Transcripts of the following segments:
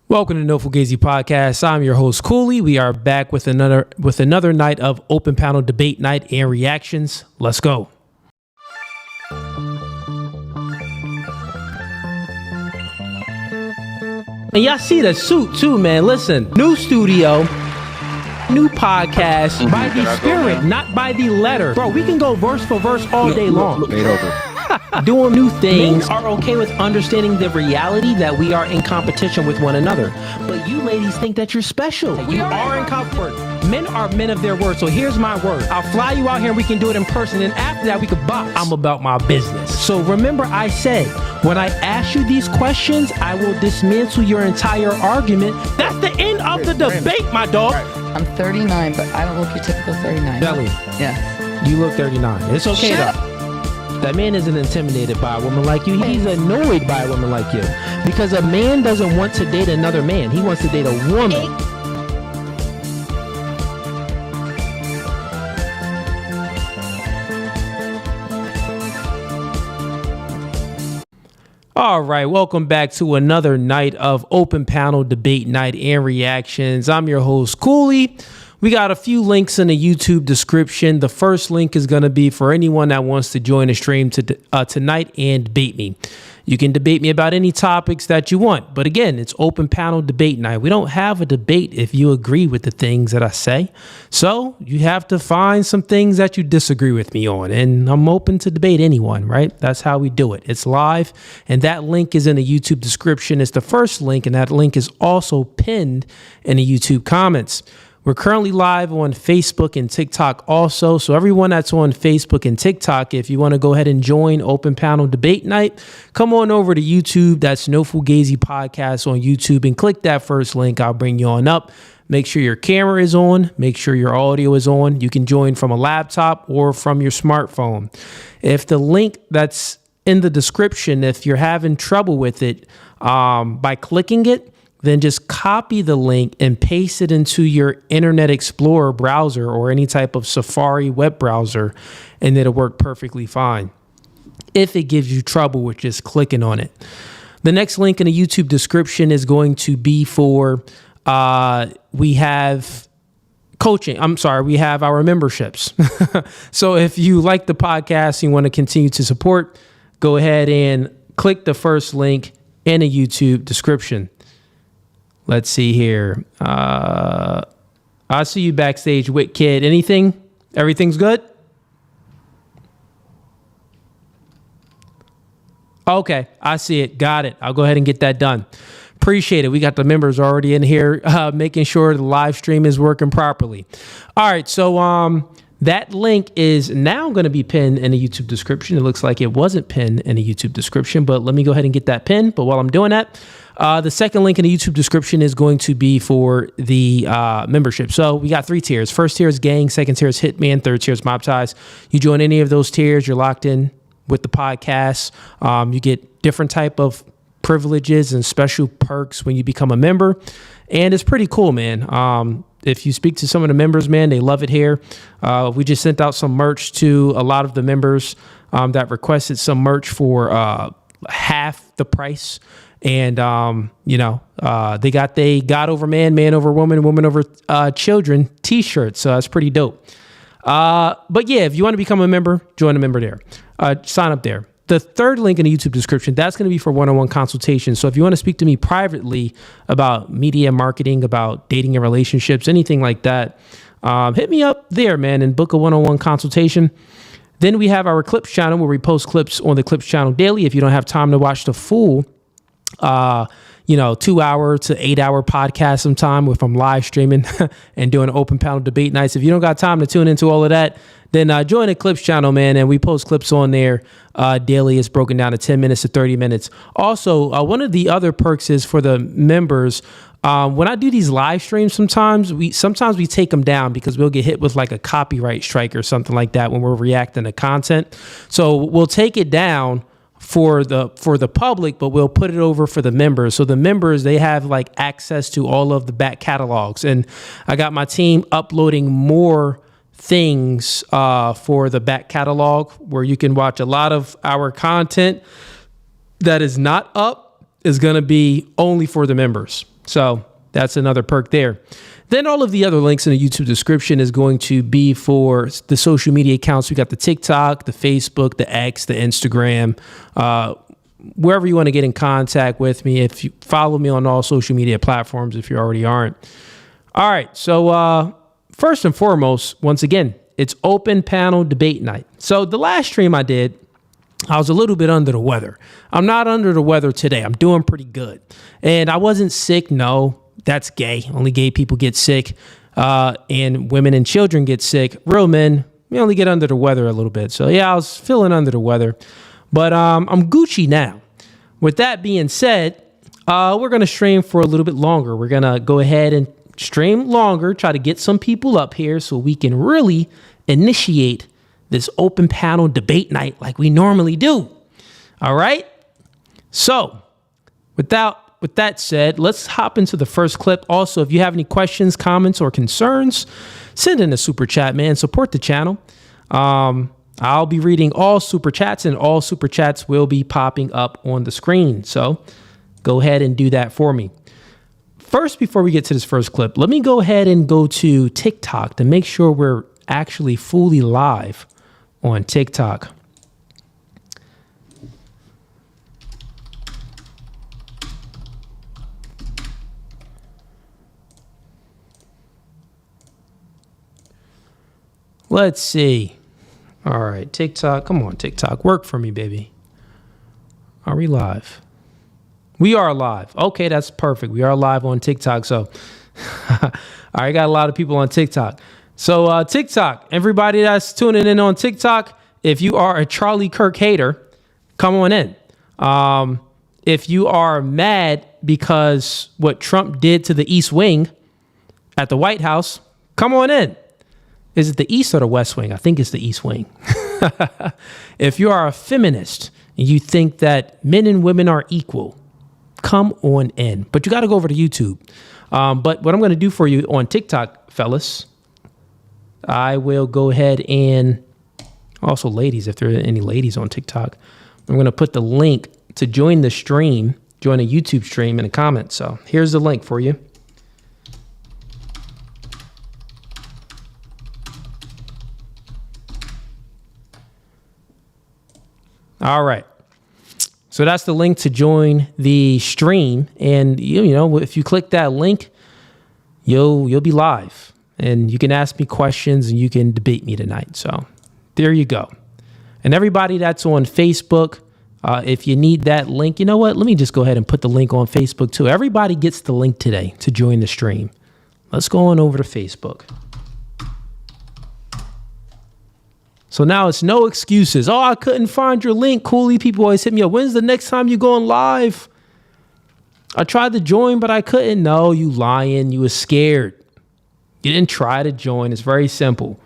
Welcome to No Fugazee Podcast. I'm your host, Cooley. We are back with another night of open panel debate night and reactions. Let's go. And y'all see the suit too, man. Listen, new studio, new podcast by the spirit, not by the letter. Bro, we can go verse for verse all day long. Made over. Doing new things are okay with understanding the reality that we are in competition with one another. But you ladies think that you're special. You are in comfort. Men are men of their word. So here's my word. I'll fly you out here and we can do it in person. And after that, we could box. I'm about my business. So remember I said, when I ask you these questions, I will dismantle your entire argument. That's the end of the debate, my dog. I'm 39, but I don't look your typical 39. Belly. Yeah. You look 39. It's okay Shut though. That man isn't intimidated by a woman like you. He's annoyed by a woman like you. Because a man doesn't want to date another man. He wants to date a woman. All right, welcome back to another night of open panel debate night and reactions. I'm your host, Cooley. We got a few links in the YouTube description. The first link is going to be for anyone that wants to join the stream tonight and debate me. You can debate me about any topics that you want. But again, it's open panel debate night. We don't have a debate if you agree with the things that I say. So you have to find some things that you disagree with me on. And I'm open to debate anyone, right? That's how we do it. It's live. And that link is in the YouTube description. It's the first link. And that link is also pinned in the YouTube comments. We're currently live on Facebook and TikTok also. So everyone that's on Facebook and TikTok, if you want to go ahead and join Open Panel Debate Night, come on over to YouTube. That's No Fugazee Podcast on YouTube and click that first link. I'll bring you on up. Make sure your camera is on. Make sure your audio is on. You can join from a laptop or from your smartphone. If the link that's in the description, if you're having trouble with it by clicking it, then just copy the link and paste it into your Internet Explorer browser or any type of Safari web browser, and it'll work perfectly fine if it gives you trouble with just clicking on it. The next link in the YouTube description is going to be for, we have coaching. We have our memberships. So if you like the podcast and you want to continue to support, go ahead and click the first link in the YouTube description. Let's see here. I see you backstage with Kid. Anything? Everything's good? Okay, I see it. Got it. I'll go ahead and get that done. Appreciate it. We got the members already in here making sure the live stream is working properly. All right, so that link is now going to be pinned in the YouTube description. It looks like it wasn't pinned in the YouTube description, but let me go ahead and get that pinned. But while I'm doing that, the second link in the YouTube description is going to be for the membership. So we got 3 tiers. First tier is Gang, second tier is Hitman, third tier is Mob Ties. You join any of those tiers, you're locked in with the podcast. You get different type of privileges and special perks when you become a member. And it's pretty cool, man. If you speak to some of the members, man, they love it here. We just sent out some merch to a lot of the members that requested some merch for half the price. And, they got over man over woman, woman over children t-shirts. So that's pretty dope. But yeah, if you want to become a member, join a member there. Sign up there. The third link in the YouTube description, that's going to be for one-on-one consultations. So if you want to speak to me privately about media marketing, about dating and relationships, anything like that, hit me up there, man, and book a one-on-one consultation. Then we have our Clips channel where we post clips on the Clips channel daily. If you don't have time to watch the full 2-hour to 8-hour podcast sometime if I'm live streaming and doing open panel debate nights. If you don't got time to tune into all of that, then join the Clips channel, man. And we post clips on there daily. It's broken down to 10 minutes to 30 minutes. Also, one of the other perks is for the members. When I do these live streams, sometimes we take them down because we'll get hit with like a copyright strike or something like that when we're reacting to content. So we'll take it down for the public, but we'll put it over for the members. So the members, they have like access to all of the back catalogs. And I got my team uploading more things for the back catalog where you can watch a lot of our content that is not up is going to be only for the members. So that's another perk there. Then all of the other links in the YouTube description is going to be for the social media accounts. We got the TikTok, the Facebook, the X, the Instagram, wherever you want to get in contact with me. If you follow me on all social media platforms, if you already aren't. All right. So first and foremost, once again, it's open panel debate night. So the last stream I did, I was a little bit under the weather. I'm not under the weather today. I'm doing pretty good. And I wasn't sick. No, that's gay. Only gay people get sick. And women and children get sick. Real men, we only get under the weather a little bit. So yeah, I was feeling under the weather. But I'm Gucci now. With that being said, we're going to stream for a little bit longer. We're going to go ahead and stream longer, try to get some people up here so we can really initiate this open panel debate night like we normally do. All right. So with that said, let's hop into the first clip. Also, if you have any questions, comments, or concerns, send in a super chat, man. Support the channel. I'll be reading all super chats, and all super chats will be popping up on the screen. So go ahead and do that for me. First, before we get to this first clip, let me go ahead and go to TikTok to make sure we're actually fully live on TikTok. Let's see. All right, TikTok. Come on, TikTok. Work for me, baby. Are we live? We are live. Okay, that's perfect. We are live on TikTok. So I got a lot of people on TikTok. So TikTok, everybody that's tuning in on TikTok, if you are a Charlie Kirk hater, come on in. If you are mad because what Trump did to the East Wing at the White House, come on in. Is it the East or the West Wing? I think it's the East Wing. If you are a feminist and you think that men and women are equal, come on in. But you got to go over to YouTube. But what I'm going to do for you on TikTok, fellas, I will go ahead and also ladies, if there are any ladies on TikTok, I'm going to put the link to join the stream, join a YouTube stream in the comments. So here's the link for you. All right. So that's the link to join the stream. And, you know, if you click that link, you'll be live. And you can ask me questions and you can debate me tonight. So there you go. And everybody that's on Facebook, if you need that link, you know what? Let me just go ahead and put the link on Facebook too. Everybody gets the link today to join the stream. Let's go on over to Facebook. So now it's no excuses. Oh, I couldn't find your link. Cooley people always hit me up. When's the next time you going live? I tried to join, but I couldn't. No, you lying. You was scared. You didn't try to join. It's very simple.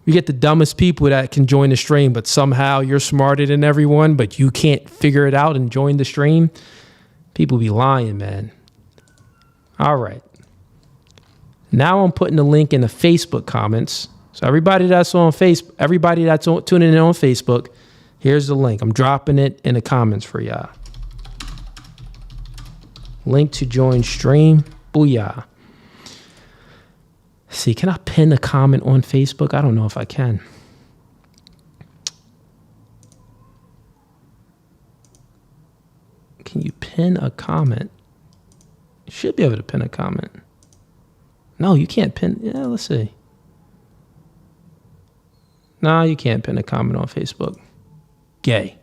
We get the dumbest people that can join the stream, but somehow you're smarter than everyone, but you can't figure it out and join the stream. People be lying, man. All right. Now I'm putting the link in the Facebook comments. So everybody that's on Facebook, everybody that's tuning in on Facebook, here's the link. I'm dropping it in the comments for y'all. Link to join stream. Booyah. See, can I pin a comment on Facebook? I don't know if I can. Can you pin a comment? You should be able to pin a comment. No, you can't pin. Yeah, let's see. No, you can't pin a comment on Facebook. Gay.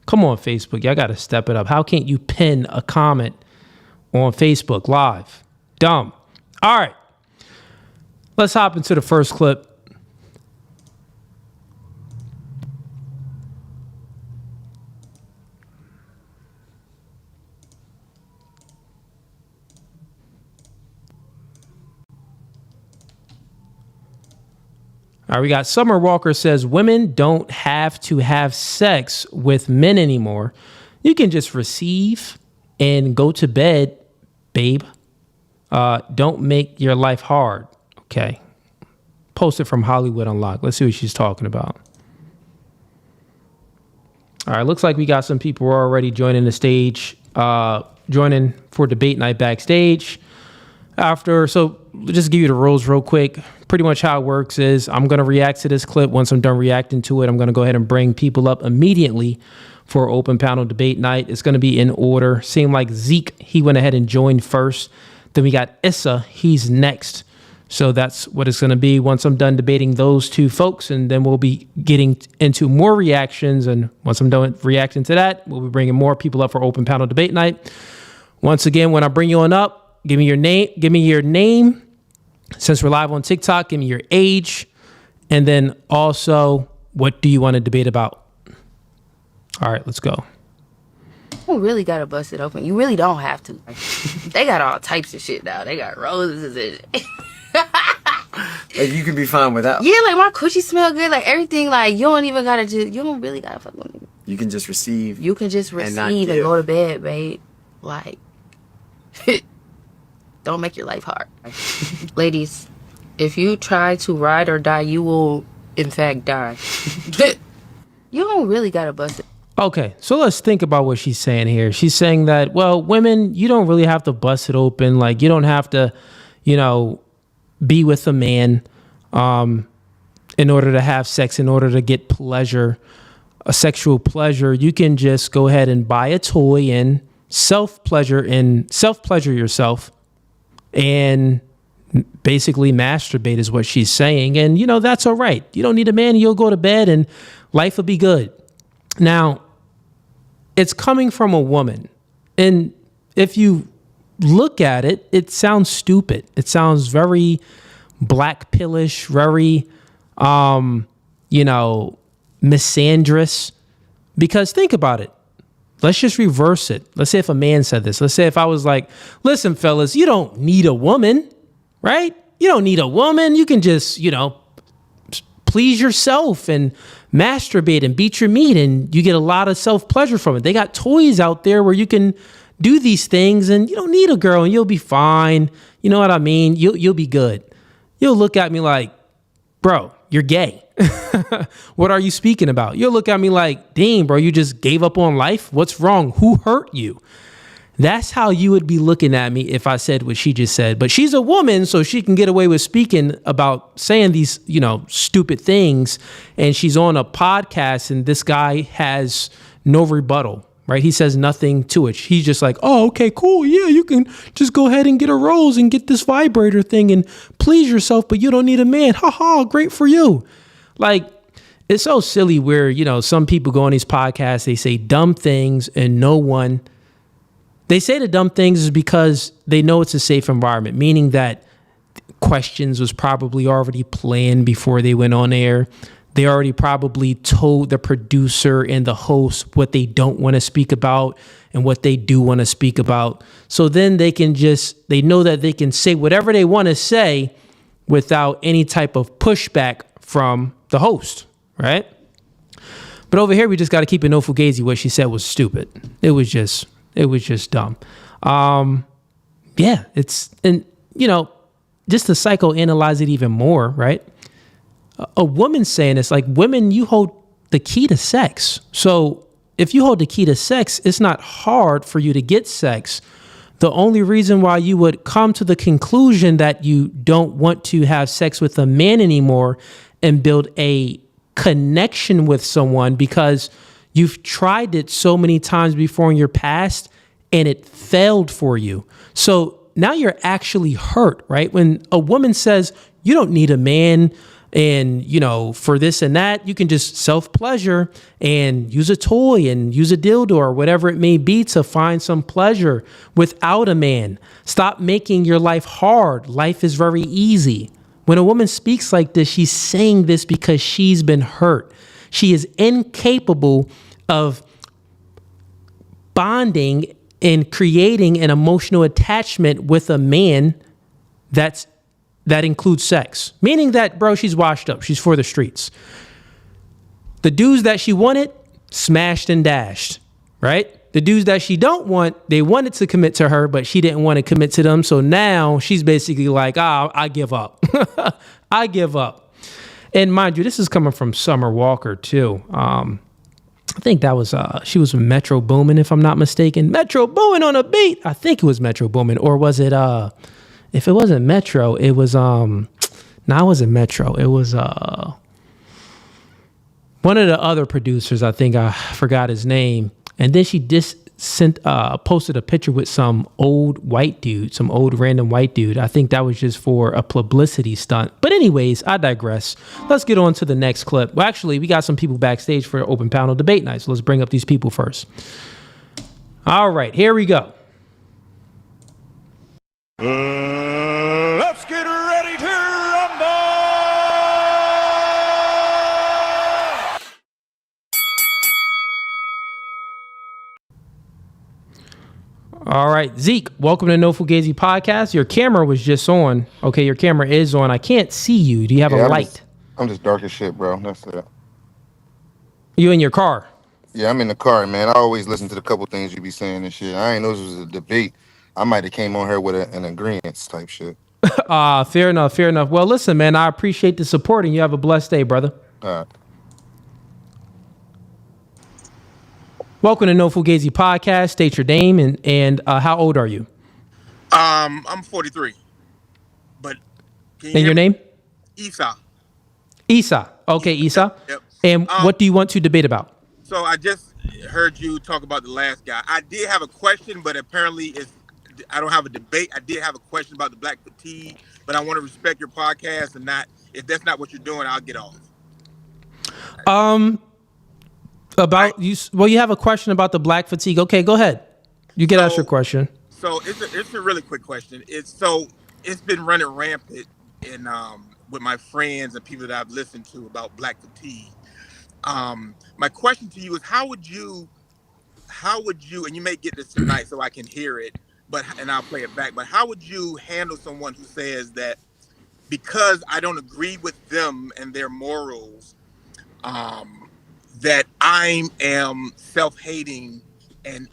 Come on, Facebook. Y'all got to step it up. How can't you pin a comment on Facebook live? Dumb. All right. Let's hop into the first clip. All right, we got Summer Walker says, women don't have to have sex with men anymore. You can just receive and go to bed, babe. Don't make your life hard. Okay. Posted from Hollywood Unlocked. Let's see what she's talking about. All right, looks like we got some people already joining the stage, joining for debate night backstage. So just give you the rules real quick. Pretty much how it works is I'm going to react to this clip. Once I'm done reacting to it, I'm going to go ahead and bring people up immediately for open panel debate night. It's going to be in order. Seemed like Zeke, he went ahead and joined first. Then we got Issa, he's next. So that's what it's going to be once I'm done debating those two folks. And then we'll be getting into more reactions. And once I'm done reacting to that, we'll be bringing more people up for open panel debate night. Once again, when I bring you on up, give me your name. Since we're live on TikTok, give me your age. And then also, what do you want to debate about? All right, let's go. You really gotta bust it open. You really don't have to. They got all types of shit now. They got roses and Like, you can be fine without. yeah, like my coochie smell good. Like everything. Like you don't even gotta you don't really gotta fuck with me. You can just receive. You can just not receive and give. go to bed, babe. Like, don't make your life hard. Ladies, if you try to ride or die, you will in fact die. You don't really gotta bust it. Okay, so let's think about what she's saying here. She's saying that, well, women, you don't really have to bust it open. Like, you don't have to, be with a man in order to have sex, in order to get pleasure, a sexual pleasure. You can just go ahead and buy a toy and self-pleasure yourself and basically masturbate is what she's saying. And, that's all right. You don't need a man. You'll go to bed and life will be good. Now, it's coming from a woman. And if you look at it, it sounds stupid. It sounds very black pillish, very, misandrous. Because think about it. Let's just reverse it. Let's say if a man said this. Let's say if I was like, listen, fellas, you don't need a woman, right? You don't need a woman. You can just, please yourself and masturbate and beat your meat, and you get a lot of self-pleasure from it. They got toys out there where you can do these things, and you don't need a girl, and you'll be fine. You know what I mean? You'll be good. You'll look at me like, bro, you're gay. What are you speaking about? You'll look at me like, dang, bro, you just gave up on life? What's wrong? Who hurt you? That's how you would be looking at me if I said what she just said. But she's a woman, so she can get away with speaking about saying these, stupid things. And she's on a podcast, and this guy has no rebuttal, right? He says nothing to it. He's just like, oh, okay, cool. Yeah, you can just go ahead and get a rose and get this vibrator thing and please yourself, but you don't need a man. Ha ha, great for you. Like, it's so silly where, some people go on these podcasts, they say dumb things, and they say the dumb things is because they know it's a safe environment, meaning that questions was probably already planned before they went on air. They already probably told the producer and the host what they don't want to speak about and what they do want to speak about. So then they know that they can say whatever they want to say without any type of pushback from the host, right? But over here, we just got to keep it no Fugazee. What she said was stupid. It was just dumb. Just to psychoanalyze it even more, right? A woman saying this, like, women, you hold the key to sex. So if you hold the key to sex, it's not hard for you to get sex. The only reason why you would come to the conclusion that you don't want to have sex with a man anymore and build a connection with someone because you've tried it so many times before in your past and it failed for you. So now you're actually hurt, right? When a woman says you don't need a man and, for this and that, you can just self-pleasure and use a toy and use a dildo or whatever it may be to find some pleasure without a man. Stop making your life hard. Life is very easy. When a woman speaks like this, she's saying this because she's been hurt. She is incapable of bonding and creating an emotional attachment with a man that includes sex. Meaning that, bro, she's washed up. She's for the streets. The dudes that she wanted, smashed and dashed, right? The dudes that she don't want, they wanted to commit to her, but she didn't want to commit to them. So now she's basically like, I give up. I give up. And mind you, this is coming from Summer Walker too. I think that was, she was Metro Boomin, if I'm not mistaken. Metro Boomin on a beat. I think it was Metro Boomin, or was it if it wasn't Metro, it was no, it wasn't Metro. It was one of the other producers. I think I forgot his name. And then she posted a picture with some old random white dude. I think that was just for a publicity stunt. But anyways, I digress. Let's get on to the next clip. Well, actually, we got some people backstage for Open Panel Debate Night. So let's bring up these people first. All right, here we go. Let's get ready to rumble! All right, Zeke, welcome to No Fugazee Podcast. Your camera was just on. Okay, your camera is on. I can't see you. Do you have a light? I'm just dark as shit, bro. That's it. You in your car? Yeah, I'm in the car, man. I always listen to the couple things you be saying and shit. I ain't know this was a debate. I might have came on here with an agreement type shit. Fair enough, fair enough. Well, listen, man, I appreciate the support and you have a blessed day, brother. All right. Welcome to No Fugazi Podcast. State your name and how old are you? I'm 43. But can you and your name? Isa. Isa. Okay, Isa. Yep. And what do you want to debate about? So I just heard you talk about the last guy. I did have a question, but apparently I don't have a debate. I did have a question about the black fatigue, but I want to respect your podcast and not, if that's not what you're doing, I'll get off. About you. Well, you have a question about the black fatigue. Okay, go ahead. You can ask your question. So it's a really quick question. It's been running rampant in with my friends and people that I've listened to about black fatigue. My question to you is how would you, and you may get this tonight so I can hear it, and I'll play it back, but how would you handle someone who says that because I don't agree with them and their morals, that I am self-hating and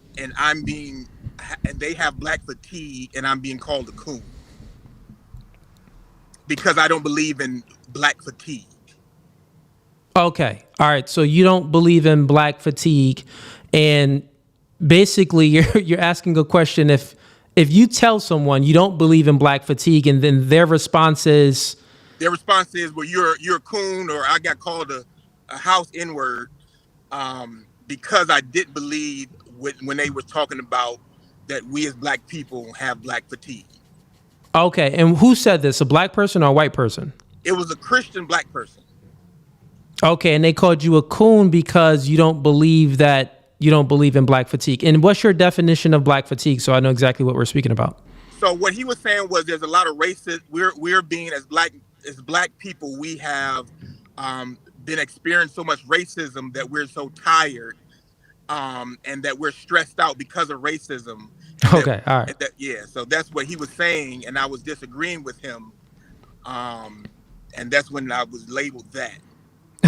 they have black fatigue and I'm being called a coon because I don't believe in black fatigue? Okay. All right. So you don't believe in black fatigue, and basically you're asking a question. If you tell someone you don't believe in black fatigue, and then their response is, well, you're a coon, or I got called a house N-word, because I didn't believe when they were talking about that we as black people have black fatigue. Okay. And who said this? A black person or a white person? It was a Christian black person. Okay, and they called you a coon because you don't believe in black fatigue. And what's your definition of black fatigue? So I know exactly what we're speaking about. So what he was saying was there's a lot of racism. We're being as black people, we have been experiencing so much racism that we're so tired, and that we're stressed out because of racism. Okay, all right. So that's what he was saying, and I was disagreeing with him, and that's when I was labeled that.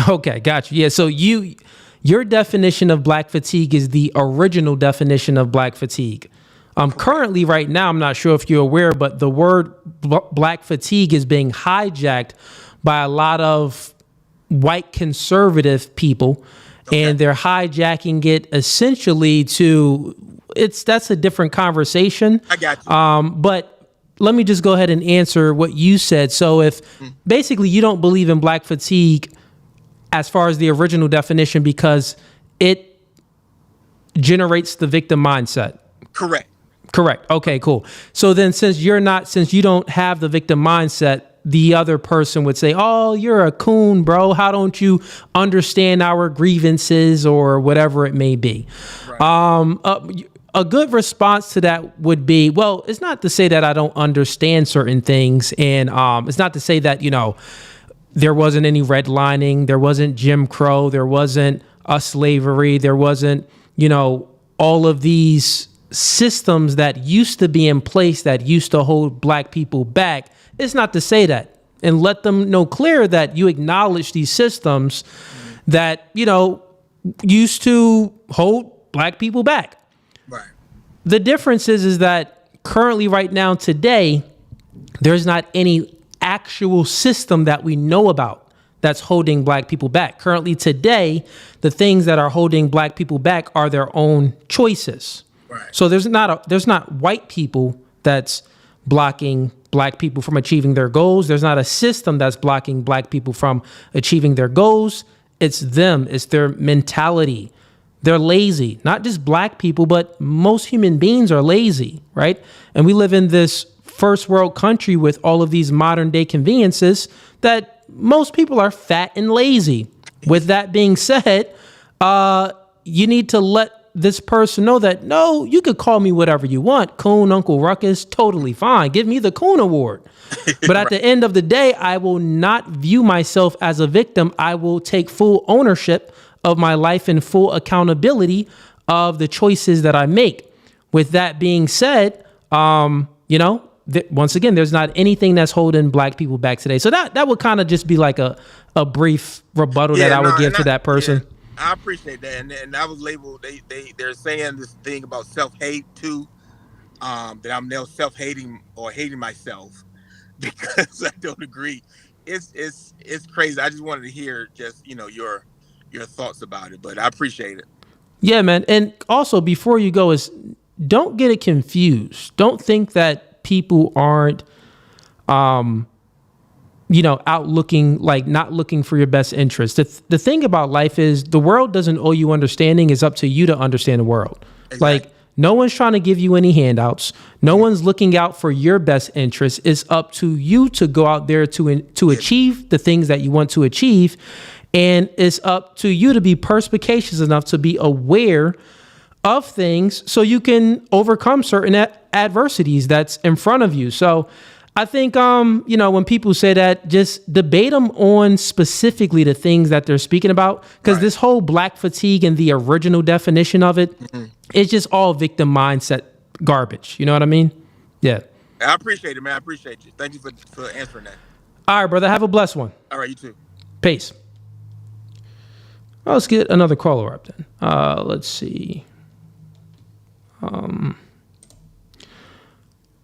Okay, gotcha. Yeah, so your definition of black fatigue is the original definition of black fatigue. Currently, right now, I'm not sure if you're aware, but the word black fatigue is being hijacked by a lot of white conservative people, and they're hijacking it essentially that's a different conversation. I got you. But let me just go ahead and answer what you said. So if basically you don't believe in black fatigue as far as the original definition because it generates the victim mindset. Correct. Okay, cool. So then since you don't have the victim mindset, the other person would say, oh, you're a coon, bro. How don't you understand our grievances or whatever it may be? Right. A good response to that would be, well, it's not to say that I don't understand certain things. And it's not to say that, there wasn't any redlining, there wasn't Jim Crow, there wasn't slavery, there wasn't, all of these systems that used to be in place that used to hold black people back. It's not to say that, and let them know clear that you acknowledge these systems that, used to hold black people back. Right. The difference is that currently right now today, there's not any actual system that we know about that's holding black people back. Currently today, the things that are holding black people back are their own choices. Right. So there's not white people that's blocking black people from achieving their goals. There's not a system that's blocking black people from achieving their goals. It's them. It's their mentality. They're lazy. Not just black people, but most human beings are lazy, right? And we live in this first world country with all of these modern day conveniences that most people are fat and lazy. With that being said, you need to let this person know that, no, you could call me whatever you want. Coon, Uncle Ruckus, totally fine. Give me the Coon Award. But at the end of the day, I will not view myself as a victim. I will take full ownership of my life and full accountability of the choices that I make. With that being said, once again, there's not anything that's holding black people back today. So that would kind of just be like a brief rebuttal that I would give to that person. Yeah, I appreciate that. And that was labeled, they're saying this thing about self-hate too, that I'm now self-hating or hating myself because I don't agree. It's crazy. I just wanted to hear just, your thoughts about it, but I appreciate it. Yeah, man. And also before you go don't get it confused. Don't think that people aren't, out looking, like not looking for your best interest. The thing about life is the world doesn't owe you understanding. It's up to you to understand the world. Exactly. Like no one's trying to give you any handouts. No one's looking out for your best interest. It's up to you to go out there to achieve the things that you want to achieve. And it's up to you to be perspicacious enough to be aware of things so you can overcome certain adversities that's in front of you. So I think, when people say that, just debate them on specifically the things that they're speaking about, because this whole black fatigue and the original definition of it, it's just all victim mindset garbage. You know what I mean? Yeah. I appreciate it, man. I appreciate you. Thank you for answering that. All right, brother. Have a blessed one. All right, you too. Peace. Well, let's get another caller up then. Let's see.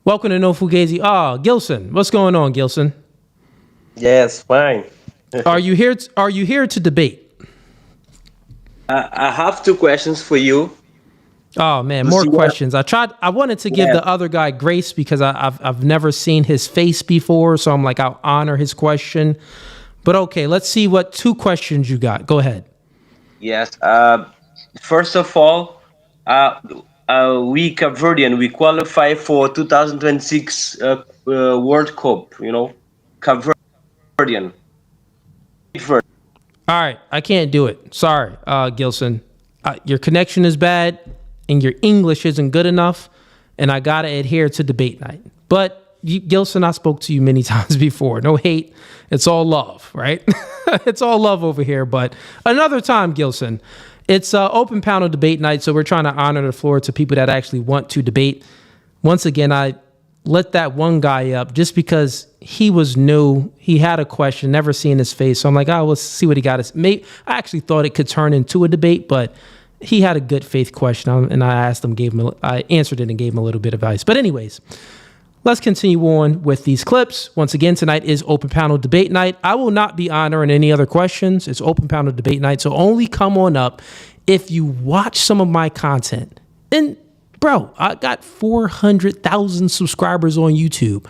Welcome to No Fugazee. Gilson, what's going on, Gilson? Yes, fine. Are you here to debate? I have two questions for you. Oh man, more questions. I wanted to give the other guy grace because I've never seen his face before, so I'm like, I'll honor his question. But okay, let's see what two questions you got. Go ahead. Yes. First of all, we Cape Verdean, we qualify for 2026 World Cup. Cape Verdean. All right, I can't do it. Sorry, Gilson. Your connection is bad, and your English isn't good enough, and I gotta adhere to debate night. But Gilson, I spoke to you many times before. No hate. It's all love, right? It's all love over here. But another time, Gilson. It's open panel debate night, so we're trying to honor the floor to people that actually want to debate. Once again, I let that one guy up just because he was new. He had a question, never seen his face. So I'm like, let's see what he got. I actually thought it could turn into a debate, but he had a good faith question, and I asked him, I answered it and gave him a little bit of advice. But anyways, let's continue on with these clips. Once again, tonight is open panel debate night. I will not be honoring any other questions. It's open panel debate night. So only come on up if you watch some of my content. And bro, I got 400,000 subscribers on YouTube,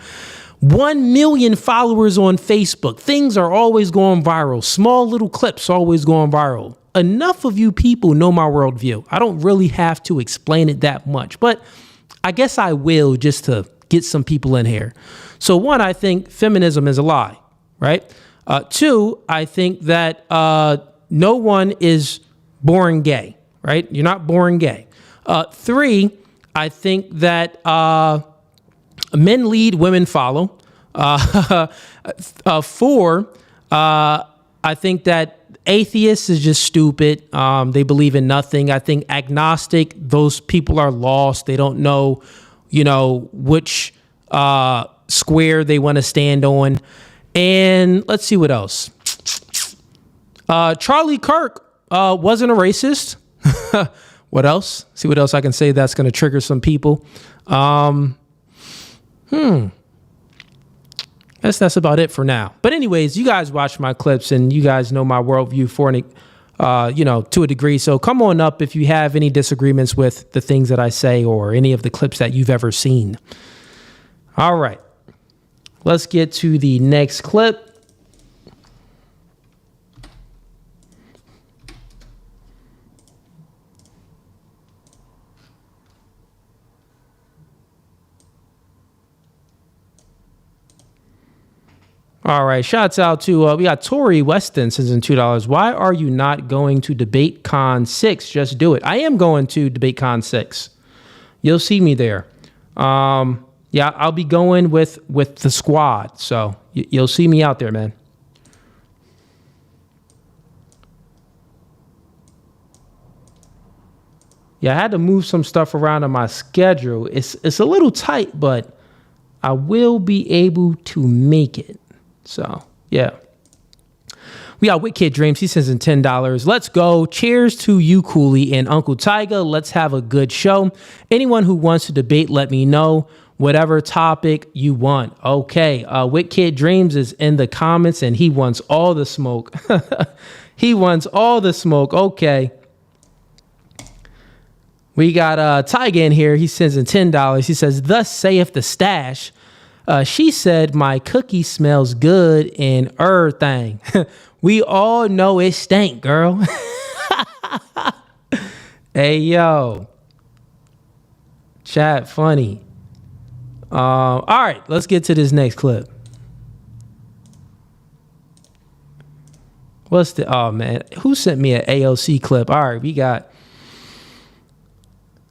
1 million followers on Facebook. Things are always going viral. Small little clips always going viral. Enough of you people know my worldview. I don't really have to explain it that much, but I guess I will just to get some people in here. So one, I think feminism is a lie, right? Two, I think that no one is born gay, right? You're not born gay. Three, I think that men lead, women follow. Four, I think that atheists is just stupid. They believe in nothing. I think agnostic, those people are lost. They don't know, which square they want to stand on. And let's see what else. Charlie Kirk wasn't a racist. What else? See what else I can say that's going to trigger some people. Guess that's about it for now. But anyways, you guys watch my clips and you guys know my worldview to a degree. So come on up if you have any disagreements with the things that I say or any of the clips that you've ever seen. All right. Let's get to the next clip. All right, shouts out to, we got Tori Weston sends in $2. Why are you not going to Debate Con 6? Just do it. I am going to Debate Con 6. You'll see me there. Yeah, I'll be going with the squad. So you'll see me out there, man. Yeah, I had to move some stuff around on my schedule. It's a little tight, but I will be able to make it. So, yeah. We got Wicked Dreams. He sends in $10. Let's go. Cheers to you, Cooley and Uncle Tyga. Let's have a good show. Anyone who wants to debate, let me know. Whatever topic you want. Okay. Wicked Dreams is in the comments and he wants all the smoke. He wants all the smoke. Okay. We got Tyga in here. He sends in $10. He says, thus saith the stash. She said, my cookie smells good and everything. We all know it stank, girl. Hey, yo. Chat funny. All right, let's get to this next clip. Oh, man. Who sent me an AOC clip? All right, we got...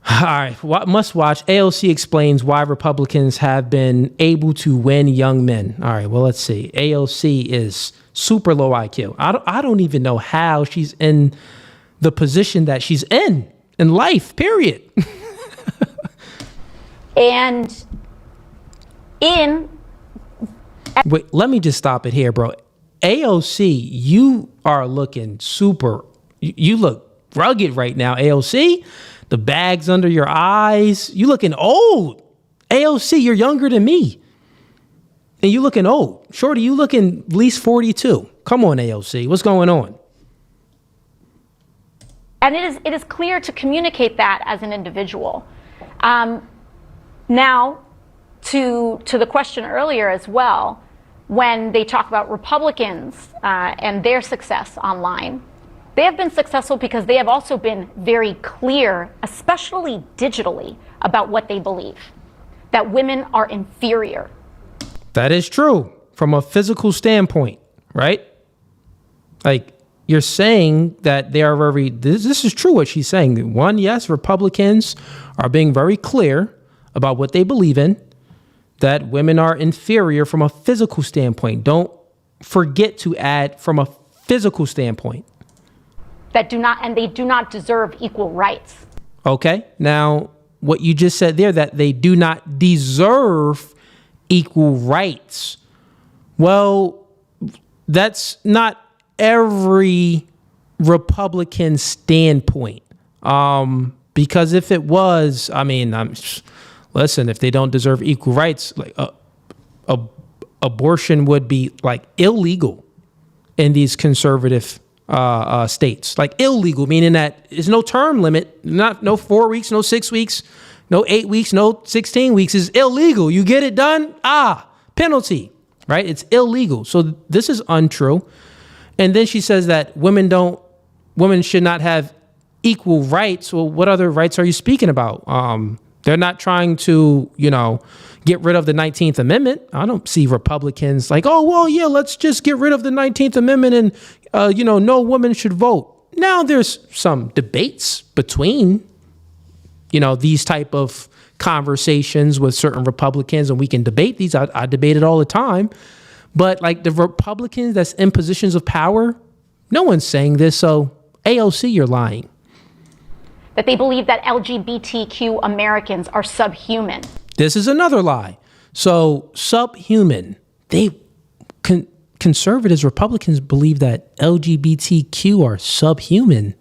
All right, must watch. AOC explains why Republicans have been able to win young men. All right, well, let's see. AOC is super low IQ. I don't even know how she's in the position that she's in life, period. And Wait, let me just stop it here, bro. AOC, you are looking super, you look rugged right now, AOC. The bags under your eyes. You looking old. AOC, you're younger than me. And you looking old. Shorty, you looking at least 42. Come on, AOC. What's going on? And it is clear to communicate that as an individual. Now, to the question earlier as well, when they talk about Republicans and their success online, they have been successful because they have also been very clear, especially digitally, about what they believe, that women are inferior. That is true from a physical standpoint, right? Like, you're saying that they are very, this is true what she's saying. One, yes, Republicans are being very clear about what they believe in, that women are inferior from a physical standpoint. Don't forget to add from a physical standpoint. That they do not deserve equal rights. Okay. Now, what you just said there, that they do not deserve equal rights. Well, that's not every Republican standpoint. Because if it was, I mean, listen, if they don't deserve equal rights, like abortion would be like illegal in these conservative states. Like illegal, meaning that there's no term limit, no 4 weeks, no 6 weeks, no 8 weeks, no 16 weeks is illegal. You get it done, penalty, right? It's illegal. So this is untrue. And then she says that women should not have equal rights. Well, what other rights are you speaking about? They're not trying to, get rid of the 19th Amendment. I don't see Republicans like, oh, well, yeah, let's just get rid of the 19th Amendment and, no woman should vote. Now there's some debates between, these type of conversations with certain Republicans, and we can debate these. I debate it all the time. But like the Republicans that's in positions of power, no one's saying this. So AOC, you're lying. That they believe that LGBTQ Americans are subhuman. This is another lie. So subhuman, conservatives, Republicans believe that LGBTQ are subhuman.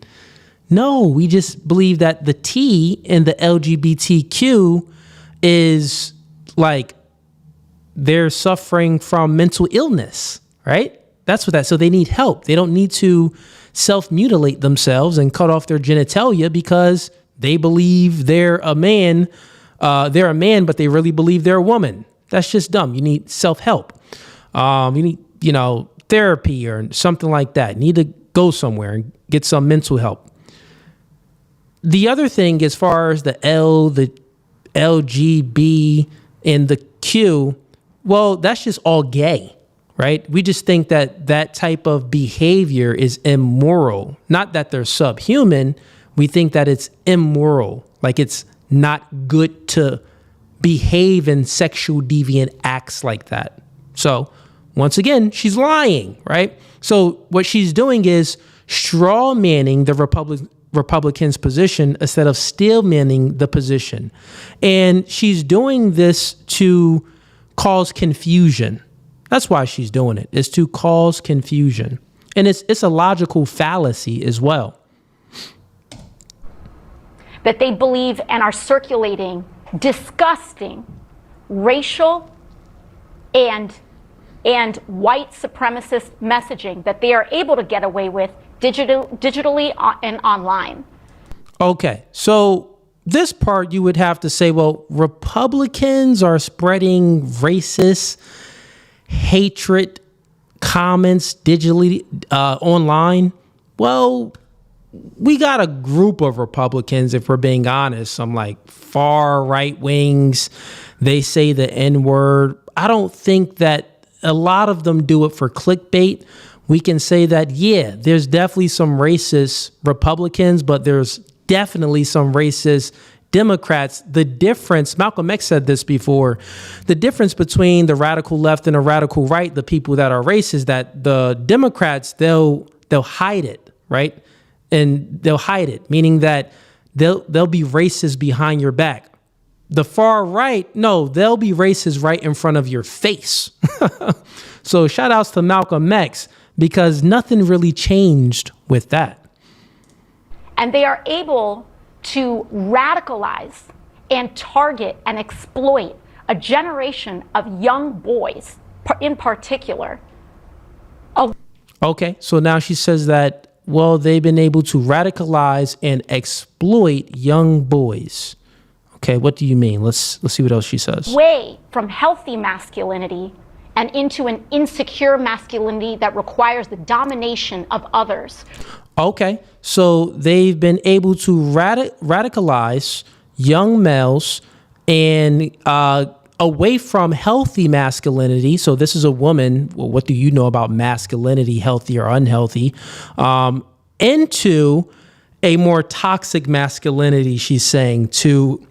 No, we just believe that the T in the LGBTQ is like they're suffering from mental illness, right? That's what so they need help. They don't need to self-mutilate themselves and cut off their genitalia because they believe they're a man, but they really believe they're a woman. That's just dumb. You need self-help. You need, therapy or something like that. You need to go somewhere and get some mental help. The other thing, as far as the L, the LGB, and the Q, well, that's just all gay, right? We just think that that type of behavior is immoral. Not that they're subhuman. We think that it's immoral. Like it's not good to behave in sexual deviant acts like that. So once again, she's lying, right? So what she's doing is straw manning the Republicans' position instead of still manning the position. And she's doing this to cause confusion. That's why she's doing it, is to cause confusion. And it's a logical fallacy as well. That they believe and are circulating disgusting racial and white supremacist messaging that they are able to get away with digitally and online. Okay, so this part you would have to say, well, Republicans are spreading racist hatred comments digitally online. Well, we got a group of Republicans, if we're being honest, some like far right wings. They say the N-word. I don't think that a lot of them do it for clickbait. We can say that, yeah, there's definitely some racist Republicans, but there's definitely some racist Democrats. The difference, Malcolm X said this before, the difference between the radical left and the radical right, the people that are racist, that the Democrats, they'll hide it, right? And they'll hide it, meaning that they'll be racist behind your back. The far right, no, they'll be racist right in front of your face. So shout outs to Malcolm X, because nothing really changed with that. And they are able to radicalize and target and exploit a generation of young boys in particular. Okay, so now she says that, well, they've been able to radicalize and exploit young boys. Okay, what do you mean? Let's see what else she says. Way from healthy masculinity and into an insecure masculinity that requires the domination of others. Okay, so they've been able to radicalize young males and away from healthy masculinity. So this is a woman. Well, what do you know about masculinity, healthy or unhealthy? Into a more toxic masculinity, she's saying, to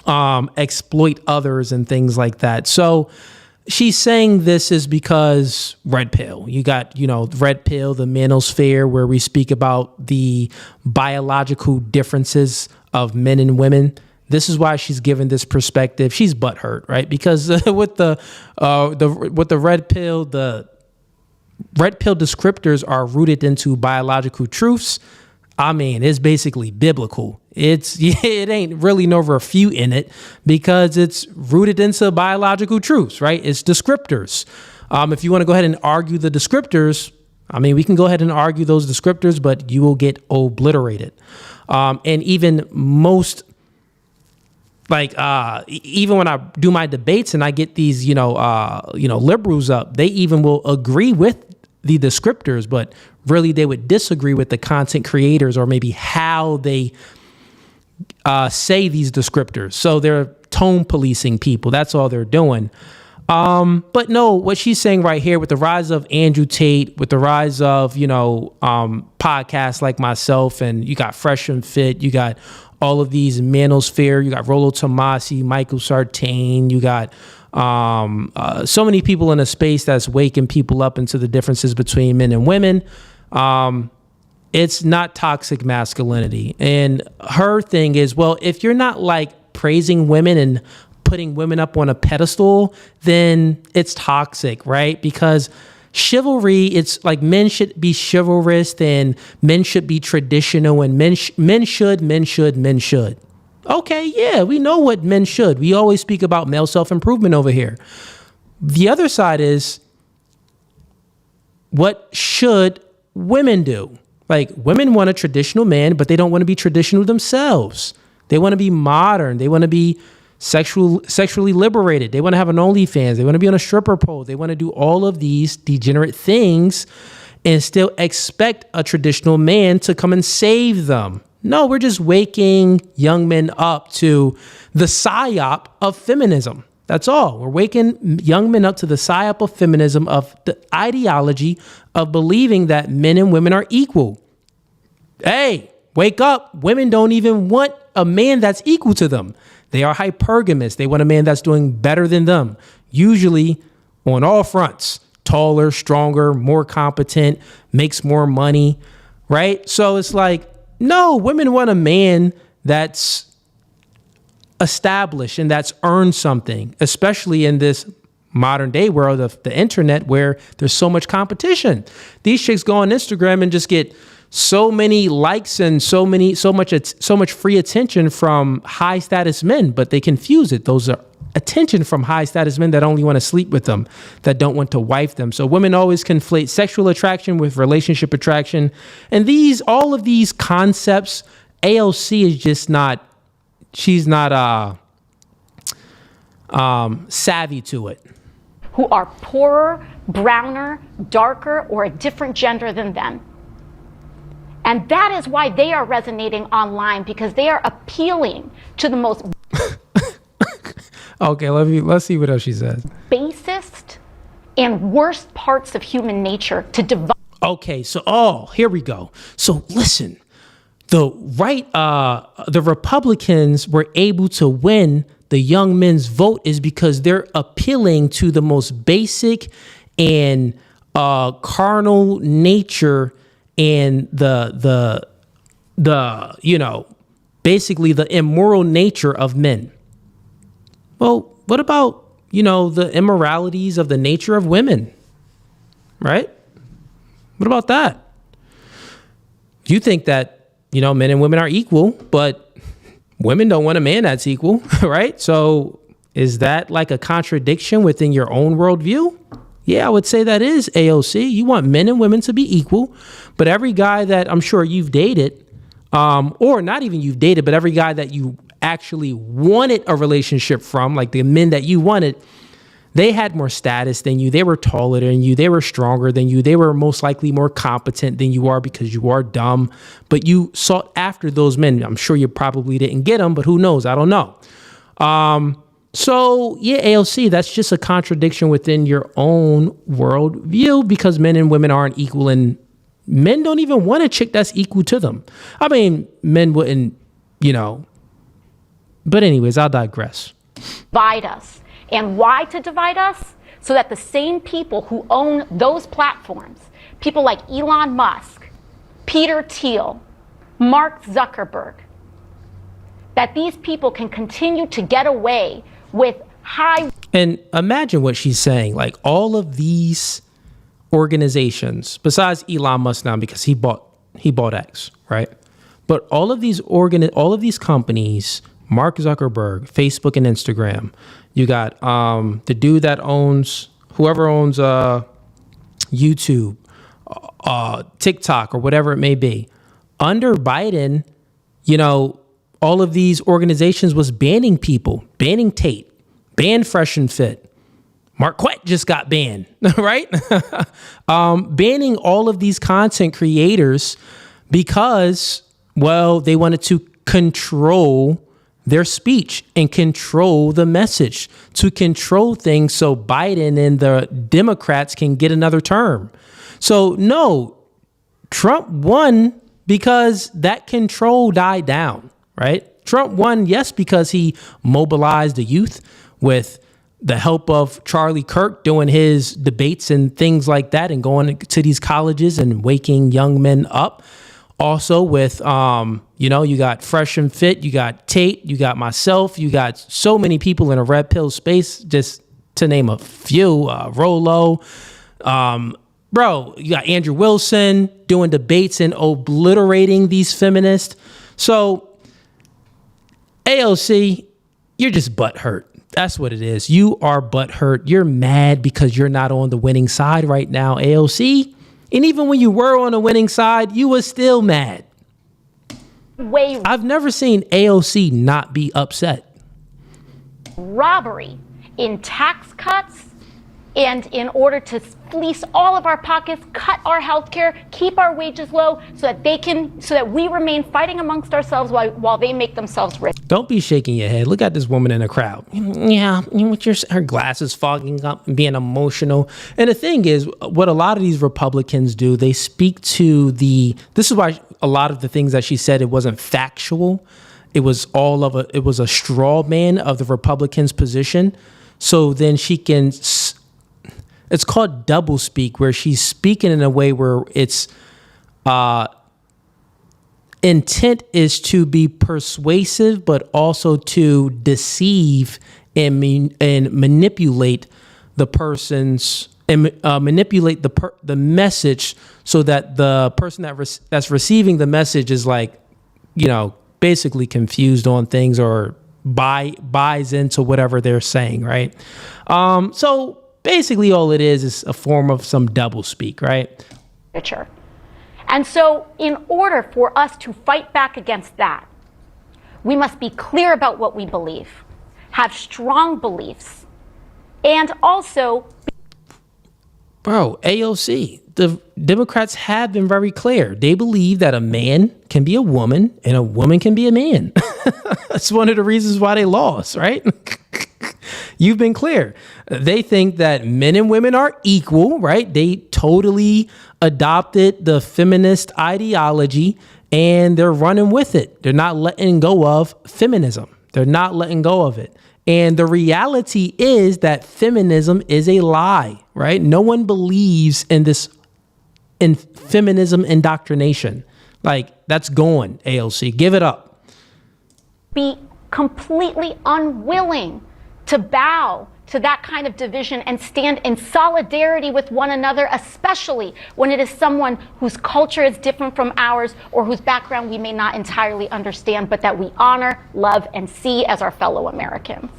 exploit others and things like that. So she's saying this is because red pill. You got, red pill, the manosphere, where we speak about the biological differences of men and women. This is why she's given this perspective. She's butthurt, right? Because with the red pill, the red pill descriptors are rooted into biological truths. I mean, it's basically biblical. It ain't really no refuting it, because it's rooted into biological truths, right? It's descriptors. If you want to go ahead and argue the descriptors, I mean, we can go ahead and argue those descriptors, but you will get obliterated. And even most, even when I do my debates and I get these, liberals up, they even will agree with the descriptors, but really they would disagree with the content creators or maybe how they say these descriptors. So they're tone policing people. That's all they're doing. But no, what she's saying right here with the rise of Andrew Tate, with the rise of, podcasts like myself, and you got Fresh and Fit, you got all of these manosphere, you got Rollo Tomasi, Michael Sartain, you got so many people in a space that's waking people up into the differences between men and women. It's not toxic masculinity. And her thing is, well, if you're not like praising women and putting women up on a pedestal, then it's toxic, right? Because chivalry, it's like men should be chivalrous and men should be traditional, and men should. Okay, yeah, we know what men should. We always speak about male self-improvement over here. The other side is, what should women do? Like, women want a traditional man, but they don't want to be traditional themselves. They want to be modern. They want to be sexually liberated. They want to have an OnlyFans. They want to be on a stripper pole. They want to do all of these degenerate things and still expect a traditional man to come and save them. No, we're just waking young men up to the psyop of feminism. That's all. We're waking young men up to the psyop of feminism, of the ideology of believing that men and women are equal. Hey, wake up. Women don't even want a man that's equal to them. They are hypergamous. They want a man that's doing better than them, usually on all fronts. Taller, stronger, more competent, makes more money, right? So it's like, no, women want a man that's established and that's earned something, especially in this modern day world of the internet where there's so much competition. These chicks go on Instagram and just get so many likes and so much free attention from high status men, but they confuse it. Those are attention from high status men that only want to sleep with them, that don't want to wife them. So women always conflate sexual attraction with relationship attraction. And all of these concepts, AOC is just not, she's not savvy to it. Who are poorer, browner, darker, or a different gender than them. And that is why they are resonating online, because they are appealing to the most Okay, let's see what else she says. basest and worst parts of human nature to divide. Okay, so here we go. So listen, the Republicans were able to win the young men's vote is because they're appealing to the most basic and carnal nature and the basically the immoral nature of men. Well, what about, the immoralities of the nature of women, right? What about that? You think that, men and women are equal, but women don't want a man that's equal, right? So is that like a contradiction within your own worldview? Yeah, I would say that is AOC. You want men and women to be equal, but every guy that I'm sure you've dated, or not even you've dated, but every guy that you actually wanted a relationship from, like the men that you wanted, they had more status than you. They were taller than you. They were stronger than you. They were most likely more competent than you are because you are dumb. But you sought after those men. I'm sure you probably didn't get them, but who knows? I don't know. So yeah, AOC, that's just a contradiction within your own worldview because men and women aren't equal, and men don't even want a chick that's equal to them. I mean, men wouldn't, But anyways, I'll digress. Divide us. And why to divide us? So that the same people who own those platforms, people like Elon Musk, Peter Thiel, Mark Zuckerberg, that these people can continue to get away with high. And imagine what she's saying. Like all of these organizations, besides Elon Musk now because he bought X, right? But all of these companies, Mark Zuckerberg, Facebook and Instagram. You got the dude that whoever owns YouTube, TikTok, or whatever it may be. Under Biden, all of these organizations was banning people, banning Tate, banned Fresh and Fit. Marquette just got banned, right? Banning all of these content creators because, they wanted to control their speech and control the message, to control things so Biden and the Democrats can get another term. So no, Trump won because that control died down, right? Trump won, yes, because he mobilized the youth with the help of Charlie Kirk doing his debates and things like that and going to these colleges and waking young men up. Also with, you got Fresh and Fit, you got Tate, you got myself, you got so many people in a red pill space, just to name a few, Rolo, you got Andrew Wilson doing debates and obliterating these feminists. So AOC, you're just butthurt. That's what it is. You are butthurt. You're mad because you're not on the winning side right now, AOC. And even when you were on the winning side, you were still mad. I've never seen AOC not be upset. robbery in tax cuts and in order to fleece all of our pockets, cut our health care, keep our wages low so that we remain fighting amongst ourselves while they make themselves rich. Don't be shaking your head. Look at this woman in the crowd. Yeah, her glasses fogging up and being emotional. And the thing is, what a lot of these Republicans do, they speak to this is why a lot of the things that she said, it wasn't factual. It was it was a straw man of the Republicans' position. So then she can, it's called double speak, where she's speaking in a way where it's intent is to be persuasive, but also to deceive and manipulate the person's and manipulate the message so that the person that's receiving the message is like, basically confused on things or buys into whatever they're saying, right? So basically all it is a form of some double speak, right? And so in order for us to fight back against that, we must be clear about what we believe, have strong beliefs, and also... Bro, AOC, the Democrats have been very clear. They believe that a man can be a woman and a woman can be a man. That's one of the reasons why they lost, right? You've been clear. They think that men and women are equal, right? They totally adopted the feminist ideology and they're running with it. They're not letting go of feminism. They're not letting go of it. And the reality is that feminism is a lie, right? No one believes in feminism indoctrination. Like, that's gone, AOC. Give it up. Be completely unwilling to bow to that kind of division and stand in solidarity with one another, especially when it is someone whose culture is different from ours or whose background we may not entirely understand, but that we honor, love, and see as our fellow Americans.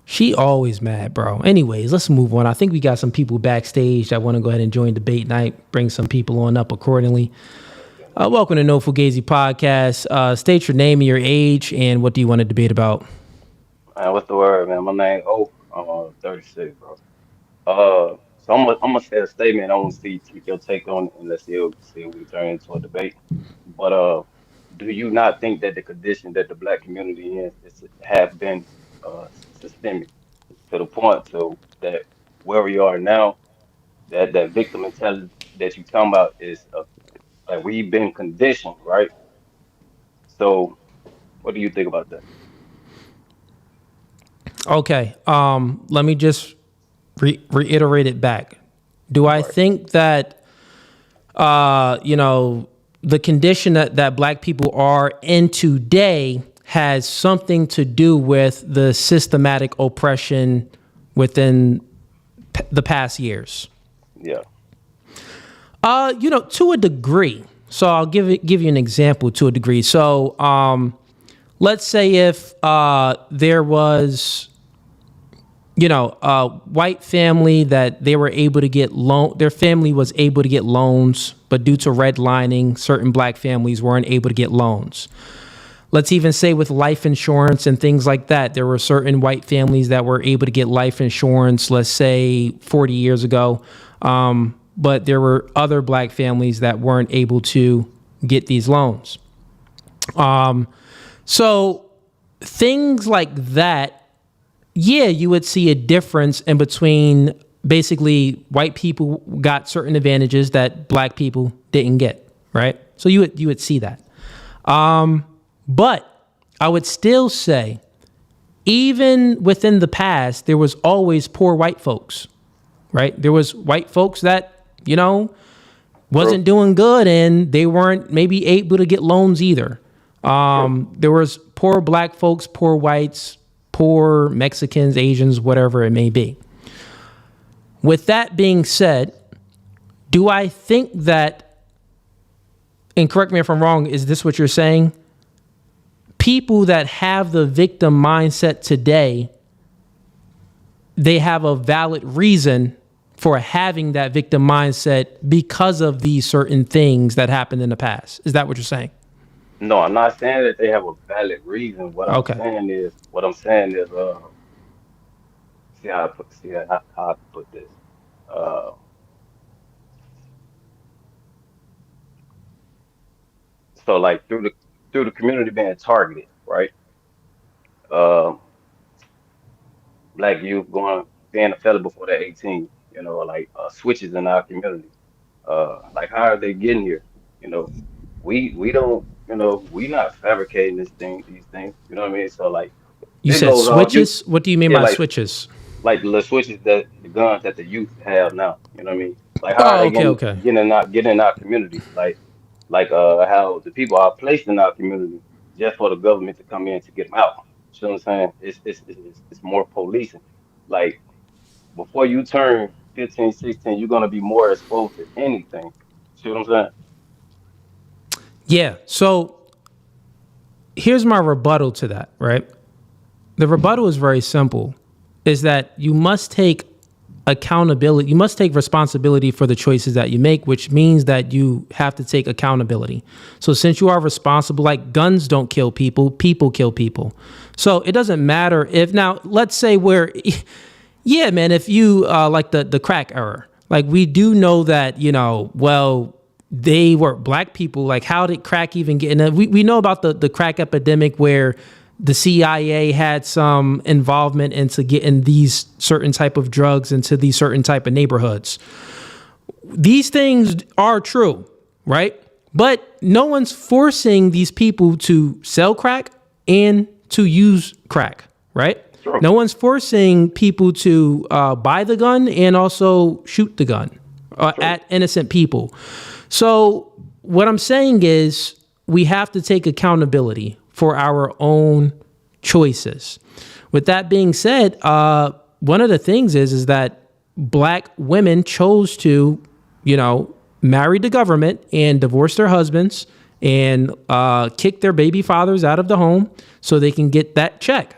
She always mad, bro. Anyways, let's move on. I think we got some people backstage that want to go ahead and join debate night. Bring some people on up accordingly. Welcome to No Fugazee Podcast. State your name and your age, and what do you want to debate about? What's the word, man? My name, I'm 36, bro. So I'm gonna say a statement. I want to see your take on it, and let's see if we turn into a debate. But do you not think that the condition that the black community have been systemic to the point to that where we are now, that victim intelligence that you talking about is like we've been conditioned, right? So what do you think about that? Okay. Let me just reiterate it back. Do I think that, the condition that black people are in today has something to do with the systematic oppression within the past years? Yeah. To a degree. So I'll give you an example to a degree. So, let's say if there was, a white family that they were able to get their family was able to get loans, but due to redlining, certain black families weren't able to get loans. Let's even say with life insurance and things like that, there were certain white families that were able to get life insurance, let's say 40 years ago. But there were other black families that weren't able to get these loans. So things like that, yeah, you would see a difference in between basically white people got certain advantages that black people didn't get, right? So you would see that. But I would still say, even within the past, there was always poor white folks, right? There was white folks that, wasn't doing good and they weren't maybe able to get loans either. There was poor black folks, poor whites, poor Mexicans, Asians, whatever it may be. With that being said, do I think that, and correct me if I'm wrong, is this what you're saying? People that have the victim mindset today, they have a valid reason for having that victim mindset because of these certain things that happened in the past. Is that what you're saying? No, I'm not saying that they have a valid reason. Okay. What I'm saying is, see how I put this. Uh, so like through the community being targeted, right? Um, Black youth going being a felon before they're 18, like switches in our community. Like how are they getting here? You know, we don't, we not fabricating these things. You know what I mean? So like You it said goes all you switches? What do you mean yeah, by switches? like the switches that the guns that the youth have now. You know what I mean? Like how are Oh, they okay, getting okay. getting in our community? Like how the people are placed in our community just for the government to come in to get them out. You know what I'm saying? It's more policing. Like before you turn 15, 16, you're gonna be more exposed to anything. See what I'm saying? Yeah. So here's my rebuttal to that, right? The rebuttal is very simple, is that you must take accountability. You must take responsibility for the choices that you make, which means that you have to take accountability. So since you are responsible, like guns don't kill people, people kill people. So it doesn't matter if now, let's say yeah, man, if you like the crack era, like we do know that, well, they were black people. Like how did crack even get in? We know about the crack epidemic where the CIA had some involvement into getting these certain type of drugs into these certain type of neighborhoods. These things are true, right? But no one's forcing these people to sell crack and to use crack, right? Sure. No one's forcing people to buy the gun and also shoot the gun at innocent people. So what I'm saying is we have to take accountability for our own choices. With that being said, one of the things is that black women chose to, marry the government and divorce their husbands and kick their baby fathers out of the home so they can get that check.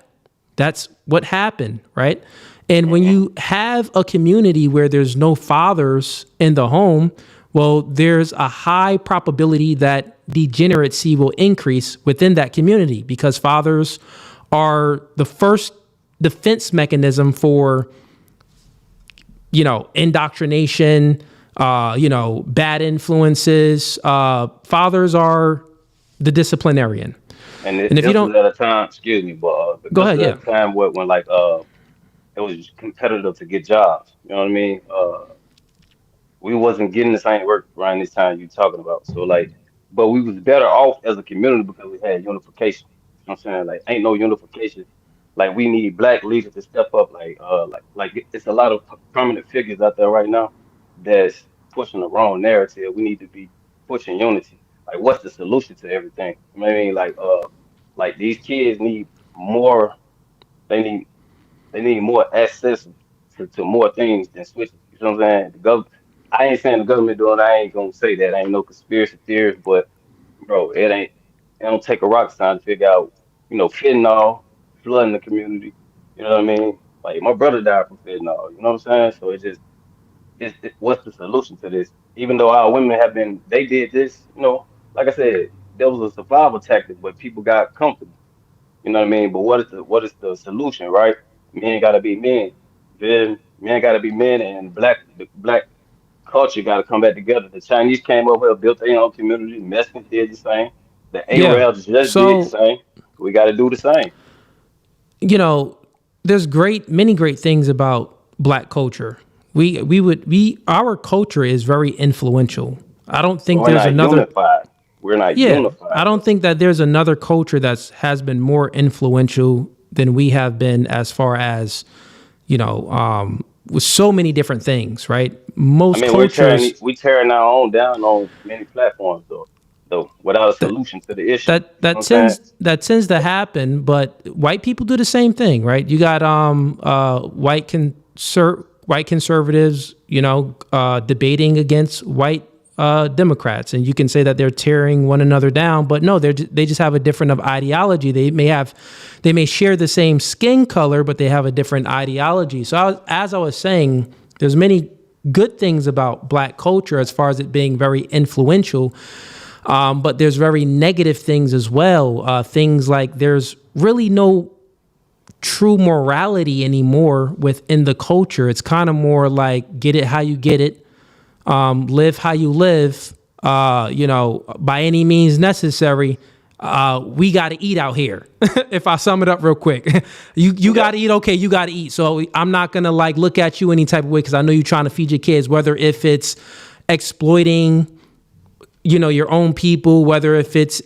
That's what happened, right? And when you have a community where there's no fathers in the home, well, there's a high probability that degeneracy will increase within that community because fathers are the first defense mechanism for, indoctrination, bad influences. Fathers are the disciplinarian. And if you don't, was at a time, excuse me, but go ahead. at a time when like it was competitive to get jobs. You know what I mean? We wasn't getting the same work around this time you talking about. So like, but we was better off as a community because we had unification. You know what I'm saying? Like, ain't no unification. Like, we need black leaders to step up. Like it's a lot of prominent figures out there right now that's pushing the wrong narrative. We need to be pushing unity. Like, what's the solution to everything? You know what I mean? Like these kids need more. They need they need more access to more things than switches. You know what I'm saying? I ain't saying the government doing it. I ain't gonna say that. I ain't no conspiracy theorist, but bro, it don't take a rocket science to figure out, fentanyl flooding the community. You know what I mean? Like my brother died from fentanyl. You know what I'm saying? So what's the solution to this? Even though our women they did this. Like I said, there was a survival tactic, but people got comfortable. You know what I mean? But what is the solution, right? Men gotta be men. Then men gotta be men, and the black culture gotta come back together. The Chinese came over here, built their own community. The Mexicans did the same. The Yeah. Arabs just did the So, same. We gotta do the same. there's many great things about black culture. Our culture is very influential. I don't think But we're there's not another. unified. We're not Yeah, unified. I don't think that there's another culture has been more influential than we have been as far as, with so many different things, right? I Most mean, cultures we tearing our own down on many platforms, though, without a solution to the issue. You know what I'm saying? that tends to happen, but white people do the same thing, right? You got white conservatives, debating against white Democrats, and you can say that they're tearing one another down, but no, they just have a different of ideology. They may share the same skin color, but they have a different ideology. So as I was saying, there's many good things about black culture as far as it being very influential. But there's very negative things as well. Things like there's really no true morality anymore within the culture. It's kind of more like get it how you get it, live how you live, by any means necessary. We got to eat out here. If I sum it up real quick, you got to eat. Okay, you got to eat. So I'm not going to like look at you any type of way because I know you're trying to feed your kids, whether if it's exploiting, your own people, whether if it's,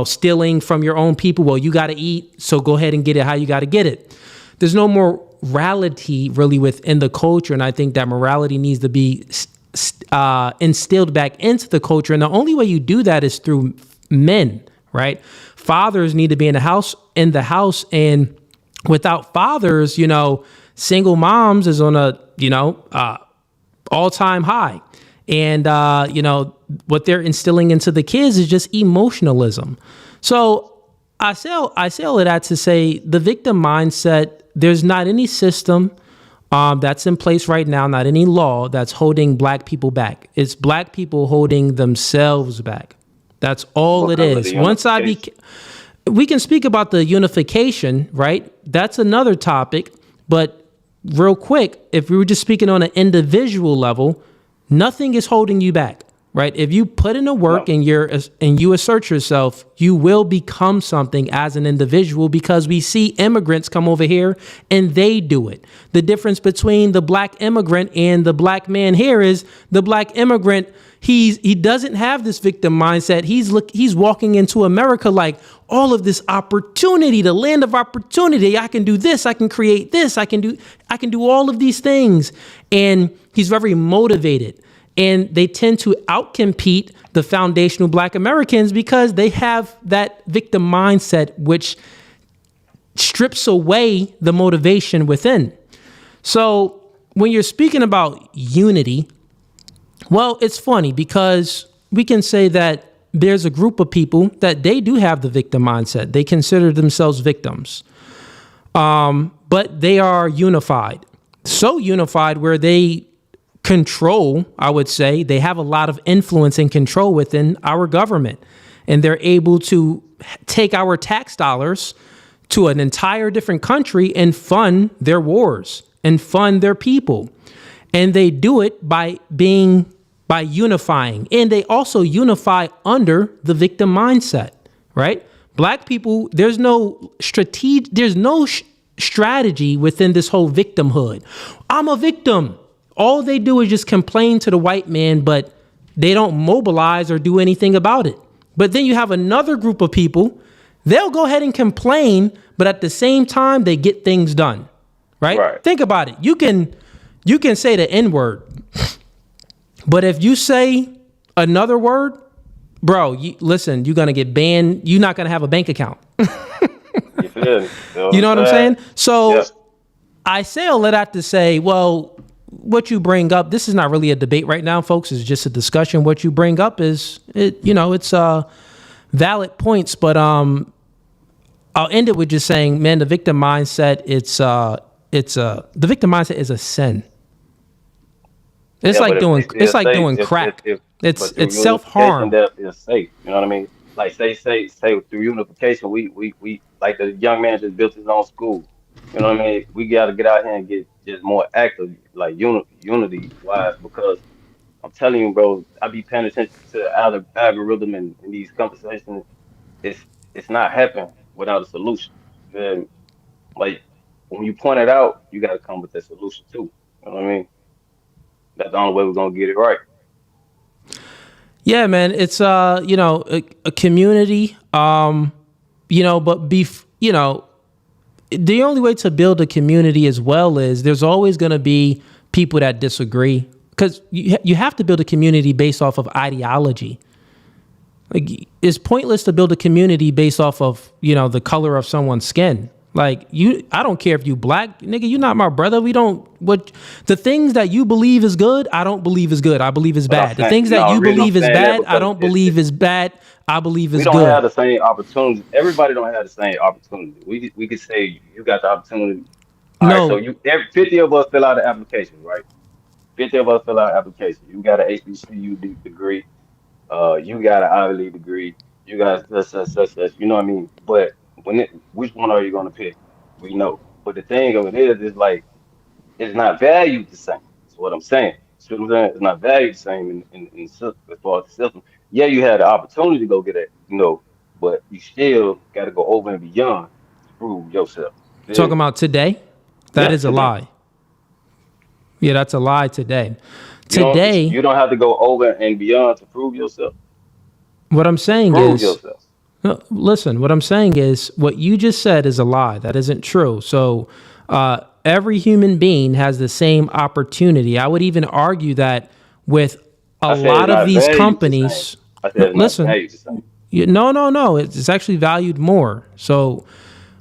stealing from your own people. Well, you got to eat. So go ahead and get it how you got to get it. There's no morality really within the culture. And I think that morality needs to be instilled back into the culture. And the only way you do that is through men, right? Fathers need to be in the house, and without fathers, single moms is on a, all-time high. And, what they're instilling into the kids is just emotionalism. So I say all of that to say the victim mindset, there's not any system that's in place right now, not any law that's holding black people back. It's black people holding themselves back. That's all it is. We can speak about the unification, right? That's another topic. But real quick, if we were just speaking on an individual level, nothing is holding you back, right? If you put in the work and you assert yourself, you will become something as an individual because we see immigrants come over here and they do it. The difference between the black immigrant and the black man here is the black immigrant, he doesn't have this victim mindset. He's walking into America like all of this opportunity, the land of opportunity. I can do this. I can create this. I can do all of these things. And he's very motivated. And they tend to outcompete the foundational black Americans because they have that victim mindset, which strips away the motivation within. So when you're speaking about unity, well, it's funny because we can say that there's a group of people that they do have the victim mindset. They consider themselves victims, but they are unified. So unified where they control, I would say, they have a lot of influence and control within our government. And they're able to take our tax dollars to an entire different country and fund their wars and fund their people. And they do it by unifying. And they also unify under the victim mindset, right? Black people, there's no strategy within this whole victimhood. I'm a victim. All they do is just complain to the white man, but they don't mobilize or do anything about it. But then you have another group of people, they'll go ahead and complain, but at the same time, they get things done, right? Think about it. You can say the N-word, but if you say another word, bro, listen, you're going to get banned. You're not going to have a bank account. You know what I'm saying? So I say all of that to say, well, what you bring up, this is not really a debate right now, folks. It's just a discussion. What you bring up it's valid points, but I'll end it with just saying, man, the victim mindset, the victim mindset is a sin. It's like doing crack. It's self-harm. It's safe. You know what I mean? Like say through unification, we like the young man just built his own school. You know what I mean? We got to get out here and get just more active, like unity wise, because I'm telling you, bro, I be paying attention to the algorithm and these conversations. It's not happening without a solution. And like when you point it out, you got to come with a solution too. You know what I mean? That's the only way we're gonna get it right. Yeah, man. It's a community. But the only way to build a community as well is there's always going to be people that disagree, because you have to build a community based off of ideology. Like, it's pointless to build a community based off of, the color of someone's skin. Like, I don't care if you black, nigga, you're not my brother. The things that you believe is good, I don't believe is good. I believe is bad. The things that you believe is bad, I don't believe is bad. I believe is good. We don't have the same opportunity. Everybody don't have the same opportunity. We could say you got the opportunity. All right, so 50 of us fill out the application, right? 50 of us fill out the application. You got an HBCU degree. You got an Ivy League degree. You got such. You know what I mean? But which one are you gonna pick? We know. But the thing of it is like it's not valued the same. That's what I'm saying. See what I'm saying? It's not valued the same as far as the system. Yeah, you had the opportunity to go get it, but you still got to go over and beyond to prove yourself. Feel Talking me? about today, that Yeah, is a today. lie. Yeah, that's a lie today. You don't Today, you don't have to go over and beyond to prove yourself. what I'm saying Prove is, yourself. no, listen, what I'm saying is what you just said is a lie. That isn't true. So every human being has the same opportunity. I would even argue that with a I said it's lot of not these valued the same. companies, I said it's not listen, valued the same. no, it's actually valued more. So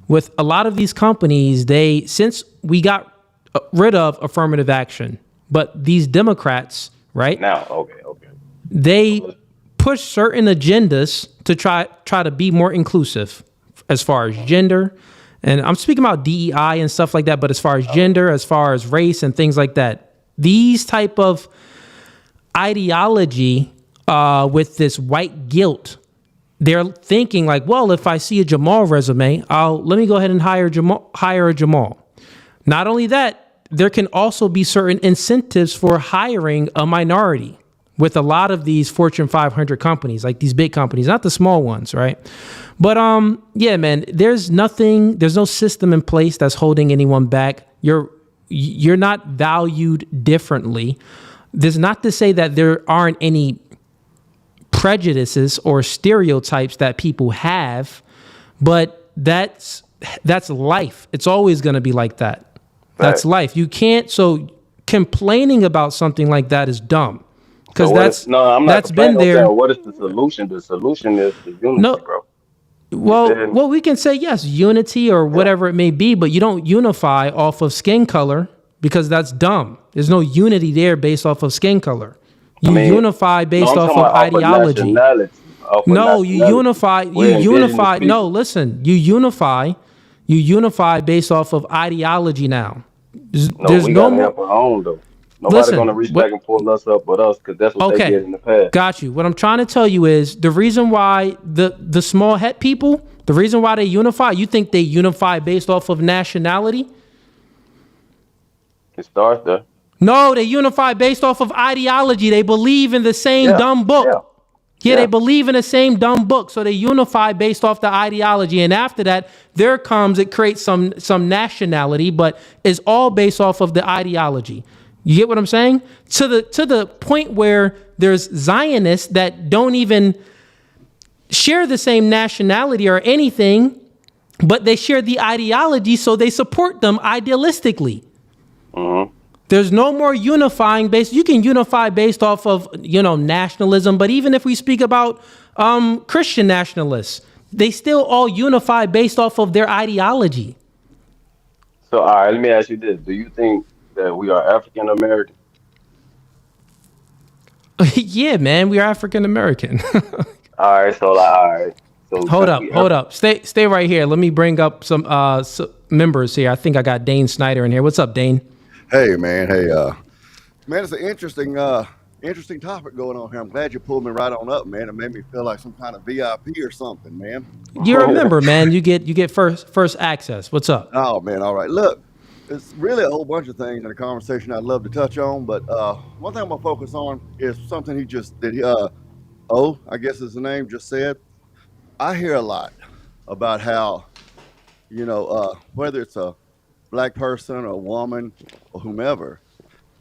with a lot of these companies, since we got rid of affirmative action, but these Democrats, right? Now, okay. They push certain agendas to try to be more inclusive as far as gender. And I'm speaking about DEI and stuff like that, but as far as gender, as far as race and things like that, these type of ideology with this white guilt, they're thinking like, well, if I see a Jamal resume, let me go ahead and hire a Jamal. Not only that, there can also be certain incentives for hiring a minority with a lot of these Fortune 500 companies, like these big companies, not the small ones, right? But yeah, man, there's no system in place that's holding anyone back. You're not valued differently. There's not to say that there aren't any prejudices or stereotypes that people have, but that's life. It's always going to be like that. That's life. You can't. So complaining about something like that is dumb, because I'm not that's been complaining. I'm there. saying, what is the solution? The solution is the unity, No, bro. well, we can say yes, unity or whatever it may be, but you don't unify off of skin color, because that's dumb. There's no unity there based off of skin color. You unify based off of ideology. No, you unify. No, listen, you unify based off of ideology now. There's we no gotta more. help our own though. Nobody's gonna reach back and pull us up but us, because that's what they did in the past. Got you. What I'm trying to tell you is the reason why the small het people, the reason why they unify, you think they unify based off of nationality? It starts there. No, they unify based off of ideology. They believe in the same dumb book. Yeah, they believe in the same dumb book. So they unify based off the ideology. And after that, it creates some nationality, but it's all based off of the ideology. You get what I'm saying? To the point where there's Zionists that don't even share the same nationality or anything, but they share the ideology, so they support them idealistically. Mm-hmm. There's no more unifying based. You can unify based off of, nationalism, but even if we speak about Christian nationalists, they still all unify based off of their ideology. So, all right, let me ask you this: do you think that we are African American? Yeah, man, we are African American. All right, so Hold up. Stay right here. Let me bring up some members here. I think I got Dane Snyder in here. What's up, Dane? Hey, man. Man, it's an interesting topic going on here. I'm glad you pulled me right on up, man. It made me feel like some kind of VIP or something, man. You're a member, man. You get first access. What's up? Oh, man. All right. Look, it's really a whole bunch of things in the conversation I'd love to touch on, but one thing I'm gonna focus on is something I guess is the name, just said. I hear a lot about how, whether it's a black person or a woman or whomever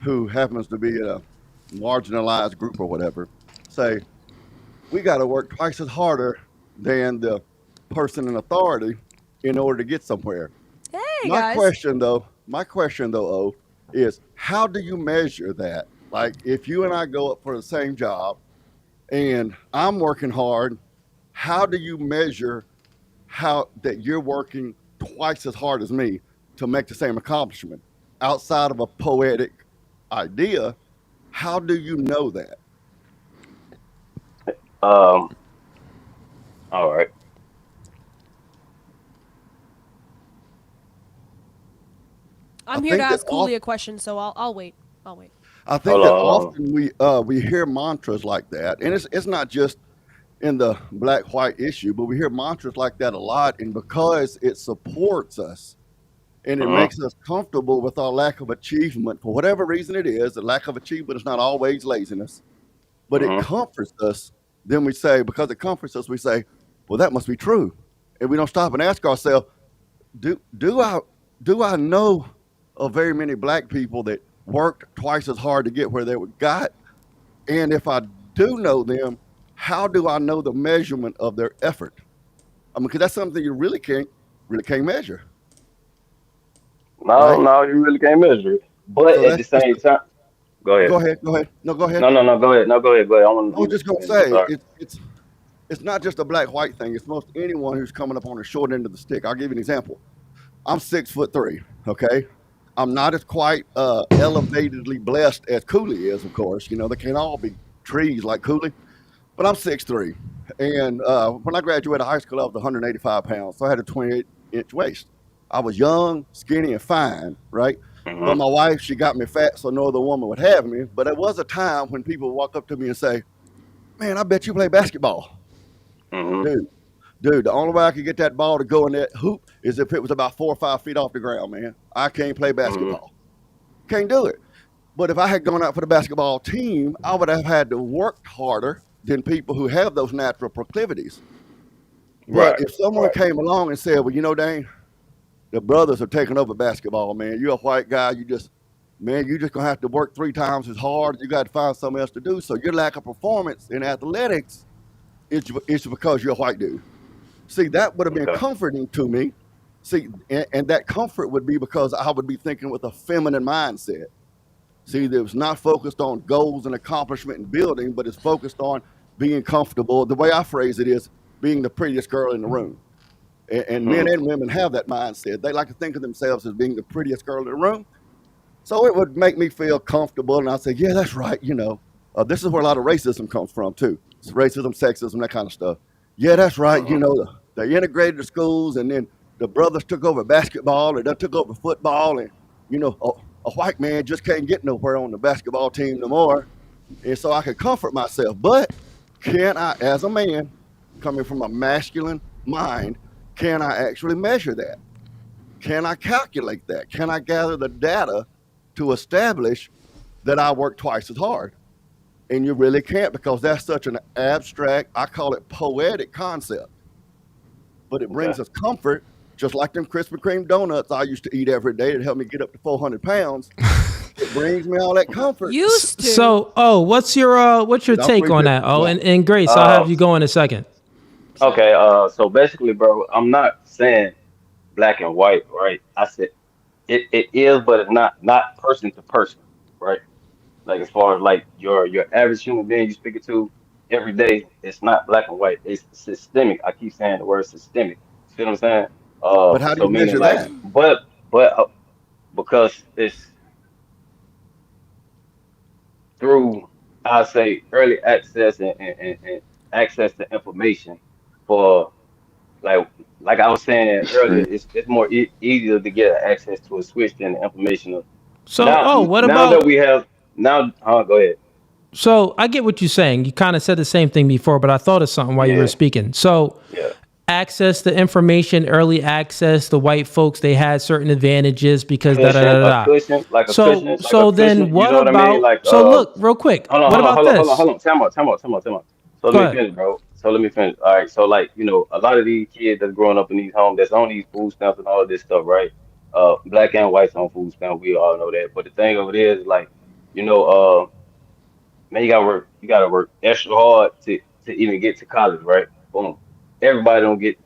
who happens to be in a marginalized group or whatever, say, we got to work twice as harder than the person in authority in order to get somewhere. Hey, my question though, is how do you measure that? Like, if you and I go up for the same job and I'm working hard, how do you measure how that you're working twice as hard as me to make the same accomplishment? Outside of a poetic idea, how do you know that? All right. I'm here to ask Cooley a question, so I'll wait. I think Hold that on. often we hear mantras like that, and it's not just in the black white issue, but we hear mantras like that a lot, and because it supports us and it Uh-huh. makes us comfortable with our lack of achievement for whatever reason it is. The lack of achievement is not always laziness, but it Uh-huh. comforts us. Then we say, because it comforts us, we say, well, that must be true, and we don't stop and ask ourselves, do I know of very many black people that worked twice as hard to get where they got? And if I do know them, how do I know the measurement of their effort? I mean, because that's something you really can't measure, No, right? no, you really can't measure it. But So at the that's just same time, go ahead. go ahead, go ahead. No, go ahead. No, no, no, go ahead. No, go ahead. Go ahead. I want I to was let just you gonna finish. I'm say sorry. it's not just a black white thing. It's most anyone who's coming up on the short end of the stick. I'll give you an example. I'm 6'3". Okay, I'm not as quite elevatedly blessed as Cooley is, of course. You know, they can't all be trees like Cooley, but I'm 6'3". And when I graduated high school, I was 185 pounds, so I had a 28-inch waist. I was young, skinny, and fine, right? But Mm-hmm. my wife, she got me fat so no other woman would have me. But there was a time when people would walk up to me and say, "Man, I bet you play basketball." Mm-hmm. Dude, the only way I could get that ball to go in that hoop is if it was about 4 or 5 feet off the ground, man. I can't play Mm-hmm. basketball. Can't do it. But if I had gone out for the basketball team, I would have had to work harder than people who have those natural proclivities. But Right. if someone Right. came along and said, well, Dane, the brothers are taking over basketball, man. You're a white guy. You're just going to have to work 3 times as hard. You got to find something else to do. So your lack of performance in athletics is because you're a white dude. See, that would have been Okay. comforting to me. See, and that comfort would be because I would be thinking with a feminine mindset. See, that was not focused on goals and accomplishment and building, but it's focused on being comfortable. The way I phrase it is being the prettiest girl in the room. And men Mm-hmm. and women have that mindset. They like to think of themselves as being the prettiest girl in the room. So it would make me feel comfortable. And I'd say, yeah, that's right. This is where a lot of racism comes from, too. It's racism, sexism, that kind of stuff. Yeah, that's right. Mm-hmm. They integrated the schools, and then the brothers took over basketball, and they took over football. And, a white man just can't get nowhere on the basketball team no more. And so I could comfort myself. But can I, as a man, coming from a masculine mind, can I actually measure that? Can I calculate that? Can I gather the data to establish that I work twice as hard? And you really can't, because that's such an abstract, I call it poetic concept. But it Okay. brings us comfort, just like them Krispy Kreme donuts I used to eat every day that helped me get up to 400 pounds. It brings me all that comfort. Used to. So, what's your I'll take plead on the that? Oh, block. and Grace, I'll have Uh, you go in a second. okay. So basically, bro, I'm not saying black and white, right? I said it is, but it's not person to person, right? Like as far as like your average human being you speak it to every day, it's not black and white. It's systemic. I keep saying the word systemic. See what I'm saying? But how do So you meaning measure like, that? but because it's through I say early access and access to information for like like I was saying earlier, it's more easier to get access to a switch than the information of So, now what now that about? we have now. Go ahead. So, I get what you're saying. You kind of said the same thing before, but I thought of something while you were Yeah, speaking. So, yeah. access to information, early access, the white folks, they had certain advantages because da da da Cushion, da a da. cushion, like a cushion, like a So then cushion. You what know what I mean? about? Like So look, real quick. hold on, What hold on, about hold on, hold on, this? hold on. Time out. So let Go me ahead. finish, bro. So let me finish. All right. So like, a lot of these kids that's growing up in these homes that's on these food stamps and all of this stuff, right? Black and whites on food stamps, we all know that. But the thing over there is like, you know, man, you gotta work extra hard to even get to college, right? Boom. Everybody don't get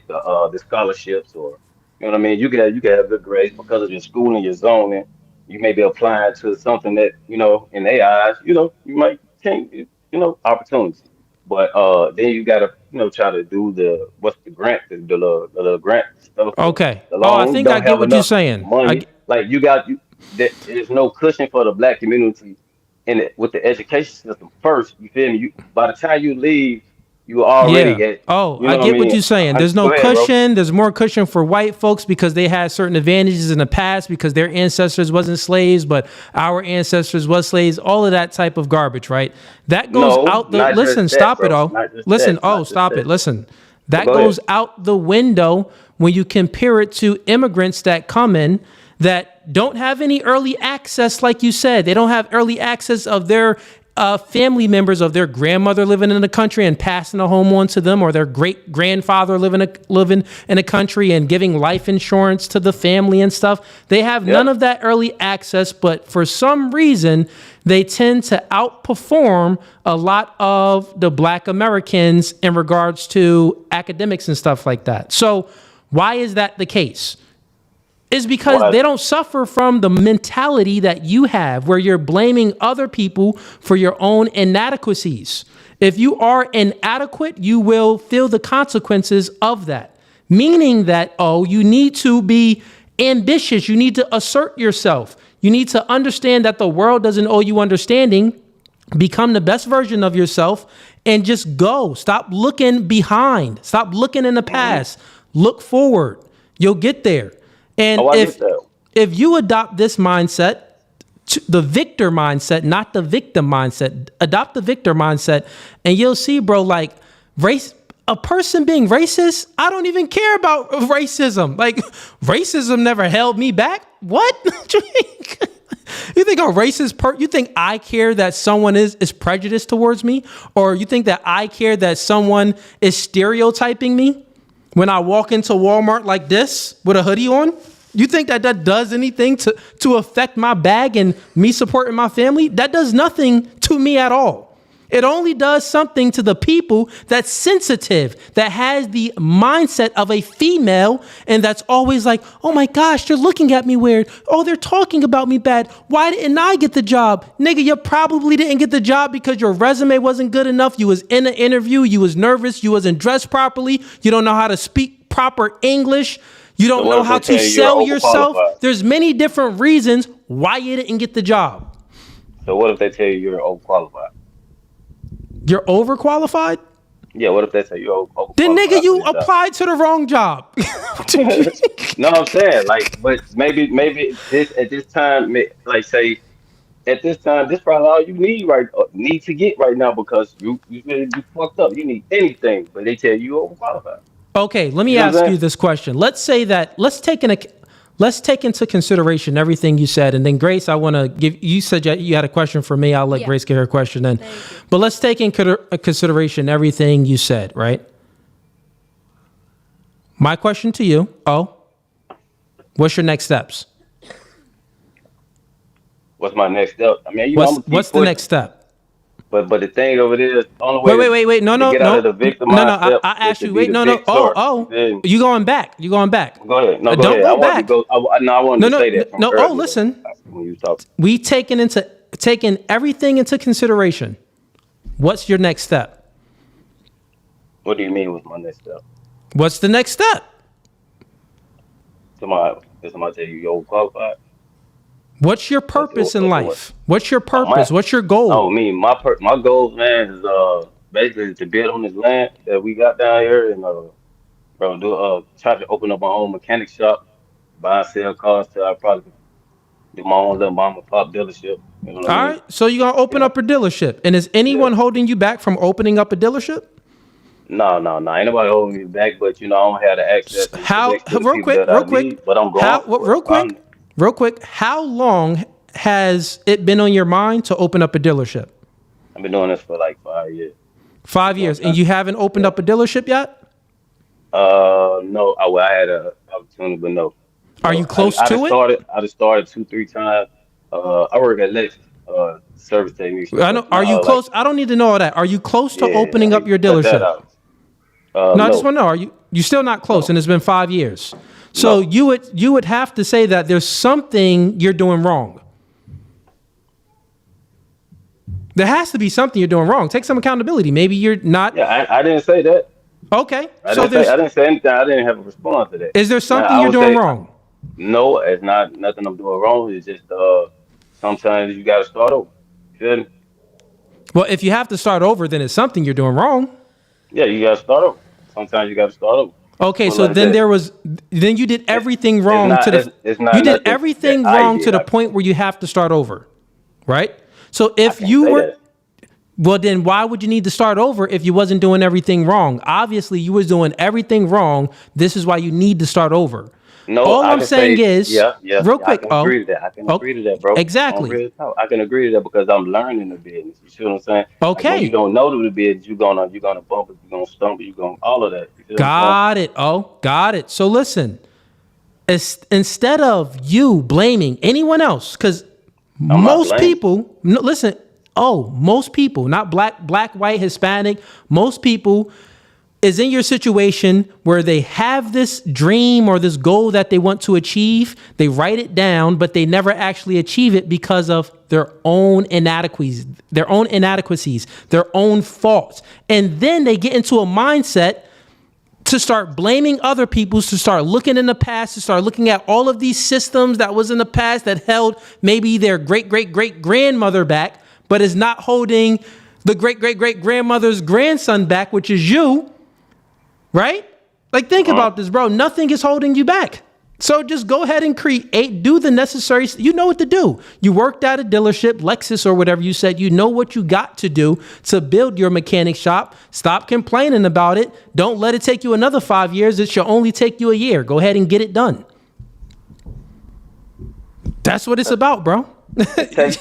the scholarships or you know what I mean. You can have good grades because of your school and your zone, and you may be applying to something that in their eyes, you might think opportunity. But then you gotta try to do the what's the grant the little grant stuff Okay. the Oh, I loan think I don't get have what you're enough saying. money. Like there's no cushion for the black community with the education system first. You feel me? By the time you leave You already Yeah. get. Oh, You I know what I get what mean? you're saying. There's no Go ahead, bro. cushion. There's more cushion for white folks because they had certain advantages in the past because their ancestors wasn't slaves, but our ancestors was slaves. All of that type of garbage, right? That goes No, out the. not Listen, just that, stop it, bro. oh. Not just Listen, that. oh, Not just stop it. that. Listen, But that go goes ahead. out the window when you compare it to immigrants that come in that don't have any early access, like you said. They don't have early access of their family members, of their grandmother living in the country and passing a home on to them, or their great grandfather living in a country and giving life insurance to the family and stuff. They have none of that early access, but for some reason, they tend to outperform a lot of the Black Americans in regards to academics and stuff like that. So why is that the case? Is because they don't suffer from the mentality that you have where you're blaming other people for your own inadequacies. If you are inadequate, you will feel the consequences of that. Meaning that, you need to be ambitious. You need to assert yourself. You need to understand that the world doesn't owe you understanding. Become the best version of yourself and just go. Stop looking behind. Stop looking in the past. Look forward. You'll get there. And if you adopt this mindset, the victor mindset, not the victim mindset, adopt the victor mindset, and you'll see, bro, like a person being racist, I don't even care about racism. Like, racism never held me back. What? You think a racist you think I care that someone is prejudiced towards me? Or you think that I care that someone is stereotyping me? When I walk into Walmart like this with a hoodie on, you think that does anything to affect my bag and me supporting my family? That does nothing to me at all. It only does something to the people that's sensitive, that has the mindset of a female, and that's always like, oh my gosh, they're looking at me weird. Oh, they're talking about me bad. Why didn't I get the job? Nigga, you probably didn't get the job because your resume wasn't good enough. You was in an interview. You was nervous. You wasn't dressed properly. You don't know how to speak proper English. You don't know how to sell yourself. There's many different reasons why you didn't get the job. So what if they tell you you're overqualified? You're overqualified? Yeah, what if they say you're overqualified? Then nigga, you applied to the wrong job. No, I'm saying, like, but maybe at this time, like, say, at this time, this probably all you need to get right now because you fucked up. You need anything, but they tell you you're overqualified. Okay, let me ask you this question. Let's say that let's take into consideration everything you said, and then Grace, I want to give. You said you had a question for me. I'll let Grace get her question in. But let's take in consideration everything you said. Right. My question to you. What's your next steps? What's my next step? I mean, what's the next step? But the thing over there is the only way wait. No. Get out of the victim mindset I asked you. Wait, no. Then, You going back? Go ahead. No, don't go back. I wanted to say that. No. Oh, listen. When you talk, we taking everything into consideration. What's your next step? What do you mean with my next step? What's the next step? Somebody tell you you're overqualified. What's your purpose in life? What's your purpose? What's your goal? Oh, me, my goal, man, is basically to build on this land that we got down here and try to open up my own mechanic shop, buy and sell cars till I probably do my own little mom and pop dealership. You know what I mean? Right, so you're gonna open up a dealership, and is anyone holding you back from opening up a dealership? No, ain't nobody holding me back, but I don't have the access. Real quick, how long has it been on your mind to open up a dealership? I've been doing this for like 5 years. 5 years, and you haven't opened up a dealership yet? No. I had an opportunity, but no. Are you close to it? I just started 2-3 times. I work at Lexus, service technician. I know. Are you close? I don't need to know all that. Are you close to opening up your dealership? No, I just want to know. Are you still not close? And it's been 5 years. So you would have to say that there's something you're doing wrong. There has to be something you're doing wrong. Take some accountability. Maybe you're not. Yeah, I didn't say that. Okay. I didn't say anything. I didn't have a response to that. Is there something you're doing wrong? No, it's not nothing I'm doing wrong. It's just sometimes you got to start over. You feel me? Well, if you have to start over, then it's something you're doing wrong. Yeah, you gotta start over. Sometimes you gotta start over. Okay, Well, so like then that. then you did everything It's wrong not. to the It's not you did nothing that everything I wrong to did. the point where you have to start over, right? So I if can't you say were that. well, then why would you need to start over if you wasn't doing everything wrong? Obviously, you was doing everything wrong. This is why you need to start over. No, All I I'm can saying say, is, real I quick, can agree to that. I can oh, agree to that, bro. On exactly. real talk, I can agree to that because I'm learning the business. You see what I'm saying? Like when you Okay, don't know the business, you're gonna bump it, you're gonna stumble, you're gonna all of that. You see what I'm saying? got it. Oh, got it. So listen, instead of you blaming anyone else, because I'm not most blaming. people, no, listen, most people, not black, white, Hispanic, most people is in your situation where they have this dream or this goal that they want to achieve. They write it down, but they never actually achieve it because of their own inadequacies, their own faults. And then they get into a mindset to start blaming other people, to start looking in the past, to start looking at all of these systems that was in the past that held maybe their great grandmother back, but is not holding the great grandmother's grandson back, which is you, right? Like, think about this, bro. Nothing is holding you back. So just go ahead and do the necessary. You know what to do. You worked at a dealership, Lexus or whatever you said. You know what you got to do to build your mechanic shop. Stop complaining about it. Don't let it take you another 5 years. It should only take you a year. Go ahead and get it done. That's what it's about, bro.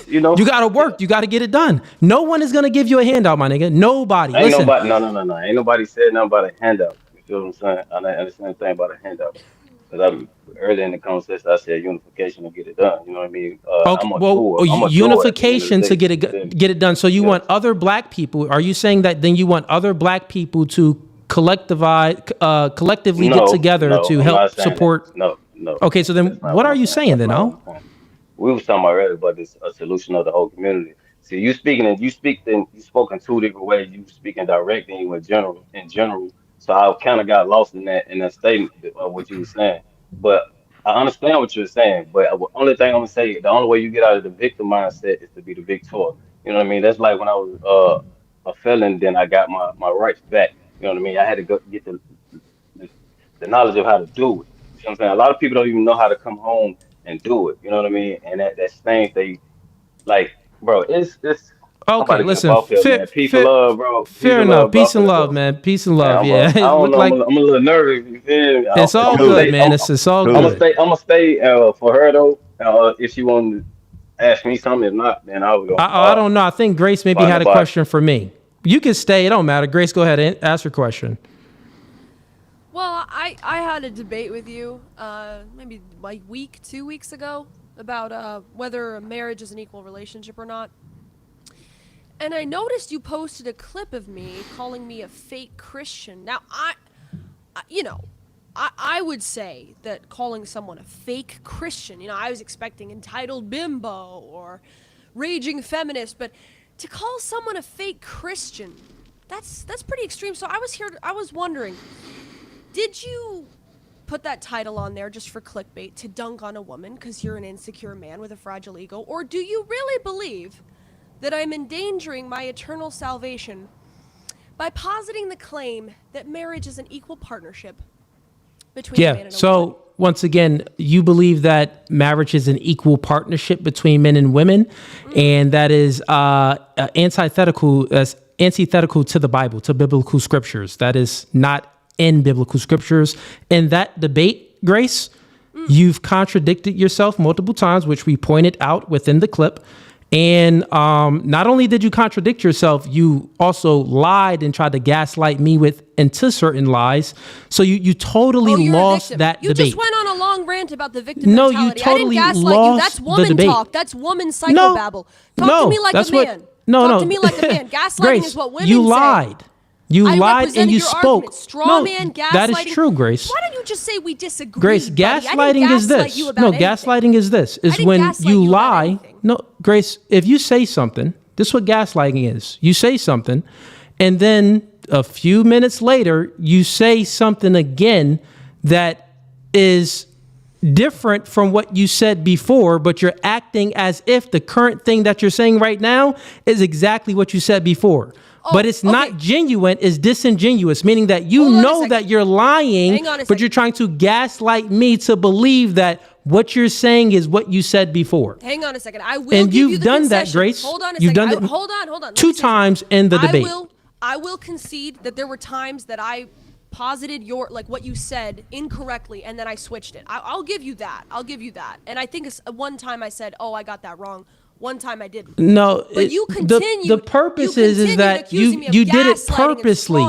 You know, You got to work. You got to get it done. No one is going to give you a handout, my nigga. Nobody. ain't Listen. nobody. No. Ain't nobody said nothing about a handout. You feel what I'm saying? I don't understand the thing about a handout. Because earlier in the conversation, I said unification to get it done. You know what I mean? Okay, I'm a well, doer. I'm a doer at the end of the unification to day. You feel me? get it done. So you Yeah. want other black people? Are you saying that then you want other black people to collectively get together to I'm help not saying support? that. No. Okay, so then That's not what what are I'm you saying. saying That's then? not what Oh, I'm saying. We was talking about earlier about this a solution of the whole community. See, you spoke in two different ways. You speaking direct and you went in general. So I kind of got lost in that statement of what you were saying. But I understand what you're saying. But the only thing I'm gonna say, the only way you get out of the victim mindset is to be the victor. You know what I mean? That's like when I was a felon, then I got my rights back. You know what I mean? I had to go get the, the knowledge of how to do it. You know what I'm saying? A lot of people don't even know how to come home and do it. You know what I mean? And that stinks. They like, bro, it's I'm about okay. to get up Listen, off here, man. Peace and love, bro. Peace fair and enough. love, bro. I'm Peace and finna love, go. man. Peace and Man, love. Yeah, I it don't looked know. like I'm a little nervous. You feel me? it's all I'm gonna good, stay. man. It's all I'm gonna good. stay. I'm gonna stay for her though. If she want to ask me something, if not, then I was gonna I don't know. I think Grace maybe find had the a body. question for me. You can stay. It don't matter. Grace, go ahead and ask your question. Well, I had a debate with you maybe like 2 weeks ago about whether a marriage is an equal relationship or not. And I noticed you posted a clip of me calling me a fake Christian. Now, I would say that calling someone a fake Christian, I was expecting entitled bimbo or raging feminist, but to call someone a fake Christian, that's pretty extreme. So I was wondering, did you put that title on there just for clickbait to dunk on a woman because you're an insecure man with a fragile ego, or do you really believe that I'm endangering my eternal salvation by positing the claim that marriage is an equal partnership between a man and a woman? So once again, you believe that marriage is an equal partnership between men and women, and that is antithetical to the Bible, to biblical scriptures. That is not in biblical scriptures. In that debate, Grace, you've contradicted yourself multiple times, which we pointed out within the clip. And not only did you contradict yourself, you also lied and tried to gaslight me into certain lies. So you totally lost that debate. You just went on a long rant about the victim No, mentality. you totally I didn't gaslight lost you. That's the woman debate. talk. That's woman psychobabble. Talk to me like a man. Talk to me like a man. Gaslighting Grace, is what women you say. lied. You I lied and represented you your spoke. argument. Straw man, gaslighting. That is true, Grace. Why don't you just say we disagree? Grace, buddy? I gaslighting didn't is gaslight this. you about No, anything. gaslighting is this. Is didn't when gaslight you you about lie. anything. No, Grace, if you say something, this is what gaslighting is. You say something, and then a few minutes later, you say something again that is different from what you said before, but you're acting as if the current thing that you're saying right now is exactly what you said before. but it's not genuine. It's disingenuous, meaning that you know that you're lying, but you're trying to gaslight me to believe that what you're saying is what you said before. Hang on a second. I will and give you you've the done concession. that, Grace. Hold on a you've second. done it Hold on. 2 times in the debate. I will concede that there were times that I posited what you said incorrectly, and then I switched it. I'll give you that. And I think one time I said, "Oh, I got that wrong." One time I didn't. No, but you continue. The purpose is that you did it purposely.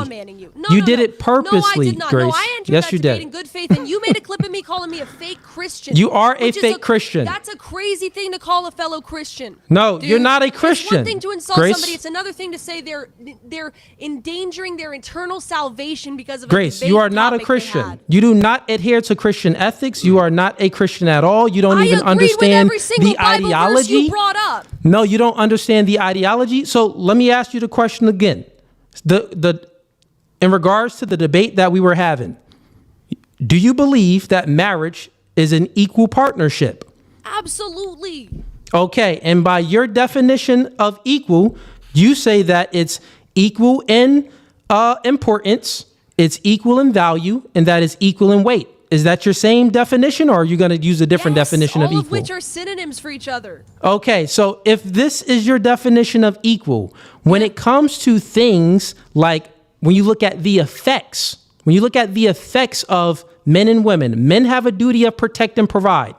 You did it purposely, no, I did not. Grace. No, I entered yes, that you debate did. in good faith, and you made a clip of me calling me a fake Christian. You are a fake Christian. That's a crazy thing to call a fellow Christian. No, dude. you're not a Christian. It's one thing to insult Grace. somebody. It's another thing to say they're endangering their eternal salvation because of Grace, a debate you are not a topic they Christian. had. You do not adhere to Christian ethics. You are not a Christian at all. You don't even understand the ideology. You brought up. No, you don't understand the ideology. So let me ask you the question again. In regards to the debate that we were having, do you believe that marriage is an equal partnership? Absolutely. Okay, and by your definition of equal, you say that it's equal in importance, it's equal in value, and that is equal in weight. Is that your same definition, or are you going to use a different definition of equal? All of which are synonyms for each other. Okay, so if this is your definition of equal, when it comes to things like when you look at the effects, of men and women, men have a duty of protect and provide.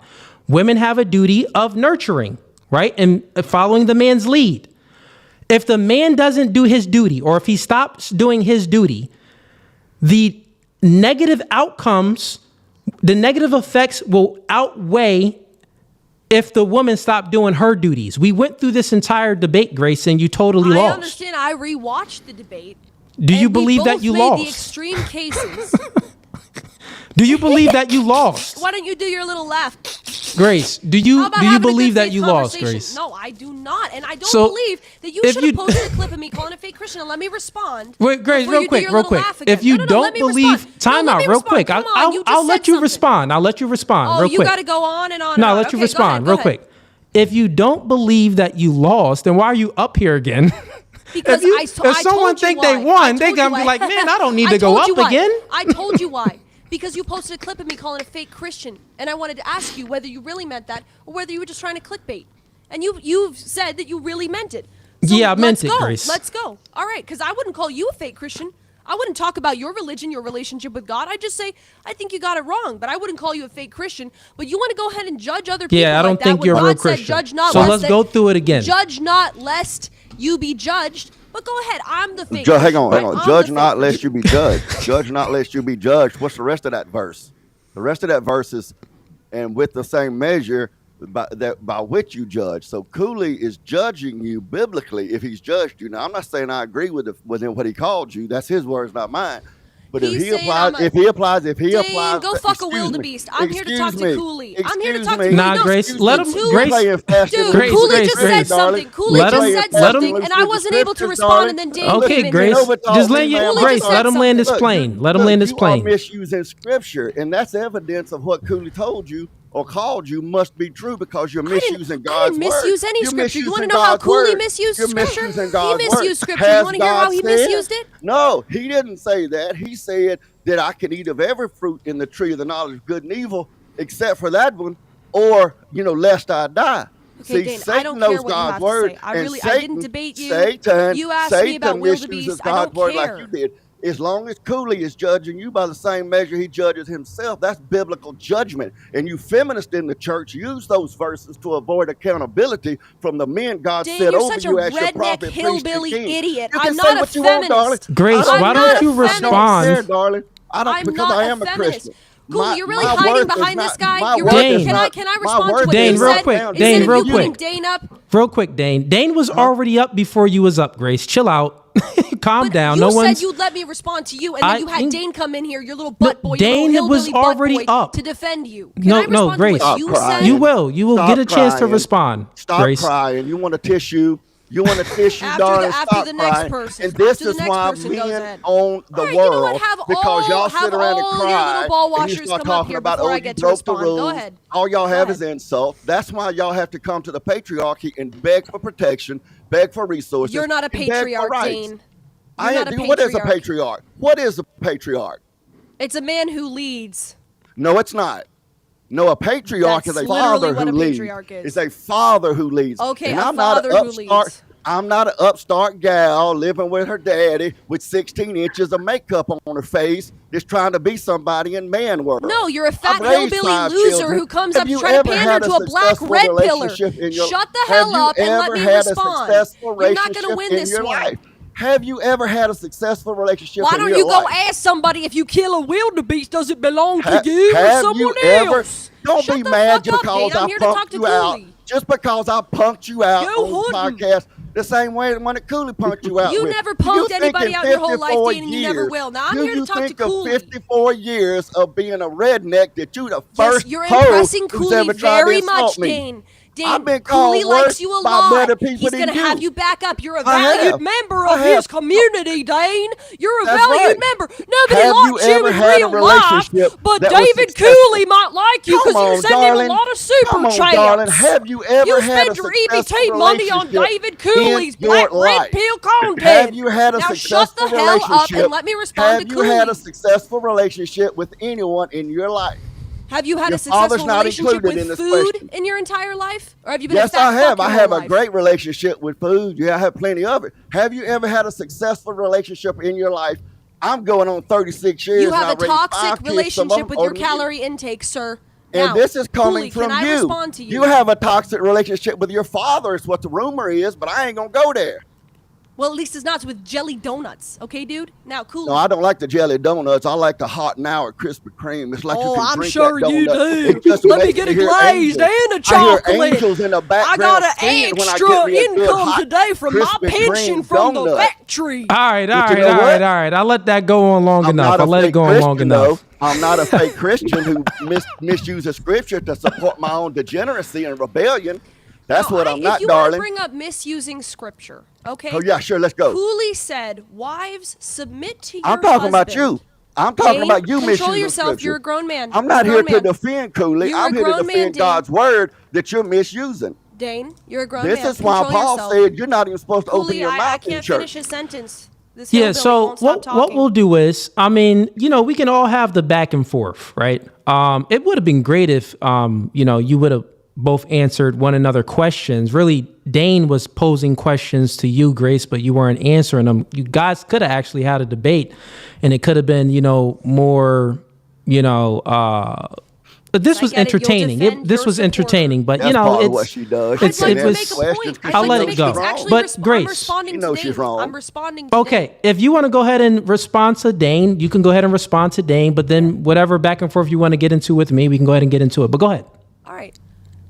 Women have a duty of nurturing, right? And following the man's lead. If the man doesn't do his duty, or if he stops doing his duty, the negative outcomes, the negative effects will outweigh if the woman stopped doing her duties. We went through this entire debate, Grace, and you totally lost. I understand. I rewatched the debate. Do you believe that you lost? The extreme cases. Do you believe that you lost? Why don't you do your little laugh? Grace, do you believe that you lost, Grace? No, I do not. And I don't believe that you should have posted a clip of me calling a fake Christian. And let me respond. Wait, Grace, real quick. If you don't believe, time out real quick. I'll let you respond. I'll let you respond real quick. Oh, you got to go on and on. No, I'll let you respond real quick. If you don't believe that you lost, then why are you up here again? Because if someone think they won, they're going to be like, man, I don't need to go up again. I told you why. Because you posted a clip of me calling a fake Christian, and I wanted to ask you whether you really meant that or whether you were just trying to clickbait. And you've said that you really meant it. So yeah, I meant it, Grace. Let's go. All right, because I wouldn't call you a fake Christian. I wouldn't talk about your religion, your relationship with God. I'd just say, I think you got it wrong, but I wouldn't call you a fake Christian. But you want to go ahead and judge other people I don't like think that you're when a real God said, Christian. judge not So lest let's go through it again. Judge not lest you be judged. But go ahead. I'm the fake. Hang on. Right? Judge not lest you be judged. Judge not lest you be judged. What's the rest of that verse? The rest of that verse is, and with the same measure by which you judge. So Cooley is judging you biblically if he's judged you. Now, I'm not saying I agree with what he called you. That's his words, not mine. But if he applies, go fuck a wildebeest. I'm here to talk to Cooley. I'm here to talk to Cooley. Nah, Grace, let him. Dude, Cooley just said something. Cooley just said something, and I wasn't able to respond. And then Dane okay, Grace, just let him land his plane. Let him land his plane. You are misusing scripture, and that's evidence of what Cooley told you or called you must be true because you're misusing God's word. I didn't misuse any scripture. You want to know how Cooley misused scripture? He misused scripture. You want to hear how he misused it? No, he didn't say that. He said that I can eat of every fruit in the tree of the knowledge of good and evil, except for that one, or lest I die. Okay, Dane, I don't care what God's you have word, to say. I didn't debate you. You asked me about wildebeest. I don't care. Like you did. As long as Cooley is judging you by the same measure he judges himself, that's biblical judgment. And you feminists in the church use those verses to avoid accountability from the men God set over you as your prophet, priest, and king. Idiot. You I'm can say not what a you want, feminist. darling. Grace, why don't you respond? Darling. I am a Christian. Cool, you're really hiding behind this guy. Dane, can I respond to what Dane, you real said? quick. Instead Dane, of real you quick. putting Dane up? Real quick, Dane. Dane was already up before you was up, Grace. Chill out. Calm down. You said you'd let me respond to you, and then you had Dane come in here, your little butt boy. Dane was already up to defend you. No, Grace. You will get a chance to respond. Stop crying. You want a tissue? You want a tissue, darling? Stop crying. And this is why men own the world, because y'all sit around and cry and you start talking about, oh, you broke the rules. All y'all have is insult. That's why y'all have to come to the patriarchy and beg for protection, beg for resources. You're not a patriarch, Dane. What is a patriarch? What is a patriarch? It's a man who leads. No, it's not. No, a patriarch is a father who leads. It's a father who leads. Okay, and a I'm father not an who upstart. leads. I'm not an upstart gal living with her daddy with 16 inches of makeup on her face, just trying to be somebody in man world. No, you're a fat I've raised hillbilly 5 loser children. who comes Have up you trying to ever pander had to a black successful red pillar. relationship in your- Shut the Have hell you up and let ever me had a respond. successful You're not going to relationship win in this your one. life? Have you ever had a successful relationship Why in don't your you go life? ask somebody if you kill a wildebeest, does it belong to you or Have someone you ever? else? Don't Shut be the mad fuck just up, because Dane. I'm I here to talk punked to you out. Cooley. Just because I punked you out Go on the hunting. podcast, the same way when Cooley punked you out. You with. never Do punked think anybody in out your whole life, 54 Dean, and you never years- will. Now, I'm do here to you talk to think of Cooley. 54 years of being a redneck that you the first You're hoe impressing who's Cooley ever tried to very insult much, me? Dane. I've been Cooley called likes worse you a by lot. better people He's than going to have you. you back up. You're a I valued have. member I of his have. community, Dane. You're a That's valued right. member. Nobody Have you likes you ever in had a real life, relationship but that was David successful? Cooley might like you Come because you on, send him a darling. lot of super Come on, chats. darling. Have you ever You had spend a your successful EBT money on relationship David Cooley's in your black red life? pill content. Have you had a now successful shut the hell up relationship? and let me respond Have to you Cooley. had a successful relationship with anyone in your life? Have you had Your a successful father's not relationship included with in this food question. in your entire life? Or have you been Yes, a fat I have. fuck I your have whole a life? great relationship with food. Yeah, I have plenty of it. Have you ever had a successful relationship in your life? I'm going on 36 years. You and I have a raised 5 toxic kids, some of relationship them with your older than you. calorie intake, sir. And Now, this is coming Cooley, from can I you. respond to you? You have a toxic relationship with your father, is what the rumor is, but I ain't gonna go there. Well, at least it's not with jelly donuts, okay, dude? Now, Cooley. No, I don't like the jelly donuts. I like the hot and hour Krispy Kreme. It's like you Oh, can I'm drink sure that you donut. do. It just Let me makes get a hear glazed angels. and a I chocolate. hear angels in the I background. got an singing when I extra get me a good income hot today from my Krispy pension Kreme from the donut. factory. All right, all But you right, know all what? right, all right. I let that go on long I'm enough. not I a let it fake go on long Christian, enough. though. I'm not a fake Christian who misuses scripture to support my own degeneracy and rebellion. That's what I'm not, If you want to darling. bring up misusing scripture, okay? Oh, yeah, sure, let's go. Cooley said, wives, submit to your I'm talking about husband. you. I'm talking Dane, about you control misusing yourself. scripture. You're a grown man. I'm You're not a here grown to man. defend Cooley. You're I'm a here to grown man, defend Dane. God's word that you're misusing. Dane, you're a grown This man. is why Control Paul yourself. said you're not even supposed to open Cooley, your I mouth in can't church. finish his sentence. This Yeah, hillbilly so won't stop what talking. we'll do is, I mean, you know, we can all have the back and forth, right? It would have been great if, you know, you would have both answered one another questions. Really, Dane was posing questions to you, Grace, but you weren't answering them. You guys could have actually had a debate, and it could have been, you know, more, you know, but this was entertaining. This was entertaining, but That's you know, part of it's what she does. it's She it was. asks questions 'cause I'll she let knows it she's go. wrong. But I'm Grace, responding You know to she's Dane. wrong. I'm responding to okay, Dane. if you want to go ahead and respond to Dane, you can go ahead and respond to Dane. But then whatever back and forth you want to get into with me, we can go ahead and get into it. But go ahead. All right.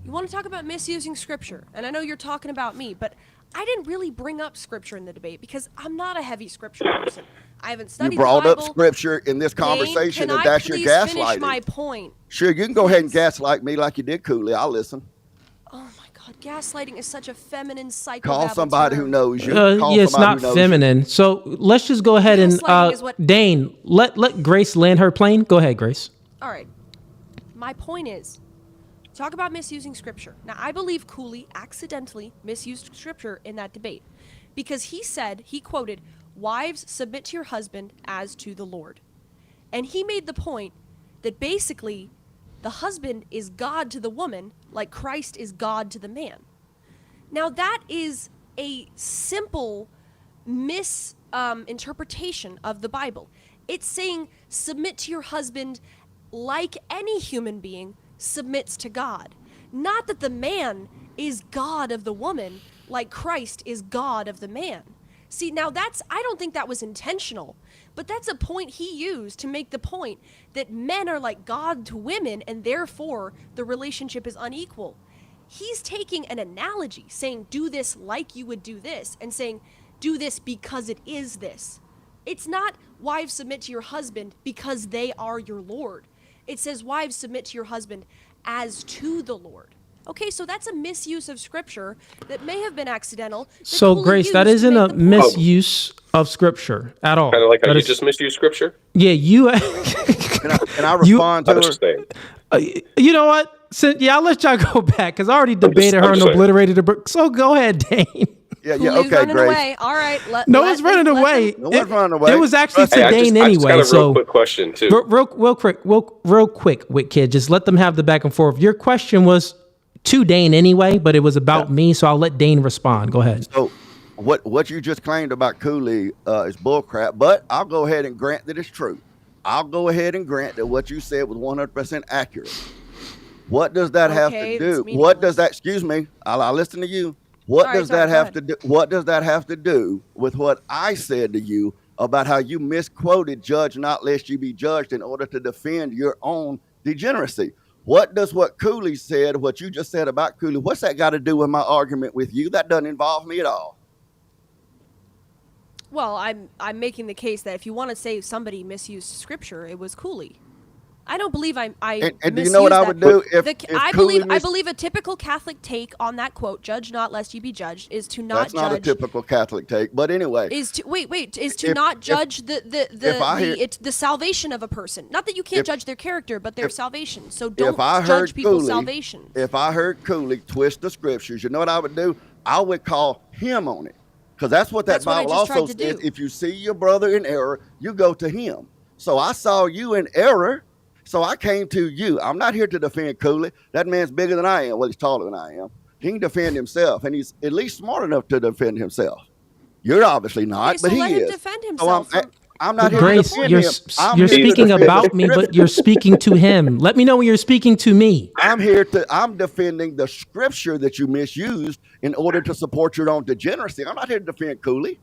You want to talk about misusing scripture, and I know you're talking about me, but I didn't really bring up scripture in the debate because I'm not a heavy scripture person. I haven't studied You brought the up Bible. scripture in this Dane, conversation, can and I that's your please finish gaslighting. my point? Sure, you can go ahead and gaslight me like you did Cooley. I'll listen. Oh my God, gaslighting is such a feminine psychobabble Call somebody who term. knows you. Call Yeah, it's somebody not who knows feminine. So let's just go ahead and Gaslighting is what- Dane, let Grace land her plane. Go ahead, Grace. All right. My point is, talk about misusing scripture. Now, I believe Cooley accidentally misused scripture in that debate because he quoted, "Wives, submit to your husband as to the Lord." And he made the point that basically the husband is God to the woman like Christ is God to the man. Now, that is a simple misinterpretation of the Bible. It's saying submit to your husband like any human being submits to God. Not that the man is God of the woman like Christ is God of the man. See, now I don't think that was intentional, but that's a point he used to make the point that men are like God to women and therefore the relationship is unequal. He's taking an analogy, saying do this like you would do this, and saying do this because it is this. It's not wives submit to your husband because they are your Lord. It says wives submit to your husband as to the Lord. Okay, so that's a misuse of scripture that may have been accidental. So Grace, that isn't a misuse of scripture at all. Kind of like how That you is- just misused scripture. Yeah, you. And I respond to her. You know what? I'll let y'all go back because I already debated her and obliterated her. So go ahead, Dane. Yeah, Cooley's okay, running Grace. away. All right. It's running away. No one's running away. It was actually to Hey, Dane I just got anyway. a real quick question too. Real quick, Wit Kid. Just let them have the back and forth. Your question was to Dane anyway, but it was about me, so I'll let Dane respond. Go ahead. So what you just claimed about Cooley is bullcrap, but I'll go ahead and grant that it's true. I'll go ahead and grant that what you said was 100% accurate. What does that have to do? What does that? Excuse me. I'll listen to you. What does that have to do? What does that have to do with what I said to you about how you misquoted "Judge not lest you be judged" in order to defend your own degeneracy? What does what Cooley said, what you just said about Cooley, what's that got to do with my argument with you? That doesn't involve me at all. Well, I'm making the case that if you want to say somebody misused scripture, it was Cooley. I don't believe I and do you know what I would do if I believe a typical Catholic take on that quote, "Judge not lest you be judged," is to not judge. That's not a typical Catholic take, but anyway. Is to not judge the salvation of a person. Not that you can't judge their character, but their salvation. So don't judge people's salvation. If I heard Cooley twist the scriptures, you know what I would do? I would call him on it. Because that's what that Bible also says. If you see your brother in error, you go to him. So I saw you in error. So I came to you. I'm not here to defend Cooley. That man's bigger than I am. Well, he's taller than I am. He can defend himself, and he's at least smart enough to defend himself. You're obviously not, but he let him is. defend himself. So I'm not here Grace, to defend him. you're speaking about me, but you're speaking to him. Let me know when you're speaking to me. I'm defending the scripture that you misused in order to support your own degeneracy. I'm not here to defend Cooley.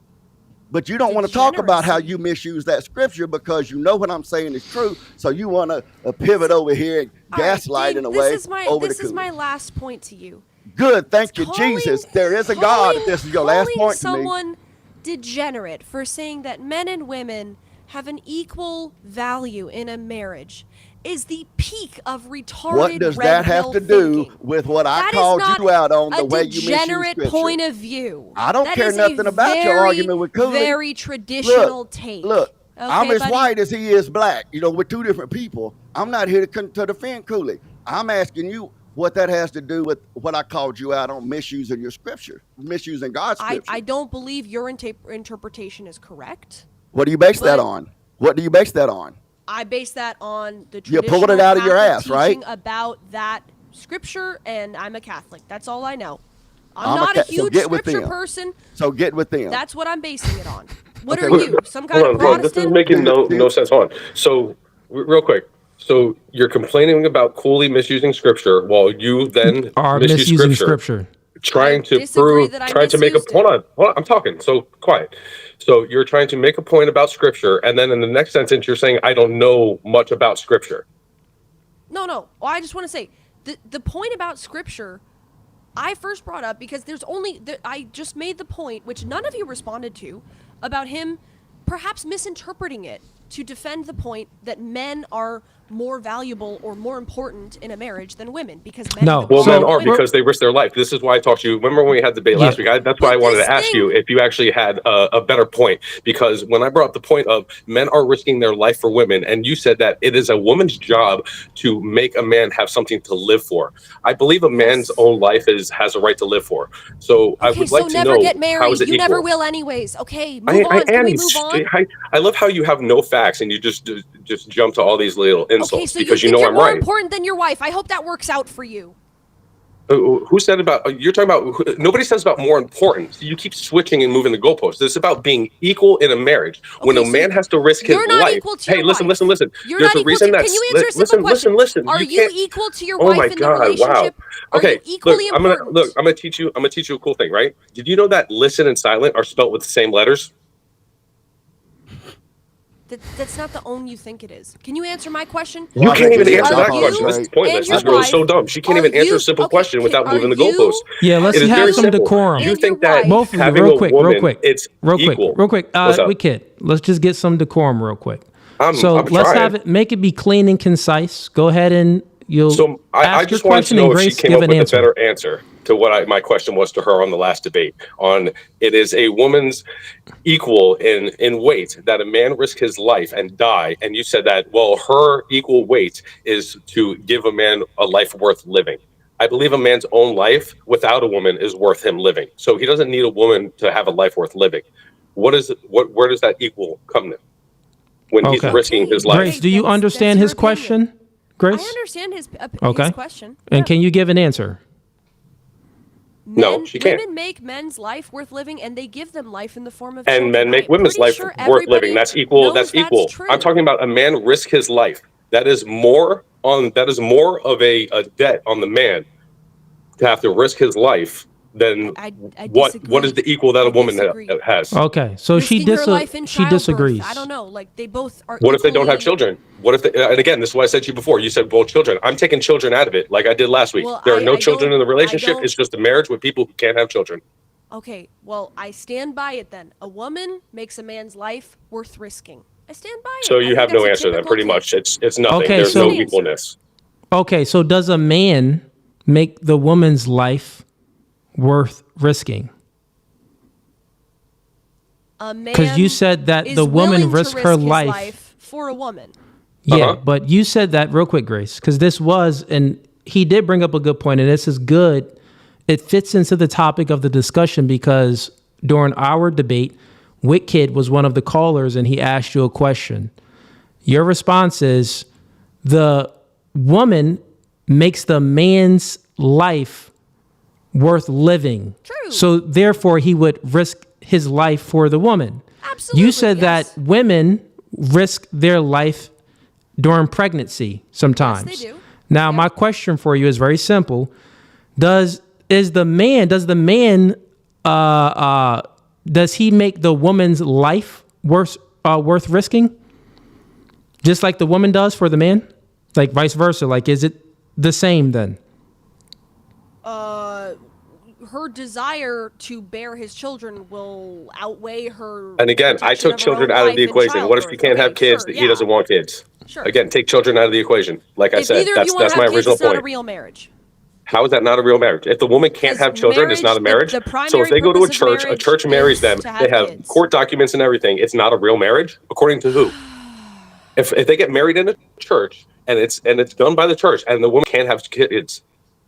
But you don't want to talk about how you misuse that scripture because you know what I'm saying is true. So you want to pivot over here and gaslight in a way over This is my last point to you. Good. Thank you, Jesus. There is a God. This is your last point to me. Someone degenerate for saying that men and women have an equal value in a marriage is the peak of retarded. What does that have to do with what I called you out on the way you misuse degenerate scripture? Point of view. I don't care nothing about your argument with Cooley. Very traditional take. Look, okay, I'm as white as he is black. You know, we're two different people. I'm not here to defend Cooley. I'm asking you what that has to do with what I called you out on misusing your scripture, misusing God's scripture. I don't believe your interpretation is correct. What do you base that on? What do you base that on? I base that on the you traditional pulled it out of your ass, right? About that scripture, and I'm a Catholic. That's all I know. I'm not a huge scripture person. So get with them. That's what I'm basing it on. What are you? Some kind of Protestant? This is making no sense. Hold on. So, real quick. So you're complaining about Cooley misusing scripture while you then are misuse misusing scripture. Trying to prove, trying to make a hold on, I'm talking. So quiet. So you're trying to make a point about scripture, and then in the next sentence you're saying I don't know much about scripture. No. Well, I just want to say the point about scripture I first brought up because I just made the point, which none of you responded to, about him perhaps misinterpreting it to defend the point that men are more valuable or more important in a marriage than women because men men are because they risk their life. This is why I talked to you. Remember when we had the debate last week? That's why I wanted to ask you if you actually had a better point, because when I brought up the point of men are risking their life for women, and you said that it is a woman's job to make a man have something to live for. I believe a man's own life has a right to live for. So I would like to never know get married. How is it you equal? Never will anyways. Okay, move on. Can we move on? I love how you have no facts and you just jump to all these little insults okay, so because you know you're I'm more right. important than your wife. I hope that works out for you. Who said about you're talking about? Nobody says about more important. So you keep switching and moving the goalposts. This is about being equal in a marriage. When a man has to risk his life. Hey, listen. You're There's not a reason Can you answer a simple question? Listen. Are you equal to your oh wife my in God, the relationship? Wow. Okay, Are you equally important? I'm gonna teach you a cool thing, right? Did you know that listen and silent are spelled with the same letters? That's not the own you think it is. Can you answer my question? You can't even answer that question. This is pointless. This girl is so dumb. She can't even answer a simple question without moving the goalposts. Yeah, let's have some decorum. You think that both of you, having real a quick, woman, it's equal. Real quick. We kid. Let's just get some decorum real quick. I'm let's trying. have it. Make it be clean and concise. Go ahead and You'll So I ask your just wanted to question know and if she Grace came give up an with answer. a better answer to what my question was to her on the last debate. On it is a woman's equal in weight that a man risk his life and die, and you said that her equal weight is to give a man a life worth living. I believe a man's own life without a woman is worth him living. So he doesn't need a woman to have a life worth living. Where does that equal come in when he's risking his life? Grace, do you understand his question? Grace? I understand his Okay. question. And can you give an answer? No, she can't. Women make men's life worth living, and they give them life in the form of And children. men make women's life worth living. That's equal. That's equal. I'm talking about a man risk his life. That is more of a debt on the man to have to risk his life than what is the equal that a woman has. Okay, so she disagrees. I don't know. Like they both are. What if they don't have children? What if and again, this is what I said to you before. You said both children. I'm taking children out of it, like I did last week. There are no children in the relationship. It's just a marriage with people who can't have children. Okay, well, I stand by it then. A woman makes a man's life worth risking. I stand by it. So you have no answer then. Pretty much, it's nothing. Okay, There's no equalness. Okay, so does a man make the woman's life worth risking? A man because you said that the woman risked her life for a woman. Yeah, but you said that real quick, Grace, because this was, and he did bring up a good point, and this is good. It fits into the topic of the discussion because during our debate, Witkid was one of the callers and he asked you a question. Your response is the woman makes the man's life worth living. True. So therefore he would risk his life for the woman. Absolutely. You said that women risk their life during pregnancy sometimes. Yes, they do. Now, my question for you is very simple. Does the man does he make the woman's life worth risking? Just like the woman does for the man? Like vice versa? Like, is it the same then? Her desire to bear his children will outweigh her. And again, I took children out of the equation. What if he can't have kids? He doesn't want kids. Sure. Again, take children out of the equation. Like I said, that's my original It's not a point. real marriage. How is that not a real marriage? If the woman can't have children, it's not a marriage. The primary So if they go to a purpose of church marriage marries is them, to have they have kids. court documents and everything. It's not a real marriage, according to who? If they get married in a church and it's done by the church and the woman can't have kids,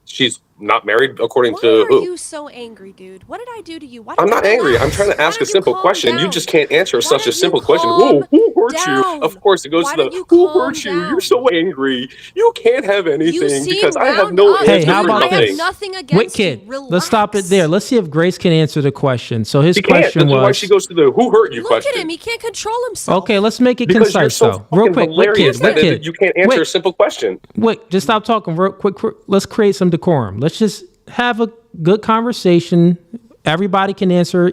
she's not married according to Why who? are you so angry, dude? What did I do to you? Why I'm don't not you angry. I'm relax? trying to Why ask a don't you simple calm question. You down? just can't answer such a don't you simple question. calm Who hurt you? down? Of course, it goes Why to don't you who calm hurt you? down? You're so angry. You can't have anything seem because I have wound no up. answer Hey, how for about I have nothing. nothing against you. Witkid, let's stop it there. Let's see if Grace can answer the question. So his She can't. question This is why was, she goes to the who hurt you Look question. at him. He can't control himself. okay, let's make it Because you're concise so though. Real fucking quick, hilarious that Witkid, you can't answer a Wait, simple question. wait, just stop talking real quick. Let's create some decorum. Let's just have a good conversation. Everybody can answer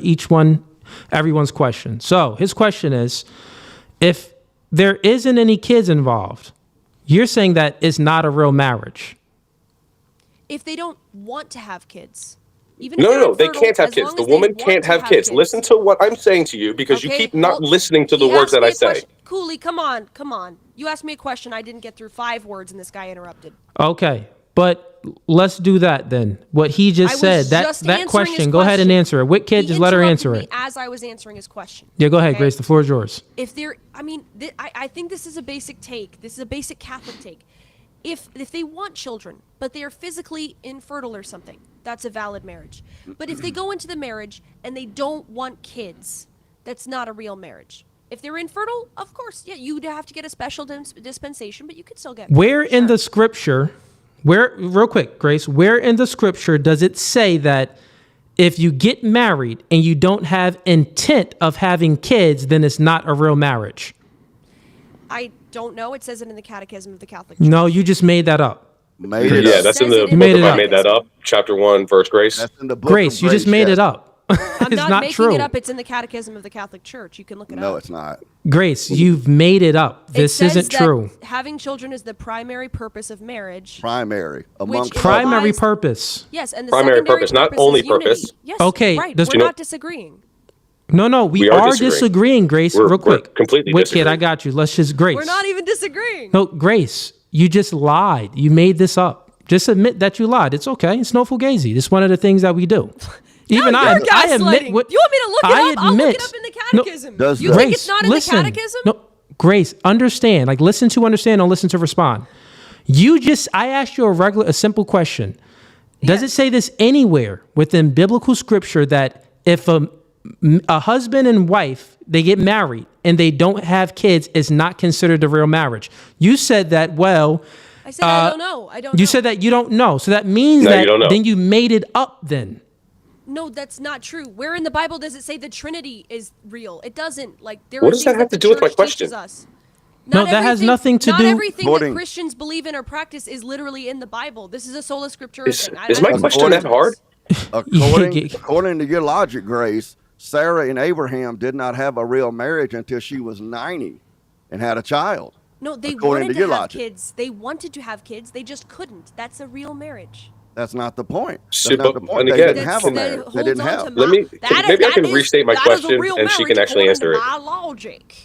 everyone's question. So his question is, if there isn't any kids involved, you're saying that it's not a real marriage. If they don't want to have kids, even if No, they're they infertile, can't have as kids. long The as they woman want can't to have kids. Listen to what I'm saying to you because you Okay, keep not well, listening to the he words asked that me I a say. question. Cooley, come on. You asked me a question. I didn't get through 5 words, and this guy interrupted. Okay, but let's do that then. What he just said, that answering question, his go ahead and answer it. Witkid, He just let her interrupted answer me it. as I was answering his question. Yeah, go ahead, Okay? Grace. The floor is yours. If there, I mean, I think this is a basic take. This is a basic Catholic take. If they want children, but they are physically infertile or something, that's a valid marriage. But if they go into the marriage and they don't want kids, that's not a real marriage. If they're infertile, of course, yeah, you'd have to get a special dispensation, but you could still get. Where in the scripture, real quick, Grace, where in the scripture does it say that if you get married and you don't have intent of having kids, then it's not a real marriage? I don't know. It says it in the Catechism of the Catholic Church. No, you just made that up. Yeah, that's in the book of I Made That Up, chapter 1, verse Grace. That's in the book Grace, of you just Grace, made yes. it up. I'm It's not making true. it up. It's in the Catechism of the Catholic Church. You can look it up. No, it's not. Grace, you've made it up. This It says isn't that true. Having children is the primary purpose of marriage. Primary. Amongst Primary implies- purpose. Yes, and the Primary secondary purpose, not is only unity. purpose. Yes, Okay, right. does- We're You know- not disagreeing. No, we are disagreeing, Grace. We're real quick. completely Witkid, disagreeing. I got you. Let's just Grace. We're not even disagreeing. No, Grace, lied. You made this up. Just admit that you lied. It's okay. It's no Fugazee. It's one of the things that we do. Even I admit what you want me to look it up? I'll look it up in the catechism. No, you think it's not in the catechism? No, Grace, understand. Like, listen to understand, don't listen to respond. I asked you a simple question. Does it say this anywhere within biblical scripture that if a husband and wife, they get married and they don't have kids, is not considered a real marriage? You said that, I said I don't know. I don't know. You said that you don't know. So that means that then you made it up then. No, that's not true. Where in the Bible does it say the Trinity is real? It doesn't. Like, there What are does that things have to do with my question? No, that has nothing to do. Not everything that Christians believe in or practice is literally in the Bible. This is a sola scriptura thing. Is my question that hard? According to your logic, Grace, Sarah and Abraham did not have a real marriage until she was 90 and had a child. No, they wanted to have kids. They wanted to have kids. They just couldn't. That's a real marriage. That's not the point. That's Shit, not the but- point. and They again- didn't have a marriage. They didn't have. Maybe I can restate my question and she can actually answer it. My logic.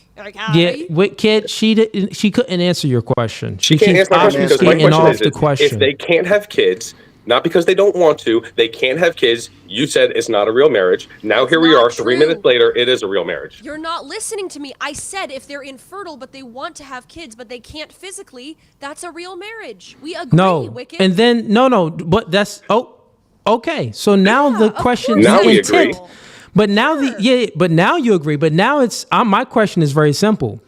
Yeah, kid, she couldn't answer your question. She can't answer my question because my skating question off is, the question. if they can't have kids, not because they don't want to, they can't have kids. You said it's not a real marriage. Now here we are, 3 minutes later, it is a real marriage. You're not listening to me. I said if they're infertile but they want to have kids but they can't physically, that's a real marriage. We agree, Wicked. And then but that's okay. So now the question Now the we intent. agree. But now but now you agree. But now it's my question is very simple.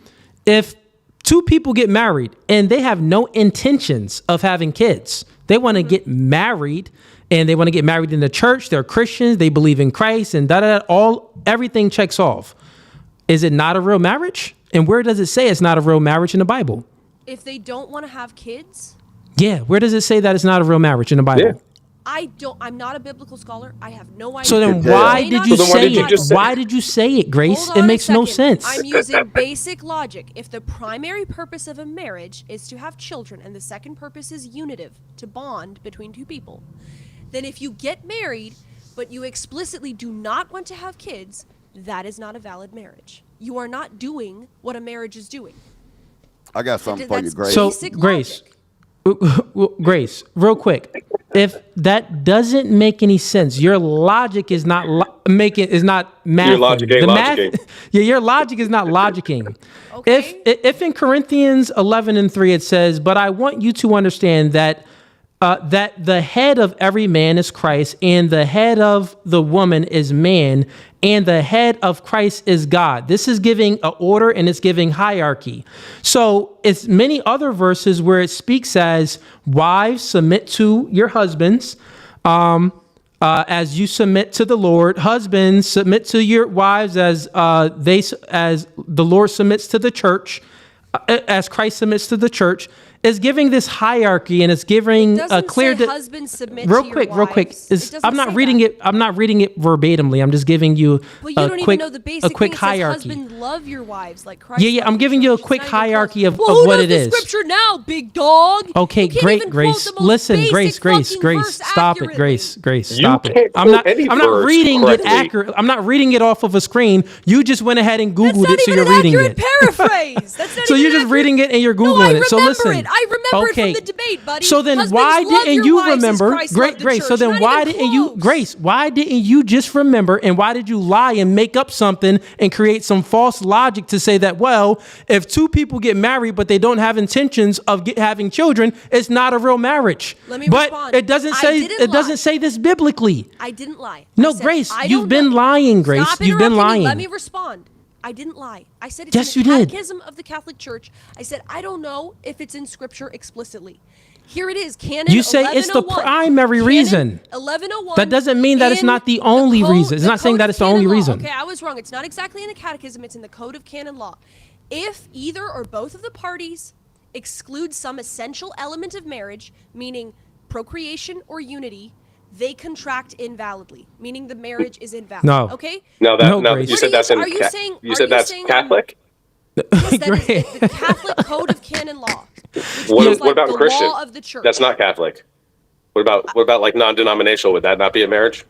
If two people get married and they have no intentions of having kids, they want to get married and they want to get married in the church. They're Christians. They believe in Christ and everything checks off. Is it not a real marriage? And where does it say it's not a real marriage in the Bible? If they don't want to have kids? Yeah. Where does it say that it's not a real marriage in the Bible? Yeah. I'm not a biblical scholar. I have no idea. So then why did you say it? Why did you say it, Grace? It makes no sense. I'm using basic logic. If the primary purpose of a marriage is to have children and the second purpose is unitive, to bond between two people, then if you get married but you explicitly do not want to have kids, that is not a valid marriage. You are not doing what a marriage is doing. I got something for you, Grace. So, Grace, real quick. If that doesn't make any sense, your logic is not mathing. Your logic ain't logicking. Your logic is not logicking. Okay. If in Corinthians 11:3 it says, "But I want you to understand that the head of every man is Christ, and the head of the woman is man, and the head of Christ is God." This is giving an order and it's giving hierarchy. So it's many other verses where it speaks as wives submit to your husbands, as you submit to the Lord. Husbands submit to your wives as the Lord submits to the church, as Christ submits to the church. Is giving this hierarchy and it's giving a clear. Husbands submit to your wives. Real quick. I'm not reading it. I'm not reading it verbatimly. I'm just giving you but you don't even know the basic quick thing. hierarchy. Husbands love your wives like Christ. Yeah. I'm giving you a quick hierarchy of who what knows it is. the scripture now, big dog? Okay, great, Grace. Listen, Grace. Stop it, Grace. Stop it. I'm not reading it accurate. I'm not reading it off of a screen. You just went ahead and Googled it, so you're reading it. Paraphrase. That's not so you're just reading it and you're Googling it. So listen. I remember it from the debate, buddy. So then why didn't you remember? Great, Grace. So then why didn't you, Grace, why didn't you just remember and why did you lie and make up something and create some false logic to say that, well, if two people get married but they don't have intentions of having children, it's not a real marriage. Let me but respond. It doesn't say this biblically. I didn't lie. No, Grace, you've been lying, Grace. You've been lying. Let me respond. I didn't lie. I said it's yes, in the you did. Catechism of the Catholic Church. I said I don't know if it's in Scripture explicitly. Here it is, Canon. You say it's the primary reason. 1101. That doesn't mean that it's not the only reason. It's not saying that it's the only reason. Okay, I was wrong. It's not exactly in the Catechism. It's in the Code of Canon Law. If either or both of the parties exclude some essential element of marriage, meaning procreation or unity, they contract invalidly, meaning the marriage is invalid. No. Okay? No, you said that's in. You said that's Catholic. Yes, that is the Catholic Code of Canon Law. What about Christian? Law of the church. That's not Catholic. What about like non-denominational? Would that not be a marriage?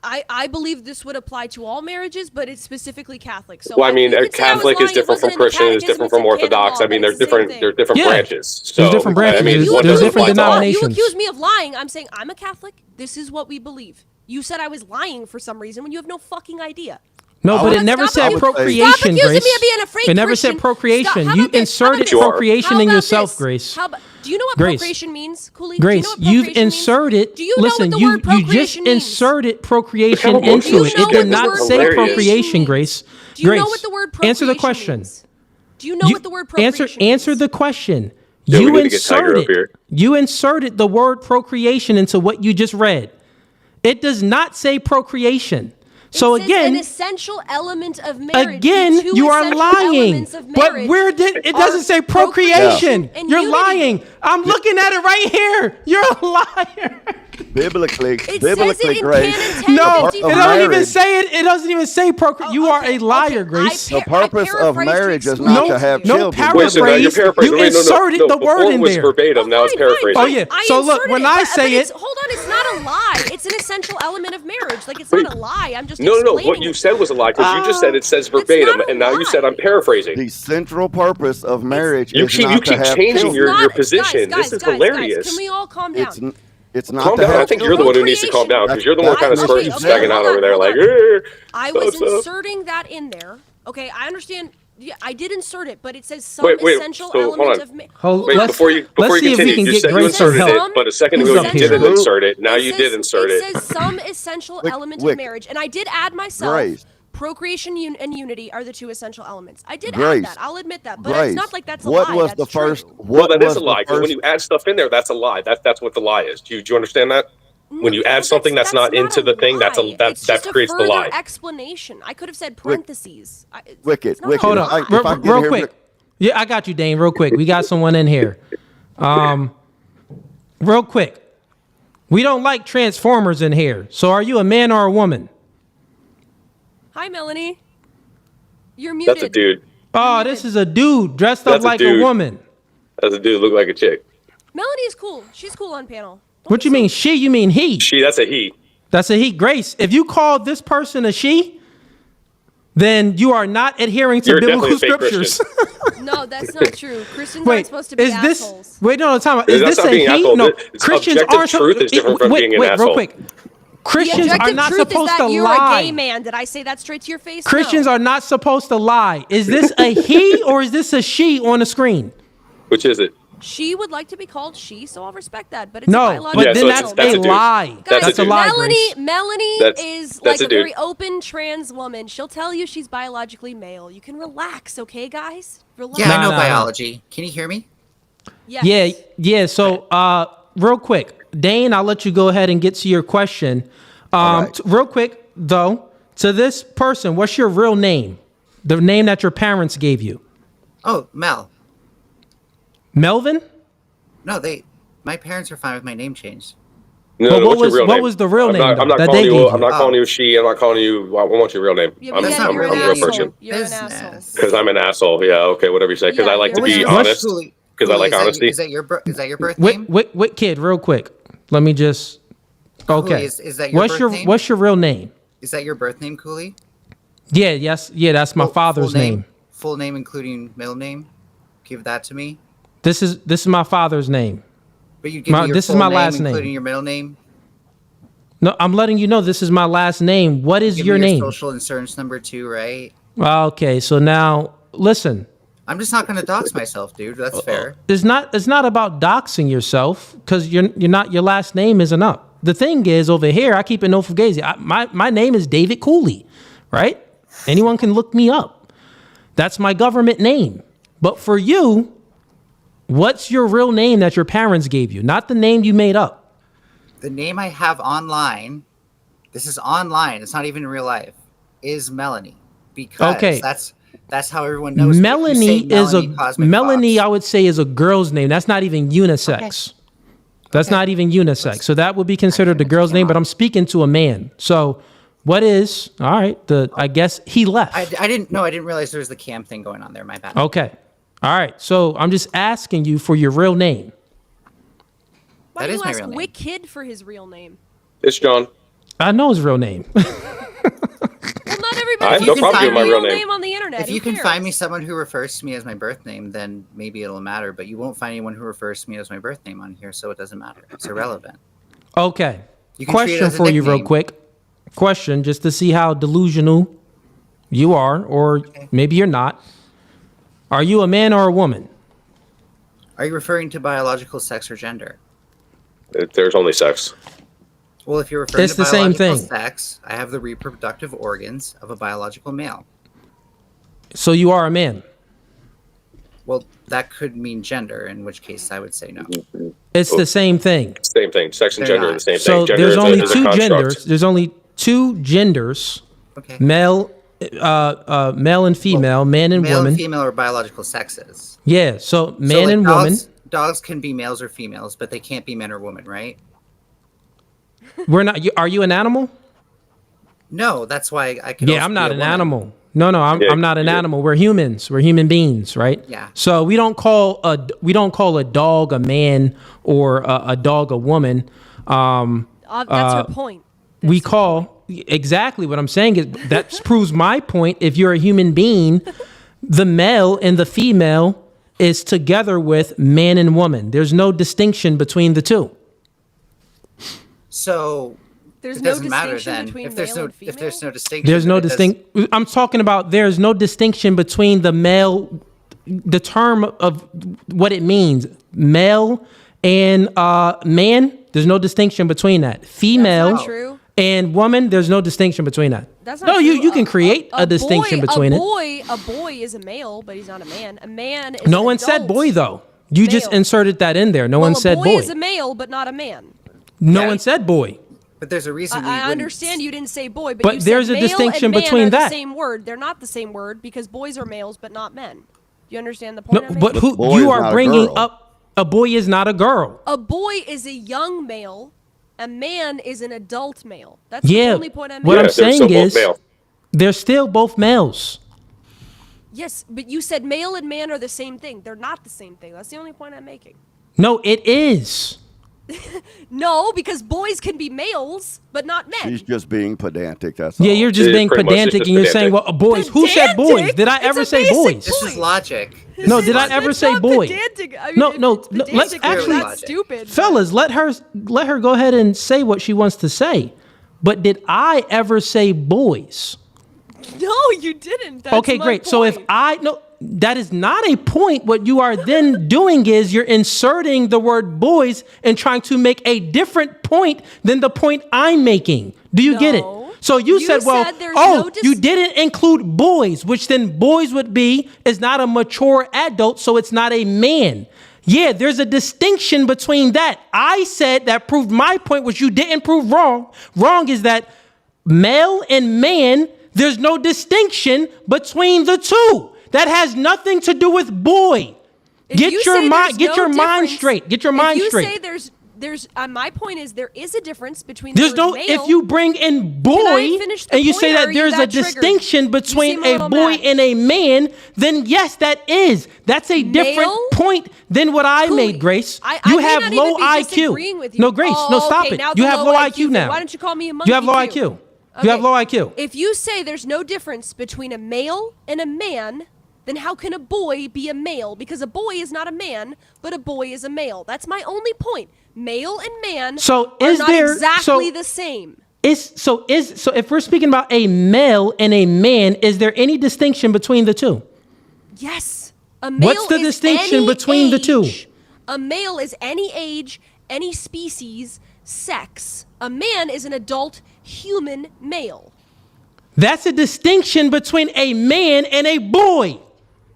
I believe this would apply to all marriages, but it's specifically Catholic. So Well, I mean, you could say I was Catholic is lying, it different from wasn't in the Christian, is catechism, different it's from in canon Orthodox. law, I mean, but there's it's the same different thing. there's different Yeah. branches. So There's different branches. I mean, There's one different doesn't apply to all. denominations. You accuse me of lying. I'm saying I'm a Catholic. This is what we believe. You said I was lying for some reason when you have no fucking idea. No, but it never said procreation, Stop accusing Grace. me of being a fake It never Christian. said procreation. Stop. How You about this? How about inserted this? procreation How in about yourself, this? Grace. Do you know what Grace. procreation means, Cooley? Grace, do you know what you've procreation inserted. means? Do you know Listen, what the you word you just procreation means? inserted procreation Do you into it. know It what did the not word say procreation procreation, means? Grace. Do you Grace, know what the word answer the procreation question. means? Do you know what the word procreation Answer the question. Yeah, we You need to get Tiger up inserted. here. You inserted the word procreation into what you just read. It does not say procreation. So It says again, an essential element of marriage. again, the two you are essential lying. elements of But marriage where did it doesn't are say procreation? and You're unity. lying. I'm looking at it right here. You're a liar. Biblically, It says biblically, it in Grace. canon No, it 1055. doesn't even say it. It doesn't even say procreation. You are a liar, Grace. The purpose of marriage is No, not to have no children. Wait, so now you're paraphrase. paraphrasing. You Wait, no, inserted no, the word before in was there. verbatim. Now it's paraphrasing. Oh yeah. So look, inserted when it, I but say it's, it, hold on, it's not a lie. It's an essential element of marriage. Like it's Wait. not a lie. I'm just No. explaining What you it. said was a lie because you just said it says verbatim, not a and now you said lie. I'm paraphrasing. The central purpose of marriage You is keep not to have changing children. your position. Guys, this is guys, hilarious. Guys, can we all calm down? It's not Calm to down. have I think you're the one who needs to calm down because you're the one kind of Okay, stagging out over there hold like. on. I was What's up? inserting that in there. Okay, I understand. Yeah, I did insert it, but it says some Wait, essential so hold element on. of marriage. Wait, before you see if we continue, can you get said you Grace some inserted help. it, but a second Who's ago up you here? didn't insert it. Now you did insert it. It says some essential element of Wick. marriage, and I did add myself. Grace. Procreation and unity are the two essential elements. I did Grace. add that. I'll admit that, but Grace. it's not like that's a What lie. was That's the true. first? Well, What that was is a the lie because when first? you add stuff in there, that's a lie. That's what the lie is. Do you understand that? When you add something that's not into the thing, It's that just creates a the further lie. explanation. I could have said parentheses. Wicked. Wicked. hold If I on, get real here- quick. Yeah, I got you, Dane. Real quick, we got someone in here. Real quick, we don't like Transformers in here. So, are you a man or a woman? Hi, Melanie. You're muted. That's a dude. Oh, this is a dude dressed up That's a like a dude. woman. That's a dude. Look like a chick. Melanie is cool. She's cool on panel. What you mean she? You mean he? She. That's a he. That's a he. Grace, if you call this person a she, then you are not adhering to You're biblical definitely a fake scriptures. No, that's not true. Christians aren't Wait, supposed to be is this? assholes. Wait, no, time out. Is That's this not a being he? asshole. No, It's Christians objective aren't. truth is different from being an wait, real asshole. quick. Christians the are objective not truth supposed is that to you're lie. a gay man. Did I say that straight to your face? Christians No. are not supposed to lie. Is this a he or is this a she on the screen? Which is it? She would like to be called she, so I'll respect that. But it's a No, biological but then so that's that's a a dude. lie. That's That's a a dude. lie, Melanie, Grace. Melanie is That's like a a very dude. open trans woman. She'll tell you she's biologically male. You can relax, okay, guys? Relax. Yeah, I know Nah. biology. Can you hear me? Yes. Yeah. So, real quick, Dane, I'll let you go ahead and get to your question. Real quick though, to this person, what's your real name? The name that your parents gave you? Oh, Mel. Melvin? No, my parents are fine with my name change. No, But what's your real name? was the real name I'm not that calling they you. gave I'm you? not calling you she. I'm not calling you. I want your real name. Yeah, I'm, but That's yeah, not you're I'm an a real asshole. person. You're an Business. asshole. Because I'm an asshole. Yeah. Okay. Whatever you say. Because Yeah, I like to you're be an honest. Cooley, Because I like is that- honesty. Is that your birth name? Wait, kid, real quick. Let me just. Okay. Cooley, is that your what's birth your name? What's your real name? Is that your birth name, Cooley? Yeah. That's my father's name. Full name, including middle name. Give that to me. This is my father's name. But you give me your this is full my name, last name. including your middle name. No, I'm letting you know this is my last name. What is Give your me name? Social insurance number too, right? Okay, so now listen. I'm just not going to dox myself, dude. That's fair. It's not about doxing yourself because you're not, your last name isn't up. The thing is, over here, I keep it no Fugazee. My name is David Cooley, right? Anyone can look me up. That's my government name. But for you, what's your real name that your parents gave you? Not the name you made up. The name I have online, this is online, it's not even in real life, is Melanie. Because Okay. that's how everyone knows. Melanie is Melanie, I would say, is a girl's name. That's not even unisex. That's not even unisex. So that would be considered the girl's name, but I'm speaking to a man. So what is, all right, I guess he left. I didn't realize there was the cam thing going on there. My bad. Okay. All right. So I'm just asking you for your real name. Why That do is you my ask real name. Wicked for his real name? It's John. I know his real name. Well, not everybody I have can no problem find with my real real name. on the internet. If Who you can cares? find me someone who refers to me as my birth name, then maybe it'll matter. But you won't find anyone who refers to me as my birth name on here, so it doesn't matter. It's irrelevant. Okay. You can treat it Question as a for you, real nickname. quick. Question, just to see how delusional you are, or maybe you're not. Are you a man or a woman? Are you referring to biological sex or gender? There's only sex. Well, if you're referring It's to the same biological thing. sex, I have the reproductive organs of a biological male. So you are a man. Well, that could mean gender, in which case I would say no. It's the same thing. Same thing. Sex and They're gender are not. the same So thing. Gender there's is only is two construct. genders. There's only two genders. Okay. Male, male and female, man and Male woman. and female are biological sexes. Yeah. So So, man like, and woman. Dogs can be males or females, but they can't be men or women, right? We're not. Are you an animal? No, that's why I could. Yeah, also I'm be not a an woman. animal. No, I'm not an animal. We're humans. We're human beings, right? Yeah. So we don't call a dog a man or a dog a woman. That's her point. We call exactly what I'm saying is that proves my point. If you're a human being, the male and the female is together with man and woman. There's no distinction between the two. So There's it no doesn't matter distinction then between if there's male no and female? if there's no distinction. There's no then it does- distinct. I'm talking about there's no distinction between the male, the term of what it means, male and man. There's no distinction between that. Female That's not true. and woman. There's no distinction between that. That's not No, true. you can create a distinction between it. A boy is a male, but he's not a man. A man is No an one said adult boy though. You just male. inserted that in there. No one said a boy. boy is a male, but not a man. No one said boy. But there's a reason we I wouldn't- understand you didn't say boy, but But you there's said a male distinction and man between are that. the same word. They're not the same word because boys are males, but not men. You understand the No, point? I'm but making? who boy you is are not a bringing girl. up? A boy is not a girl. A boy is a young male. A man is an adult male. That's the Yeah. only point I'm What making. I'm they're saying still both is male. they're still both males. Yes, but you said male and man are the same thing. They're not the same thing. That's the only point I'm making. No, it is. No, because boys can be males, but not men. She's just being pedantic. That's Yeah, all. you're just Yeah, being pretty much, it's pedantic just and you're saying, pedantic. well, boys. Who said boys? Pedantic? Did I It's ever a say basic boys? This is logic. No, did I ever That's say not boy? pedantic. I mean, No, if no, it's no, let's pedantic, then actually- that's stupid. Fellas, let her go ahead and say what she wants to say. But did I ever say boys? No, you didn't. That's Okay, my great. So if point. that is not a point. What you are then doing is you're inserting the word boys and trying to make a different point than the point I'm making. Do you get it? No. So you You said, well, said there's oh, no you didn't include boys, which then boys would be is not a mature adult, so it's not a man. Yeah, there's a distinction between that. I said that proved my point, which you didn't prove wrong. Wrong is that male and man, there's no distinction between the two. That has nothing to do with boy. If Get you your say mind, there's get no your mind difference- straight. Get your mind if you straight. say there's my point is there is a difference between There's the no, word male. if you bring in Can boy I finish the and you point, say or that are you there's a that triggered? distinction You between seem a a little boy mad. and a man, then yes, that's a different Male? point than what I Cooley, made, Grace. I You may have not low even be IQ. disagreeing with you. No, Grace, no, Oh, stop okay, it. now You the have low low IQ IQ thing. now. Why don't you call me a monkey You have low too? IQ. You have Okay. low IQ. If you say there's no difference between a male and a man, then how can a boy be a male? Because a boy is not a man, but a boy is a male. That's my only point. Male and man So are is not there- exactly so- the same. So if we're speaking about a male and a man, is there any distinction between the two? Yes. A male What's the is distinction any between the two? age. A male is any age, any species, sex. A man is an adult human male. That's a distinction between a man and a boy.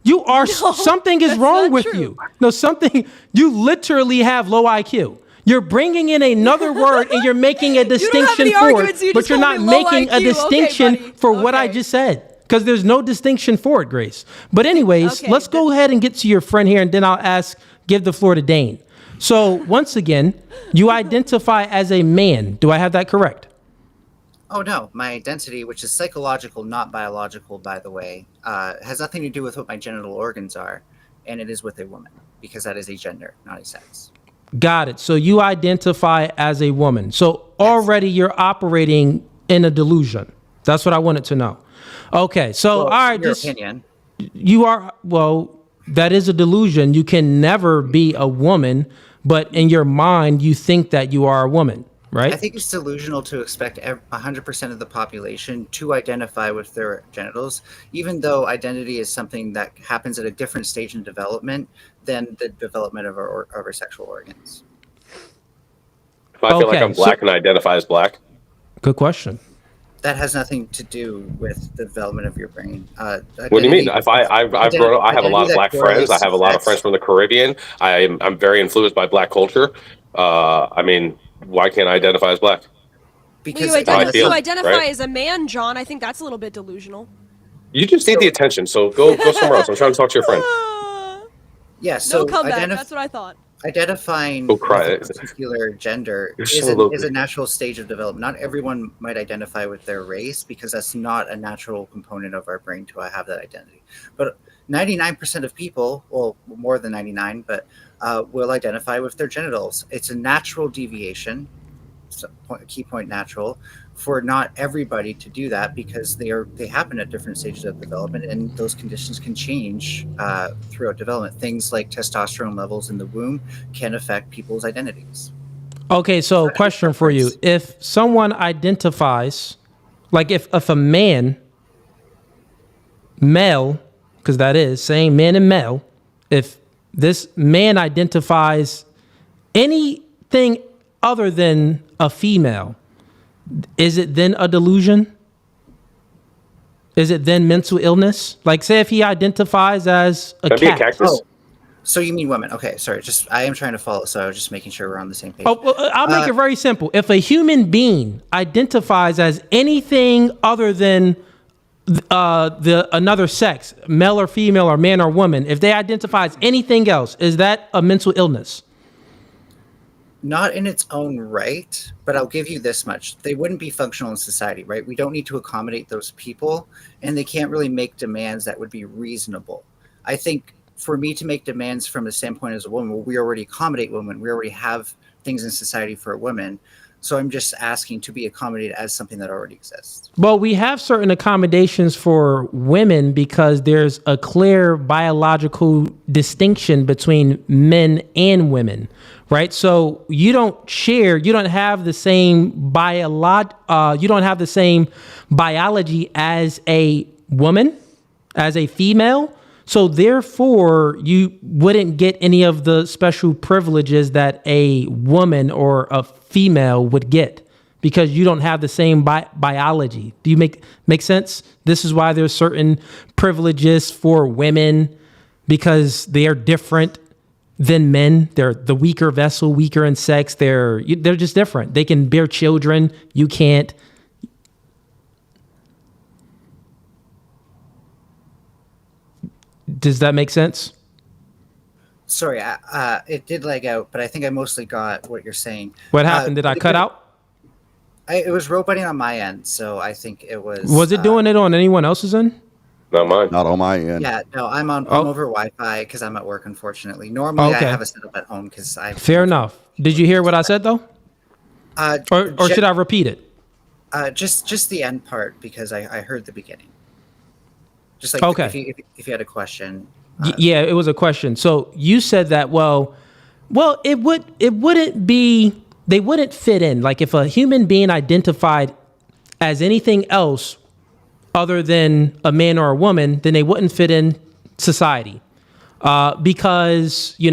You are something is that's wrong not with true. you. No, something you literally have low IQ. You're bringing in another word and you're making a distinction any for arguments, you it, but just you're told not me low making a IQ. Okay, distinction buddy. for what I Okay. just said. Because there's no distinction for it, Grace. But anyways, Okay, let's go ahead and get to your friend here, and then I'll give the floor to Dane. So once again, you identify as a man. Do I have that correct? Oh no, my identity, which is psychological, not biological, by the way, has nothing to do with what my genital organs are, and it is with a woman because that is a gender, not a sex. Got it. So you identify as a woman. So already you're operating in a delusion. That's what I wanted to know. Okay. So, all right. Your opinion. You are, well, that is a delusion. You can never be a woman, but in your mind, you think that you are a woman, right? I think it's delusional to expect 100% of the population to identify with their genitals, even though identity is something that happens at a different stage in development than the development of our sexual organs. If I feel like I'm black and I identify as black. Good question. That has nothing to do with the development of your brain. What do you mean? If I've grown up, I have a lot of black friends. I have a lot of friends from the Caribbean. I'm very influenced by black culture. I mean, why can't I identify as black? Because you identify as a man, John. I think that's a little bit delusional. You just need the attention, so go somewhere else. I'm trying to talk to your friend. Yeah, so no comeback. That's what I thought. Identifying with a particular gender is a natural stage of development. Not everyone might identify with their race because that's not a natural component of our brain to have that identity. But 99% of people, well, more than 99, but will identify with their genitals. It's a natural deviation, key point natural, for not everybody to do that because they happen at different stages of development, and those conditions can change throughout development. Things like testosterone levels in the womb can affect people's identities. Okay, so question for you. If someone identifies, like if a man, male, because that is saying man and male, if this man identifies anything other than a female, is it then a delusion? Is it then mental illness? Like, say if he identifies as a cat. Be a cactus. Oh, so you mean women? Okay, sorry. I am trying to follow, so I was just making sure we're on the same page. Oh, well, I'll make it very simple. If a human being identifies as anything other than another sex, male or female or man or woman, if they identify as anything else, is that a mental illness? Not in its own right, but I'll give you this much. They wouldn't be functional in society, right? We don't need to accommodate those people, and they can't really make demands that would be reasonable. I think for me to make demands from the standpoint as a woman, well, we already accommodate women. We already have things in society for women. So I'm just asking to be accommodated as something that already exists. Well, we have certain accommodations for women because there's a clear biological distinction between men and women, right? So you don't have the same biology as a woman, as a female. So therefore, you wouldn't get any of the special privileges that a woman or a female would get because you don't have the same biology. Do you make sense? This is why there's certain privileges for women because they are different than men. They're the weaker vessel, weaker in sex. They're just different. They can bear children. You can't. Does that make sense? Sorry, it did lag out, but I think I mostly got what you're saying. What happened? Did I cut out? It was roboting on my end, so I think it was. Was it doing it on anyone else's end? Not mine. Not on my end. Yeah, no, I'm over Wi-Fi because I'm at work, unfortunately. Normally, I have a setup at home because I. Fair enough. Did you hear what I said though? Or should I repeat it? Just the end part because I heard the beginning. Just like if you had a question. Yeah, it was a question. So you said that, well, they wouldn't fit in. Like if a human being identified as anything else other than a man or a woman, then they wouldn't fit in society. Because, we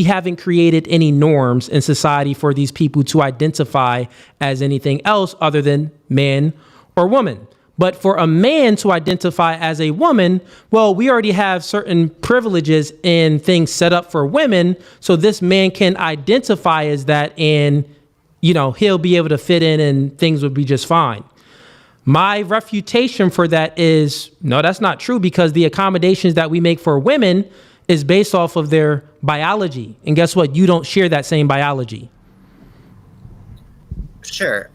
haven't created any norms in society for these people to identify as anything else other than man or woman. But for a man to identify as a woman, well, we already have certain privileges and things set up for women. So this man can identify as that and, he'll be able to fit in and things would be just fine. My refutation for that is, no, that's not true because the accommodations that we make for women is based off of their biology. And guess what? You don't share that same biology. Sure.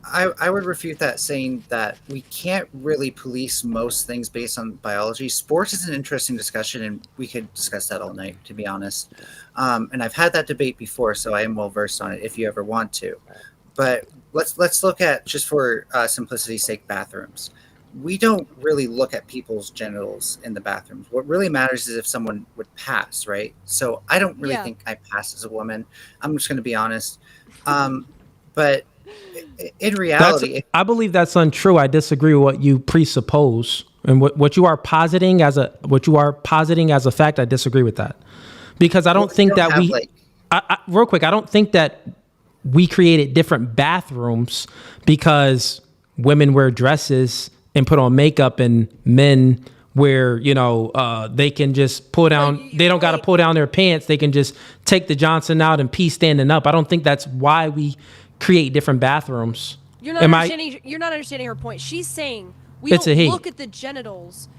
I would refute that, saying that we can't really police most things based on biology. Sports is an interesting discussion, and we could discuss that all night, to be honest. And I've had that debate before, so I am well versed on it if you ever want to. But let's look at, just for simplicity's sake, bathrooms. We don't really look at people's genitals in the bathrooms. What really matters is if someone would pass, right? So I don't really think I pass as a woman. I'm just going to be honest. But in reality, I believe that's untrue. I disagree with what you presuppose, and what you are positing as a fact. I disagree with that, because I don't think that we. Real quick, I don't think that we created different bathrooms because women wear dresses and put on makeup, and men wear, they can just pull down. They don't got to pull down their pants. They can just take the Johnson out and pee standing up. I don't think that's why we create different bathrooms. You're not understanding her point. She's saying we don't look at the genitals.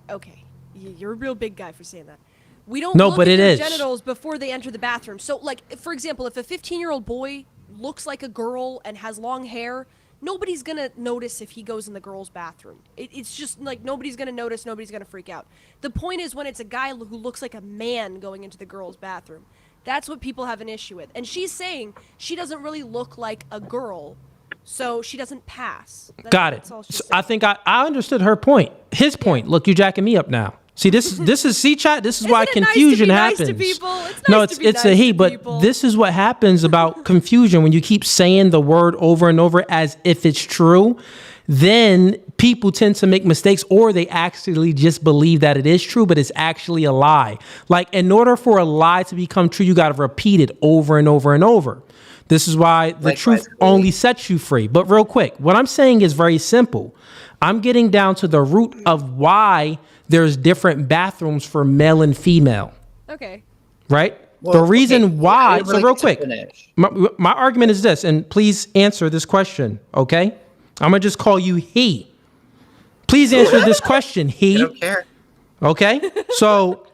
Okay, you're a real big guy for saying that. We don't look at their genitals before they enter the bathroom. So, like, for example, if a 15-year-old boy looks like a girl and has long hair, nobody's gonna notice if he goes in the girl's bathroom. It's just like nobody's gonna notice. Nobody's gonna freak out. The point is when it's a guy who looks like a man going into the girl's bathroom. That's what people have an issue with. And she's saying she doesn't really look like a girl, so she doesn't pass. Got it. So I think I understood her point. His point. Look, you jacking me up now. See, this is see, chat. This is why confusion happens. It's a he, but this is what happens about confusion when you keep saying the word over and over as if it's true. Then people tend to make mistakes, or they actually just believe that it is true, but it's actually a lie. Like, in order for a lie to become true, you got to repeat it over and over and over. This is why the truth only sets you free. But real quick, what I'm saying is very simple. I'm getting down to the root of why there's different bathrooms for male and female. Okay. Right? Well, the reason why, so real quick, my argument is this, and please answer this question, okay? I'm going to just call you he. Please answer this question, he. I don't care. Okay? So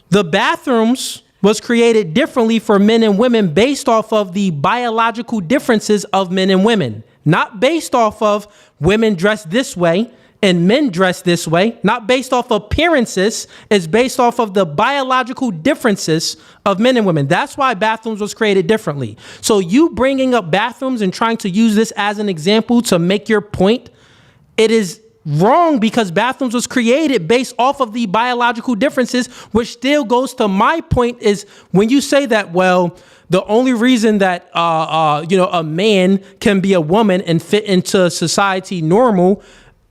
the bathrooms was created differently for men and women based off of the biological differences of men and women. Not based off of women dress this way and men dress this way. Not based off appearances. It's based off of the biological differences of men and women. That's why bathrooms was created differently. So you bringing up bathrooms and trying to use this as an example to make your point, it is wrong, because bathrooms was created based off of the biological differences, which still goes to my point is when you say that, well, the only reason that, a man can be a woman and fit into society normal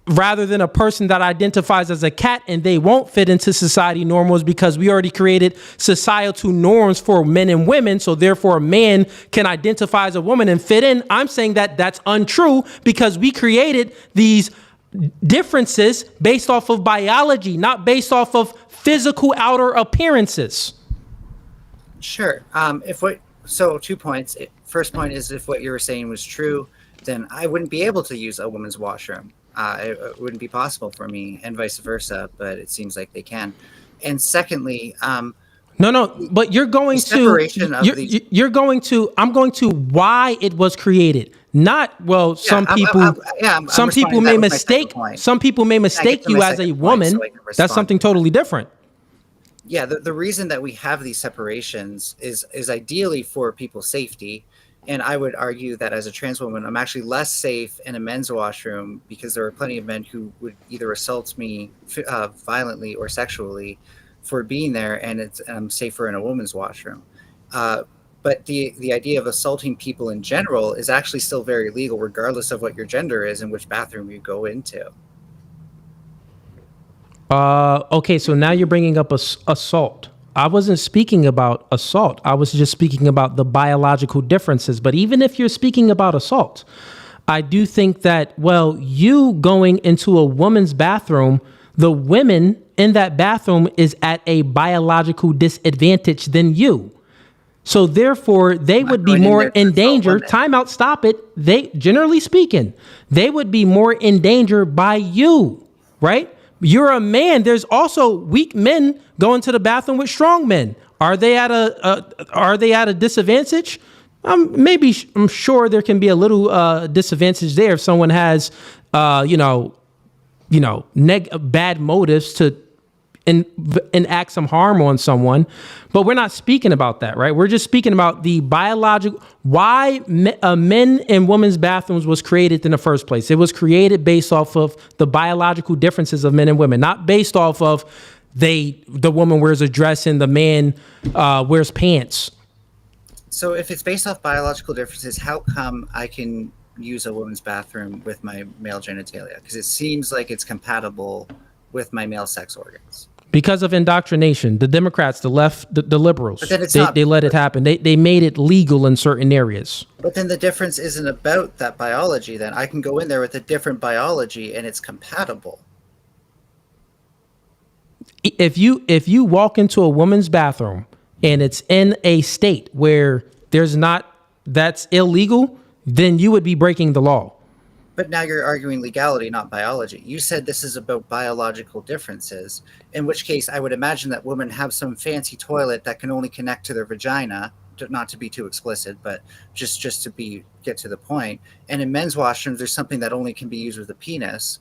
rather than a person that identifies as a cat and they won't fit into society normal is because we already created societal norms for men and women. So therefore a man can identify as a woman and fit in. I'm saying that that's untrue because we created these differences based off of biology, not based off of physical outer appearances. Sure. So 2 points. First point is, if what you were saying was true, then I wouldn't be able to use a woman's washroom. It wouldn't be possible for me, and vice versa, but it seems like they can. And secondly, but you're going to, I'm going to why it was created. Not, well, some people may mistake you as a woman. That's something totally different. Yeah, the reason that we have these separations is ideally for people's safety. And I would argue that as a trans woman, I'm actually less safe in a men's washroom because there are plenty of men who would either assault me violently or sexually for being there, and I'm safer in a woman's washroom. But the idea of assaulting people in general is actually still very legal, regardless of what your gender is and which bathroom you go into. Okay, so now you're bringing up assault. I wasn't speaking about assault. I was just speaking about the biological differences. But even if you're speaking about assault, I do think that, well, you going into a woman's bathroom, the women in that bathroom is at a biological disadvantage than you. So therefore, they would be more in danger. Time out, stop it. They, generally speaking, they would be more in danger by you, right? You're a man. There's also weak men going to the bathroom with strong men. Are they at a disadvantage? Maybe I'm sure there can be a little disadvantage there if someone has, bad motives to enact some harm on someone. But we're not speaking about that, right? We're just speaking about the biological, why men and women's bathrooms was created in the first place. It was created based off of the biological differences of men and women, not based off of the woman wears a dress and the man wears pants. So if it's based off biological differences, how come I can use a woman's bathroom with my male genitalia? Because it seems like it's compatible with my male sex organs. Because of indoctrination, the Democrats, the left, the liberals, But then it's they let it happen. They made it legal in certain areas. But then the difference isn't about that biology. Then I can go in there with a different biology and it's compatible. If you walk into a woman's bathroom and it's in a state where that's illegal, then you would be breaking the law. But now you're arguing legality, not biology. You said this is about biological differences, in which case I would imagine that women have some fancy toilet that can only connect to their vagina, not to be too explicit, but just to get to the point. And in men's washrooms, there's something that only can be used with a penis.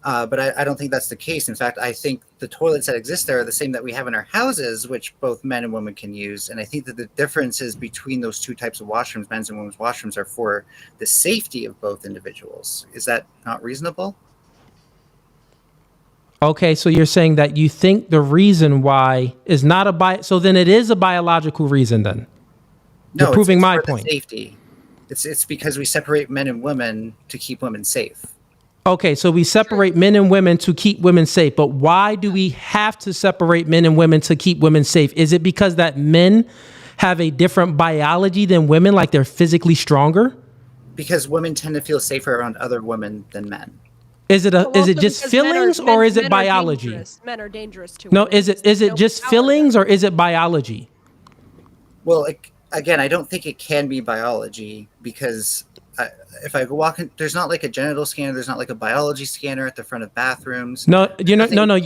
But I don't think that's the case. In fact, I think the toilets that exist there are the same that we have in our houses, which both men and women can use. And I think that the differences between those two types of washrooms, men's and women's washrooms, are for the safety of both individuals. Is that not reasonable? Okay, so you're saying that you think the reason why is not so then it is a biological reason then? No, you're proving it's my for the point. Safety. It's because we separate men and women to keep women safe. Okay, so we separate men and women to keep women safe, but why do we have to separate men and women to keep women safe? Is it because that men have a different biology than women, like they're physically stronger? Because women tend to feel safer around other women than men. Is it just feelings or is it biology? Men are dangerous to No, women. is it just feelings or is it biology? Well, again, I don't think it can be biology because if I walk in, there's not like a genital scanner, there's not like a biology scanner at the front of bathrooms. No, you're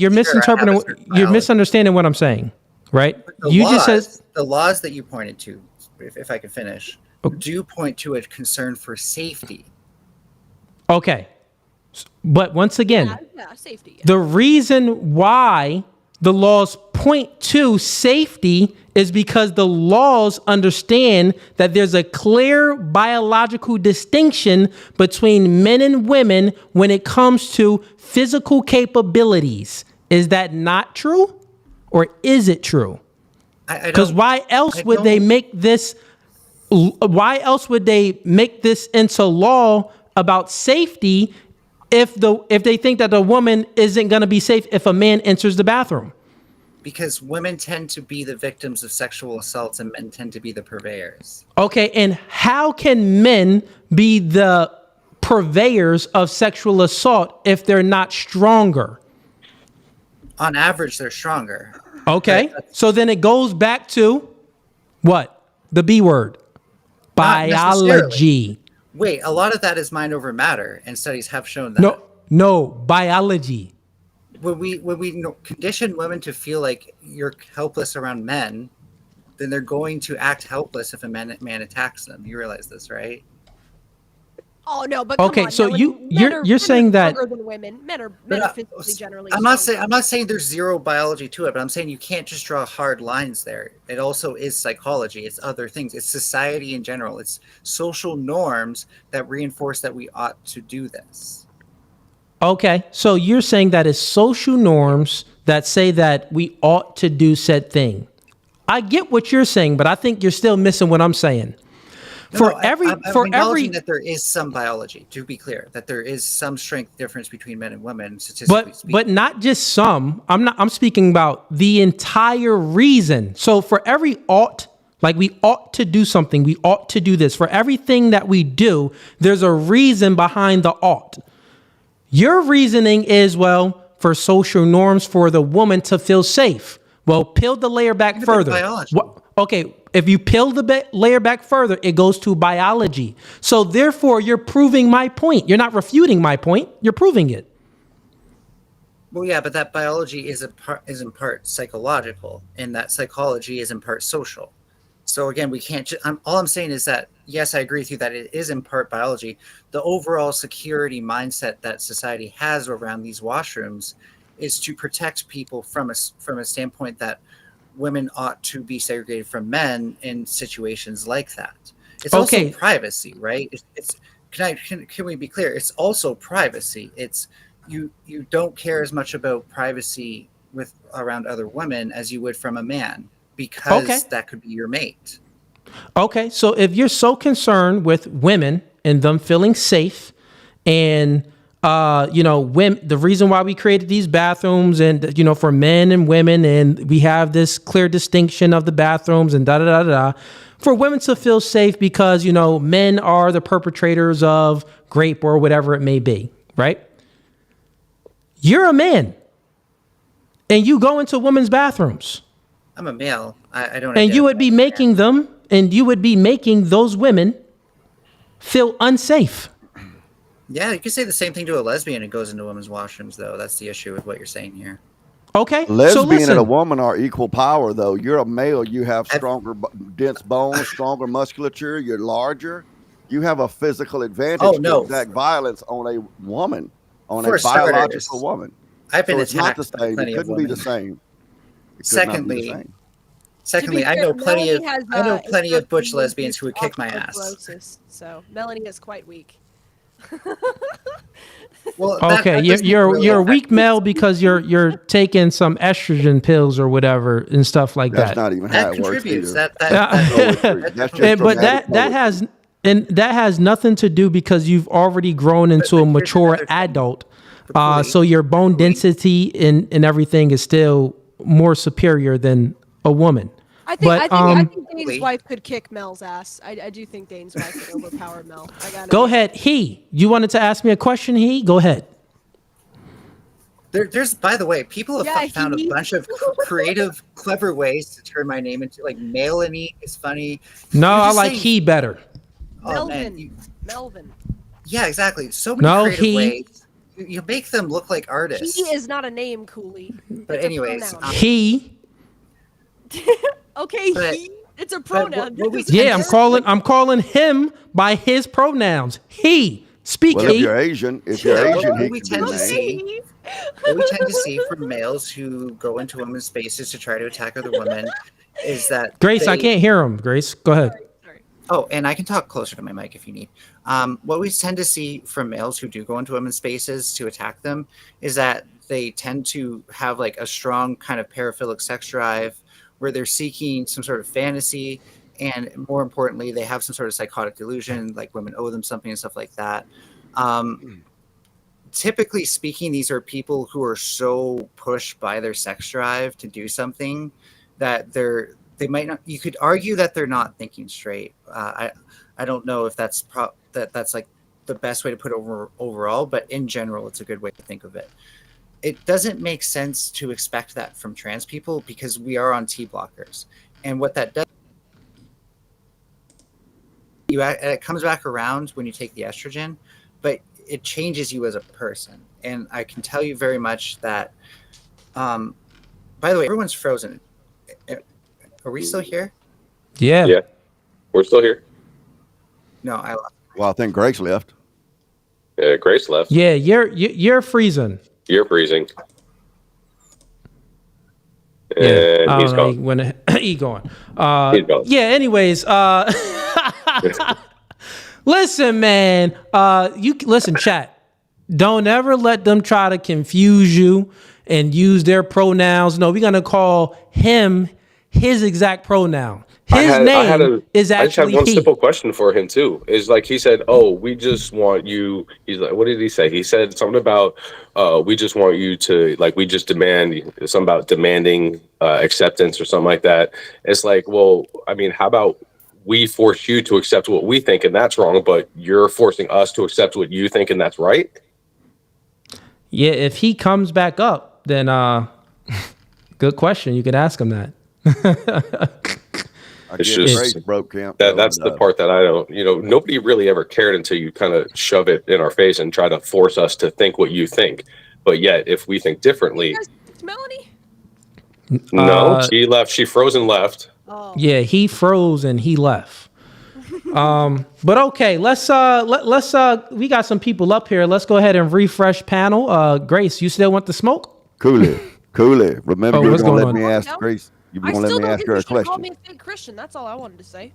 misinterpreting. You're misunderstanding what I'm saying, right? The laws that you pointed to, if I can finish, do point to a concern for safety. Okay, but once again, safety. The reason why the laws point to safety is because the laws understand that there's a clear biological distinction between men and women when it comes to physical capabilities. Is that not true? Or is it true? Because why else would they make this into law about safety if they think that the woman isn't going to be safe if a man enters the bathroom? Because women tend to be the victims of sexual assaults and men tend to be the purveyors. Okay, and how can men be the purveyors of sexual assault if they're not stronger? On average, they're stronger. Okay, so then it goes back to what? The B word. Biology. Wait, a lot of that is mind over matter, and studies have shown that. No, biology. When we condition women to feel like you're helpless around men, then they're going to act helpless if a man attacks them. You realize this, right? Oh no, but okay, come on, so no, you're saying that than women. Men are physically generally. I'm not saying there's zero biology to it, but I'm saying you can't just draw hard lines there. It also is psychology. It's other things. It's society in general. It's social norms that reinforce that we ought to do this. Okay, so you're saying that it's social norms that say that we ought to do said thing. I get what you're saying, but I think you're still missing what I'm saying. I'm acknowledging that there is some biology, to be clear, that there is some strength difference between men and women, statistically speaking. But not just some. I'm speaking about the entire reason. So for every ought, like we ought to do something, we ought to do this. For everything that we do, there's a reason behind the ought. Your reasoning is, well, for social norms for the woman to feel safe. Well, peel the layer back further. Okay, if you peel the layer back further, it goes to biology. So therefore, you're proving my point. You're not refuting my point. You're proving it. Well, yeah, but that biology is in part psychological, and that psychology is in part social. So again, we can't. All I'm saying is that yes, I agree with you that it is in part biology. The overall security mindset that society has around these washrooms is to protect people from a standpoint that women ought to be segregated from men in situations like that. It's also privacy, right? Can we be clear? It's also privacy. It's you don't care as much about privacy around other women as you would from a man, because that could be your mate. Okay, so if you're so concerned with women and them feeling safe, and women, the reason why we created these bathrooms, and for men and women, and we have this clear distinction of the bathrooms and da da da da, for women to feel safe because men are the perpetrators of rape or whatever it may be, right? You're a man, and you go into women's bathrooms. I'm a male. I don't. And you would be making them, and you would be making those women feel unsafe. Yeah, you could say the same thing to a lesbian who goes into women's washrooms, though. That's the issue with what you're saying here. Okay. Lesbian and a woman are equal power, though. You're a male. You have stronger, dense bones, stronger musculature. You're larger. You have a physical advantage to exact violence on a woman, on a biological woman. I've been attacked. It's not the same. It couldn't be the same. Secondly, I know plenty of butch lesbians who would kick my ass. So Melanie is quite weak. Well, okay, you're a weak male because you're taking some estrogen pills or whatever and stuff like that. That's not even how it works either. But that has nothing to do because you've already grown into a mature adult. So your bone density and everything is still more superior than a woman. I think Dane's wife could kick Mel's ass. I do think Dane's wife could overpower Mel. Go ahead. You wanted to ask me a question, Go ahead. There's, by the way, people have found a bunch of creative, clever ways to turn my name into, like, Melanie is funny. No, I like he better. Melvin. Yeah, exactly. So many creative ways. You make them look like artists. He is not a name, Cooley. But anyways. He. Okay, he. It's a pronoun. I'm calling him by his pronouns. He. Speak. Well, if you're Asian, what we tend to see from males who go into women's spaces to try to attack other women is that Grace, I can't hear him. Grace, go ahead. Sorry. Oh, and I can talk closer to my mic if you need. What we tend to see from males who do go into women's spaces to attack them is that they tend to have like a strong kind of paraphilic sex drive where they're seeking some sort of fantasy, and more importantly, they have some sort of psychotic delusion, like women owe them something and stuff like that. Typically speaking, these are people who are so pushed by their sex drive to do something that they might not. You could argue that they're not thinking straight. I don't know if that's that's like the best way to put it overall, but in general, it's a good way to think of it. It doesn't make sense to expect that from trans people because we are on T blockers, and what that does, it comes back around when you take the estrogen, but it changes you as a person. And I can tell you very much that. By the way, everyone's frozen. Are we still here? Yeah, we're still here. No, I think Grace left. Yeah, Grace left. Yeah, you're freezing. You're freezing. And he's gone. He's gone. Yeah. Anyways, listen, man. Listen, chat. Don't ever let them try to confuse you and use their pronouns. No, we're gonna call him his exact pronoun. His name is actually I just have one simple question for him too. Is like he said, "Oh, we just want you." He's like, "What did he say?" He said something about, "We just want you to like. We just demand something about demanding acceptance or something like that." It's like, well, I mean, how about we force you to accept what we think and that's wrong, but you're forcing us to accept what you think and that's right? Yeah, if he comes back up, then good question. You could ask him that. It's just that's the part that I don't, nobody really ever cared until you kind of shove it in our face and try to force us to think what you think. But yet, if we think differently, Melanie? No, she left. She froze and left. Oh. Yeah, he froze and he left. But okay, let's we got some people up here. Let's go ahead and refresh panel. Grace, you still want the smoke? Coolly. Remember, you were what's going to going let me on? ask Grace. You were I going to still let me don't ask think her you a should call question. me a fake Christian. That's all I wanted to say.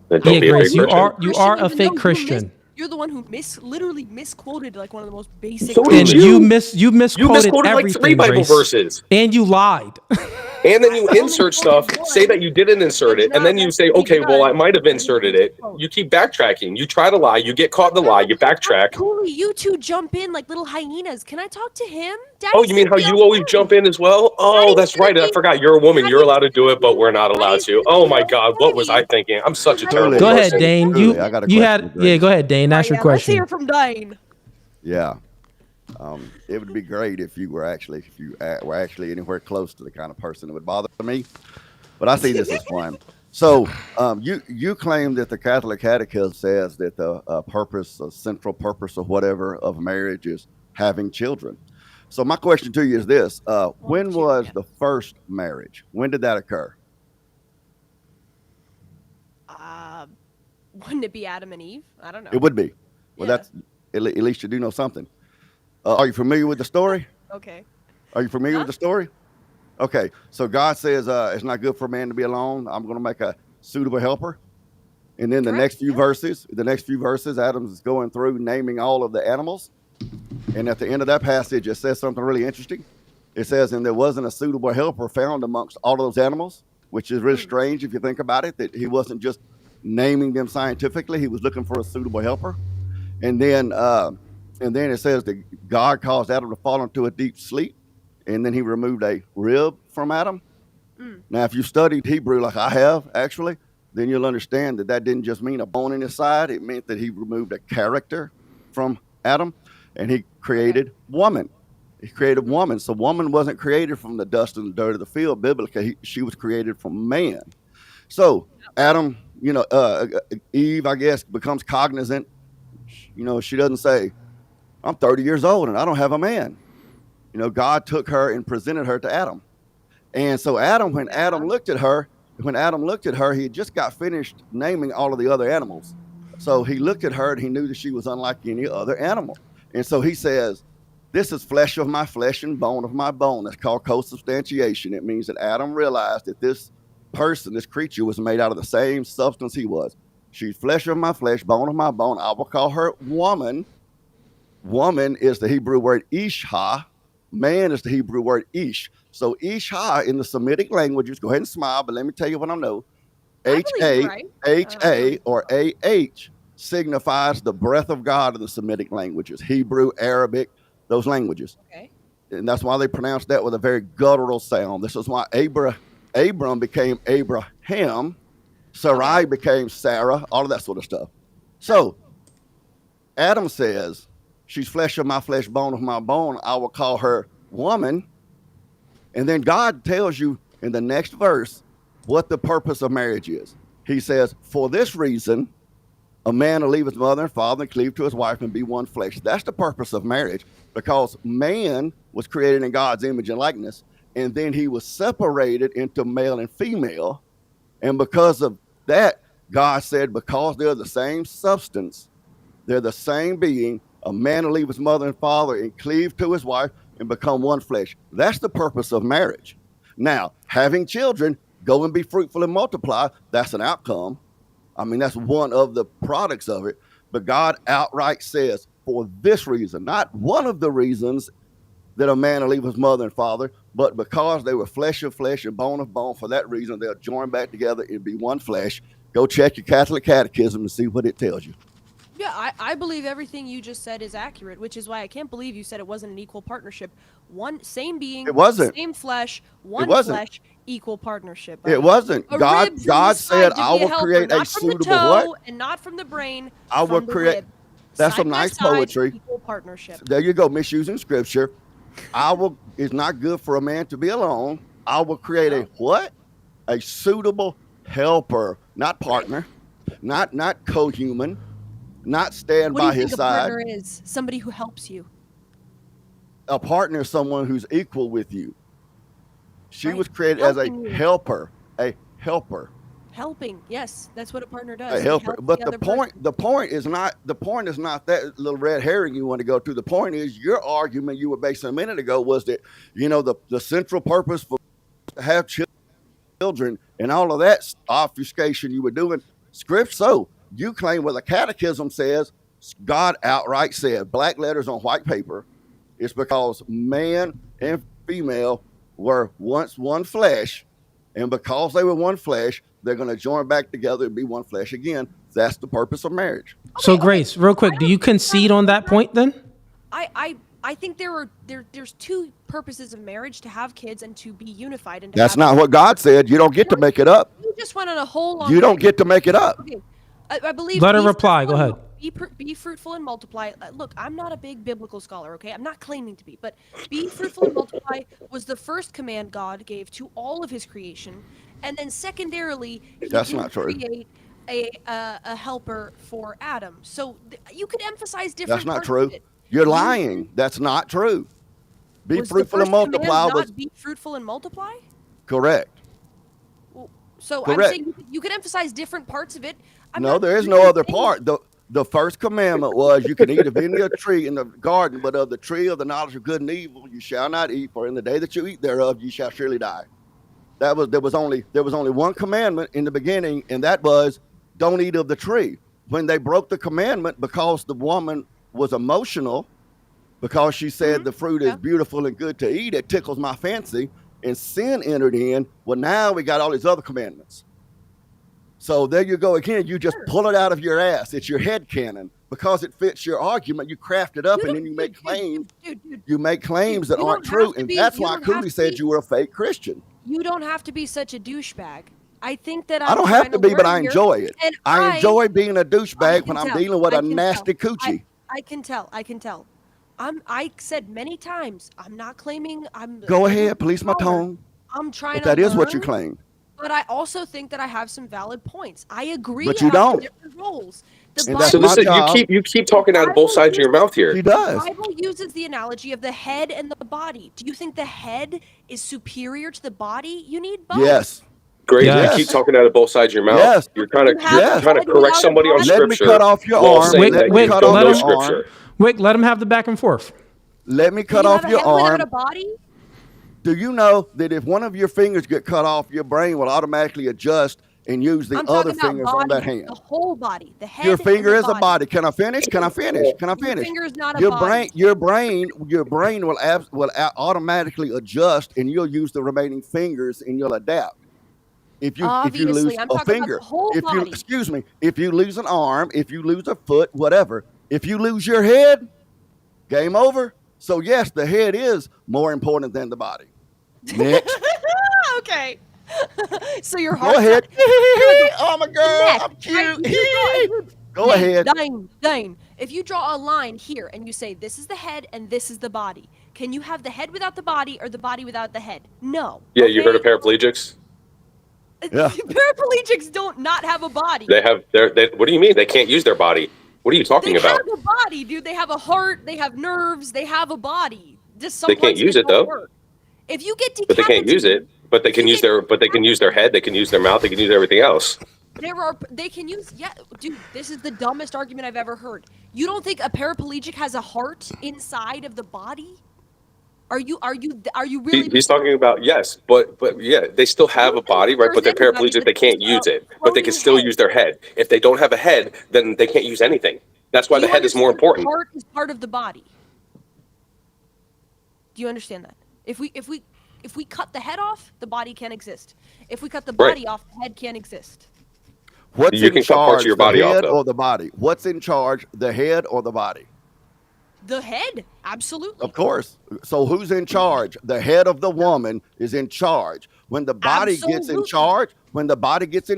Then don't Yeah, be a Grace, fake you Christian. are a Even fake though Christian. You're the one who literally misquoted like one of the most basic. So And did you you misquoted like everything, 3 Bible Grace. verses. And you lied. And then you I only insert quoted stuff, one. say that you didn't insert That's it, and not then you say, what he okay, well, I does. might have I didn't inserted it. misquote. You keep backtracking. You try to lie. You get caught in the lie. You backtrack. Cooley, you two jump in like little hyenas. Can I talk to him? Daddy Oh, you mean said how we you all always can. jump in as well? Oh, that's right. I forgot. You're a woman. You're allowed to do it, but we're not allowed to. Oh, my God. What was I thinking? I'm such a terrible Go ahead, person. Dane. I got a You question had for Grace. go ahead, Dane. That's your Let's question. hear from Dane. Yeah. It would be great if you were actually anywhere close to the kind of person that would bother me. But I see this as fun. So you claim that the Catholic Catechism says that the central purpose or whatever of marriage is having children. So my question to you is this: when was the first marriage? When did that occur? Wouldn't it be Adam and Eve? I don't know. It would be. Well, Yeah. that's at least you do know something. Are you familiar with the story? Okay. Are you familiar with the story? Okay, so God says it's not good for a man to be alone. I'm going to make a suitable helper. And then the next few verses, Adam's going through naming all of the animals. And at the end of that passage, it says something really interesting. It says, and there wasn't a suitable helper found amongst all of those animals, which is really strange if you think about it, that he wasn't just naming them scientifically. He was looking for a suitable helper. And then it says that God caused Adam to fall into a deep sleep. And then he removed a rib from Adam. Now, if you studied Hebrew like I have, actually, then you'll understand that didn't just mean a bone in his side. It meant that he removed a character from Adam, and he created woman. He created woman. So woman wasn't created from the dust and the dirt of the field. Biblically, she was created from man. So Adam, Eve, I guess, becomes cognizant. She doesn't say, I'm 30 years old and I don't have a man. God took her and presented her to Adam. And so when Adam looked at her, he had just got finished naming all of the other animals. So he looked at her and he knew that she was unlike any other animal. And so he says, this is flesh of my flesh and bone of my bone. That's called co-substantiation. It means that Adam realized that this person, this creature, was made out of the same substance he was. She's flesh of my flesh, bone of my bone. I will call her woman. Woman is the Hebrew word isha. Man is the Hebrew word ish. So isha in the Semitic languages, go ahead and smile, but let me tell you what I know. H-A or A-H signifies the breath of God in the Semitic languages, Hebrew, Arabic, those languages. Okay. And that's why they pronounce that with a very guttural sound. This is why Abram became Abraham, Sarai became Sarah, all of that sort of stuff. So Adam says, she's flesh of my flesh, bone of my bone. I will call her woman. And then God tells you in the next verse what the purpose of marriage is. He says, for this reason, a man will leave his mother and father and cleave to his wife and be one flesh. That's the purpose of marriage, because man was created in God's image and likeness, and then he was separated into male and female. And because of that, God said, because they're the same substance, they're the same being, a man will leave his mother and father and cleave to his wife and become one flesh. That's the purpose of marriage. Now, having children, go and be fruitful and multiply, that's an outcome. I mean, that's one of the products of it. But God outright says, for this reason, not one of the reasons that a man will leave his mother and father, but because they were flesh of flesh and bone of bone, for that reason, they'll join back together and be one flesh. Go check your Catholic Catechism and see what it tells you. Yeah, I believe everything you just said is accurate, which is why I can't believe you said it wasn't an equal partnership. One same being, it wasn't. Same flesh, one flesh, equal partnership. It wasn't. God said, I will create a suitable what? And not from the brain. I will create. That's some nice poetry. Equal partnership. There you go, misusing scripture. It's not good for a man to be alone. I will create a what? A suitable helper, not partner, not co-human. Not stand by his side. What do you think a partner is? Somebody who helps you. A partner is someone who's equal with you. She was created as a helper, a helper. Helping, yes, that's what a partner does. A They helper. help But the the other person. point is not that little red herring you want to go to. The point is your argument you were basing a minute ago was that, you know, the central purpose for to have children and all of that obfuscation you were doing. Script. So you claim, well, the catechism says, God outright said, black letters on white paper, it's because man and female were once one flesh, and because they were one flesh, they're going to join back together and be one flesh again. That's the purpose of marriage. So Grace, real quick, do you concede on that point then? I think there's two purposes of marriage: to have kids and to be unified. And to That's have not what God said. You don't get to make it up. You just went on a whole long. You don't get to make it up. Okay. I believe. Let her reply. Go ahead. Be fruitful and multiply. Look, I'm not a big biblical scholar, okay? I'm not claiming to be, but be fruitful and multiply was the first command God gave to all of his creation, and then secondarily, he That's did not true. create a helper for Adam. So you could emphasize different. That's not parts true. of it. You're lying. That's not true. Be Was the fruitful and first command multiply was not be fruitful and multiply? correct. So I'm Correct. saying you could emphasize different parts of it. No, there is no other part. The first commandment was you can eat of any tree in the garden, but of the tree of the knowledge of good and evil you shall not eat, for in the day that you eat thereof you shall surely die. There was only one commandment in the beginning, and that was don't eat of the tree. When they broke the commandment because the woman was emotional, because she said the fruit is beautiful and good to eat, it tickles my fancy, and sin entered in. Well, now we got all these other commandments. So there you go again. You just pull it out of your ass. It's your head canon. Because it fits your argument, you craft it up, and then you make claims. You make claims that aren't true, and that's why Cooley said you were a fake Christian. You don't have to be such a douchebag. I think that I don't have to be, but I enjoy it. And I enjoy being a douchebag when I'm dealing with a nasty coochie. I can tell. I said many times, I'm not claiming I'm. Go ahead, police my tone. I'm trying if to that is what you learn, claim. But I also think that I have some valid points. I agree. But you about don't. the different roles. And that's So my listen, job. you keep talking out of both sides of your mouth here. He does. The Bible uses the analogy of the head and the body. Do you think the head is superior to the body? You need both. Yes. Great. Yes. You keep talking out of both sides of your mouth. Yes. You're trying to Yes. correct somebody on Let scripture. me cut off your while arm. saying Wait, that wait, you let don't know him- scripture. Wait, let him have the back and forth. Let me Do cut you off have a your head without arm. a body? Do you know that if one of your fingers get cut off, your brain will automatically adjust and use the I'm other talking about fingers body, on that hand? the whole body, the head. Your and finger the is a body. Can I finish? Can I finish? Can I Your finish? finger is not a Your body. brain will automatically adjust, and you'll use the remaining fingers, and you'll adapt. If you Obviously, lose I'm a talking about finger, the whole if you body. excuse me, if you lose an arm, if you lose a foot, whatever, if you lose your head, game over. So yes, the head is more important than the body. Next. Okay. So your Go heart. ahead. Oh my God, I'm cute. Go ahead. Dane. If you draw a line here and you say this is the head and this is the body, can you have the head without the body or the body without the head? No. Yeah, you heard of paraplegics? Yeah. Paraplegics don't not have a body. They have what do you mean? They can't use their body. What are you talking They about? have a body, dude. They have a heart. They have nerves. They have a body. Just They can't use it though. Work. If you get But they can't use it. But they can use their head. They can use their mouth. They can use everything else. They can use dude. This is the dumbest argument I've ever heard. You don't think a paraplegic has a heart inside of the body? Are you really? He's talking about yes, but yeah, they still have a body, right? But they're paraplegic. They can't use it, but they can still use their head. If they don't have a head, then they can't use anything. That's why the head is more important. The heart is part of the body. Do you understand that? If we cut the head off, the body can't exist. If we cut the body off, the head can't exist. What's You in can cut parts charge, of your the body off, head though. or the body? What's in charge, the head or the body? The head, absolutely. Of course. So who's in charge? The head of the woman is in charge. When the body gets in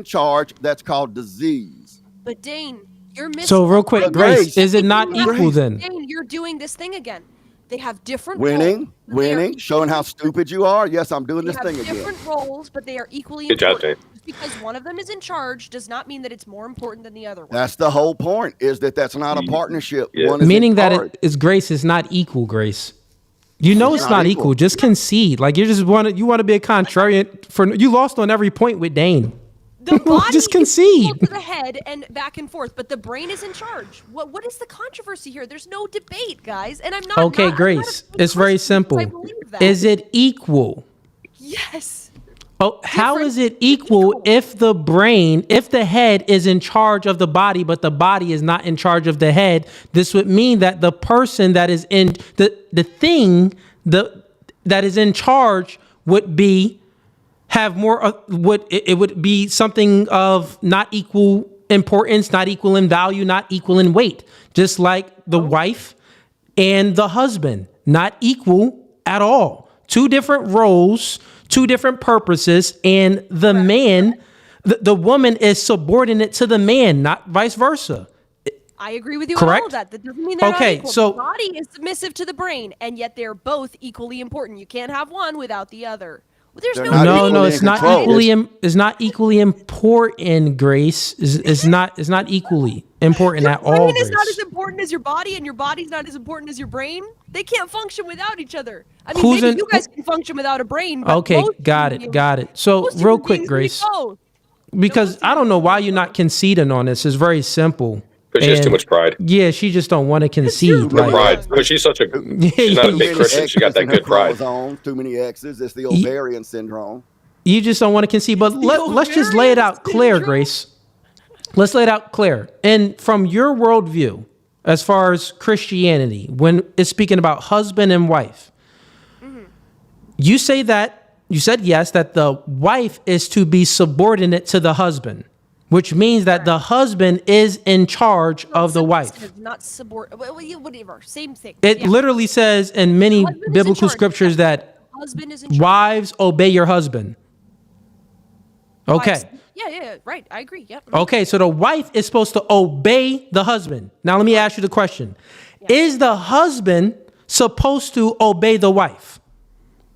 charge, that's called disease. But Dane, you're missing. So real quick, Grace, is it not equal then? Dane, you're doing this thing again. They have different Winning, roles, showing how stupid you are. Yes, I'm doing They this have thing again. different roles, but they are equally Good job, important. Just because one of them is in charge does not mean that it's more important than the other one. That's the whole point, is that that's not a partnership. Yeah. One is Meaning in that charge. Grace is not equal, Grace. You know it's not equal. Just concede. Like you want to be a contrarian. You lost on every point with Dane. The body just concede. is equal to the head and back and forth, but the brain is in charge. What is the controversy here? There's no debate, guys. And I'm not. Okay, Grace. It's very simple. Is it equal? Yes. Oh, how is it equal if the head is in charge of the body, but the body is not in charge of the head? This would mean that the person that is in the thing that is in charge would have more. Would be something of not equal importance, not equal in value, not equal in weight, just like the wife and the husband, not equal at all. Two different roles, two different purposes, and the man, the woman is subordinate to the man, not vice versa. I agree with you Correct? on all of that. That doesn't mean they're not equal. So the body is submissive to the brain, and yet they're both equally important. You can't have one without the other. Well, there's no, it's not equally. It's not equally important, Grace. It's not equally important at all. Your brain Grace. is not as important as your body, and your body's not as important as your brain. They can't function without each other. I mean, maybe you guys can function without a brain. But Okay, got it. So real quick, Grace, because I don't know why you're not conceding on this. It's very simple. Because she has too much pride. Yeah, she just don't want to concede. Her pride. Because she's such a. She's not a big Christian. She got that good pride. Too many X's. It's the ovarian syndrome. You just don't want to concede. But let's just lay it out clear, Grace. Let's lay it out clear. And from your worldview, as far as Christianity, when it's speaking about husband and wife, you said yes, that the wife is to be subordinate to the husband, which means that the husband is in charge of the wife. Not subordinate. Whatever. Same thing. It literally says in many biblical scriptures that wives obey your husband. Okay. Yeah, right. I agree. Yep. Okay, so the wife is supposed to obey the husband. Now let me ask you the question. Is the husband supposed to obey the wife?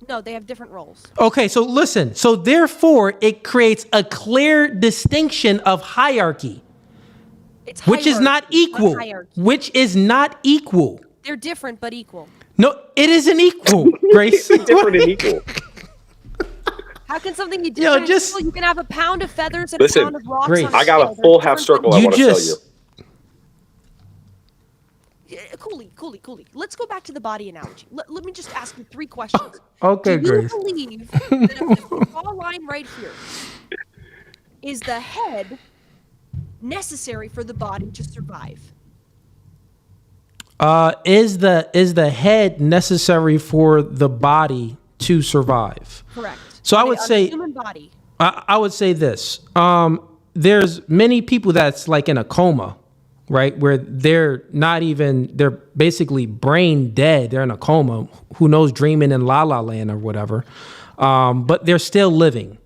No, they have different roles. Okay, so listen. So therefore, it creates a clear distinction of hierarchy, which is not equal. Which is not equal. They're different but equal. No, it isn't equal, Grace. Different and equal. How can something be different? You can have a pound of feathers and a pound of rocks. Listen, I got a full half circle I want to tell you. Cooley. Let's go back to the body analogy. Let me just ask you 3 questions. Okay, Grace. Grace. Do you believe that if we draw a line right here, is the head necessary for the body to survive? Is the head necessary for the body to survive? Correct. So I would say human body. I would say this. There's many people that's like in a coma, right? Where they're basically brain dead. They're in a coma. Who knows, dreaming in La La Land or whatever. But they're still living.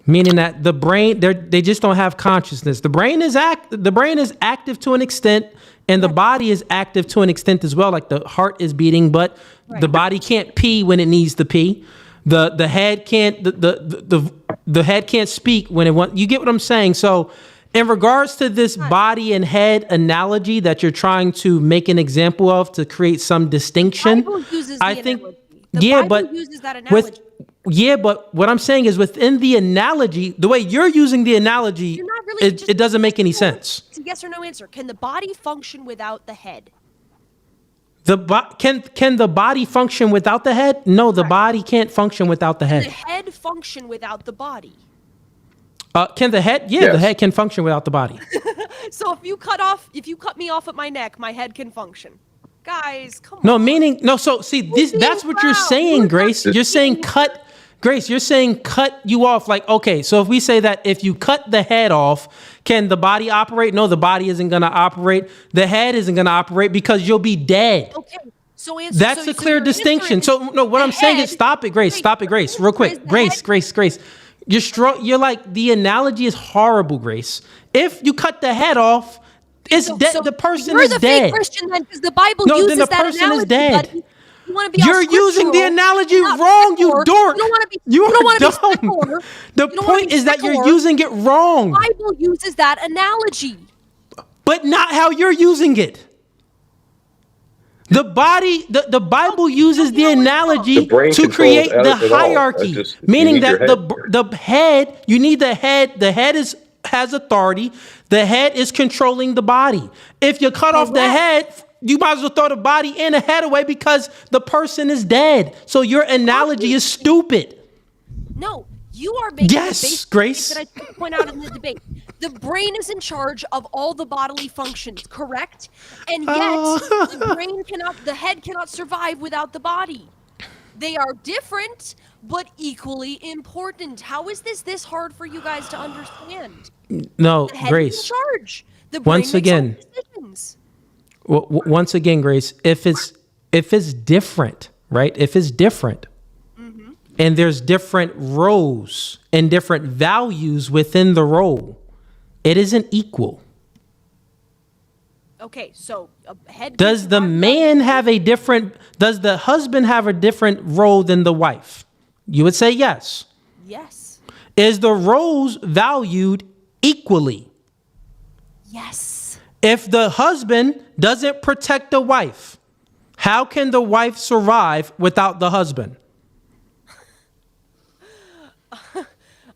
Meaning that the brain, they just don't have consciousness. The brain is active to an extent, and the body is active to an extent as well. Like the heart is beating, but the body can't pee when it needs to pee. The head can't the head can't speak when it wants. You get what I'm saying? So in regards to this body and head analogy that you're trying to make an example of to create some distinction, I think uses that analogy. But what I'm saying is within the analogy, the way you're using the analogy, it doesn't make any sense. It's a yes or no answer. Can the body function without the head? Can the body function without the head? No, the body can't function without the head. Can the head function without the body? Can the head? Yeah, the head can function without the body. So if you cut me off at my neck, my head can function. Guys, come on. So see, that's what you're saying, Grace. You're saying cut. Grace, you're saying cut you off. Like, okay, so if we say that if you cut the head off, can the body operate? No, the body isn't going to operate. The head isn't going to operate because you'll be dead. Okay, so that's a clear distinction. So no, what I'm saying is stop it, Grace. Stop it, Grace. Real quick. Grace. You're like, the analogy is horrible, Grace. If you cut the head off, it's dead. The person is dead. You're the fake Christian then, because the Bible uses that analogy. Then the person is dead. Buddy. You're using the analogy wrong, you dork. You don't want to be dumb. The point is that you're using it wrong. The Bible uses that analogy. But not how you're using it. The body, the Bible uses the analogy The brain to controls create the it all. hierarchy, You meaning need your that head. the head, you need the head. The head has authority. The head is controlling the body. If you cut off the head, you might as well throw the body and the head away because the person is dead. So your analogy is stupid. No, you are making Yes, the basic Grace. that I tried to point out in the debate. The brain is in charge of all the bodily functions, correct? And yet, the head cannot survive without the body. They are different, but equally important. How is this hard for you guys to understand? No, The head Grace. is in charge. The brain Once makes all again, the decisions. once again, Grace, if it's different, right? If it's different, and there's different roles and different values within the role, it isn't equal. Okay, so a head. Does the man have a different? Does the husband have a different role than the wife? You would say yes. Yes. Is the roles valued equally? Yes. If the husband doesn't protect the wife, how can the wife survive without the husband?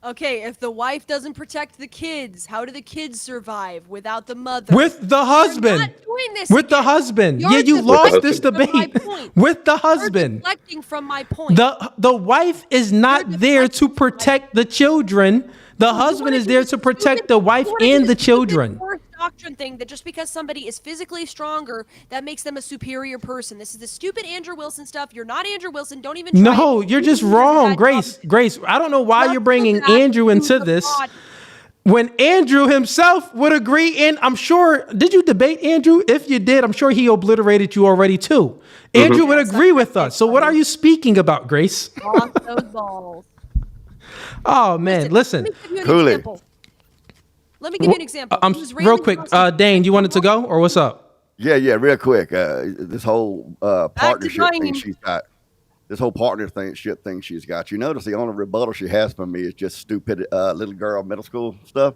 Okay, if the wife doesn't protect the kids, how do the kids survive without the mother? With the husband. You're not doing this With the again. husband. You're Yeah, you lost this deflecting from my debate. point. With the You're husband. deflecting from my point. The wife is not there to protect the children. The husband is there to protect the wife and the children. Fourth doctrine thing that just because somebody is physically stronger, that makes them a superior person. This is the stupid Andrew Wilson stuff. You're not Andrew Wilson. Don't even try No, it. you're just wrong, Grace. Grace, I don't know why you're bringing Andrew into this. When Andrew himself would agree, and I'm sure, did you debate Andrew? If you did, I'm sure he obliterated you already too. Andrew would agree with us. So what are you speaking about, Grace? Lost those balls. Oh man, listen. Let me give you an example. Real quick, Dane, you wanted to go or what's up? Yeah, real quick. This whole partnership thing she's got. This whole partnership thing she's got. You notice the only rebuttal she has for me is just stupid little girl middle school stuff.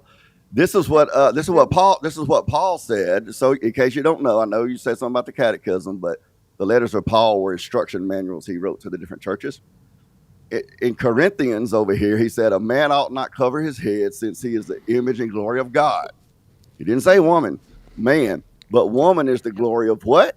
This is what Paul said. So in case you don't know, I know you said something about the catechism, but the letters of Paul were instruction manuals he wrote to the different churches. In Corinthians over here, he said, a man ought not cover his head since he is the image and glory of God. He didn't say woman, man, but woman is the glory of what?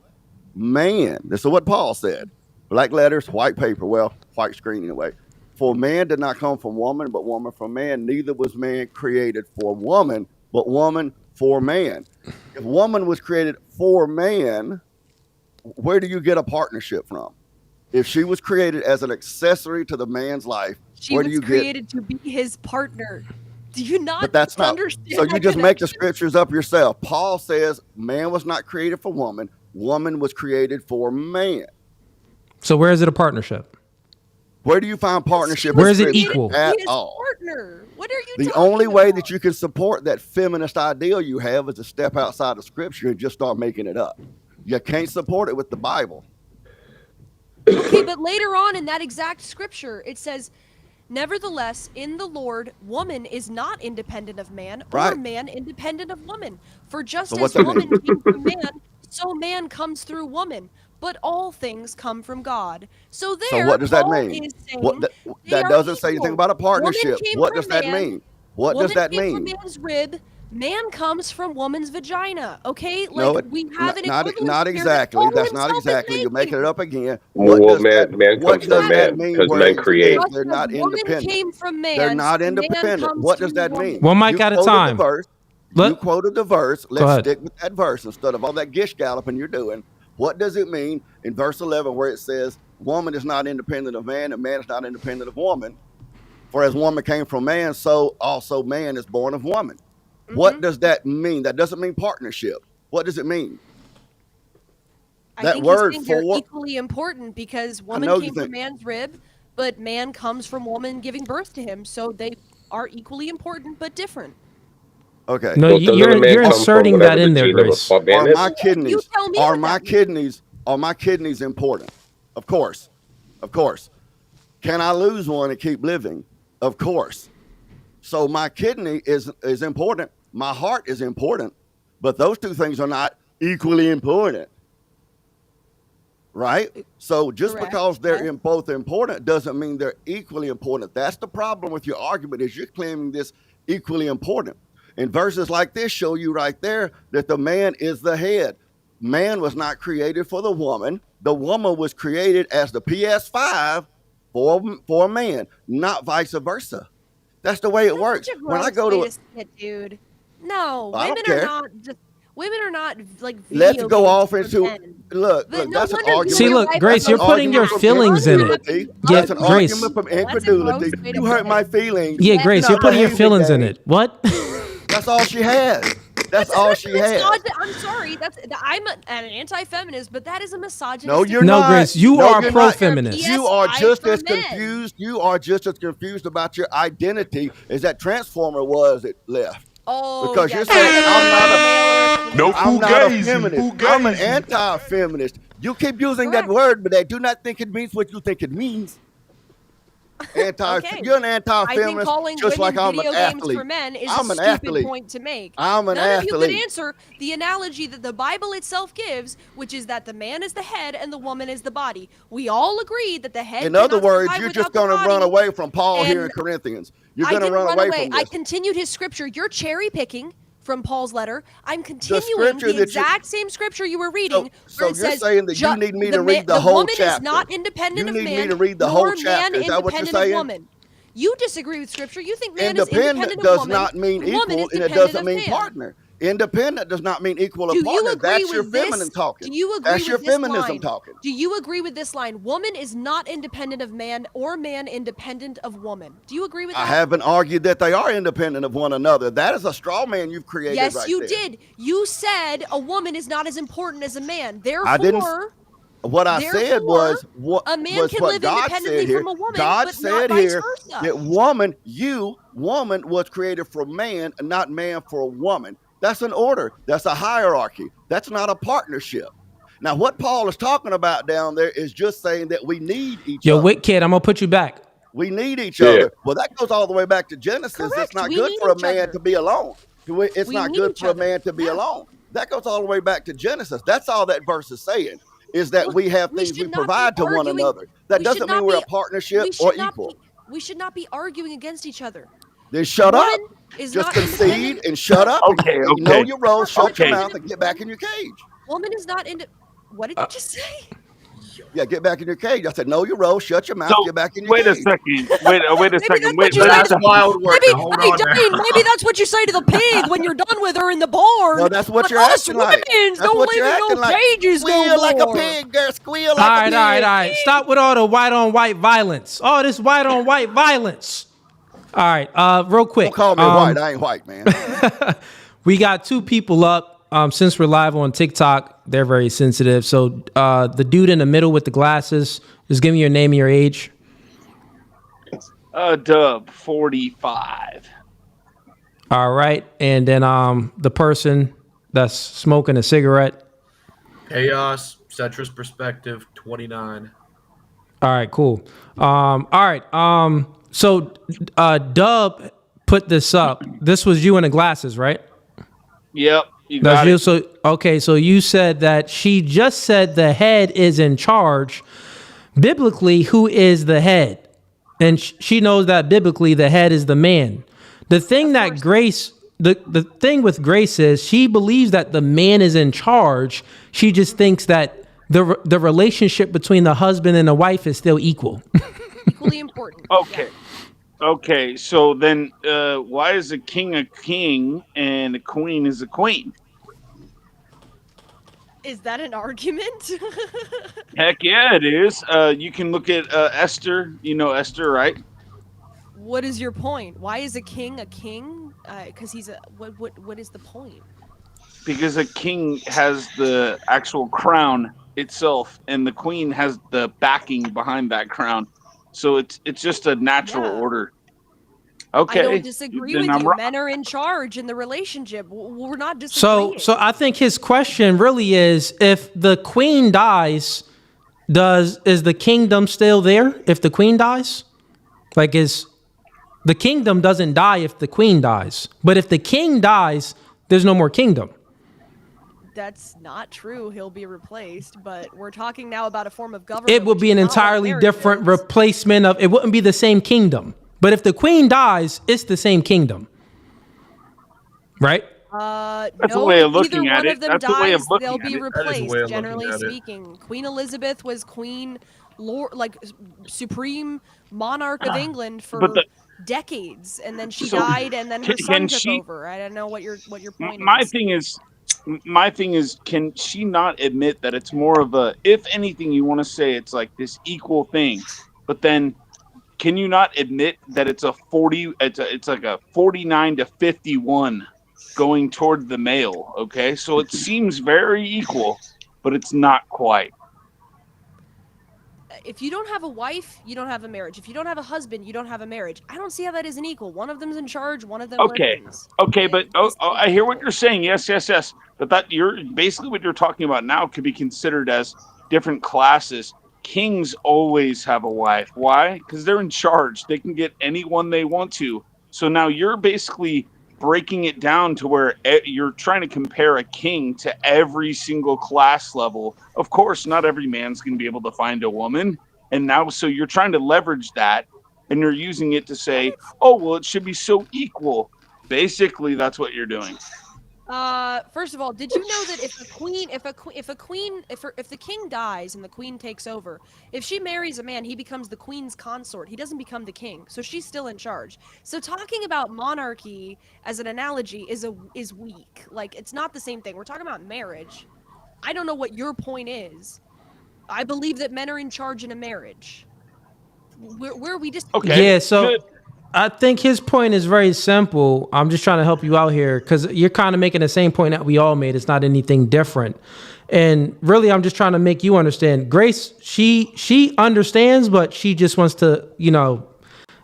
Man. This is what Paul said. Black letters, white paper, well, white screen anyway. For man did not come from woman, but woman from man. Neither was man created for woman, but woman for man. If woman was created for man, where do you get a partnership from? If she was created as an accessory to the man's life, She was created to be his partner. Do you not But that's not. understand? So you that just make the connection? scriptures up yourself. Paul says man was not created for woman. Woman was created for man. So where is it a partnership? Where do you find partnership? Where in is it scripture equal? at His all? partner. What are you The talking only way about? that you can support that feminist ideal you have is to step outside of scripture and just start making it up. You can't support it with the Bible. Okay, but later on in that exact scripture, it says, nevertheless, in the Lord, woman is not independent of man, or Right. man independent of woman. For just So as what's that woman mean? came from man, so man comes through woman. But all things come from God. So there, So what does that Paul mean? is saying That they are doesn't say equal. anything about a partnership. Woman came What from does that man, mean? What does woman that came mean? from man's rib. Man comes from woman's vagina. Okay, No, like we have an not equivalence here exactly. Paul That's not himself is exactly. You're making it up again. Well, What does man what comes does from that man mean? because Where men it create. says they're not woman independent. came from man. They're not Man independent. comes What does through that woman. mean? One mic You at a quoted time. the verse. You quoted the verse. Let's ahead. stick with that verse instead of all that gish galloping you're doing. What does it mean in verse 11 where it says, woman is not independent of man and man is not independent of woman? For as woman came from man, so also man is born of woman. What does that mean? That doesn't mean partnership. What does it mean? I That think word he's saying they're for equally important because know woman you came from think- man's rib, but man comes from woman giving birth to him. So they are equally important but different. Okay. No, Well, doesn't a man you're come from inserting whatever that in the there, gene of a Grace. man Are is? my kidneys You tell me are what my that means. kidneys important? Of course. Of course. Can I lose one and keep living? Of course. So my kidney is important. My heart is important, but those two things are not equally important. right? So just Correct. because they're both important doesn't mean they're equally important. That's the problem with your argument, is you're claiming this equally important. And verses like this show you right there that the man is the head. Man was not created for the woman. The woman was created as the PS5 for a man, not vice versa. That's the way it works. When I go to dude, no, I don't women care. are not just. Women are not like. Let's video go games off for into men. look. But That's an wonder argument. See, look, Grace, you're putting your feelings in it. That's an Grace. argument from That's a incredulity. gross way to You hurt put my it. feelings. Yeah, Grace, you're putting your feelings in it. What? That's all she has. That's all she has. I'm sorry. I'm an anti-feminist, but that is a misogynist. No, you're No, not. Grace, you No, are you're pro-feminist. not. You are PSI just for as men. confused. You are just as confused about your identity as that transformer was that left. Oh, Because yes. you're saying No I'm not a Fugazee, feminist. Fugazee. I'm an anti-feminist. You keep using that word, but I do not think it means what you think it means. Okay. You're an I think anti-feminist, calling just women like I'm video an games athlete. for men is I'm a an stupid athlete. point to make. I'm an None of you athlete. could answer the analogy that the Bible itself gives, which is that the man is the head and the woman is the body. We all agree that the head. In other cannot words, survive you're without just going to the run body. away from Paul here in And Corinthians. You're I going to didn't run away from I this. continued his scripture. You're cherry picking from Paul's letter. I'm continuing scripture the that you- exact same scripture you were reading. So where it you're says, saying that you need me to the read the the whole woman chapter. is not independent You of need man, me to read the nor whole chapter. man Is that what you're independent of saying? woman. You disagree with scripture. You think man is Independent independent does of woman. not mean woman equal, is and it dependent doesn't of mean man. partner. Independent does not mean equal Do or you partner. agree That's your with this? feminine talking. Do you agree That's with your this feminism line? talking. Do you agree with this line? Woman is not independent of man, or man independent of woman. Do you agree with that? I haven't argued that they are independent of one another. That is a straw man you've created Yes, right you there. did. You said a woman is not as important as a man. Therefore, I didn't. What I said was what a man was can what live God independently said here. from a woman, God but said not vice here versa. that woman was created for man, and not man for a woman. That's an order. That's a hierarchy. That's not a partnership. Now, what Paul is talking about down there is just saying that we need each Yo, other. wait, kid, I'm gonna put you back. We need each other. Well, that goes all the way back to Genesis. Correct. It's not We good need for a each man other. to be alone. It's We not need good each for a other. man to be Yeah. alone. That goes all the way back to Genesis. That's all that verse is saying, is that we have we things should we not be provide to one arguing- another. That we should doesn't not mean we're a be- partnership we or should not equal. we should not be arguing against each other. Then shut up. Woman is Just not concede independent. and shut up. Okay, and know okay. your role, shut your Okay. mouth, and get back in your cage. Woman is not What did you just say? Yeah, get back in your cage. I said, know your role, shut your mouth, So, get back in your wait a cage. second. Wait a Maybe second. that's Wait, what you but say that's to the wild work. Maybe, Hold hey, on now. Dane, maybe that's what you say to the pig when you're done with her in the barn. No, that's what But you're us acting like. women's That's don't what live you're in acting no like. cages Squeal no like a more. pig, girl. Squeal All like a right, pig. all right, all right. Stop with all the white on white violence. All this white on white violence. All right, real quick. Don't call me white. I ain't white, man. We got two people up. Since we're live on TikTok, they're very sensitive. So the dude in the middle with the glasses, just give me your name and your age. Dub 45. All right, and then the person that's smoking a cigarette. Chaos, Cetrus Perspective, 29. All right, cool. All right. So Dub put this up. This was you in the glasses, right? Yep, you That's got you. it. So okay, so you said that she just said the head is in charge. Biblically, who is the head? And she knows that biblically the head is the man. The thing that Grace, the thing with Grace is she believes that the man is in charge. She just thinks that the relationship between the husband and the wife is still equal. Equally important. Okay. Okay, so then why is a king a king and a queen is a queen? Is that an argument? Heck yeah, it is. You can look at Esther. You know Esther, right? What is your point? Why is a king a king? Because he's a what is the point? Because a king has the actual crown itself, and the queen has the backing behind that crown. So it's just a natural order. Okay. I don't disagree then with I'm you. wrong. Men are in charge in the relationship. We're not disagreeing. So I think his question really is, if the queen dies, is the kingdom still there if the queen dies? Like, the kingdom doesn't die if the queen dies. But if the king dies, there's no more kingdom. that's not true. He'll be replaced, but we're talking now about a form of government. It would be an entirely different replacement of. It wouldn't be the same kingdom. But if the queen dies, it's the same kingdom, right? That's no, a way of if looking either at one it. of them That's a way of dies, looking they'll at be it. replaced. Generally speaking, Queen Elizabeth was queen, like supreme monarch of England for decades, and then she died, and then her son took over. I don't know what your point is. My thing is, can she not admit that it's more of a, if anything, you want to say it's like this equal thing, but then can you not admit that it's it's like a 49 to 51 going toward the male? Okay, so it seems very equal, but it's not quite. If you don't have a wife, you don't have a marriage. If you don't have a husband, you don't have a marriage. I don't see how that isn't equal. One of them's in charge, one of them listens. Okay, but I hear what you're saying. Yes. But that you're basically what you're talking about now could be considered as different classes. Kings always have a wife. Why? Because they're in charge. They can get anyone they want to. So now you're basically breaking it down to where you're trying to compare a king to every single class level. Of course, not every man's going to be able to find a woman. And now, so you're trying to leverage that and you're using it to say, oh, well, it should be so equal. Basically, that's what you're doing. First of all, did you know that if the king dies and the queen takes over, if she marries a man, he becomes the queen's consort. He doesn't become the king, so she's still in charge. So talking about monarchy as an analogy is weak. Like, it's not the same thing. We're talking about marriage. I don't know what your point is. I believe that men are in charge in a marriage. Where are we just Yeah, so I think his point is very simple. I'm just trying to help you out here because you're kind of making the same point that we all made. It's not anything different. And really, I'm just trying to make you understand. Grace, she understands, but she just wants to,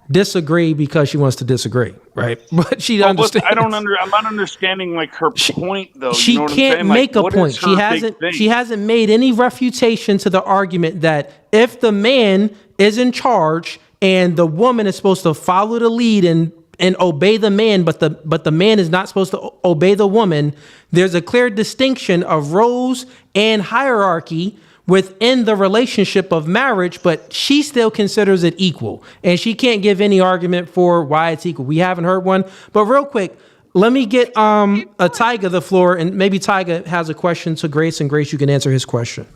disagree because she wants to disagree, right? But she understands. I'm not understanding like her point though. She can't make a point. She hasn't made any refutation to the argument that if the man is in charge and the woman is supposed to follow the lead and obey the man, but the man is not supposed to obey the woman, there's a clear distinction of roles and hierarchy within the relationship of marriage, but she still considers it equal. And she can't give any argument for why it's equal. We haven't heard one. But real quick, let me get a Tyga the floor, and maybe Tyga has a question to Grace, and Grace, you can answer his question.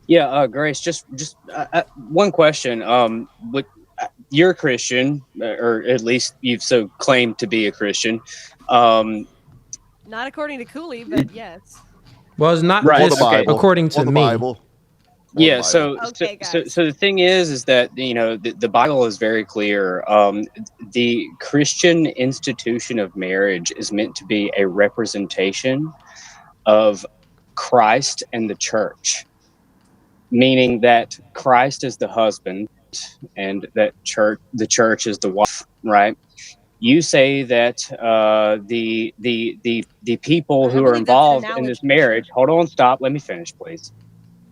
Yeah, Grace, just one question. You're a Christian, or at least you've so claimed to be a Christian. Not according to Cooley, but yes. Well, it's not right. just according to me. Bible. Yeah, so the thing is that the Bible is very clear. The Christian institution of marriage is meant to be a representation of Christ and the church, meaning that Christ is the husband and that the church is the wife, right? You say that the people who are involved in this marriage. Hold on, stop. Let me finish, please.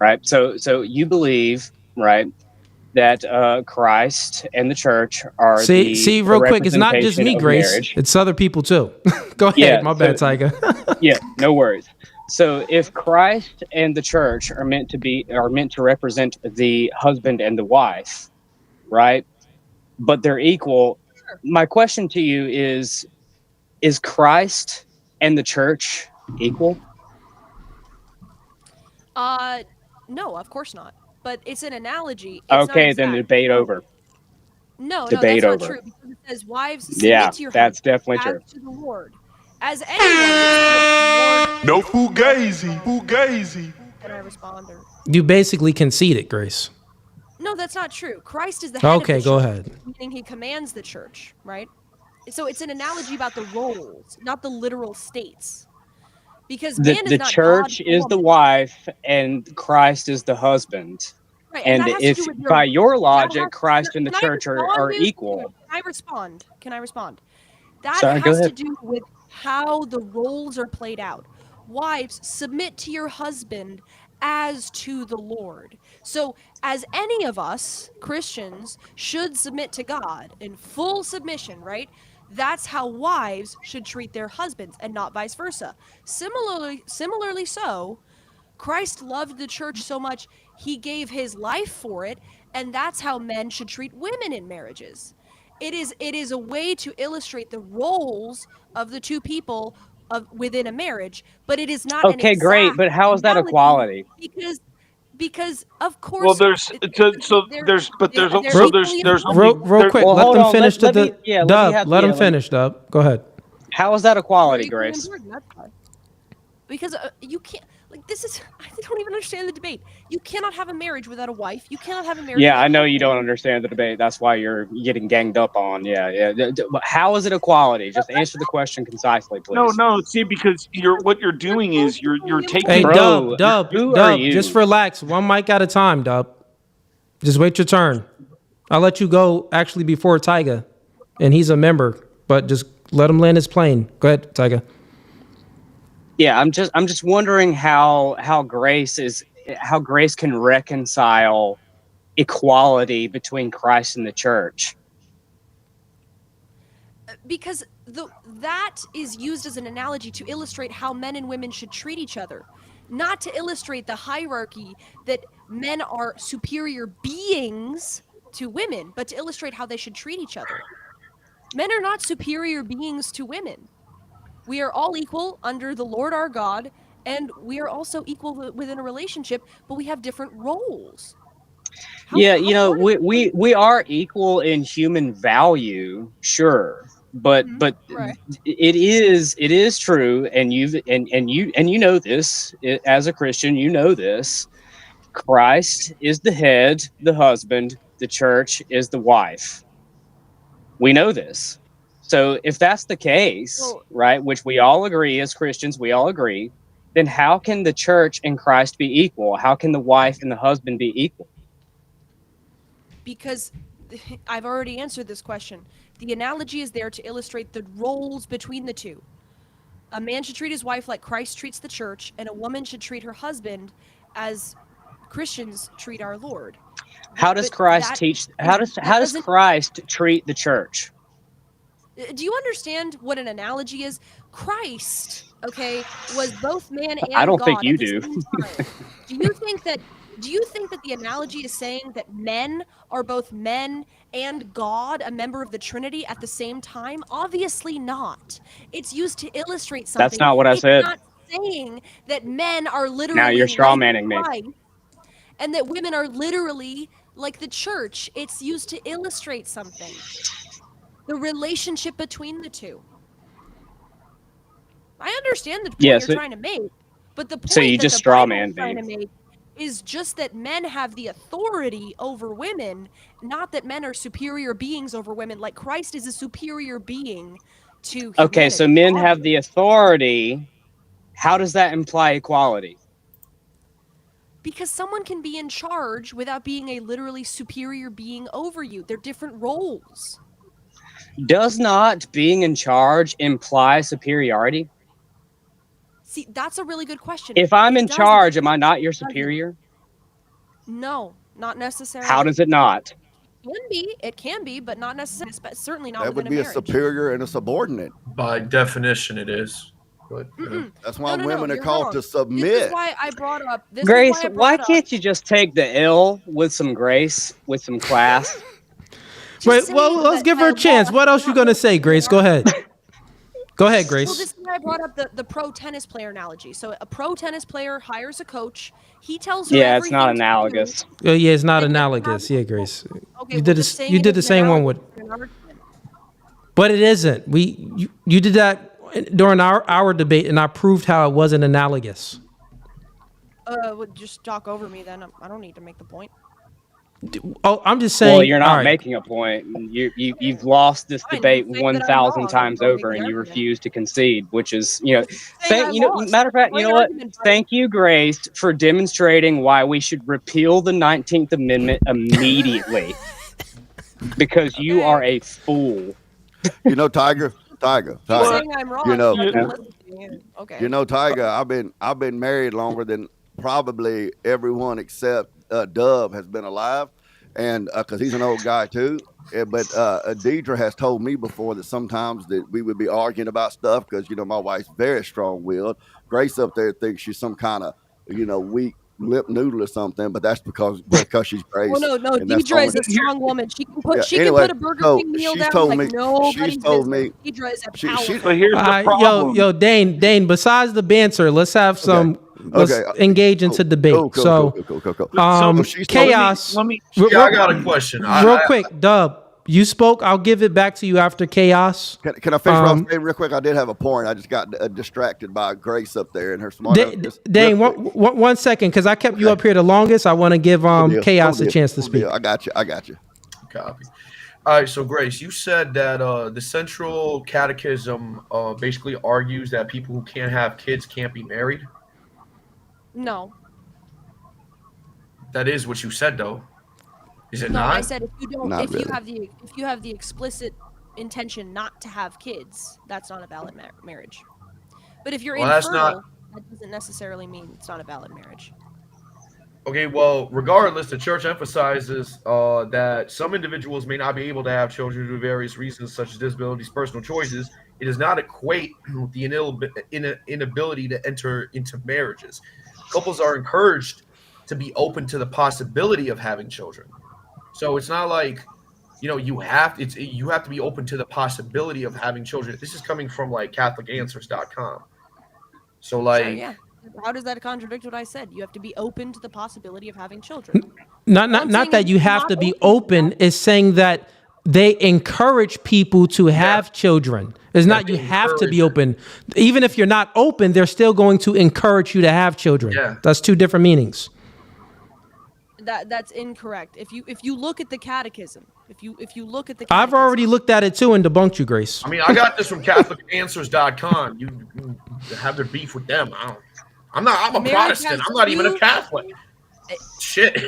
Right. So you believe, right, that Christ and the church are see real quick. It's not just me, Grace. Marriage. It's other people too. Go ahead. Yeah, my bad, Tyga. Yeah, no worries. So if Christ and the church are meant to represent the husband and the wife, right? But they're equal. My question to you is Christ and the church equal? No, of course not. But it's an analogy. Okay, then debate over. No, debate that's over. not true. Because it says wives submit to your that's husband definitely as true. to the Lord. As anyone. No Fugazee. Can I respond? You basically conceded, Grace. No, that's not true. Christ is the head of the Okay, go church, ahead. meaning he commands the church, right? So it's an analogy about the roles, not the literal states. Because man is The not church God, is the wife and Christ is the husband. Right, and that has to if do with by your logic, Christ and the Can I church are respond, dude? equal. Can I respond? That Sorry, go has to ahead. do with how the roles are played out. Wives, submit to your husband as to the Lord. So, as any of us Christians should submit to God in full submission, right? That's how wives should treat their husbands, and not vice versa. Similarly so, Christ loved the church so much he gave his life for it, and that's how men should treat women in marriages. It is a way to illustrate the roles of the two people within a marriage, but it is not an Okay, great, exact but how is that analogy equality? because of course Well, there's Real quick. Well, Let hold them on. finish Let me Dub. Let them let me. finish, Dub. Go ahead. How is that equality, equally Grace? important, that's why. Because you can't, like, this is, I don't even understand the debate. You cannot have a marriage without a wife. You cannot have a marriage Yeah, without I a know you husband. don't understand the debate. That's why you're getting ganged up on. Yeah. But how is it equality? Just answer the question concisely, please. No. See, because what you're doing is you're taking. Hey, Bro, Dub. who are Just you? relax. One mic at a time, Dub. Just wait your turn. I'll let you go actually before Tyga, and he's a member. But just let him land his plane. Go ahead, Tyga. Yeah, I'm just wondering how Grace can reconcile equality between Christ and the church. Because that is used as an analogy to illustrate how men and women should treat each other, not to illustrate the hierarchy that men are superior beings to women, but to illustrate how they should treat each other. Men are not superior beings to women. We are all equal under the Lord our God, and we are also equal within a relationship, but we have different roles. Yeah, we are equal in human value, sure, but Right. it is true, and you know this as a Christian, you know this. Christ is the head, the husband. The church is the wife. We know this. So if that's the case, right, which we all agree as Christians, we all agree, then how can the church and Christ be equal? How can the wife and the husband be equal? Because I've already answered this question. The analogy is there to illustrate the roles between the two. A man should treat his wife like Christ treats the church, and a woman should treat her husband as Christians treat our Lord. How does Christ teach? How does Christ treat the church? Do you understand what an analogy is? Christ, okay, was both man and I don't think God you at the do. same time. Do you think that the analogy is saying that men are both men and God, a member of the Trinity, at the same time? Obviously not. It's used to illustrate something. That's not what I It's said. not saying that men are Now literally you're straw like manning me. Christ and that women are literally like the church. It's used to illustrate something. The relationship between the two. I understand the point you're trying to make, but the point so you that just the straw Bible is manned trying me. to make is just that men have the authority over women, not that men are superior beings over women. Like Christ is a superior being to humanity. Okay, so men have the authority. How does that imply equality? Because someone can be in charge without being a literally superior being over you. They're different roles. Does not being in charge imply superiority? See, that's a really good question. If I'm It in doesn't. charge, am I not your It doesn't. superior? No, not necessarily. How does it not? It can be, but not necessarily. Certainly not That within would a be a marriage. superior and a subordinate. By definition, it is. But, that's why No, women are you're called wrong. to submit. This is why I brought up. Grace, why can't you just take the L with some grace, with some class? Wait, well, let's give her a chance. What else you gonna say, Grace? Go ahead. Go ahead, Grace. Well, this is why I brought up the pro tennis player analogy. So a pro tennis player hires a coach. He tells her Yeah, it's not everything to do. analogous. Yeah, it's not analogous. Yeah, Grace. Okay, You did just saying you it did the is an same one analogy with, to an argument. but it isn't. You did that during our debate, and I proved how it wasn't analogous. Would just talk over me then. I don't need to make the point. Oh, I'm just saying. Well, you're not all right. making a point. You've lost this Fine, debate say that I'm 1,000 wrong, times don't make over, the and you argument. refuse to concede, which is, Saying I lost. matter of fact, you Great know what? argument, buddy. Thank you, Grace, for demonstrating why we should repeal the 19th Amendment immediately, because you are a fool. You know, Tiger. You're saying I'm wrong. You know, but I'm listening to you. Okay. You know, Tiger. I've been married longer than probably everyone except Dub has been alive, and because he's an old guy too. But Deidre has told me before that sometimes that we would be arguing about stuff because my wife's very strong-willed. Grace up there thinks she's some kind of weak lip noodle or something, but that's because she's Grace. Oh no, and that's Deidre is only- a strong woman. She can put anyway, can put a Burger so King meal she's down told like me- nobody's she's told business. me- Deidre is a she- powerful. But here's the problem. Yo, Dane. Besides the banter, let's have some. Let's engage into debate. Cool. So, chaos. Let me. Yeah, I got a question. Real quick, Dub. You spoke. I'll give it back to you after chaos. Can I finish what I was saying real quick? I did have a point. I just got distracted by Grace up there and her smart. Dane, 1 second, because I kept you up here the longest. I want to give chaos a chance to speak. I got you. Copy. All right, so Grace, you said that the Central Catechism basically argues that people who can't have kids can't be married. No. That is what you said, though. Is it No, not? I said if you don't, Not if really. you have the explicit intention not to have kids, that's not a valid marriage. But if you're Well, that's infertile, that doesn't necessarily mean it's not a valid marriage. Okay, well, regardless, the church emphasizes that some individuals may not be able to have children due to various reasons, such as disabilities, personal choices. It does not equate with the inability to enter into marriages. Couples are encouraged to be open to the possibility of having children. So it's not like, you have to be open to the possibility of having children. This is coming from like CatholicAnswers.com. So like, yeah. How does that contradict what I said? You have to be open to the possibility of having children. Not that you have to be open. It's saying that they encourage people to have children. It's not you have to be open. Even if you're not open, they're still going to encourage you to have children. Yeah. That's two different meanings. That's incorrect. If you look at the catechism, if you look at the I've already looked at it too and debunked you, Grace. I mean, I got this from CatholicAnswers.com. You have their beef with them. I'm a Protestant. I'm not even a Catholic. Shit.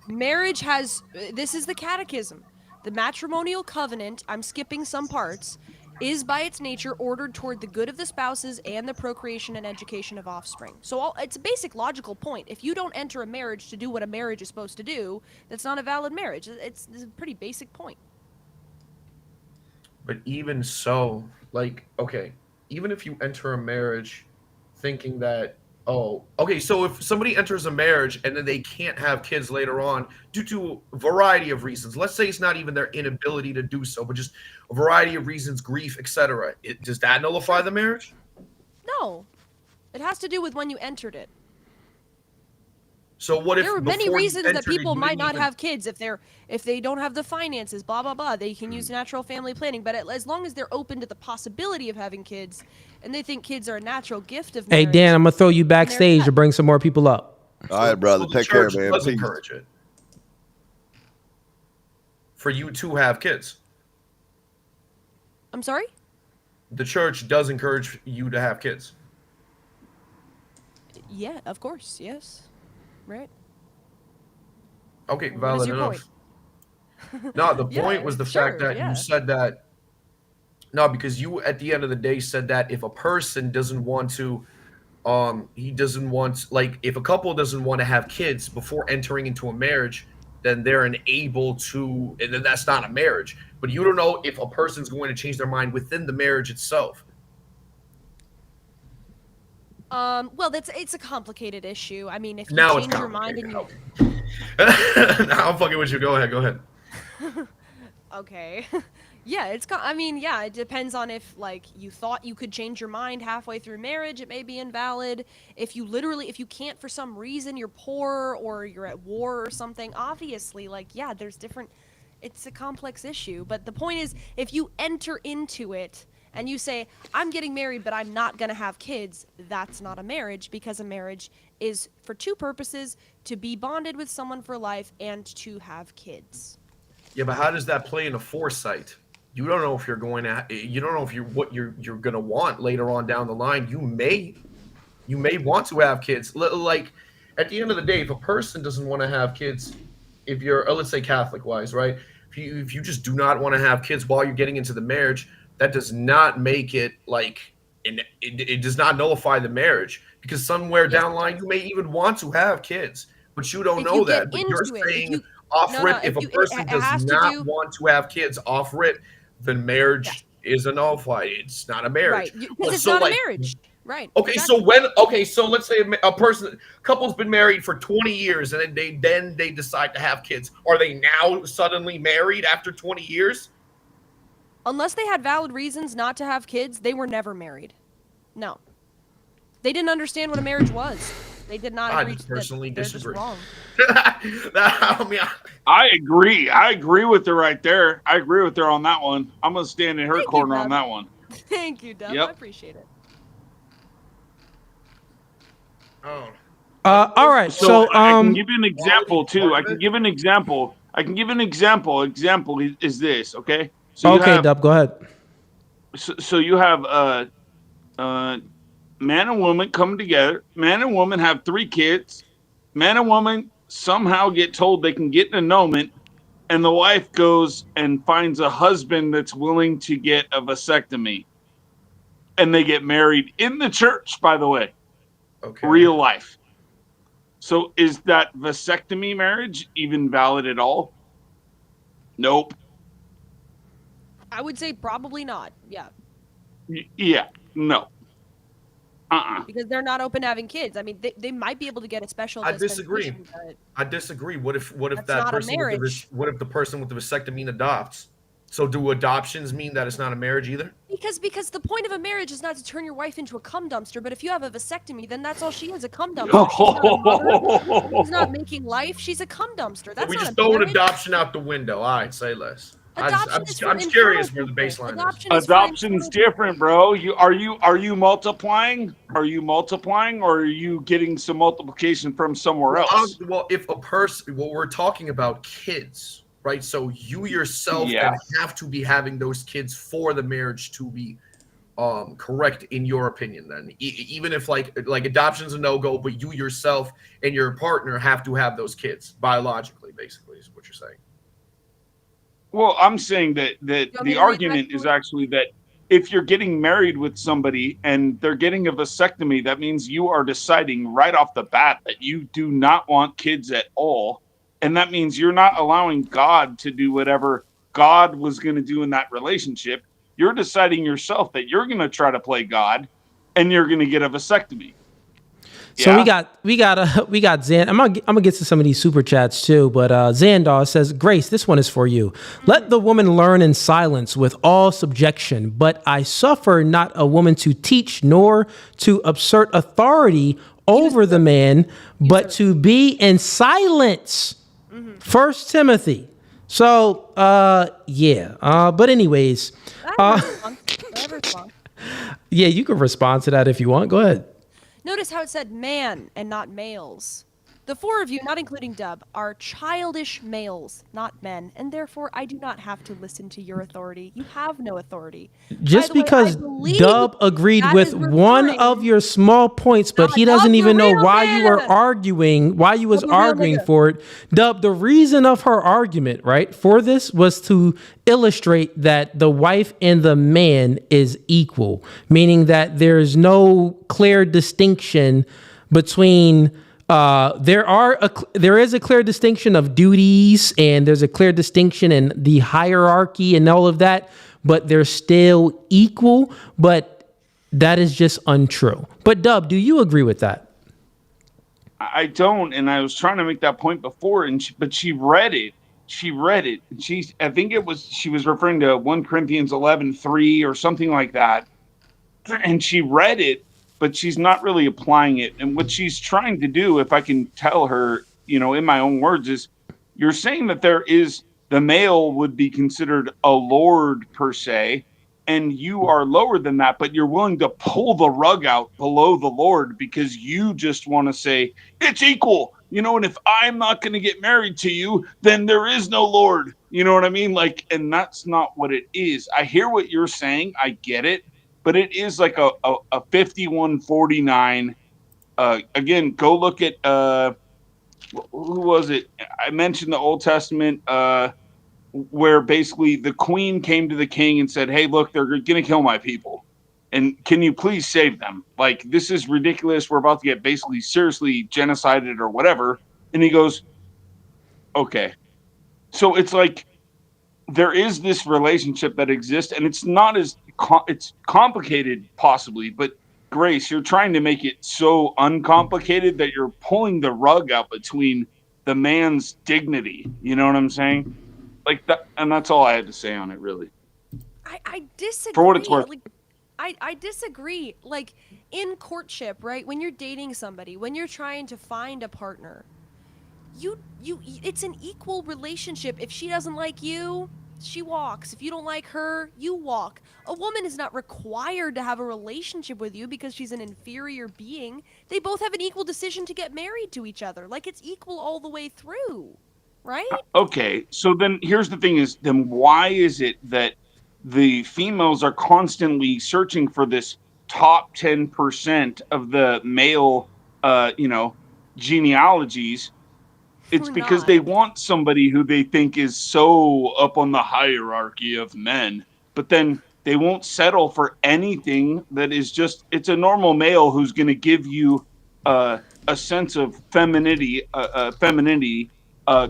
Marriage has, this is the catechism. The matrimonial covenant, I'm skipping some parts, is by its nature ordered toward the good of the spouses and the procreation and education of offspring. So it's a basic logical point. If you don't enter a marriage to do what a marriage is supposed to do, that's not a valid marriage. It's a pretty basic point. But even so, like, okay, even if you enter a marriage thinking that, so if somebody enters a marriage and then they can't have kids later on due to a variety of reasons, let's say it's not even their inability to do so, but just a variety of reasons, grief, etc., does that nullify the marriage? No. It has to do with when you entered it. So what if there are many reasons that people might not even have kids if they don't have the finances, blah blah blah. They can use natural family planning, but as long as they're open to the possibility of having kids, and they think kids are a natural gift of marriage. Hey, Dan, I'm going to throw you backstage to bring some more people up. All right, brother. So the Take care, church man. does Peace. encourage it for you to have kids. I'm sorry? The church does encourage you to have kids. Yeah, of course. Yes. Right. Okay, What valid is your enough. point? No, the Yeah, point was the fact that yeah. you said that. No, because you at the end of the day said that if a person doesn't want to, if a couple doesn't want to have kids before entering into a marriage, then they're unable to, and then that's not a marriage. But you don't know if a person's going to change their mind within the marriage itself. Well, it's a complicated issue. I mean, if you Now it's change your mind and you Now I'm fucking with you. Go ahead. okay. Yeah, it depends on if like you thought you could change your mind halfway through marriage, it may be invalid. If you can't for some reason, you're poor or you're at war or something, obviously there's different, it's a complex issue, but the point is if you enter into it and you say, I'm getting married, but I'm not going to have kids, that's not a marriage, because a marriage is for two purposes: to be bonded with someone for life and to have kids. Yeah, but how does that play into foresight? You don't know if you're going to. You don't know if what you're going to want later on down the line. You may want to have kids. Like at the end of the day, if a person doesn't want to have kids, if you're let's say Catholic wise, right? If you just do not want to have kids while you're getting into the marriage, that does not make it it does not nullify the marriage, because somewhere down the line you may even want to have kids, but you don't know that. But you're saying, Off No, rip, no. if a It person does has to not do want to have kids off rip, then marriage is a nullified. It's not a marriage. right Well, because it's so not a like, marriage. Right. okay, Exactly. so let's say a couple's been married for 20 years and then they decide to have kids. Are they now suddenly married after 20 years? Unless they had valid reasons not to have kids, they were never married. No. They didn't understand what a marriage was. They did not I agree just personally that they're just disagree. wrong. I agree. I agree with her right there. I agree with her on that one. I'm gonna stand in her corner on that one. Thank you, Dub. Yep. I appreciate it. Oh. All right. So I can give you an example too. I can give an example. Example is this, okay? So you okay, have, Dub, go ahead. So you have man and woman come together. Man and woman have 3 kids. Man and woman somehow get told they can get an annulment, and the wife goes and finds a husband that's willing to get a vasectomy. And they get married in the church, by the way. Okay. Real life. So is that vasectomy marriage even valid at all? Nope. I would say probably not. Yeah. Yeah. No. Because they're not open to having kids. I mean, they might be able to get a special. I disagree. But I disagree. What if That's that not a person marriage. what if the person with the vasectomy adopts? So do adoptions mean that it's not a marriage either? Because the point of a marriage is not to turn your wife into a cum dumpster, but if you have a vasectomy, then that's all she is, a cum dumpster. She's not a mother. She's not making life. She's a cum dumpster. That's we not just a throwing marriage. adoption out the window. All right, say less. Adoption is for I'm internal curious where the people. baseline is. Adoption's different, bro. Are you multiplying? Are you multiplying, or are you getting some multiplication from somewhere else? Well, if a person, we're talking about kids, right? So you yourself Yeah. then have to be having those kids for the marriage to be correct in your opinion. Then even if like adoption's a no-go, but you yourself and your partner have to have those kids biologically, basically, is what you're saying. Well, I'm saying that the argument is actually that if you're getting married with somebody and they're getting a vasectomy, that means you are deciding right off the bat that you do not want kids at all. And that means you're not allowing God to do whatever God was going to do in that relationship. You're deciding yourself that you're going to try to play God and you're going to get a vasectomy. So we got Zan. I'm gonna get to some of these super chats too, but Zandar says, Grace, this one is for you. Let the woman learn in silence with all subjection, but I suffer not a woman to teach nor to assert authority over the man, but to be in silence. 1 Timothy. So but anyways, yeah, you can respond to that if you want. Go ahead. Notice how it said man and not males. The 4 of you, not including Dub, are childish males, not men, and therefore I do not have to listen to your authority. You have no authority. Just because Dub agreed with one of your small points, but he doesn't even know why you were arguing, why you was arguing for it. Dub, the reason of her argument, right, for this was to illustrate that the wife and the man is equal, meaning that there's no clear distinction between there is a clear distinction of duties, and there's a clear distinction in the hierarchy and all of that, but they're still equal. But that is just untrue. But Dub, do you agree with that? I don't, and I was trying to make that point before, but she read it. She was referring to 1 Corinthians 11:3 or something like that, and she read it, but she's not really applying it. And what she's trying to do, if I can tell her, in my own words, is you're saying that the male would be considered a lord per se, and you are lower than that, but you're willing to pull the rug out below the Lord because you just want to say it's equal, and if I'm not going to get married to you, then there is no Lord. You know what I mean? And that's not what it is. I hear what you're saying. I get it. But it is like a 51-49. Again, go look at who was it? I mentioned the Old Testament where basically the queen came to the king and said, "Hey, look, they're going to kill my people, and can you please save them? Like, this is ridiculous. We're about to get basically seriously genocided or whatever." And he goes, "Okay, So it's like there is this relationship that exists, and it's not as it's complicated possibly, but Grace, you're trying to make it so uncomplicated that you're pulling the rug out between the man's dignity. You know what I'm saying? Like that, and that's all I had to say on it, really. I disagree. For what it's worth. Like, I disagree. Like, in courtship, right? When you're dating somebody, when you're trying to find a partner, it's an equal relationship. If she doesn't like you, she walks. If you don't like her, you walk. A woman is not required to have a relationship with you because she's an inferior being. They both have an equal decision to get married to each other. Like, it's equal all the way through, right? Okay, so then here's the thing: is then why is it that the females are constantly searching for this top 10% of the male, genealogies? It's because they want somebody who they think is so up on the hierarchy of men, but then they won't settle for anything that is just, it's a normal male who's going to give you a sense of femininity,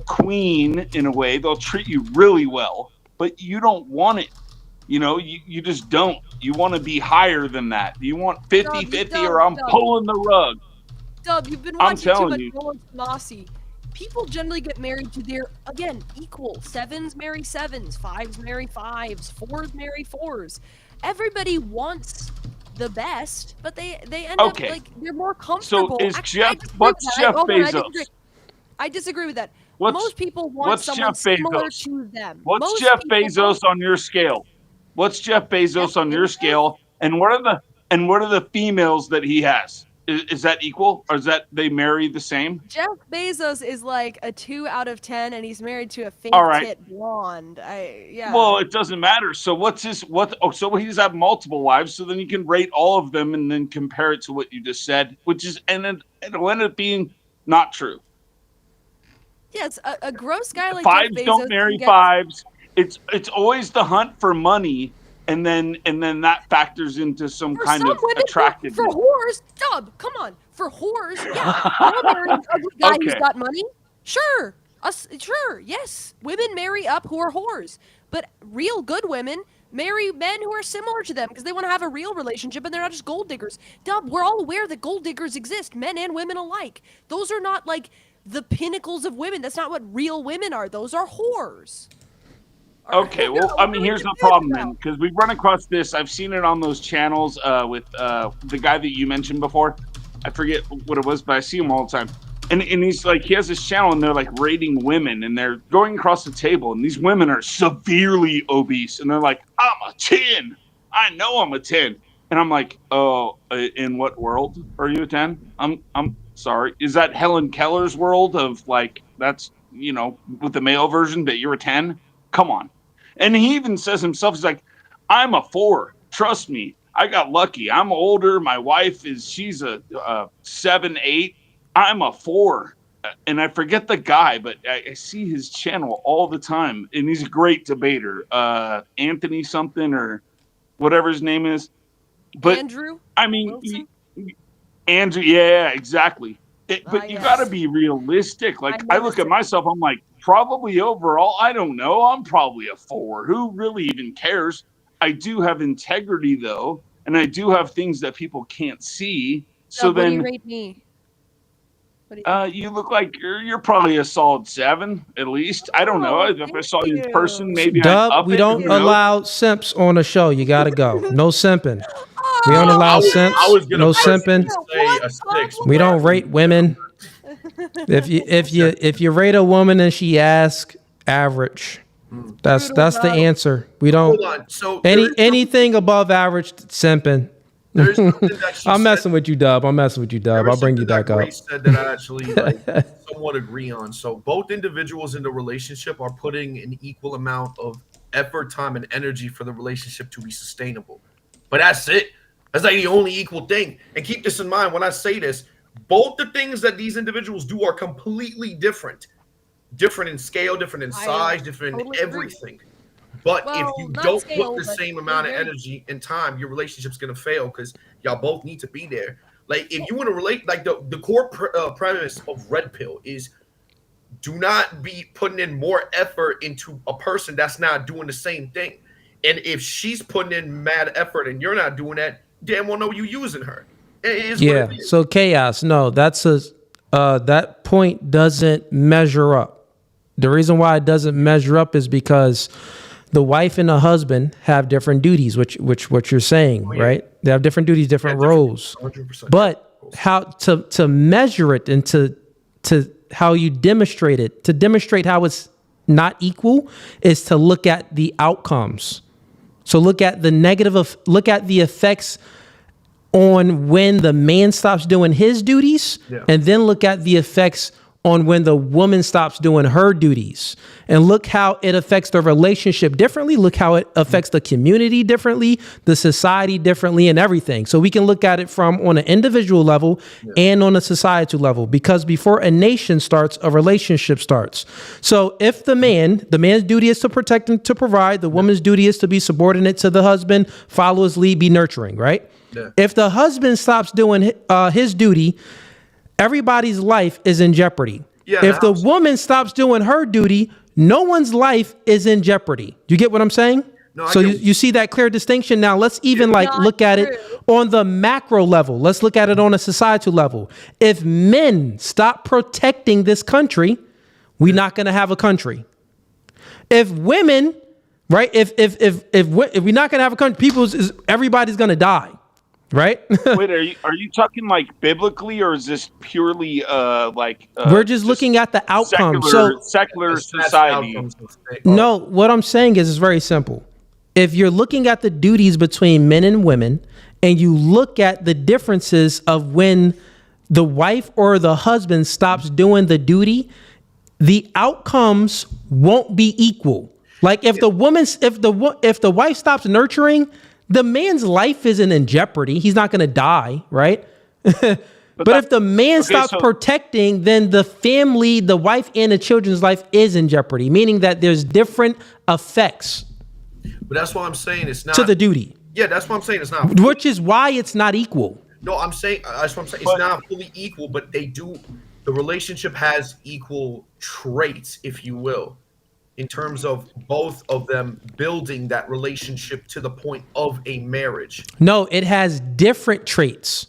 queen in a way. They'll treat you really well, but you don't want it. You just don't. You want to be higher than that. You want 50-50 or I'm pulling the rug. Dub, you've been watching too much Roland Tanasi. People generally get married to their, again, equal. 7s marry 7s, 5s marry 5s, 4s marry 4s. Everybody wants the best, but they end up, like, they're more comfortable. So is what's Jeff Bezos? I disagree with that. Most people want someone similar to them. What's Jeff Bezos on your scale? What's Jeff Bezos on your scale? And what are the females that he has? Is that equal, or is that they marry the same? Jeff Bezos is like a 2 out of 10, and he's married to a fake tit blonde. Well, it doesn't matter. So so he's had multiple wives. So then you can rate all of them and then compare it to what you just said, and then it'll end up being not true. Yes, a gross guy like Fives Jeff Bezos don't marry fives. It's always the hunt for money. And then that factors into some kind of attractiveness. For whores, Dub, come on. For whores, yeah. I'll marry an ugly guy who's got money. Sure. Sure, yes. Women marry up who are whores. But real good women marry men who are similar to them because they want to have a real relationship and they're not just gold diggers. Dub, we're all aware that gold diggers exist, men and women alike. Those are not like the pinnacles of women. That's not what real women are. Those are whores. Okay, well, I mean, here's the problem then, because we run across this. I've seen it on those channels with the guy that you mentioned before. I forget what it was, but I see him all the time. And he's like, he has this channel, and they're like rating women, and they're going across the table, and these women are severely obese, and they're like, I'm a 10. I know I'm a 10. And I'm like, oh, in what world are you a 10? I'm sorry. Is that Helen Keller's world of like, that's, with the male version, that you're a 10? Come on. And he even says himself, he's like, I'm a 4. Trust me. I got lucky. I'm older. My wife she's a 7, 8. I'm a 4. And I forget the guy, but I see his channel all the time. And he's a great debater. Anthony something or whatever his name is. But Andrew? I mean, Andrew, yeah, exactly. But you got to be realistic. Like, I look at myself, I'm like, probably overall, I don't know. I'm probably a 4. Who really even cares? I do have integrity, though, and I do have things that people can't see. So what then, do you rate me? you look like you're probably a solid 7, at least. I don't know. If I saw you in person, maybe Dub, I'd up we it, don't who knows? allow simps on the show. You gotta go. No simping. We don't allow simps. No simping. Say a 6. We don't rate women. If you rate a woman and she asks, average. That's the answer. We don't. Hold on. So anything above average, simping. There's something that I'm messing with you, Dub. I'll bring you back up. Grace said that I actually somewhat agree on. So both individuals in the relationship are putting an equal amount of effort, time, and energy for the relationship to be sustainable. But that's it. That's like the only equal thing. And keep this in mind when I say this. Both the things that these individuals do are completely different. Different in scale, different in size, different in everything. But if you don't put the same amount of energy and time, your relationship's going to fail because y'all both need to be there. Like, if you want to relate, like the core premise of Red Pill is do not be putting in more effort into a person that's not doing the same thing. And if she's putting in mad effort and you're not doing that, damn well know you using her. It is Yeah. what it is. So chaos. No, that point doesn't measure up. The reason why it doesn't measure up is because the wife and the husband have different duties, which what you're saying, right? They have different duties, different roles. 100%. But how to measure it and to how you demonstrate it, to demonstrate how it's not equal, is to look at the outcomes. So look at the look at the effects on when the man stops doing his duties, and then look at the effects on when the woman stops doing her duties, and look how it affects the relationship differently. Look how it affects the community differently, the society differently, and everything. So we can look at it from on an individual level and on a societal level, because before a nation starts, a relationship starts. So if the man's duty is to protect and to provide, the woman's duty is to be subordinate to the husband, follow his lead, be nurturing, right? Yeah. If the husband stops doing his duty, everybody's life is in jeopardy. Yeah, if the woman stops doing her duty, no one's life is in jeopardy. You get what I'm saying? No, so you see that clear distinction. Now let's even look at it on the macro level. Let's look at it on a societal level. If men stop protecting this country, we're not going to have a country. If women, right? If we're not going to have a country, everybody's going to die. Right? Wait, are you talking like biblically, or is this purely we're just looking at the outcome? Secular society. No, what I'm saying is it's very simple. If you're looking at the duties between men and women, and you look at the differences of when the wife or the husband stops doing the duty, the outcomes won't be equal. Like if the wife stops nurturing, the man's life isn't in jeopardy. He's not going to die, right? But if the man stops protecting, then the family, the wife and the children's life is in jeopardy, meaning that there's different effects. But that's why I'm saying it's not to the duty. Yeah, that's why I'm saying it's not. Which is why it's not equal. No, I'm saying that's what I'm saying. It's not fully equal, but they do. The relationship has equal traits, if you will, in terms of both of them building that relationship to the point of a marriage. No, it has different traits,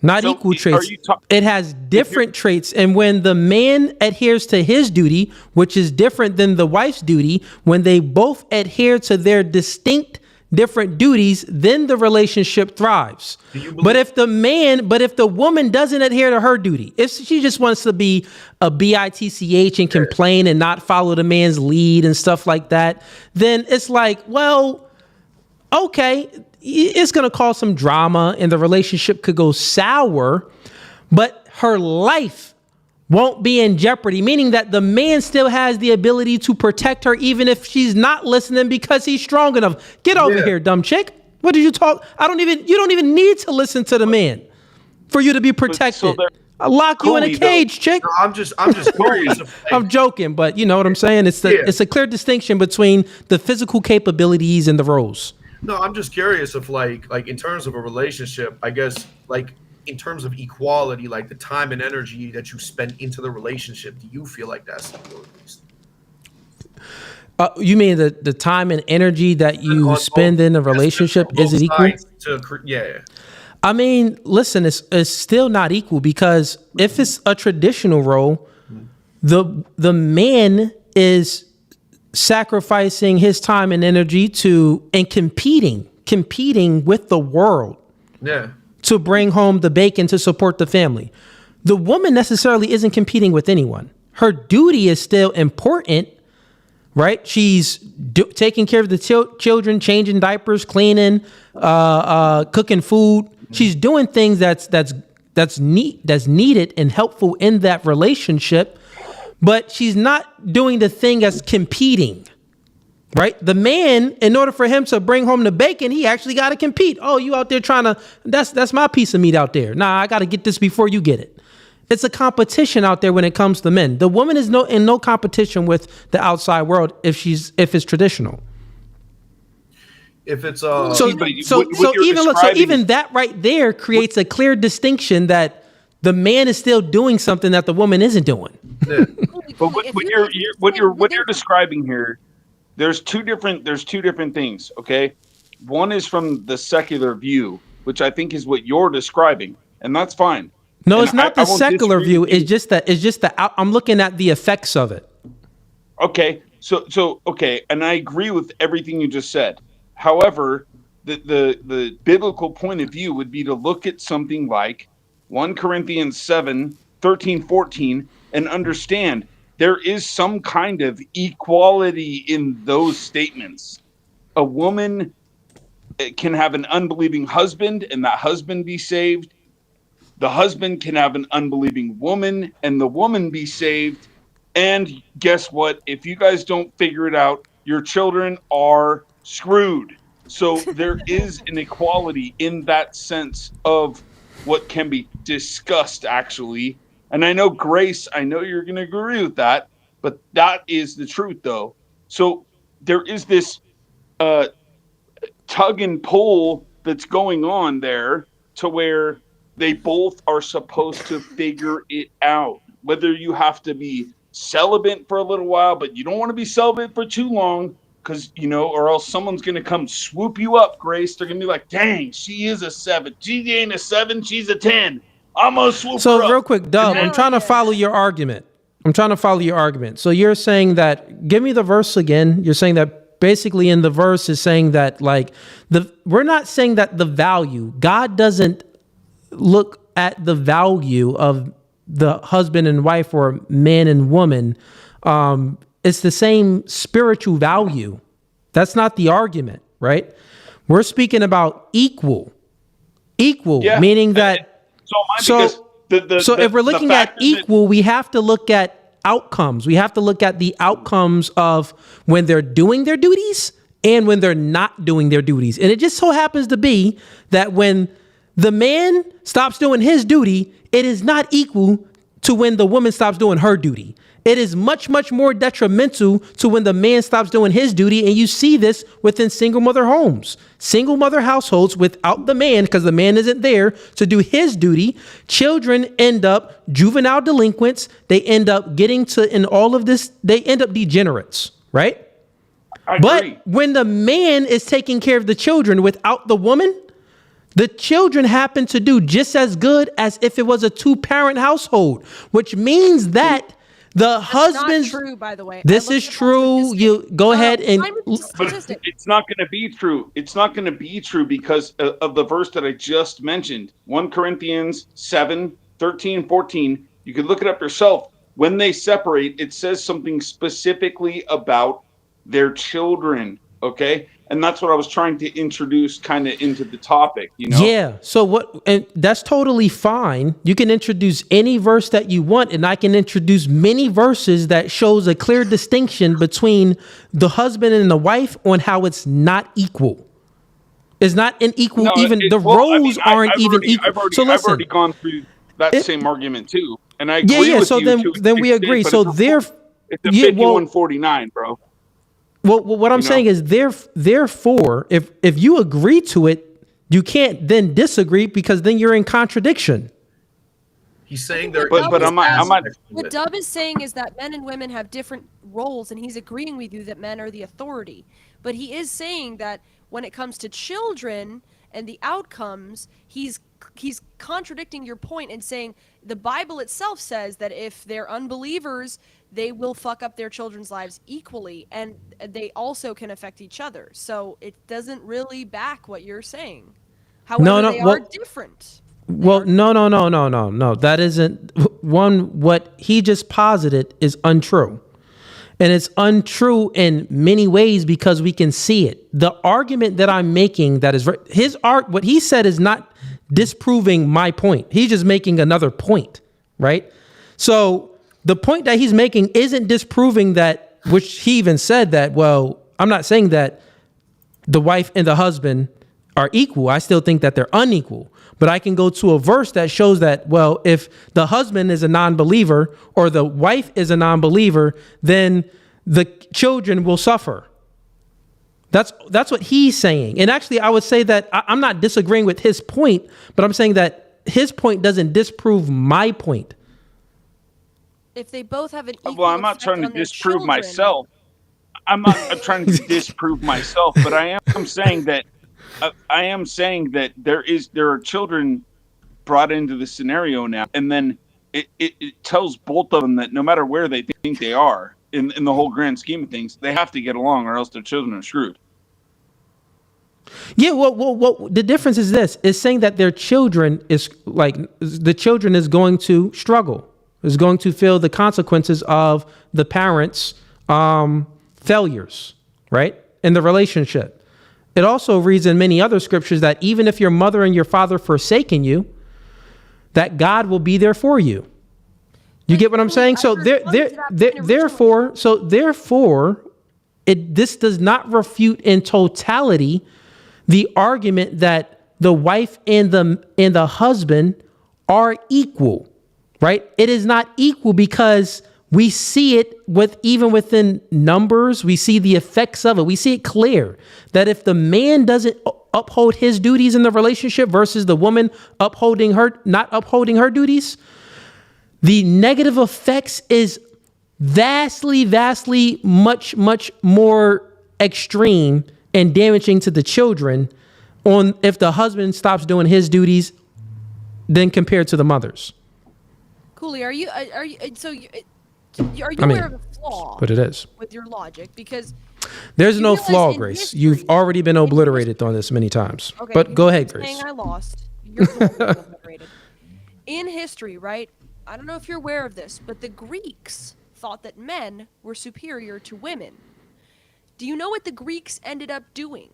not equal traits. It has different traits. And when the man adheres to his duty, which is different than the wife's duty, when they both adhere to their distinct different duties, then the relationship thrives. But if the woman doesn't adhere to her duty, if she just wants to be a bitch and complain and not follow the man's lead and stuff like that, then it's like, well, okay, it's going to cause some drama and the relationship could go sour, but her life won't be in jeopardy, meaning that the man still has the ability to protect her even if she's not listening because he's strong enough. Get over here, dumb chick. What did you talk? You don't even need to listen to the man for you to be protected. I'll lock you in a cage, chick. No, I'm just curious. I'm joking, but you know what I'm saying? It's a clear distinction between the physical capabilities and the roles. No, I'm just curious if like in terms of a relationship, I guess in terms of equality, like the time and energy that you spend into the relationship, do you feel like that's equal at least? You mean the time and energy that you spend in a relationship, is it equal? Yeah. I mean, listen, it's still not equal, because if it's a traditional role, the man is sacrificing his time and energy and competing with the world. Yeah. To bring home the bacon to support the family. The woman necessarily isn't competing with anyone. Her duty is still important, right? She's taking care of the children, changing diapers, cleaning, cooking food. She's doing things that's needed and helpful in that relationship, but she's not doing the thing as competing. Right? The man, in order for him to bring home the bacon, he actually got to compete. Oh, you out there that's my piece of meat out there. Nah, I got to get this before you get it. It's a competition out there when it comes to men. The woman is in no competition with the outside world if it's traditional. If it's even that right there creates a clear distinction that the man is still doing something that the woman isn't doing. But what you're describing here, there's two different things. Okay, one is from the secular view, which I think is what you're describing, and that's fine. No, And it's not the won't secular disagree view. with you. It's just the I'm looking at the effects of it. Okay, so okay, and I agree with everything you just said. However, the biblical point of view would be to look at something like 1 Corinthians 7:13-14, and understand there is some kind of equality in those statements. A woman can have an unbelieving husband and that husband be saved. The husband can have an unbelieving woman and the woman be saved. And guess what? If you guys don't figure it out, your children are screwed. So there is an equality in that sense of what can be discussed, actually. And I know, Grace, I know you're going to agree with that, but that is the truth, though. So there is this tug and pull that's going on there to where they both are supposed to figure it out. Whether you have to be celibate for a little while, but you don't want to be celibate for too long, because, or else someone's going to come swoop you up, Grace. They're going to be like, dang, she is a 7. She ain't a 7, she's a 10. I'm going to swoop her So up. real quick, Dub, I'm trying to follow your argument. So you're saying that, give me the verse again. You're saying that basically in the verse is saying that we're not saying that the value, God doesn't look at the value of the husband and wife or man and woman. It's the same spiritual value. That's not the argument, right? We're speaking about equal, Yeah. meaning that. So if we're looking at equal, we have to look at outcomes. We have to look at the outcomes of when they're doing their duties and when they're not doing their duties. And it just so happens to be that when the man stops doing his duty, it is not equal to when the woman stops doing her duty. It is much, much more detrimental to when the man stops doing his duty. And you see this within single mother homes, single mother households without the man, because the man isn't there to do his duty. Children end up juvenile delinquents. They end up getting to, in all of this, they end up degenerates, right? But when the man is taking care of the children without the woman, the children happen to do just as good as if it was a 2-parent household, which means that the husband's not true, by the way. This is true. You go ahead and. But it's not going to be true. It's not going to be true because of the verse that I just mentioned. 1 Corinthians 7:13-14. You can look it up yourself. When they separate, it says something specifically about their children. Okay. And that's what I was trying to introduce kind of into the topic, Yeah. So and that's totally fine. You can introduce any verse that you want, and I can introduce many verses that shows a clear distinction between the husband and the wife on how it's not equal. It's not an equal, roles aren't even equal. I've already gone through that same argument too. And I agree with so you. then we agree. So it's a 51-49, bro. Well, what I'm saying is, therefore, if you agree to it, you can't then disagree, because then you're in contradiction. He's saying there. But I'm not. What Dub is saying is that men and women have different roles, and he's agreeing with you that men are the authority. But he is saying that when it comes to children and the outcomes, he's contradicting your point and saying the Bible itself says that if they're unbelievers, they will fuck up their children's lives equally, and they also can affect each other. So it doesn't really back what you're saying. However, they are different. Well, no. That isn't one. What he just posited is untrue. And it's untrue in many ways because we can see it. The argument that I'm making, that is what he said is not disproving my point. He's just making another point, right? So the point that he's making isn't disproving that, which he even said that, well, I'm not saying that the wife and the husband are equal. I still think that they're unequal. But I can go to a verse that shows that, well, if the husband is a non-believer or the wife is a non-believer, then the children will suffer. That's what he's saying. And actually, I would say that I'm not disagreeing with his point, but I'm saying that his point doesn't disprove my point. If they both have an equal Well, I'm not effect trying to on their disprove children, myself. I'm not trying to disprove myself, but I am saying that there are children brought into the scenario now, and then it tells both of them that no matter where they think they are in the whole grand scheme of things, they have to get along, or else their children are screwed. Yeah, well, the difference is this: is saying that their children is going to struggle, is going to feel the consequences of the parents' failures, right, in the relationship. It also reads in many other scriptures that even if your mother and your father forsaken you, that God will be there for you. You get what I'm saying? So therefore, this does not refute in totality the argument that the wife and the husband are equal, right? It is not equal because we see it even within numbers. We see the effects of it. We see it clear that if the man doesn't uphold his duties in the relationship versus the woman not upholding her duties, the negative effects is vastly much more extreme and damaging to the children if the husband stops doing his duties than compared to the mothers. Cooley, are you aware of a flaw? But it is with your logic, because there's no flaw, Grace. You've already been obliterated on this many times. Okay, but go ahead, Grace. Saying I lost. You're obliterated. In history, right? I don't know if you're aware of this, but the Greeks thought that men were superior to women. Do you know what the Greeks ended up doing?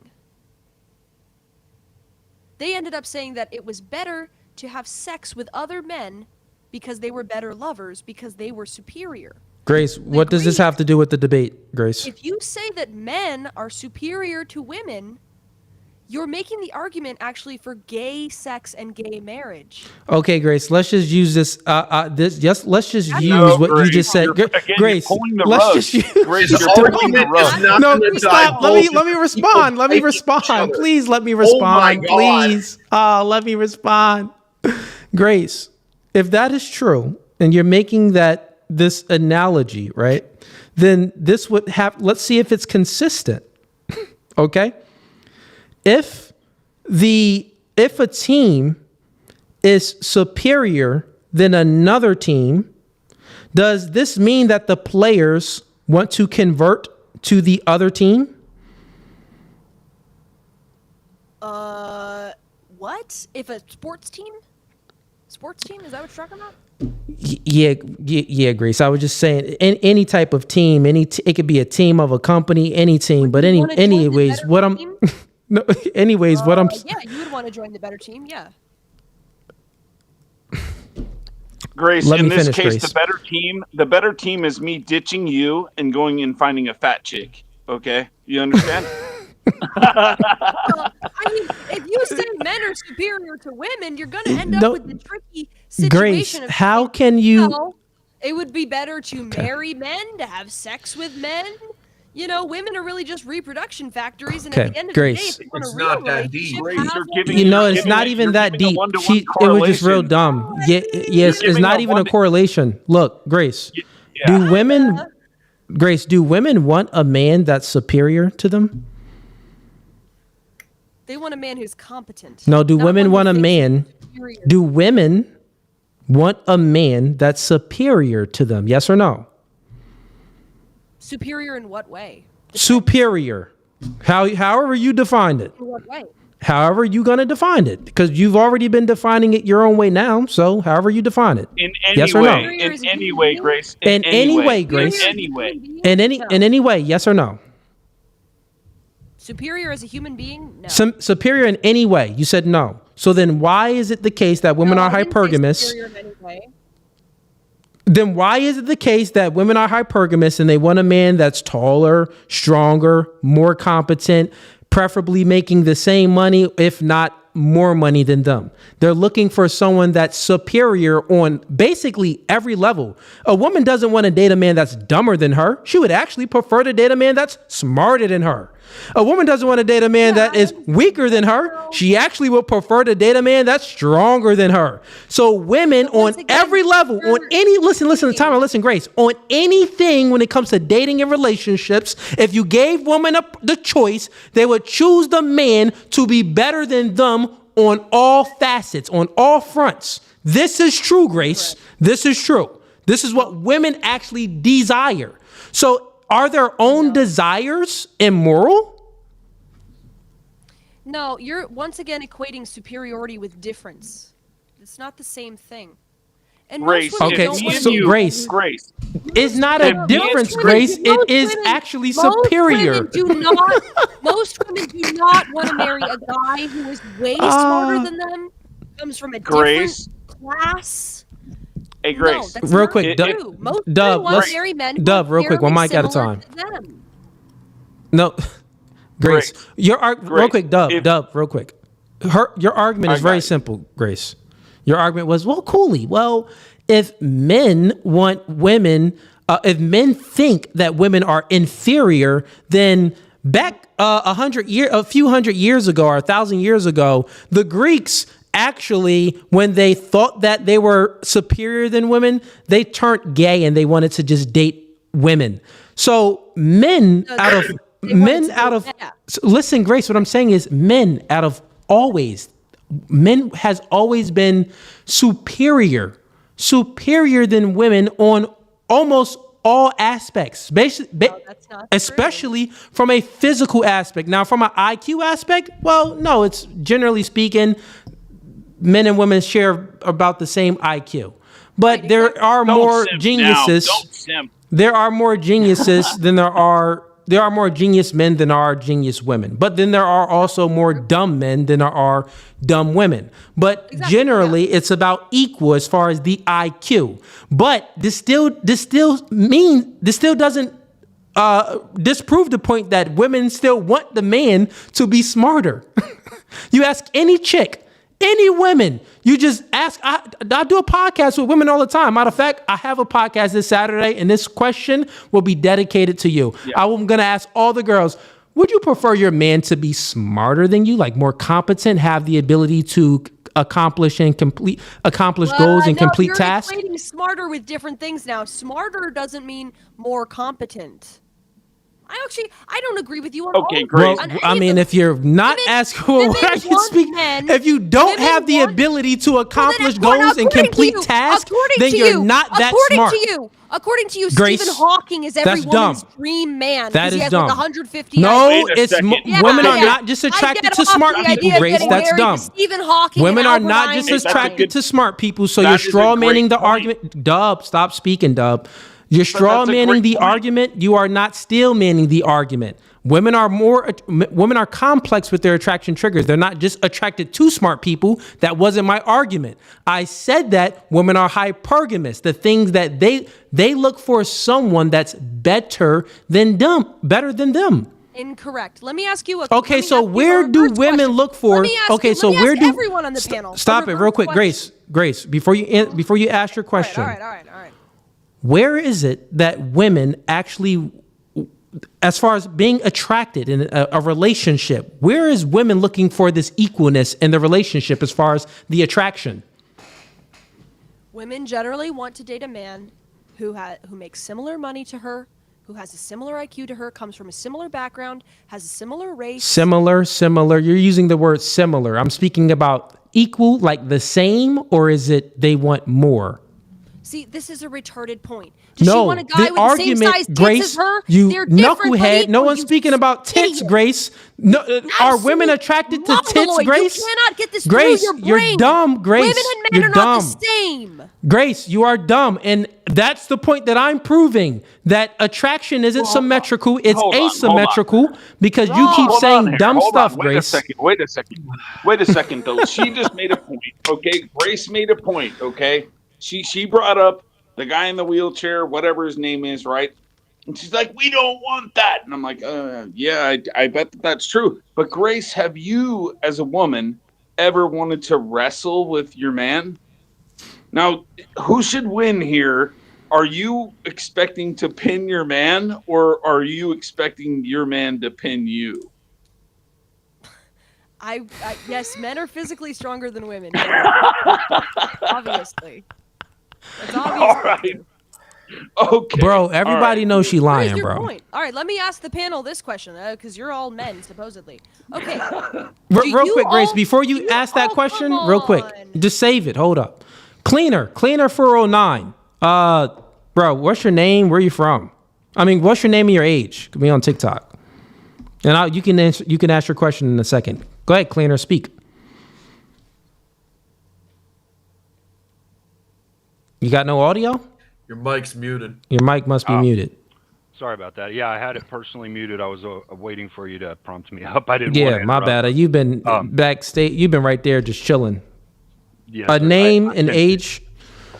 They ended up saying that it was better to have sex with other men because they were better lovers, because they were superior. Grace, what does this have to do with the debate, Grace? If you say that men are superior to women, you're making the argument actually for gay sex and gay marriage. Okay, Grace, let's just use this. Let's just use what Grace, you just said. Grace, let's just use. Grace, you're pulling the rug. No, stop. Let me respond. Let me respond. Please let me respond. Please. Let me respond. Grace, if that is true, and you're making this analogy, right? Then this would have. Let's see if it's consistent. Okay. If a team is superior than another team, does this mean that the players want to convert to the other team? What? If a sports team, is that what you're talking about? Yeah, Grace. I was just saying, any type of team, it could be a team of a company, any team. But anyways, what I'm. No, anyways, what I'm... Yeah, you would want to join the better team, yeah. Grace, in this case, the better team is me ditching you and going and finding a fat chick. Okay? You understand? If you say men are superior to women, you're going to end up with the tricky situation. Grace, how can you... It would be better to marry men, to have sex with men. You know, women are really just reproduction factories, and at the end of the day, if you want a real relationship, it's not even that deep. It was just real dumb. Yes, it's not even a correlation. Look, Grace, do women want a man that's superior to them? They want a man who's competent. No, do women want a man? Do women want a man that's superior to them? Yes or no? Superior in what way? Superior. However you defined it. In what way? However you going to define it. Because you've already been defining it your own way now. So however you define it. In any yes way. Or no? In any way, Grace. In any way, Grace. In any way. In any way, yes or no? Superior as a human being? No. Superior in any way. You said no. So then why is it the case that women are hypergamous? Superior in any way. Then why is it the case that women are hypergamous and they want a man that's taller, stronger, more competent, preferably making the same money, if not more money than them? They're looking for someone that's superior on basically every level. A woman doesn't want to date a man that's dumber than her. She would actually prefer to date a man that's smarter than her. A woman doesn't want to date a man that is weaker than her. She actually would prefer to date a man that's stronger than her. So women on every level, on any, listen, Grace, on anything when it comes to dating and relationships, if you gave women the choice, they would choose the man to be better than them on all facets, on all fronts. This is true, Grace. This is true. This is what women actually desire. So are their own desires immoral? No, you're once again equating superiority with difference. It's not the same thing. And Grace, okay, so Grace, it's not a difference, Grace. It is actually superior. Most women do not want to marry a guy who is way smarter than them, comes from a different class. Hey, Grace. No, real quick, Dub, real quick, one mic at a time. No, Grace, real quick, Dub, real quick. Your argument is very simple, Grace. Your argument was, well, coolly. Well, if men want women, if men think that women are inferior, then back a few hundred years ago or 1,000 years ago, the Greeks actually, when they thought that they were superior than women, they turned gay and they wanted to just date women. So men listen, Grace, what I'm saying is men has always been superior than women on almost all aspects, especially from a physical aspect. Now, from an IQ aspect, well, no, it's generally speaking, men and women share about the same IQ. But there are more geniuses. There are more geniuses than there are more genius men than there are genius women. But then there are also more dumb men than there are dumb women. But generally, it's about equal as far as the IQ. But this still doesn't disprove the point that women still want the man to be smarter. You ask any chick, any women, you just ask. I do a podcast with women all the time. Matter of fact, I have a podcast this Saturday, and this question will be dedicated to you. Yeah. I'm going to ask all the girls, would you prefer your man to be smarter than you, like more competent, have the ability to accomplish goals and complete tasks? You're equating smarter with different things now. Smarter doesn't mean more competent. I don't agree with you on all. Great. Well, I mean, if you're not asking what I can speak, if you don't have the ability to accomplish goals and complete tasks, then you're not that smart. According to you, Grace, Stephen Hawking is every woman's dream man. That is dumb. Like 150 no, women are not just attracted to smart people, Grace. That's dumb. Women are not just attracted to smart people, so you're straw manning the argument. Dub, stop speaking, Dub. You're straw manning the argument. You are not steel manning the argument. Women are complex with their attraction triggers. They're not just attracted to smart people. That wasn't my argument. I said that women are hypergamous. The things that they look for someone that's better than them. Incorrect. Let me ask you a okay. So where do women look for? Okay. So where do everyone on the panel? Stop it real quick, question. Grace. Before you ask your question. All right. Where is it that women actually, as far as being attracted in a relationship, where is women looking for this equalness in the relationship as far as the attraction? Women generally want to date a man who makes similar money to her, who has a similar IQ to her, comes from a similar background, has a similar race. Similar. You're using the word similar. I'm speaking about equal, like the same, or is it they want more? See, this is a retarded point. Does she want a guy with the same size tits Grace, as her? You knucklehead. No one's speaking about tits, idiot. Grace. No, are women attracted to tits, Grace? You cannot get this Grace, through your brain. You're dumb, Grace. Women and men you're are dumb. not the same. Grace, you are dumb. And that's the point that I'm proving, that attraction isn't symmetrical, it's asymmetrical, because you keep saying dumb stuff, Grace. Wait a second, though. She just made a point, okay? Grace made a point, okay? She brought up the guy in the wheelchair, whatever his name is, right? And she's like, we don't want that. And I'm like, yeah, I bet that's true. But Grace, have you, as a woman, ever wanted to wrestle with your man? Now, who should win here? are you expecting to pin your man, or are you expecting your man to pin you? I yes, men are physically stronger than women. Obviously. That's obvious. All right. Okay. Bro, everybody knows she lying, Where's your bro. point? All right, let me ask the panel this question, because you're all men, supposedly. Okay. Real quick, Grace, before you ask that question, real quick, just save it. Hold up. Cleaner 409. Bro, what's your name? Where are you from? I mean, what's your name and your age? Be on TikTok. And you can ask your question in a second. Go ahead, Cleaner, speak. You got no audio? Your mic's muted. Your mic must be muted. Sorry about that. Yeah, I had it personally muted. I was waiting for you to prompt me up. I didn't. Yeah, want to my bad. You've been backstage. You've been right there just chilling. Yes, A name and age?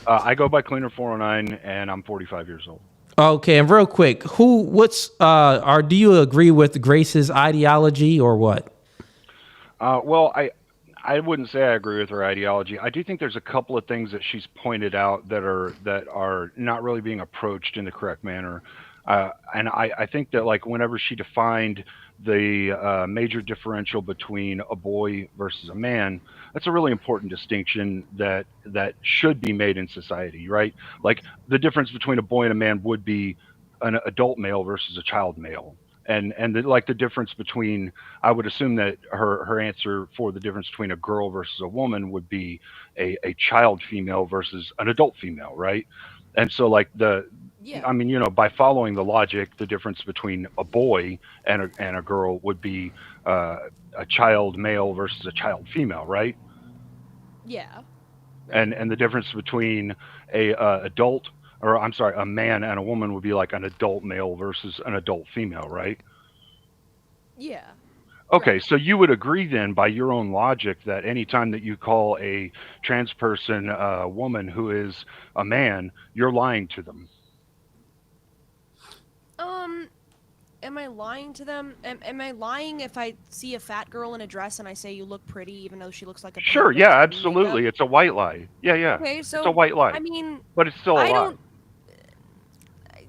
I go by Cleaner 409, and I'm 45 years old. Okay, and real quick, do you agree with Grace's ideology or what? Well, I wouldn't say I agree with her ideology. I do think there's a couple of things that she's pointed out that are not really being approached in the correct manner. And I think that, like, whenever she defined the major differential between a boy versus a man, that's a really important distinction that should be made in society, right? Like, the difference between a boy and a man would be an adult male versus a child male. And the difference between, I would assume that her answer for the difference between a girl versus a woman would be a child female versus an adult female, right? And so, like, I mean, by following the logic, the difference between a boy and a girl would be a child male versus a child female, right? Yeah. And the difference between a man and a woman would be like an adult male versus an adult female, right? Yeah. Okay, so you would agree then, by your own logic, that anytime that you call a trans person a woman who is a man, you're lying to them. Am I lying to them? Am I lying if I see a fat girl in a dress and I say you look pretty, even though she looks like a Sure, yeah, absolutely. It's a white lie. Yeah. Okay, so it's a white lie. I mean, but it's still a lie.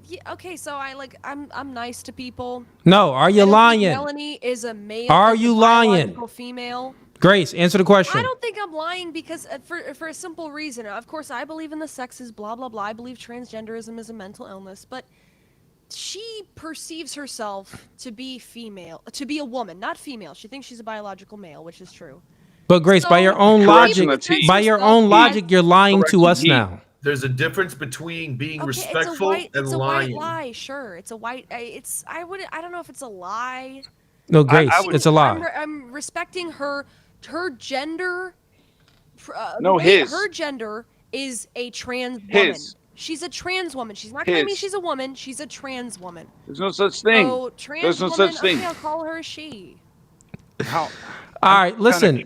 Yeah, okay, so I'm nice to people. No, are you lying? Melanie is a male. Are you lying? Female. Grace, answer the question. I don't think I'm lying because for a simple reason. Of course, I believe in the sexes, blah blah blah. I believe transgenderism is a mental illness, but she perceives herself to be female, to be a woman, not female. She thinks she's a biological male, which is true. But Grace, by your own logic, you're lying to us now. There's a difference between being respectful and lying. It's a white lie, sure. It's a white. I don't know if it's a lie. No, Grace, it's a lie. I'm respecting her gender. Her gender is a trans woman. She's a trans woman. She's not claiming she's a woman. She's a trans woman. There's no such thing. Oh, trans There's no woman, such thing. Okay, I'll call her a she. All right, listen.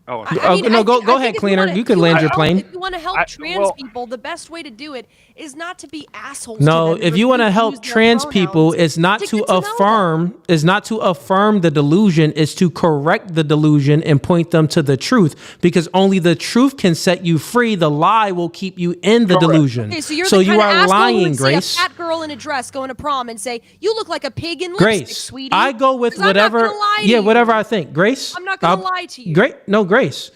Go ahead, Cleaner. You can land your plane. If you want to help trans people, the best way to do it is not to be assholes. No, if you want to help trans people, it's not to affirm the delusion, it's to correct the delusion and point them to the truth, because only the truth can set you free. The lie will keep you in the delusion. Okay, so you are lying, Grace. See a fat girl in a dress going to prom and say, "You look like a pig in Grace, lipstick, sweetie." I go with whatever. Whatever I think. Grace, I'm not gonna lie to you. Grace.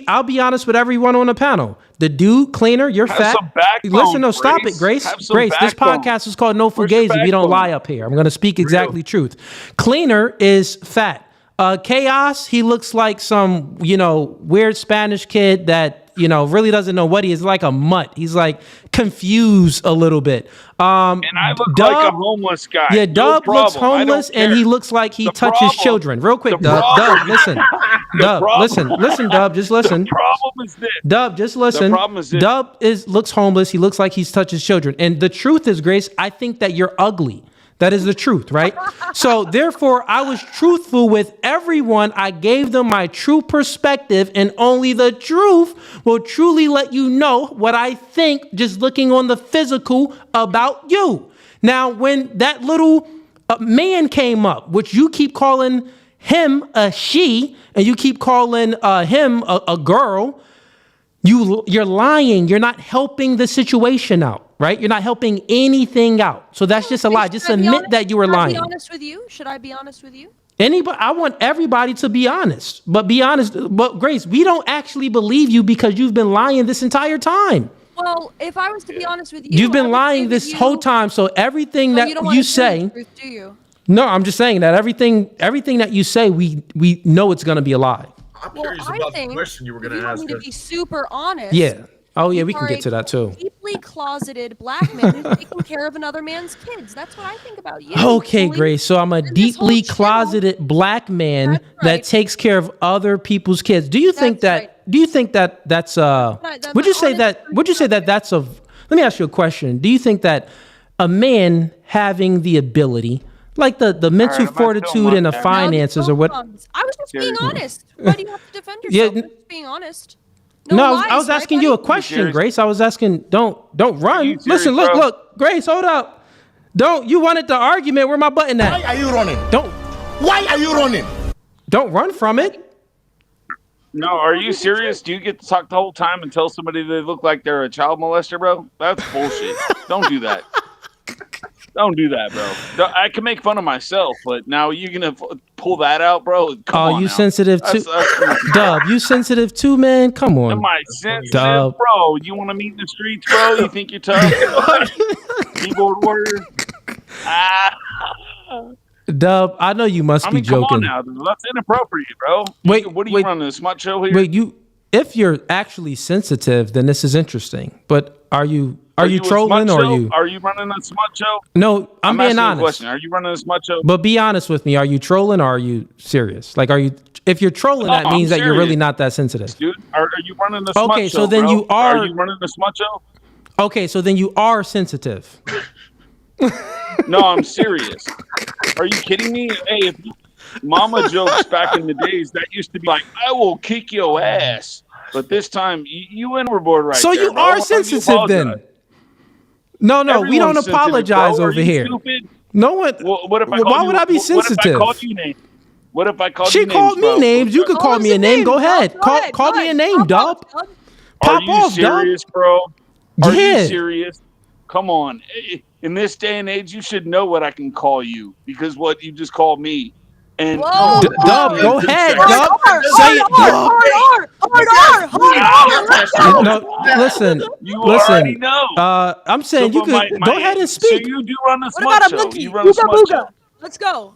I'll be honest with everyone on the panel. The dude, Cleaner, you're fat. Listen, no, stop it, Grace. Grace, this podcast is called No Fugazee. We don't lie up here. I'm going to speak exactly truth. Cleaner is fat. Chaos, he looks like some, weird Spanish kid that, really doesn't know what he is, like a mutt. He's like confused a little bit. And I look Dub, like a homeless guy. Yeah, Dub looks homeless and he looks like he touches children. Real quick, Dub, listen. Dub, listen, Dub, just listen. The problem is this. Dub, just listen. The problem is this. Dub looks homeless. He looks like he touches children. And the truth is, Grace, I think that you're ugly. That is the truth, right? So therefore, I was truthful with everyone. I gave them my true perspective, and only the truth will truly let you know what I think just looking on the physical about you. Now, when that little man came up, which you keep calling him a she, and you keep calling him a girl, You're lying. You're not helping the situation out, right? You're not helping anything out. So that's just a lie. Just admit that you were lying. Should I be honest with you? Should I be honest with you? Anybody, I want everybody to be honest, but be honest. But Grace, we don't actually believe you because you've been lying this entire time. Well, if I was to be honest with you, You've been lying this whole time. So everything that you say, truth, do you? no, I'm just saying that everything that you say, we know it's going to be a lie. I'm curious about the question you were going to ask. Me to be super honest. Yeah. Oh, yeah, we can get to that too. Deeply closeted black man who's taking care of another man's kids. That's what I think about you. Okay, Grace. So I'm a deeply closeted black man that takes care of other people's kids. Do you think that? Do you think that that's would you say that? Would you say that that's a? Let me ask you a question. Do you think that a man having the ability, like the mental fortitude and the finances, or what? I was just being honest. Why do you have to defend yourself? Yeah. Just being honest. No, I was asking you a question, Grace. I was asking, don't run. Listen, look, Grace, hold up. You wanted the argument. Where my button at? Why are you running? Why are you running? Don't run from it. No, are you serious? Do you get to talk the whole time and tell somebody they look like they're a child molester, bro? That's bullshit. Don't do that. Don't do that, bro. I can make fun of myself, but now you're gonna pull that out, bro. Come on, you now. sensitive too? Dub, you sensitive too, man? Come on. Am I sensitive, Dub. bro? You want to meet in the streets, bro? You think you're tough? Keyboard warrior. Dub, I know you must be joking. Come on now, that's inappropriate, bro. Wait, what are you running a smut show here? Wait, if you're actually sensitive, then this is interesting. But are you trolling or Are you running a smut show? No, I'm being asking you a honest. question. Are you running a smut show? But be honest with me. Are you trolling or are you serious? Like, if you're trolling, that means that you're really not that sensitive. Dude, are you running a smut show? Okay, so then bro? you are. Are you running a smut show? Okay, so then you are sensitive. No, I'm serious. Are you kidding me? Hey, mama jokes back in the days, that used to be like, I will kick your ass. But this time, you went overboard right so there, you bro. are sensitive then. No, we don't apologize over here. Stupid? No one. What if I why would I be sensitive? What if I called you names? What if I called she you names? She called me bro? names. You could call me a name. Go ahead. Call me a name, dub. Are you serious, bro? Are Yeah. you serious? Come on. In this day and age, you should know what I can call you because what you just called me. And Dub, go ahead, Dub. Say it, Dub. No, listen. You already know. I'm saying you could go ahead and speak. So you do run a What smut about a show. monkey? You run a smut show. Let's go.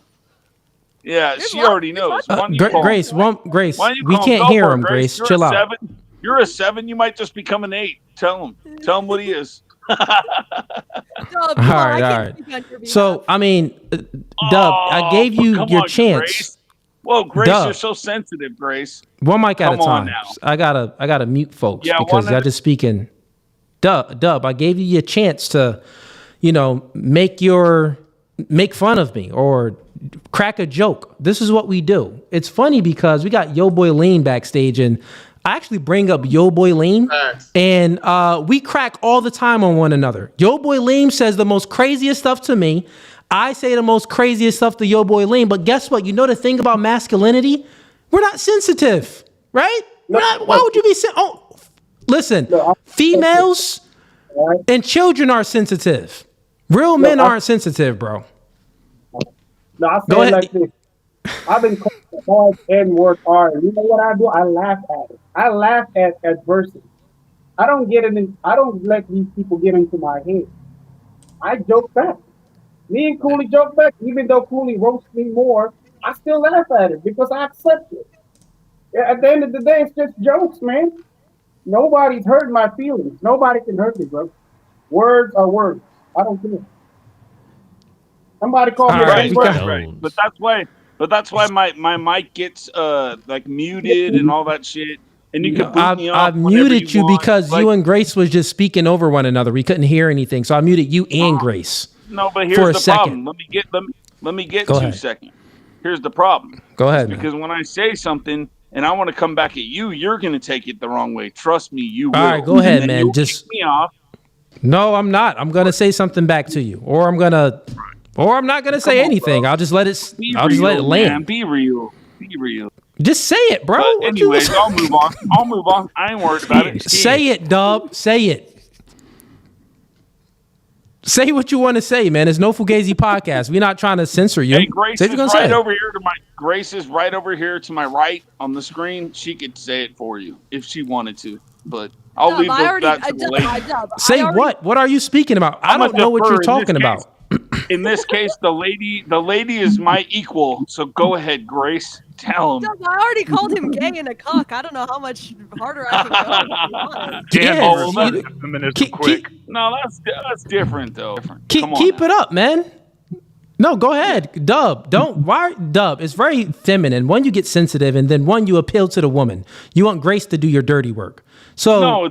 Yeah, she already knows. Why don't you call Grace, him? Grace, Why don't you we call can't Go hear for it, him, Grace. You're Chill a out. 7. You're a 7. You might just become an 8. Tell him. Tell him what he is. All right. So, I mean, Dub, I gave you your chance. Grace. Whoa, Grace, Dub. you're so sensitive, Grace. One mic at a Come on time. now. I gotta mute folks Yeah, because one they're at a- just speaking. Dub, I gave you your chance to, make fun of me or crack a joke. This is what we do. It's funny because we got Yo Boy Lean backstage, and I actually bring up Yo Boy Lean, and we crack all the time on one another. Yo Boy Lean says the most craziest stuff to me. I say the most craziest stuff to Yo Boy Lean, but guess what? You know the thing about masculinity? We're not sensitive, right? Why would you be listen, females and children are sensitive. Real men aren't sensitive, bro. No, I Go feel ahead. like this. I've been called hard and work hard. You know what I do? I laugh at it. I laugh at adversity. I don't let these people get into my head. I joke back. Me and Cooley joke back, even though Cooley roasts me more, I still laugh at it because I accept it. At the end of the day, it's just jokes, man. Nobody's hurting my feelings. Nobody can hurt me, bro. Words are words. I don't care. Somebody call me Right. But that's why my mic gets like muted and all that shit. And you can boot me off. I muted you because you and Grace was just speaking over one another. We couldn't hear anything, so I muted you and Grace. No, but for here's a the problem. second. Let me get Go 2 ahead. seconds. Here's the problem. Go ahead, man. Because when I say something and I want to come back at you, you're gonna take it the wrong way. Trust me, you will. All right, go ahead, And then man. you'll Just kick me off. No, I'm not. I'm gonna say something back to you, or I'm not gonna say anything. I'll just let it. I'll just let it land. Man. Be real. Be real. Just say it, bro. But anyways, I'll move on. I ain't worried about it. Say it, Dub. Say it. Say what you want to say, man. It's no Fugazee podcast. We're not trying to censor you. Hey, Grace say is right over here to my. Grace is right over here to my right on the screen. She could say it for you if she wanted to, but I'll leave that to the lady. Say what? What are you speaking about? I don't know what you're talking about. In this case, the lady is my equal. So go ahead, Grace. Tell him. I already called him gay and a cuck. I don't know how much harder I can go. No, that's different though. Keep it up, man. No, go ahead, Dub. Dub? It's very feminine. One, you get sensitive, and then one, you appeal to the woman. You want Grace to do your dirty work. So no,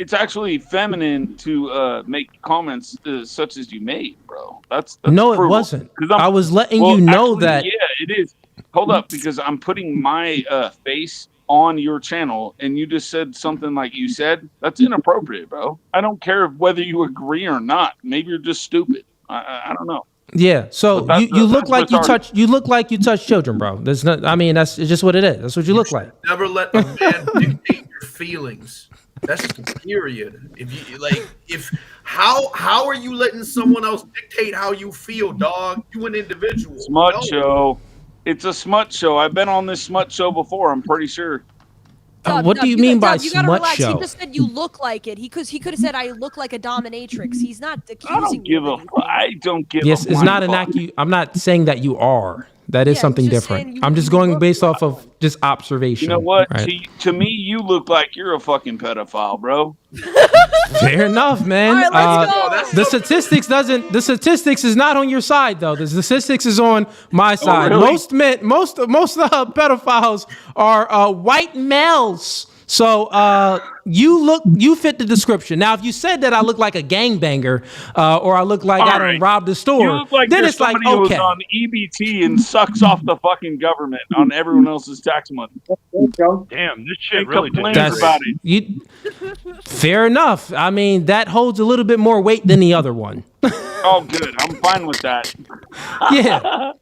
it's actually feminine to make comments such as you made, bro. That's no, brutal. It wasn't. I was letting you know that. Yeah, it is. Hold up, because I'm putting my face on your channel, and you just said something like you said. That's inappropriate, bro. I don't care whether you agree or not. Maybe you're just stupid. I don't know. Yeah. So you look like you touch. You look like you touch children, bro. There's not. I mean, that's just what it is. That's what you look like. Never let a man dictate your feelings. That's the period. How are you letting someone else dictate how you feel, dog? You an individual. Smut show. It's a smut show. I've been on this smut show before. I'm pretty sure. What do you mean by you gotta smut relax. show? He just said you look like it. He could have said I look like a dominatrix. He's not accusing I don't give Yes, a it's not an I'm not saying that you are. That is something different. I'm just going based off of just observation. You know what? Right? To me, you look like you're a fucking pedophile, bro. Fair enough, man. All right, let's go. The statistics is not on your side though. The statistics is on my side. Really? Most pedophiles are white males. So you fit the description. Now, if you said that I look like a gangbanger or I look like I don't rob the store, You look like then you're it's like somebody who was okay. on EBT and sucks off the fucking government on everyone else's tax money. Damn, this shit And really complains did. about it. Fair enough. I mean, that holds a little bit more weight than the other one. Oh, good. I'm fine with that. Yeah.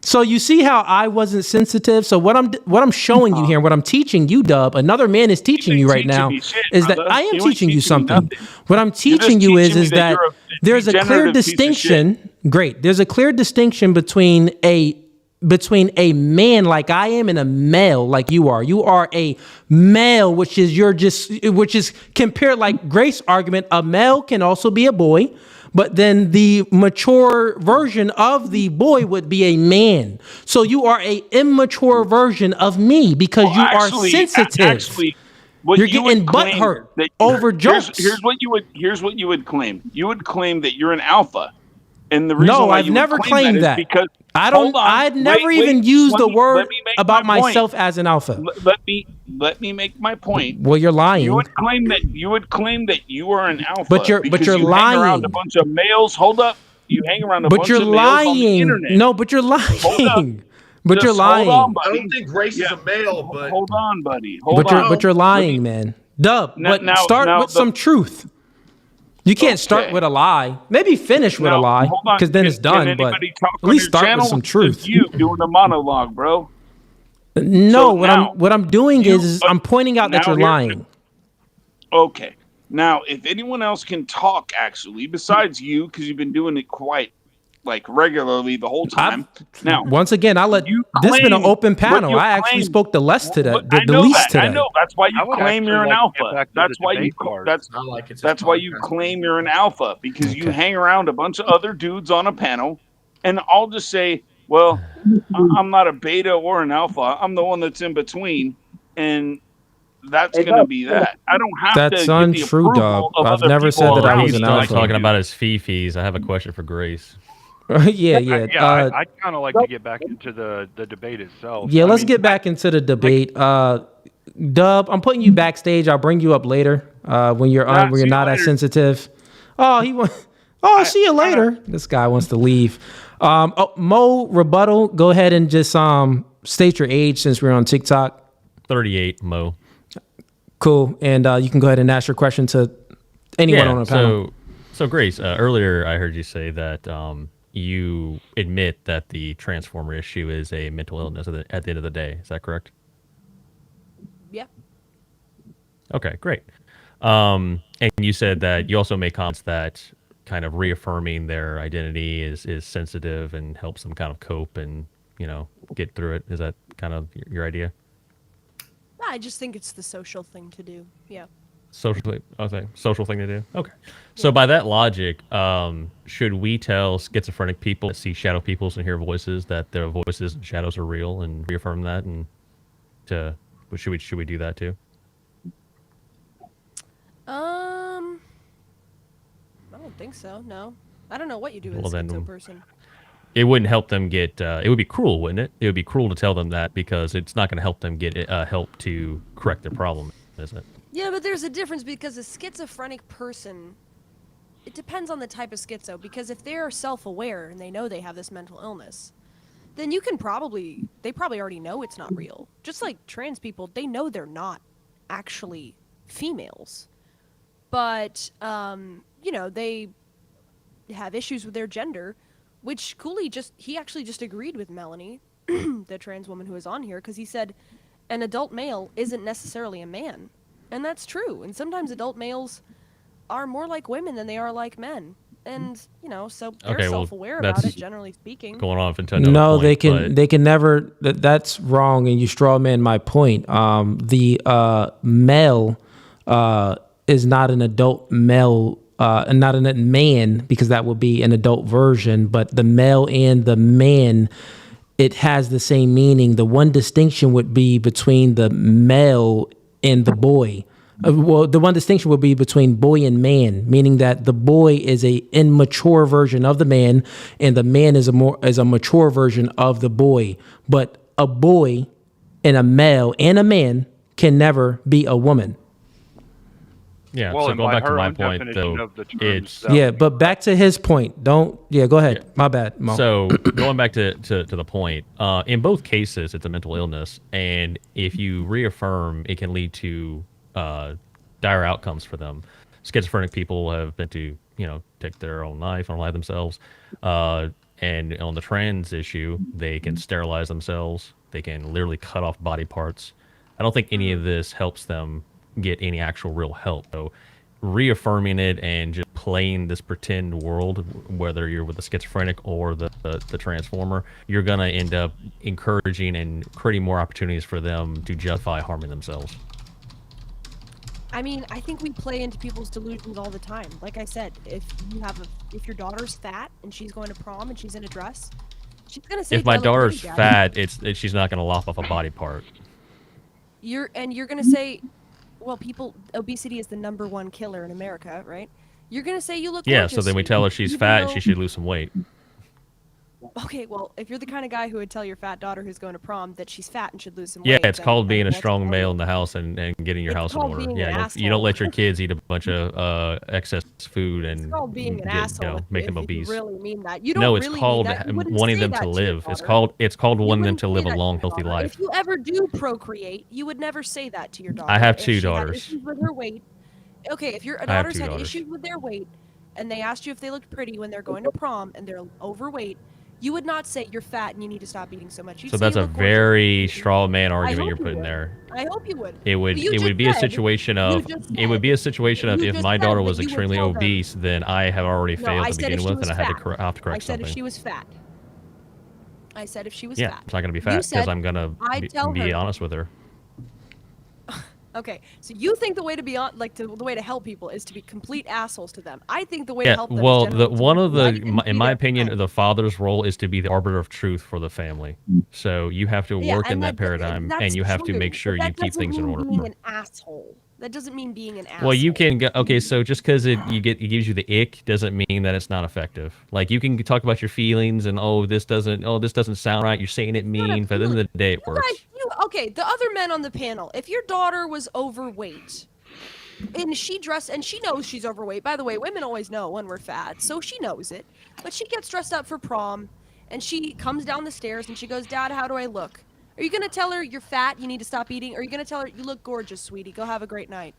So you see how I wasn't sensitive. So what I'm showing you here, what I'm teaching you, Dub, another man is teaching you right now, is that I am teaching you something. What I'm teaching you is that there's a clear distinction. Great. There's a clear distinction between a man like I am and a male like you are. You are a male, which is compared like Grace's argument. A male can also be a boy. But then the mature version of the boy would be a man. So you are a immature version of me because you are sensitive. You're getting butthurt over jokes. Here's what you would claim. You would claim that you're an alpha. And the reason no, why I've you never would claim claimed that. is because I'd never even used the word about myself as an alpha. Let me make my point. Well, you're lying. You would claim that you are an alpha. But you're lying. Hang around a bunch of males. Hold up. You hang around a bunch of males on the internet. No, but you're lying. But you're lying. Hold on, buddy. I don't think Grace is a male, but hold on, buddy. But you're lying, man. Dub. Start with some truth. You can't start with a lie. Maybe finish with a lie, because then it's done. But at least start with some truth. You doing a monologue, bro. No, what I'm doing is I'm pointing out that you're lying. Okay. Now, if anyone else can talk, actually, besides you, because you've been doing it quite regularly the whole time. Now, once again, this has been an open panel. I actually spoke the least today. The least today. I know. That's why you claim you're an alpha. That's why you claim you're an alpha, because you hang around a bunch of other dudes on a panel, and I'll just say, well, I'm not a beta or an alpha. I'm the one that's in between, and that's going to be that. I don't have that's to untrue, dog. I've never said that I was an alpha. Talking about his fees. I have a question for Grace. Yeah. I'd kind of like to get back into the debate itself. Yeah, let's get back into the debate. Dub, I'm putting you backstage. I'll bring you up later when you're not as sensitive. Oh, see you later. This guy wants to leave. Mo Rebuttal, go ahead and just state your age since we're on TikTok. 38, Mo. Cool. And you can go ahead and ask your question to anyone on the panel. So Grace, earlier I heard you say that you admit that the transformer issue is a mental illness at the end of the day. Is that correct? Yeah. Okay, great. And you said that you also make comments that kind of reaffirming their identity is sensitive and helps them kind of cope and, get through it. Is that kind of your idea? I just think it's the social thing to do. Yeah. Social thing to do. Okay. So by that logic, should we tell schizophrenic people that see shadow peoples and hear voices that their voices and shadows are real and reaffirm that? And should we do that too? I don't think so. No, I don't know what you do with Well, a then schizo person. It wouldn't help them get. It would be cruel, wouldn't it? It would be cruel to tell them that because it's not going to help them get help to correct their problem, is it? Yeah, but there's a difference because a schizophrenic person, it depends on the type of schizo, because if they're self-aware and they know they have this mental illness, then they probably already know it's not real. Just like trans people, they know they're not actually females. But, they have issues with their gender, which Cooley he actually just agreed with Melanie, the trans woman who was on here, because he said an adult male isn't necessarily a man. And that's true. And sometimes adult males are more like women than they are like men. And, so they're self-aware about it, generally speaking. Going on into no, point, they can never. That's wrong, and you straw man my point. The male is not an adult male, and not a man, because that would be an adult version. But the male and the man, it has the same meaning. The one distinction would be between the male and the boy. The one distinction would be between boy and man, meaning that the boy is a immature version of the man, and the man is a mature version of the boy. But a boy and a male and a man can never be a woman. Yeah. Well, so and going by back to her my own point, definition though, of the term it's but back to his point. Go ahead. Yeah. My bad, Mo. So going back to the point, in both cases, it's a mental illness, and if you reaffirm, it can lead to dire outcomes for them. Schizophrenic people have been to take their own life, unalive themselves, and on the trans issue, they can sterilize themselves. They can literally cut off body parts. I don't think any of this helps them get any actual real help. So reaffirming it and just playing this pretend world, whether you're with the schizophrenic or the transformer, you're going to end up encouraging and creating more opportunities for them to justify harming themselves. I mean, I think we play into people's delusions all the time. Like I said, if your daughter's fat and she's going to prom and she's in a dress, she's going to say, if my daughter's fat, she's not going to lop off a body part. You're going to say, well, obesity is the #1 killer in America, right? You're going to say you look gorgeous. So then we tell her she's fat and she should lose some weight. Okay, well, if you're the kind of guy who would tell your fat daughter who's going to prom that she's fat and should lose some weight. Yeah, it's called being a strong male in the house and getting your house in order. Yeah, you don't let your kids eat a bunch of excess food and it's called being an asshole make them obese. You really mean that. You don't no, it's really called mean that. wanting them to live. It's called wanting them to live a long, healthy life. If you ever do procreate, you would never say that to your daughter. I have 2 daughters. Issues with her weight. Okay, if your daughter's had issues with their weight and they asked you if they looked pretty when they're going to prom and they're overweight, you would not say you're fat and you need to stop eating so much. You'd so that's a very straw man argument you're putting there. I hope you would. It would be a situation of if my daughter was extremely obese, then I have already failed to begin with, and I had to correct something. I said if she was fat. It's not going to be fat because I'm going to be honest with her. Okay, so you think the way to be the way to help people is to be complete assholes to them. I think the way to help them. Well, in my opinion, the father's role is to be the arbiter of truth for the family. So you have to work in that paradigm, and you have to make sure you keep things in order. Being an asshole. That doesn't mean being an asshole. Well, you can go. Okay, so just because it gives you the ick doesn't mean that it's not effective. Like you can talk about your feelings and this doesn't sound right. You're saying it mean, but at the end of the day, it works. Okay, the other men on the panel. If your daughter was overweight, and she knows she's overweight. By the way, women always know when we're fat, so she knows it. But she gets dressed up for prom, and she comes down the stairs and she goes, "Dad, how do I look?" Are you gonna tell her you're fat, you need to stop eating? Or are you gonna tell her you look gorgeous, sweetie, go have a great night?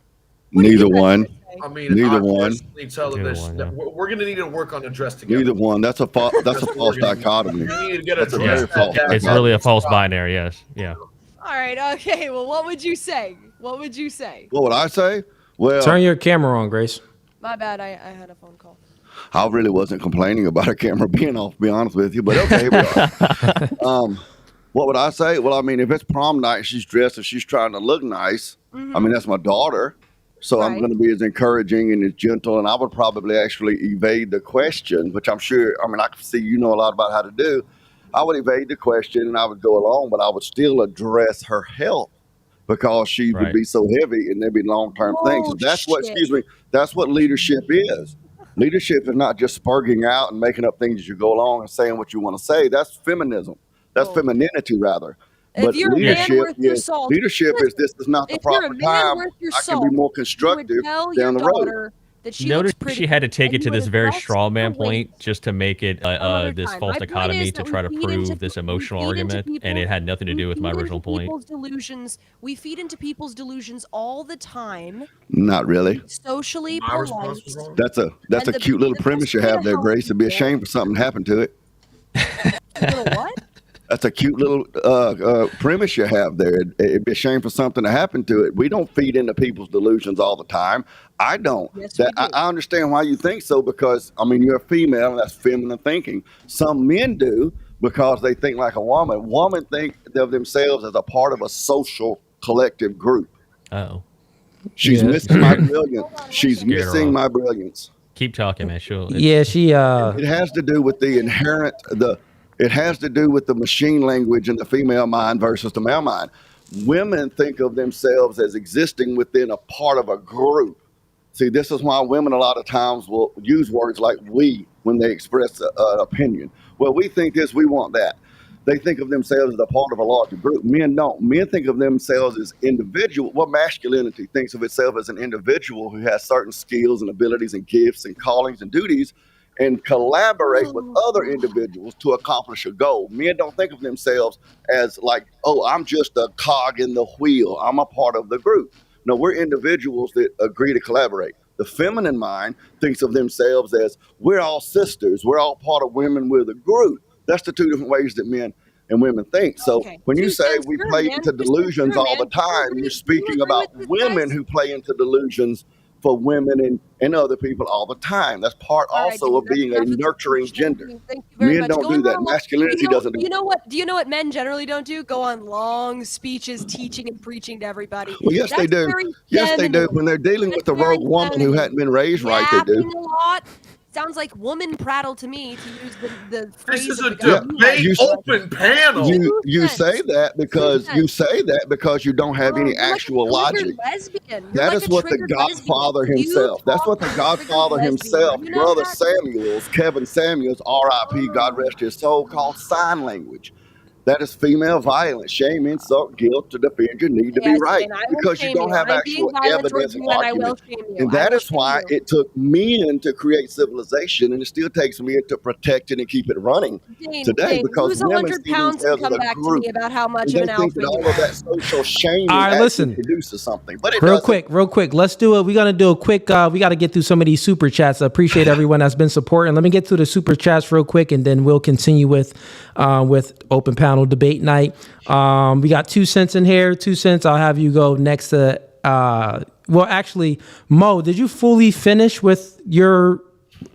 Neither one. I mean, Neither I one. personally tell them Neither this. one, That yeah. we're going to need to work on the dress together. Neither one. That's a false That's what we're gonna do. dichotomy. We need to get That's a address very that false gap. It's really a false binary. Yes. Yeah. All right. Okay. Well, what would you say? What would you say? What would I say? Well, Turn your camera on, Grace. My bad. I had a phone call. I really wasn't complaining about a camera being off, to be honest with you, but okay, here we are. What would I say? Well, I mean, if it's prom night, she's dressed and she's trying to look nice. I mean, that's my daughter. So I'm going to be as encouraging and as gentle, and I would probably actually evade the question, which I'm sure, I mean, I can see you know a lot about how to do. I would evade the question and I would go along, but I would still address her health because she would be so heavy and there'd be long-term things. And that's what, that's what leadership is. Leadership is not just spurging out and making up things as you go along and saying what you want to say. That's feminism. That's femininity, rather. But If you're a man leadership worth your is salt, leadership is this is not the if you're a proper man time. worth your I can salt, be more you would constructive tell down the your road. daughter that she Notice looks pretty. she had to take and it to you would this very address straw man her point just to make it this time. false My point dichotomy is to that try to we feed into prove this emotional we feed into argument, and people- it had nothing to do with my feed into original point. people's delusions. We feed into people's delusions all the time. Not really. Socially My response polite. was wrong. That's a And the- cute little the premise best you way to have there, help Grace. It'd be a people- shame if something happened to it. Little what? That's a cute little premise you have there. It'd be a shame for something to happen to it. We don't feed into people's delusions all the time. I don't. Yes, we do. I understand why you think so because, I mean, you're a female and that's feminine thinking. Some men do because they think like a woman. Women think of themselves as a part of a social collective group. Oh. She's missing my brilliance. She's Scared her missing off. my brilliance. Keep talking, man. She'll. Yeah, she. It has to do with the inherent It has to do with the machine language in the female mind versus the male mind. Women think of themselves as existing within a part of a group. See, this is why women a lot of times will use words like we when they express an opinion. Well, we think this, we want that. They think of themselves as a part of a larger group. Men don't. Men think of themselves as individual. Well, masculinity thinks of itself as an individual who has certain skills and abilities and gifts and callings and duties and collaborate with other individuals to accomplish a goal. Men don't think of themselves as like, oh, I'm just a cog in the wheel. I'm a part of the group. No, we're individuals that agree to collaborate. The feminine mind thinks of themselves as we're all sisters. We're all part of women. We're the group. That's the two different ways that men and women think. So when you say we play into delusions all the time, you're speaking about women who play into delusions for women and other people all the time. That's part also of being a nurturing gender. Men don't do that. Masculinity doesn't do that. Do you know what men generally don't do? Go on long speeches teaching and preaching to everybody. Well, yes, they do. Yes, they do. When they're dealing with the rogue woman who hadn't been raised right, they do. Yapping a lot. Sounds like woman prattle to me, to use the phrase. This is of a the guy you like. debate open panel. You say that because you don't have any actual logic. That is what the Godfather himself. That's what the Godfather himself, Brother Samuels, Kevin Samuels, R.I.P. God rest his soul, called sign language. That is female violence, shame, insult, guilt to defend your need to be right because you don't have actual evidence and argument. And that is why it took men to create civilization, and it still takes men to protect it and keep it running today because women see themselves as a group. About how much And of they an think alpha that all you of that social shame All right, actually listen. produces something. But it Real doesn't. quick. Let's do it. We're gonna do a quick. We got to get through some of these super chats. I appreciate everyone that's been supporting. Let me get through the super chats real quick, and then we'll continue with open panel debate night. We got 2 cents in here. 2 cents. I'll have you go next to. Well, actually, Mo, did you fully finish with your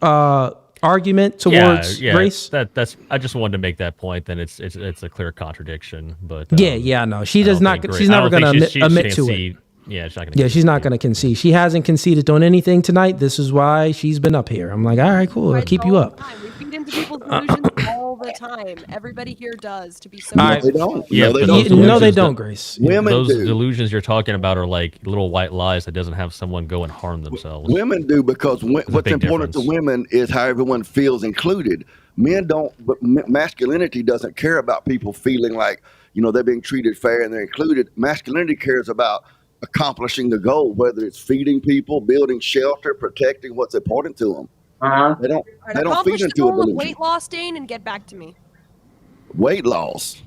argument towards Grace? That's. I just wanted to make that point. Then it's a clear contradiction. But no, she does not. She's never going to admit to it. Yeah, she's not going. Yeah, she's not going to concede. She hasn't conceded on anything tonight. This is why she's been up here. I'm like, all right, cool. I'll keep you up. We feed into people's delusions all the time. Everybody here does to be so. No, they don't. Yeah, no, they don't, Grace. Women those do. delusions you're talking about are like little white lies that doesn't have someone go and harm themselves. Women do because what's important to women is how everyone feels included. Men don't, but masculinity doesn't care about people feeling like, they're being treated fair and they're included. Masculinity cares about accomplishing the goal, whether it's feeding people, building shelter, protecting what's important to them. They don't feed into a goal of delusion. weight loss, Dane, and get back to me. Weight loss.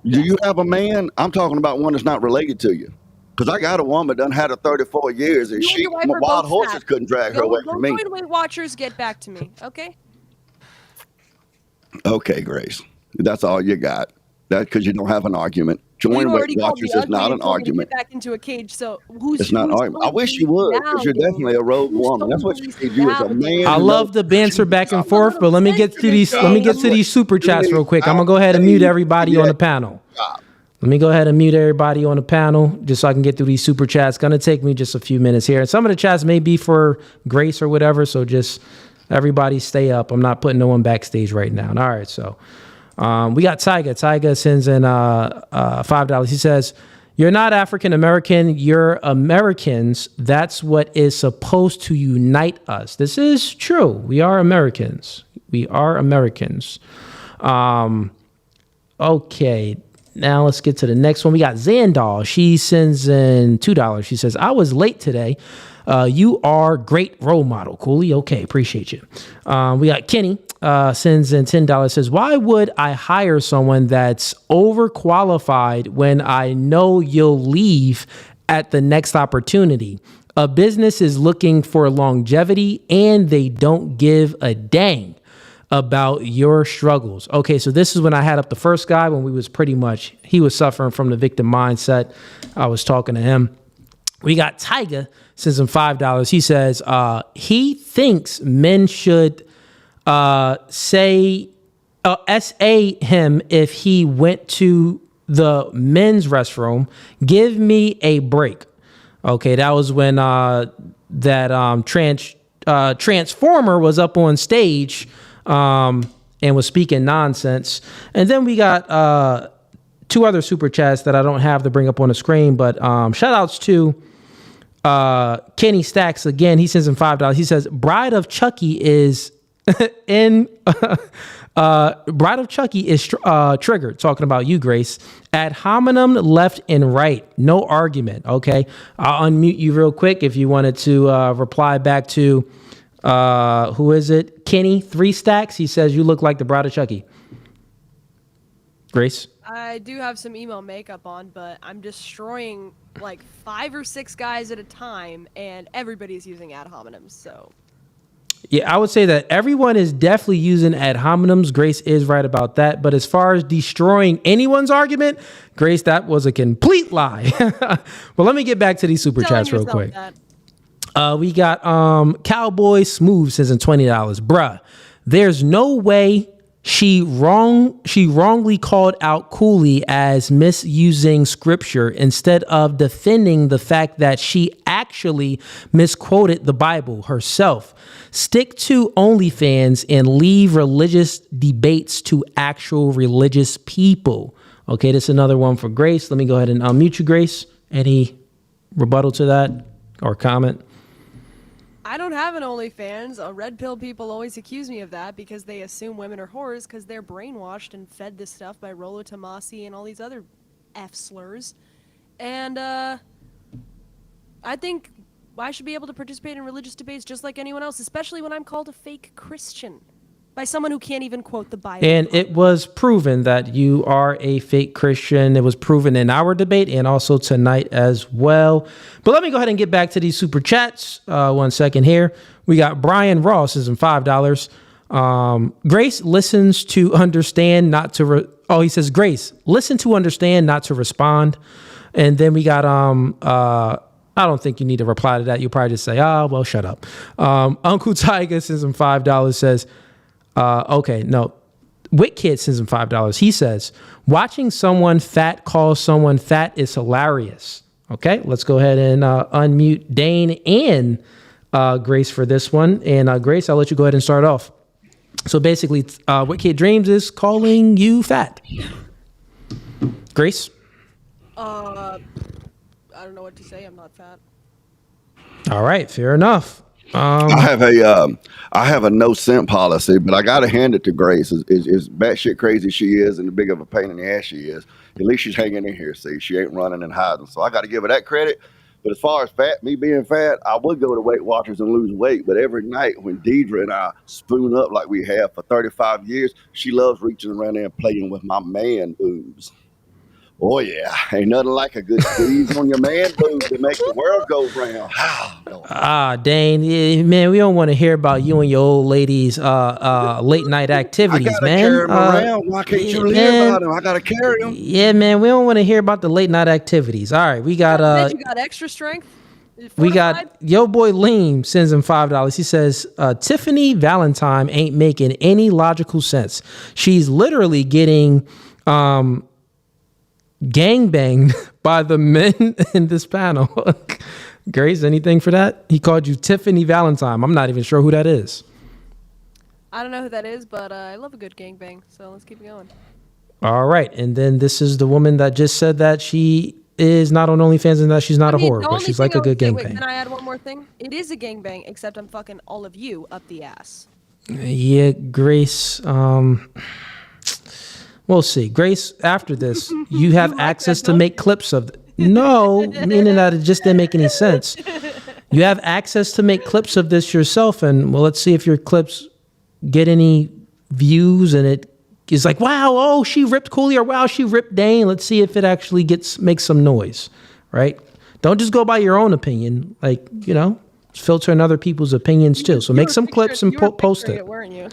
Do you have a man? I'm talking about one that's not related to you. Because I got a woman done had her 34 years, and You and your wife are wild both horses fat. couldn't drag her Go, away go from me. join Weight Watchers. Get back to me, okay? Okay, Grace, that's all you got. That because you don't have an argument. Well, Join you Weight already called me Watchers is ugly not and an told me to argument. get back into a cage. So who's It's not an who's argument. I tone wish you policing would, now, because you're definitely a rogue Who's woman. That's tone what you policing need. You as now, a man. I who love knows the banter back and forth, but let me get to these. job. Let me get to these super chats real quick. I'm gonna go ahead and mute everybody on the panel. Let me go ahead and mute everybody on the panel just so I can get through these super chats. Gonna take me just a few minutes here. And some of the chats may be for Grace or whatever, so just everybody stay up. I'm not putting no one backstage right now. All right, so we got Tyga. Tyga sends in $5. He says, "You're not African American, you're Americans. That's what is supposed to unite us." This is true. We are Americans. We are Americans. Okay. Now let's get to the next one. We got Zandal. She sends in $2. She says, "I was late today. You are great role model, Cooley." Okay, appreciate you. We got Kenny sends in $10. Says, "Why would I hire someone that's overqualified when I know you'll leave at the next opportunity? A business is looking for longevity and they don't give a dang about your struggles." Okay, so this is when I had up the first guy when he was suffering from the victim mindset. I was talking to him. We got Tyga sends him $5. He says he thinks men should SA him if he went to the men's restroom. Give me a break. Okay, that was when Transformer was up on stage and was speaking nonsense. And then we got two other super chats that I don't have to bring up on the screen, but shout outs to Kenny Stacks again. He sends him $5. He says, "Bride of Chucky is Bride of Chucky is triggered," talking about you, Grace. "Ad hominem left and right. No argument." Okay. I'll unmute you real quick if you wanted to reply back to who is it? Kenny 3 Stacks. He says, "You look like the Bride of Chucky." Grace? I do have some email makeup on, but I'm destroying like 5 or 6 guys at a time, and everybody's using ad hominems, so. Yeah, I would say that everyone is definitely using ad hominems. Grace is right about that. But as far as destroying anyone's argument, Grace, that was a complete lie. Well, let me get back to these super chats real quick. We got Cowboy Smooth says in $20. "Bruh, there's no way she wrongly called out Cooley as misusing scripture instead of defending the fact that she actually misquoted the Bible herself. Stick to OnlyFans and leave religious debates to actual religious people." Okay, this is another one for Grace. Let me go ahead and unmute you, Grace. Any rebuttal to that or comment? I don't have an OnlyFans. Red pill people always accuse me of that because they assume women are whores because they're brainwashed and fed this stuff by Rollo Tomasi and all these other F slurs. And I think I should be able to participate in religious debates just like anyone else, especially when I'm called a fake Christian by someone who can't even quote the Bible. And it was proven that you are a fake Christian. It was proven in our debate and also tonight as well. But let me go ahead and get back to these super chats. 1 second here. We got Brian Ross is in $5. Grace listens to understand, not to he says, "Grace, listen to understand, not to respond." And then we got I don't think you need to reply to that. You'll probably just say, "Oh, well, shut up." Uncle Tiger sends him $5, says, okay, no. WitKid sends him $5. He says, "Watching someone fat call someone fat is hilarious." Okay, let's go ahead and unmute Dane and Grace for this one. And Grace, I'll let you go ahead and start off. So basically, WitKid Dreams is calling you fat. Grace? I don't know what to say. I'm not fat. All right, fair enough. I have a no scent policy, but I gotta hand it to Grace. As batshit crazy she is, and the big of a pain in the ass she is, at least she's hanging in here. See, she ain't running and hiding. So I got to give her that credit. But as far as me being fat, I would go to Weight Watchers and lose weight. But every night when Deidre and I spoon up like we have for 35 years, she loves reaching around there and playing with my man boobs. Oh yeah, ain't nothing like a good squeeze on your man boob to make the world go round. Dane, man, we don't want to hear about you and your old ladies' late night activities, I gotta man. carry him around. Why can't you live man, about him? I gotta carry him. Yeah, man, we don't want to hear about the late night activities. All right, we got Bet you got extra strength. we got yo boy Leem sends him $5. He says Tiffany Valentine ain't making any logical sense. She's literally getting gangbanged by the men in this panel. Grace, anything for that? He called you Tiffany Valentine. I'm not even sure who that is. I don't know who that is, but I love a good gangbang, so let's keep it going. All right, and then this is the woman that just said that she is not on OnlyFans and that she's not a whore, but she's like a good gangbang. Wait, can I add one more thing? It is a gangbang, except I'm fucking all of you up the ass. Yeah, Grace. We'll see. Grace, after this, you have access to make clips of no, meaning that it just didn't make any sense. You have access to make clips of this yourself, and well, let's see if your clips get any views, and it is like, wow, oh, she ripped Cooley, or wow, she ripped Dane. Let's see if it actually makes some noise, right? Don't just go by your own opinion. Like, filter in other people's opinions too. So make some clips and post it. Weren't you?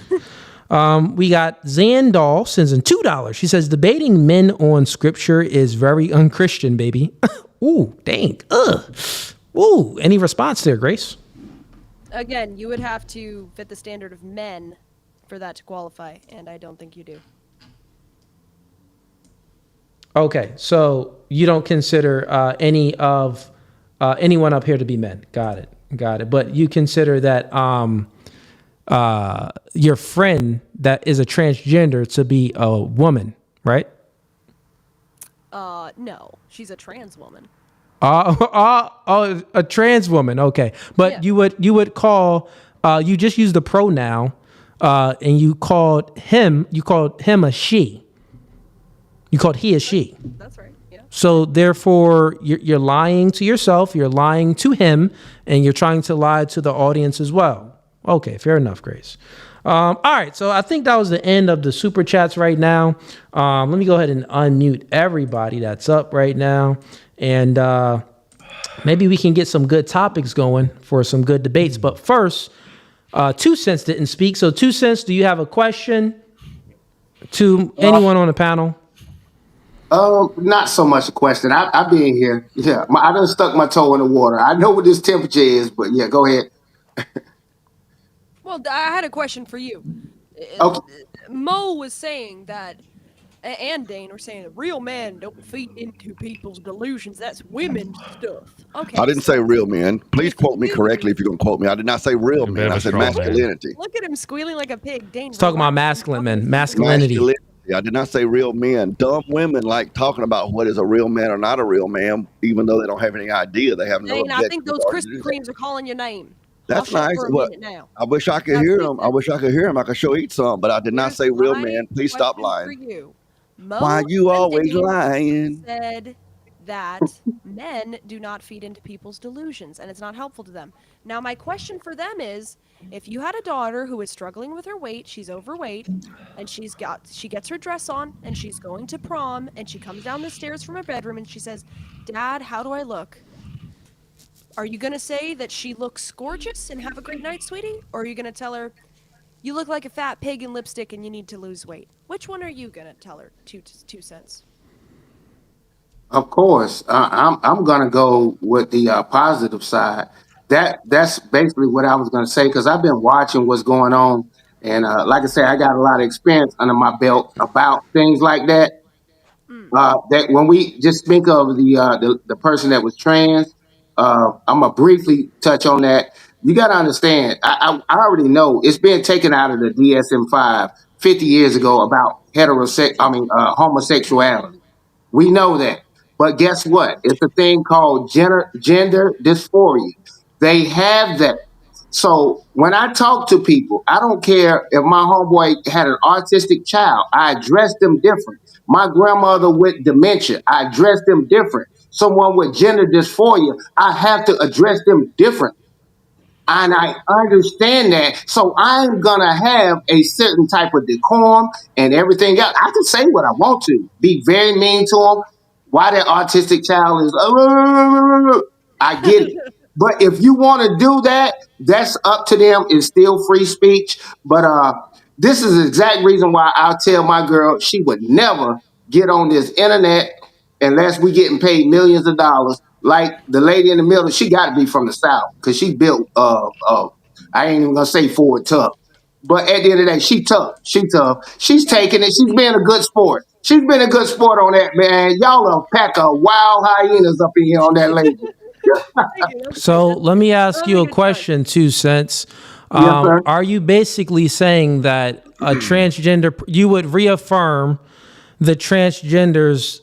We got Zandal sends in $2. She says debating men on scripture is very unchristian, baby. Ooh, dang. Ugh. Ooh, any response there, Grace? Again, you would have to fit the standard of men for that to qualify, and I don't think you do. Okay, so you don't consider any of anyone up here to be men. Got it. But you consider that your friend that is a transgender to be a woman, right? No, she's a trans woman. A trans woman. Okay, but yeah. you would call you just used the pronoun, and you called him a she. You called he a she. That's right. Yeah. So therefore, you're lying to yourself. You're lying to him, and you're trying to lie to the audience as well. Okay, fair enough, Grace. All right, so I think that was the end of the super chats right now. Let me go ahead and unmute everybody that's up right now, and maybe we can get some good topics going for some good debates. But first, 2 Cents didn't speak. So 2 Cents, do you have a question to anyone on the panel? Not so much a question. I be in here. Yeah, I done stuck my toe in the water. I know what this temperature is, but yeah, go ahead. Well, I had a question for you. Okay. Mo was saying that, and Dane were saying that real men don't feed into people's delusions. That's women's stuff. Okay. I didn't say real men. Please quote me correctly if you're going to quote me. I did not say real men. I said masculinity. Look at him squealing like a pig. Dane, he's talking about masculinity. I did not say real men. Dumb women like talking about what is a real man or not a real man, even though they don't have any idea. They have no Dane, I think those Krispy Kremes are calling your name. That's nice. I wish I could hear him. I could show eat some, but I did not say real man. Please stop lying. Why you always lying? Said that men do not feed into people's delusions, and it's not helpful to them. Now, my question for them is, if you had a daughter who is struggling with her weight, she's overweight, and she gets her dress on, and she's going to prom, and she comes down the stairs from her bedroom, and she says, "Dad, how do I look?" Are you going to say that she looks gorgeous and have a great night, sweetie? Or are you going to tell her, you look like a fat pig in lipstick and you need to lose weight? Which one are you going to tell her? 2 cents. Of course. I'm going to go with the positive side. That's basically what I was going to say, because I've been watching what's going on. And like I said, I got a lot of experience under my belt about things like that. That when we just think of the person that was trans, I'm gonna briefly touch on that. You got to understand, I already know it's been taken out of the DSM-5 50 years ago about homosexuality. We know that, but guess what? It's a thing called gender dysphoria. They have that. So when I talk to people, I don't care if my homeboy had an autistic child. I address them different. My grandmother with dementia, I address them different. Someone with gender dysphoria, I have to address them different. And I understand that. So I'm going to have a certain type of decorum and everything else. I can say what I want to, be very mean to them. why that autistic child is, I get it. But if you want to do that, that's up to them. It's still free speech. But this is the exact reason why I'll tell my girl she would never get on this internet unless we getting paid millions of dollars. Like the lady in the middle, she got to be from the South because she built, I ain't even going to say Ford tough. But at the end of the day, she tough. She tough. She's taking it. She's being a good sport. She's been a good sport on that, man. Y'all a pack of wild hyenas up in here on that lady. So let me ask you a question, 2 Cents. Yes, sir. Are you basically saying that a transgender, you would reaffirm the transgender's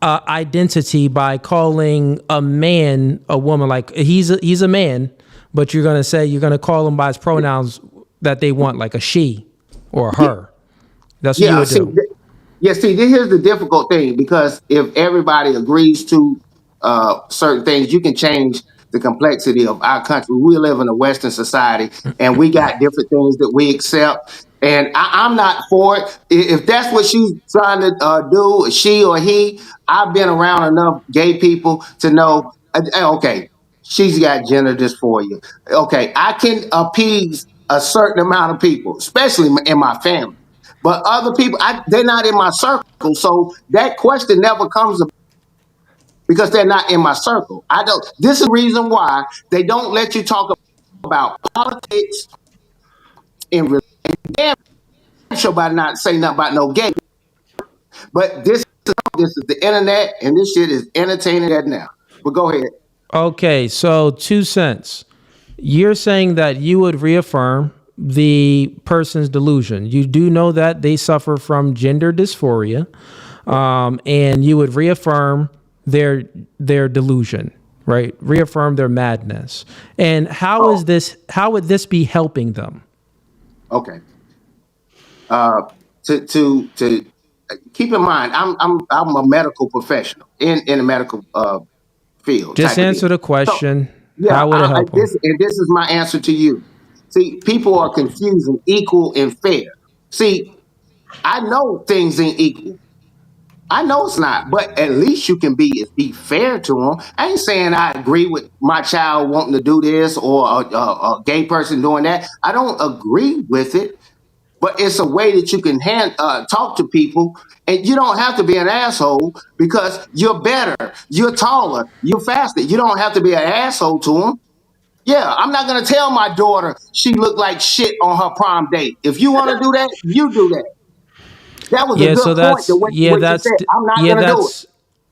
identity by calling a man a woman? Like he's a man, but you're gonna call him by his pronouns that they want, like a she or a her. That's what you would do. See, here's the difficult thing, because if everybody agrees to certain things, you can change the complexity of our country. We live in a Western society, and we got different things that we accept. And I'm not for it. If that's what she's trying to do, she or he, I've been around enough gay people to know, okay, she's got gender dysphoria. Okay, I can appease a certain amount of people, especially in my family. But other people, they're not in my circle. So that question never comes up because they're not in my circle. This is the reason why they don't let you talk about politics in religion. Damn sure about not say nothing about no gay. But this is the internet, and this shit is entertaining that now. But go ahead. Okay, so 2 Cents. You're saying that you would reaffirm the person's delusion. You do know that they suffer from gender dysphoria, and you would reaffirm their delusion, right? Reaffirm their madness. And how would this be helping them? Okay. To keep in mind, I'm a medical professional in the medical field. Just answer the question. So, how would it help them? This is my answer to you. See, people are confusing equal and fair. See, I know things ain't equal. I know it's not, but at least you can be fair to them. I ain't saying I agree with my child wanting to do this or a gay person doing that. I don't agree with it, but it's a way that you can talk to people, and you don't have to be an asshole because you're better, you're taller, you're faster. You don't have to be an asshole to them. Yeah, I'm not going to tell my daughter she looked like shit on her prom date. If you want to do that, you do that. That was a good point. What you said. I'm not going to do it.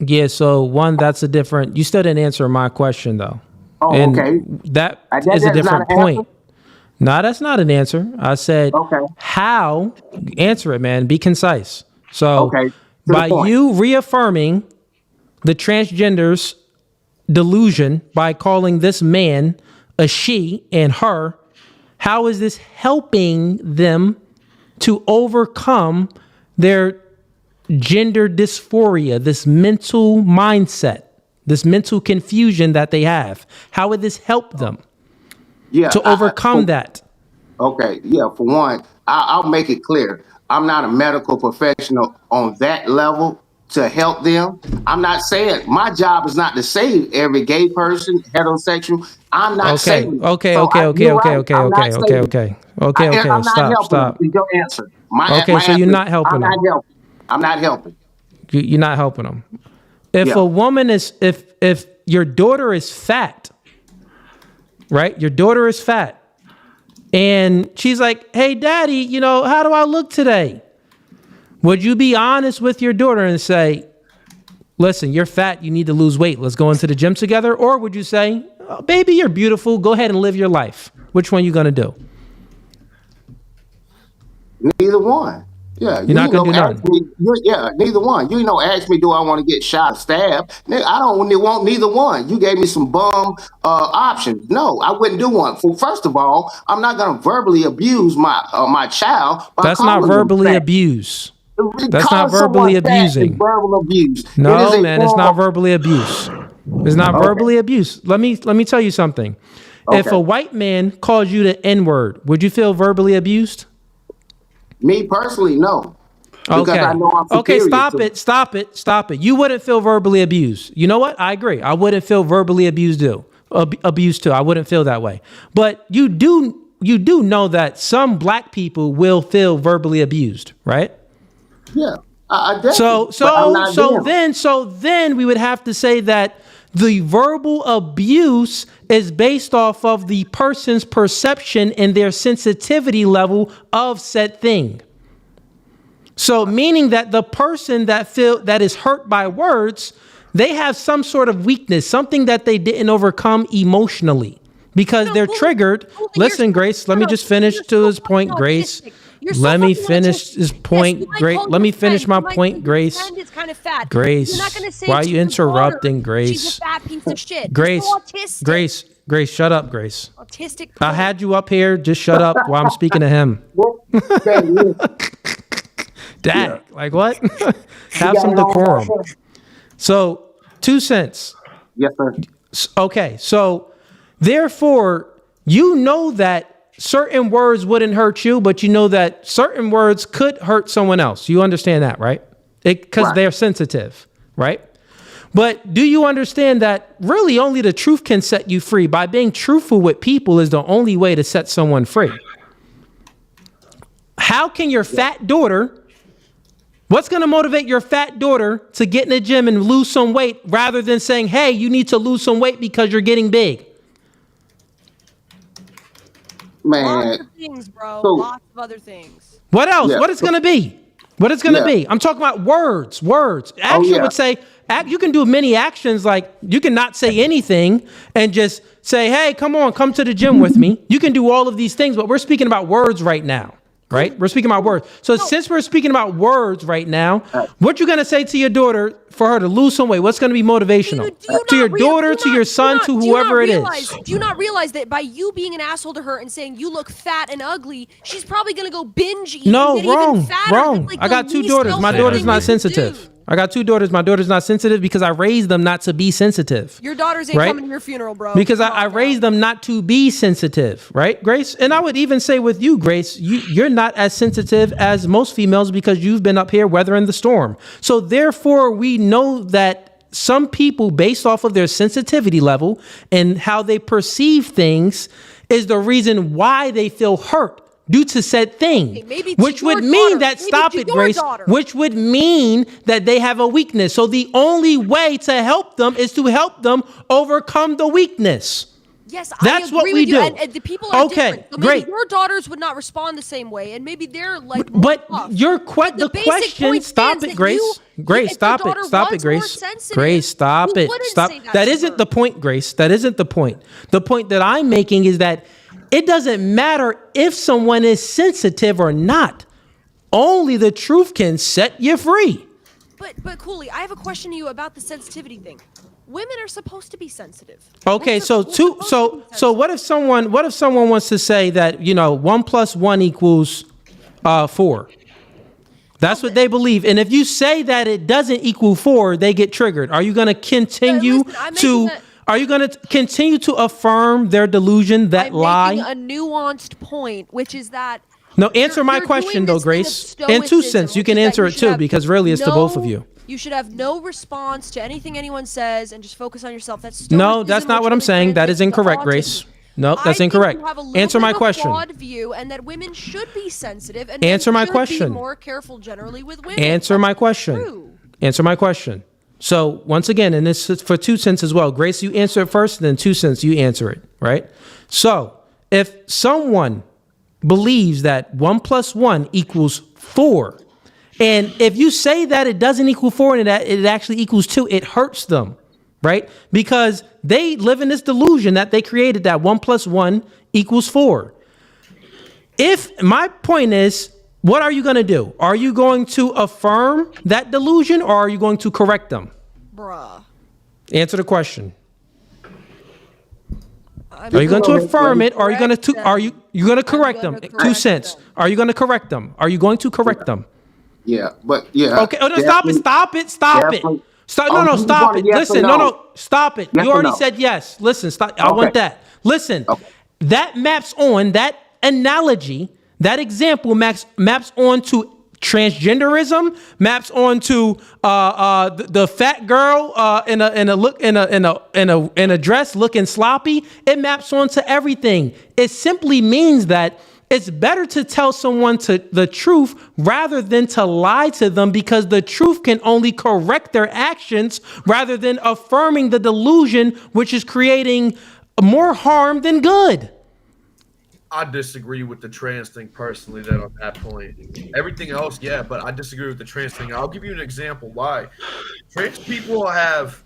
Yeah, so one, that's a different, you still didn't answer my question though. Oh, and okay. That is a different point. No, that's not an answer. I said, how, answer it, man, be concise. So by you reaffirming the transgender's delusion by calling this man a she and her, how is this helping them to overcome their gender dysphoria, this mental mindset, this mental confusion that they have? How would this help them to overcome that? Okay, yeah, for one, I'll make it clear. I'm not a medical professional on that level to help them. I'm not saying my job is not to save every gay person, heterosexual. I'm not saying that. Okay. I'm not Stop. them. Is your answer? So you're not helping them. I'm not helping. You're not helping them. If a woman is, if your daughter is fat, right? Your daughter is fat, and she's like, "Hey, daddy, how do I look today?" Would you be honest with your daughter and say, "Listen, you're fat. You need to lose weight. Let's go into the gym together"? Or would you say, "Oh, baby, you're beautiful. Go ahead and live your life"? Which one are you going to do? Neither one. Yeah, you're not going to do none. Neither one. Ask me, do I want to get shot or stabbed? I don't want neither one. You gave me some bum options. No, I wouldn't do one. First of all, I'm not going to verbally abuse my child. That's not verbally abuse. That's not verbally abusing. Verbal abuse. No, man, it's not verbally abuse. It's not verbally abuse. Let me tell you something. If a white man calls you the N-word, would you feel verbally abused? Me personally, no. because I know I'm superior. Stop it. You wouldn't feel verbally abused. You know what? I agree. I wouldn't feel verbally abused too. I wouldn't feel that way. But you do know that some black people will feel verbally abused, right? Yeah. So then we would have to say that the verbal abuse is based off of the person's perception and their sensitivity level of said thing. So meaning that the person that is hurt by words, they have some sort of weakness, something that they didn't overcome emotionally because they're triggered. Listen, Grace, let me just finish to his point, Grace. Let me finish his point, Grace. Let me finish my point, Grace. Grace, why are you interrupting, Grace? She's a fat piece of shit. Grace, shut up, Grace. Autistic. I had you up here. Just shut up while I'm speaking to him. Dang, like what? Have some decorum. So, 2 cents. Yes, sir. Okay, so therefore, you know that certain words wouldn't hurt you, but you know that certain words could hurt someone else. You understand that, right? Because they're sensitive, right? But do you understand that really only the truth can set you free? By being truthful with people is the only way to set someone free. How can your fat daughter, what's going to motivate your fat daughter to get in the gym and lose some weight rather than saying, hey, you need to lose some weight because you're getting big? Man. Lots of things, bro. Lots of other things. What else? Yeah. What it's going to be? What it's going to be? I'm talking about words. Action would say, you can do many actions, like you can not say anything and just say, hey, come to the gym with me. You can do all of these things, but we're speaking about words right now. Right? We're speaking about words. So since we're speaking about words right now, what you going to say to your daughter for her to lose some weight? What's going to be motivational? To your daughter, to your son, to whoever it is. Do you not realize that by you being an asshole to her and saying you look fat and ugly, she's probably going to go binge eat? No, wrong. I got 2 daughters. My daughter's not sensitive. I got 2 daughters. My daughter's not sensitive because I raised them not to be sensitive. Your daughters ain't coming to your funeral, bro. Because I raised them not to be sensitive, right, Grace? And I would even say with you, Grace, you're not as sensitive as most females because you've been up here weathering the storm. So therefore, we know that some people, based off of their sensitivity level and how they perceive things, is the reason why they feel hurt due to said thing, which would mean that, stop it, Grace, which would mean that they have a weakness. So the only way to help them is to help them overcome the weakness. Yes, that's I agree what we with you. do. And the people are different. So maybe your daughters would not respond the same way, and maybe they're like more tough. The question, stop it, Grace. Grace, stop it. Stop it, Grace. Grace, stop it. Stop. That isn't the point, Grace. That isn't the point. The point that I'm making is that it doesn't matter if someone is sensitive or not. Only the truth can set you free. But Cooley, I have a question to you about the sensitivity thing. Women are supposed to be sensitive. Okay, so what if someone wants to say that 1 + 1 = 4? That's what they believe. And if you say that it doesn't equal 4, they get triggered. Are you going to continue Are you going to continue to affirm their delusion, that lie? I'm making a nuanced point, which is that. No, answer my question though, Grace. In 2 cents, you can answer it too, because really it's to both of you. You should have no response to anything anyone says and just focus on yourself. No, that's not what I'm saying. That is incorrect, Grace. No, that's incorrect. Answer my question. Broad view, and that women should be sensitive, and answer my should question. Be more careful generally with women. Answer my question. True. Answer my question. So once again, and this is for 2 cents as well. Grace, you answer it first, then 2 cents, you answer it, right? So if someone believes that 1 + 1 = 4, and if you say that it doesn't equal 4 and that it actually equals 2, it hurts them, right? Because they live in this delusion that they created that 1 + 1 = 4. If my point is, what are you going to do? Are you going to affirm that delusion or are you going to correct them? Bruh. Answer the question. Are you going to affirm it or are you going to correct them? 2 cents. Are you going to correct them? Are you going to correct them? Yeah, but yeah. Okay. Oh, no, stop it. Stop it. Stop it. Stop. No, stop it. Listen. No. Stop it. You already said yes. Listen. Stop. I want that. Listen. That maps on that analogy. That example maps on Transgenderism maps onto the fat girl in a dress looking sloppy. It maps onto everything. It simply means that it's better to tell someone the truth rather than to lie to them, because the truth can only correct their actions rather than affirming the delusion, which is creating more harm than good. I disagree with the trans thing personally. That on that point, everything else, yeah, but I disagree with the trans thing. I'll give you an example why. Trans people have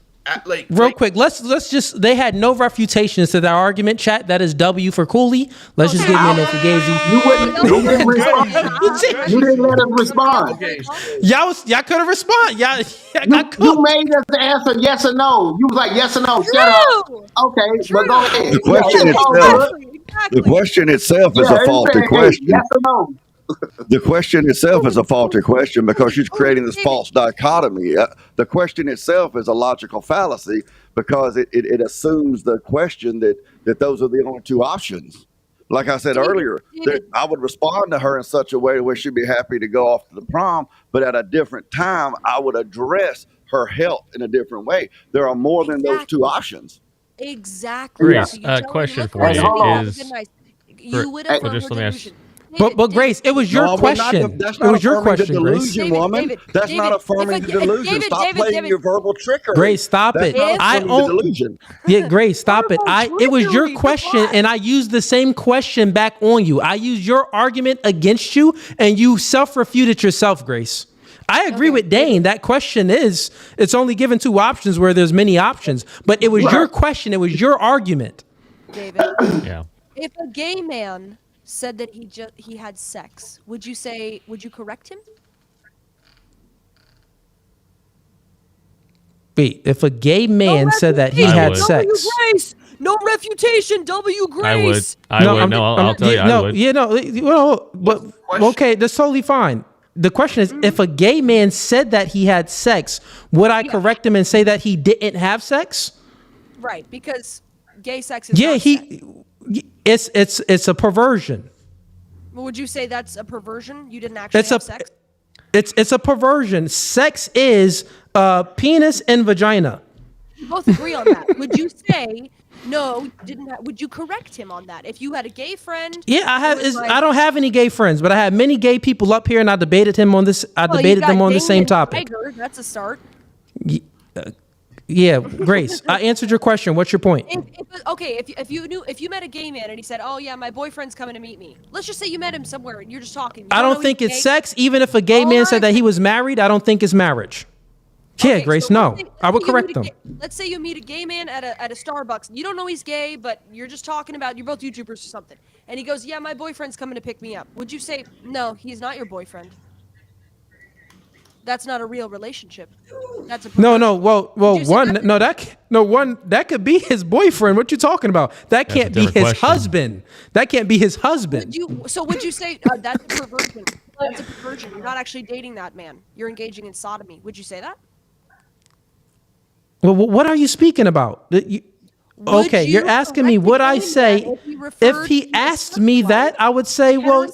real quick. Let's just. They had no refutations to that argument. Chat. That is W for Cooley. Let's just give me a no Fugazi. You didn't respond. You didn't let us respond. Y'all couldn't respond. Y'all. You made us answer yes or no. You was like yes or no. Shut up. Okay, but go ahead. The question itself is a faulty question. Yes or no. The question itself is a faulty question because she's creating this false dichotomy. The question itself is a logical fallacy because it assumes the question that those are the only two options. Like I said earlier, I would respond to her in such a way where she'd be happy to go off to the prom, but at a different time, I would address her health in a different way. There are more than those two options. Exactly. Grace, question for you is... You would have just let me ask. But Grace, it was your question. That's It not was your affirming question, the Grace. delusion, woman. That's not affirming the delusion. Stop playing your verbal trickery. Grace, stop it. I own the delusion. Yeah, Grace, stop it. It was your question, and I used the same question back on you. I used your argument against you, and you self-refuted yourself, Grace. I agree with Dane. That question it's only given two options where there's many options. But it was your question. It was your argument. David. Yeah. If a gay man said that he had sex, would you correct him? Wait, if a gay man said that he had sex. W Grace! No refutation, W Grace! I would. I'll tell you, I would. Yeah, no, but okay, that's totally fine. The question is, if a gay man said that he had sex, would I correct him and say that he didn't have sex? Right, because gay sex is not sex. It's a perversion. Well, would you say that's a perversion? You didn't actually have sex? It's a perversion. Sex is penis and vagina. We both agree on that. Would you say no? Would you correct him on that? If you had a gay friend? Yeah, I don't have any gay friends, but I have many gay people up here, and I debated him on this. I debated them on the same topic. Tiger, that's a start. Yeah, Grace, I answered your question. What's your point? If you met a gay man and he said, "Oh yeah, my boyfriend's coming to meet me." Let's just say you met him somewhere and you're just talking. I don't think it's sex. Even if a gay man said that he was married, I don't think it's marriage. Yeah, Grace, no. I would correct them. Let's say you meet a gay man at a Starbucks. You don't know he's gay, but you're just talking about, you're both YouTubers or something. And he goes, "Yeah, my boyfriend's coming to pick me up." Would you say, "No, he's not your boyfriend. That's not a real relationship. That's a no. Well, that could be his boyfriend. What you talking about? That can't be his husband. That can't be his husband. Would you say that's a perversion? That's a perversion. You're not actually dating that man. You're engaging in sodomy. Would you say that? Well, what are you speaking about? You're asking me what I say. If he asked me that, I would say, well,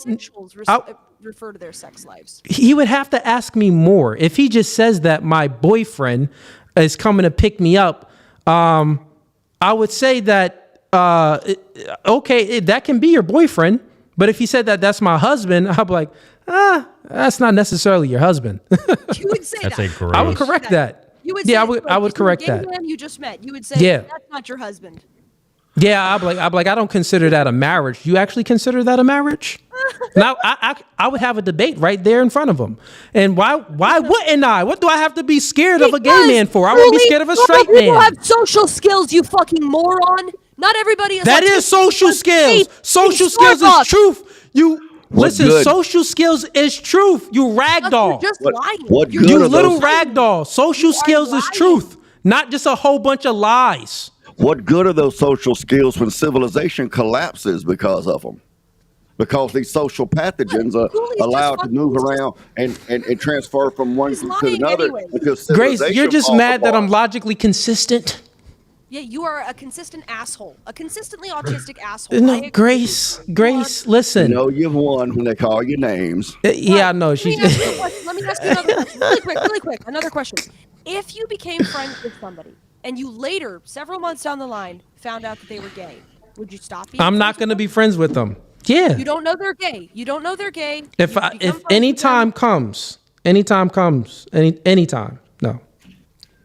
refer to their sex lives. He would have to ask me more. If he just says that my boyfriend is coming to pick me up, I would say that, that can be your boyfriend. But if he said that that's my husband, I'd be like, that's not necessarily your husband. You would say that's that. Gross. I would correct that. You would I would correct that. Man you just met. You would say, that's not your husband. Yeah, I'm like, I don't consider that a marriage. You actually consider that a marriage? Now, I would have a debate right there in front of him. And why wouldn't I? What do I have to be scared of a gay man for? I wouldn't be scared of a straight man. People have social skills, you fucking moron. Not everybody is. That is social skills. Social skills is truth. Social skills is truth. You ragdoll. You're just lying. You little ragdoll. Social skills is truth, not just a whole bunch of lies. What good are those social skills when civilization collapses because of them? Because these social pathogens are allowed to move around and transfer from one group to another. Anyway. Grace, you're just mad that I'm logically consistent. Yeah, you are a consistent asshole. A consistently autistic asshole. No, Grace, listen. You know you've won when they call your names. Yeah, I know. Let me ask you another question. Really quick. Another question. If you became friends with somebody and you later, several months down the line, found out that they were gay, would you stop being I'm not going to be friends with them. Yeah. You don't know they're gay. If any time comes, anytime, no.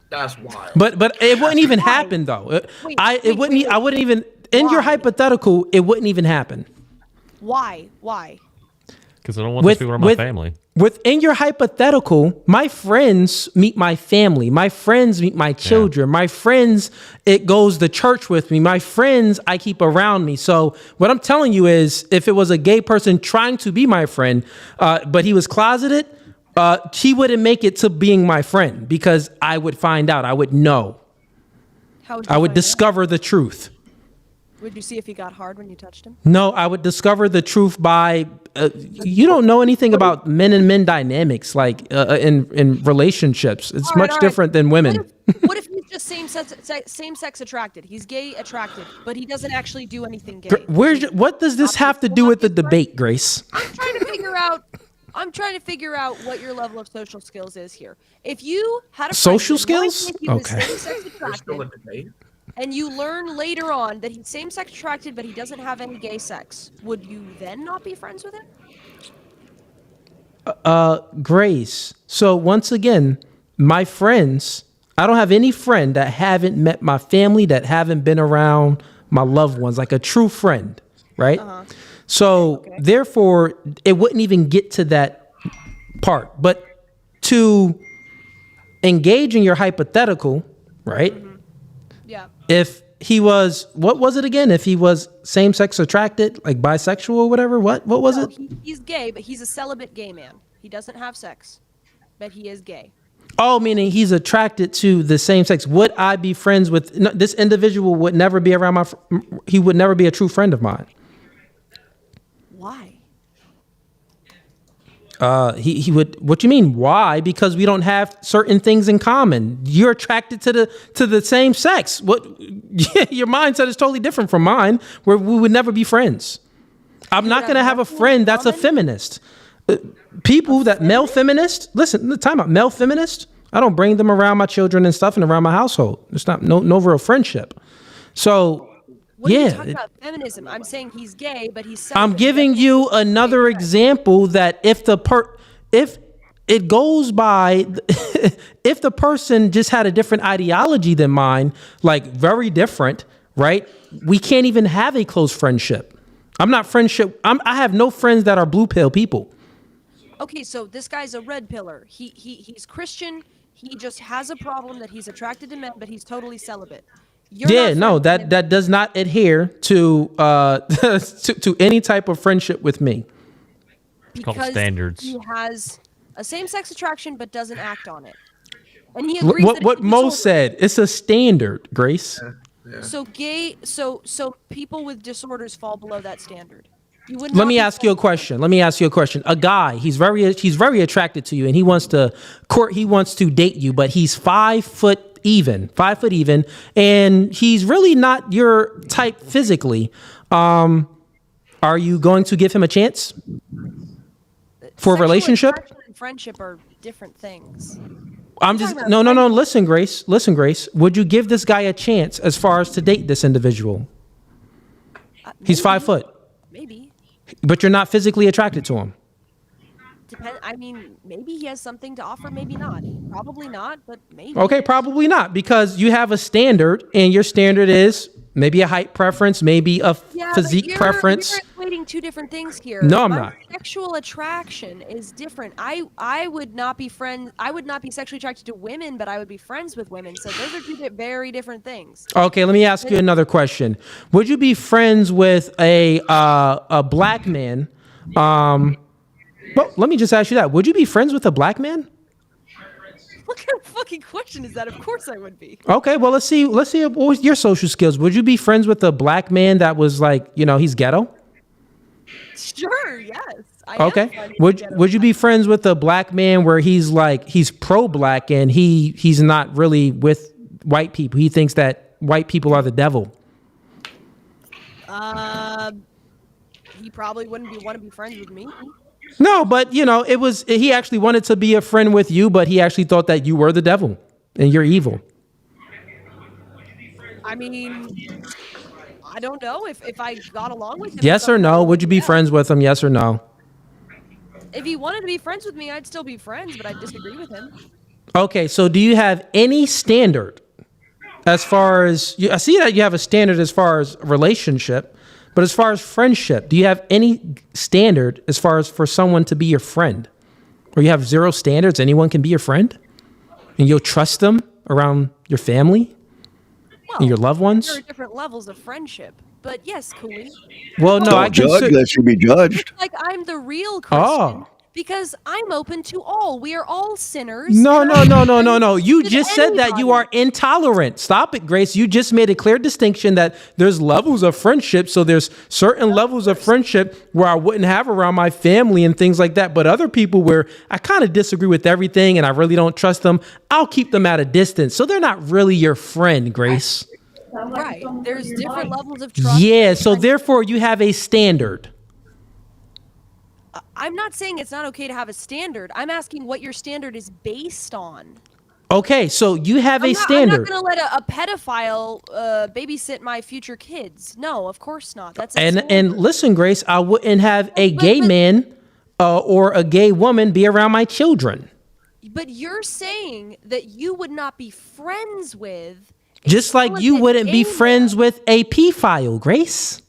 That's wild. But it wouldn't even happen though. I wouldn't even in your hypothetical. It wouldn't even happen. Why? Because I don't want those people in my family. Within your hypothetical, my friends meet my family. My friends meet my children. My friends, it goes to church with me. My friends, I keep around me. So what I'm telling you is, if it was a gay person trying to be my friend, but he was closeted, he wouldn't make it to being my friend because I would find out. I would know. I would discover the truth. Would you see if he got hard when you touched him? No, I would discover the truth by. You don't know anything about men and men dynamics, like in relationships. It's much different than women. What if he's just same sex attracted? He's gay attracted, but he doesn't actually do anything gay. What does this have to do with the debate, Grace? I'm trying to figure out what your level of social skills is here. If you had a social skills, okay, same-sex attracted, and you learn later on that he's same-sex attracted, but he doesn't have any gay sex, would you then not be friends with him? Grace. So once again, my friends, I don't have any friend that haven't met my family, that haven't been around my loved ones, like a true friend, right? So therefore, it wouldn't even get to that part. But to engage in your hypothetical, right? Yeah. If he was, what was it again? If he was same-sex attracted, like bisexual or whatever, what was it? He's gay, but he's a celibate gay man. He doesn't have sex, but he is gay. Oh, meaning he's attracted to the same sex. Would I be friends with this individual? Would never be around he would never be a true friend of mine. Why? He would. What you mean? Why? Because we don't have certain things in common. You're attracted to the same sex. Your mindset is totally different from mine, where we would never be friends. I'm not gonna have a friend that's a feminist. People that male feminist. Listen, time out. Male feminist. I don't bring them around my children and stuff and around my household. It's not no real friendship. So. What are you talking about feminism? I'm saying he's gay, but he's celibate. I'm giving you another example that if it goes by, if the person just had a different ideology than mine, like very different, right? We can't even have a close friendship. I have no friends that are blue pill people. Okay, so this guy's a red pillar. He's Christian. He just has a problem that he's attracted to men, but he's totally celibate. That does not adhere to to any type of friendship with me. It's called standards. He has a same-sex attraction but doesn't act on it. And he agrees what Mo said, it's a standard, Grace. So people with disorders fall below that standard. Let me ask you a question. A guy, he's very attracted to you and he wants to date you, but he's 5 foot even, and he's really not your type physically. Are you going to give him a chance for a relationship? Attraction and friendship are different things. No. Listen, Grace. Would you give this guy a chance as far as to date this individual? He's 5 foot. Maybe. But you're not physically attracted to him. Maybe he has something to offer, maybe not. Probably not, but maybe. Okay, probably not, because you have a standard, and your standard is maybe a height preference, maybe a physique preference. You're equating two different things here. No, I'm not. Sexual attraction is different. I would not be sexually attracted to women, but I would be friends with women. So those are two very different things. Okay, let me ask you another question. Would you be friends with a black man? Well, let me just ask you that. Would you be friends with a black man? What kind of fucking question is that? Of course I would be. Okay, well, let's see what was your social skills. Would you be friends with a black man that was like, he's ghetto? Sure, yes. Okay. Would you be friends with a black man where he's pro-black and he's not really with white people? He thinks that white people are the devil? He probably wouldn't want to be friends with me. No, but he actually wanted to be a friend with you, but he actually thought that you were the devil and you're evil. I mean, I don't know if I got along with him. Yes or no? Would you be friends with him? Yes or no? If he wanted to be friends with me, I'd still be friends, but I'd disagree with him. Okay, so do you have any standard as far as I see that you have a standard as far as relationship, but as far as friendship, do you have any standard as far as for someone to be your friend? Or you have zero standards, anyone can be your friend? And you'll trust them around your family and your loved ones? There are different levels of friendship, but yes, Cooley. Well, no, I judge lest you be judged. Like I'm the real Christian because I'm open to all. We are all sinners. No. You just said that you are intolerant. Stop it, Grace. You just made a clear distinction that there's levels of friendship. So there's certain levels of friendship where I wouldn't have around my family and things like that. But other people where I kind of disagree with everything and I really don't trust them, I'll keep them at a distance. So they're not really your friend, Grace. Right. There's different levels of trust. Yeah. So therefore you have a standard. I'm not saying it's not okay to have a standard. I'm asking what your standard is based on. Okay, so you have a standard. I'm not going to let a pedophile babysit my future kids. No, of course not. That's and listen, Grace, I wouldn't have a gay man or a gay woman be around my children. But you're saying that you would not be friends with. Just like you wouldn't be friends with a pedophile, Grace.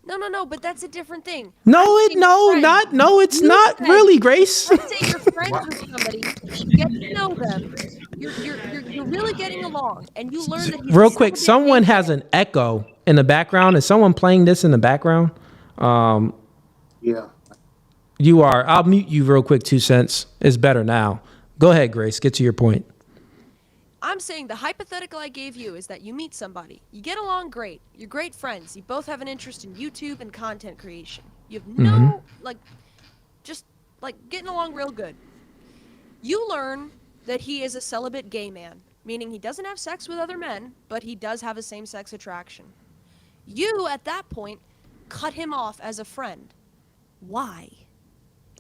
No, but that's a different thing. It's not really, Grace. Let's say you're friends with somebody, you get to know them, you're really getting along, and you learn that he's real quick. Someone has an echo in the background. Is someone playing this in the background? Yeah. You are. I'll mute you real quick. 2 cents. It's better now. Go ahead, Grace. Get to your point. I'm saying the hypothetical I gave you is that you meet somebody, you get along great, you're great friends, you both have an interest in YouTube and content creation. You have no, just getting along real good. You learn that he is a celibate gay man, meaning he doesn't have sex with other men, but he does have a same-sex attraction. You, at that point, cut him off as a friend. Why?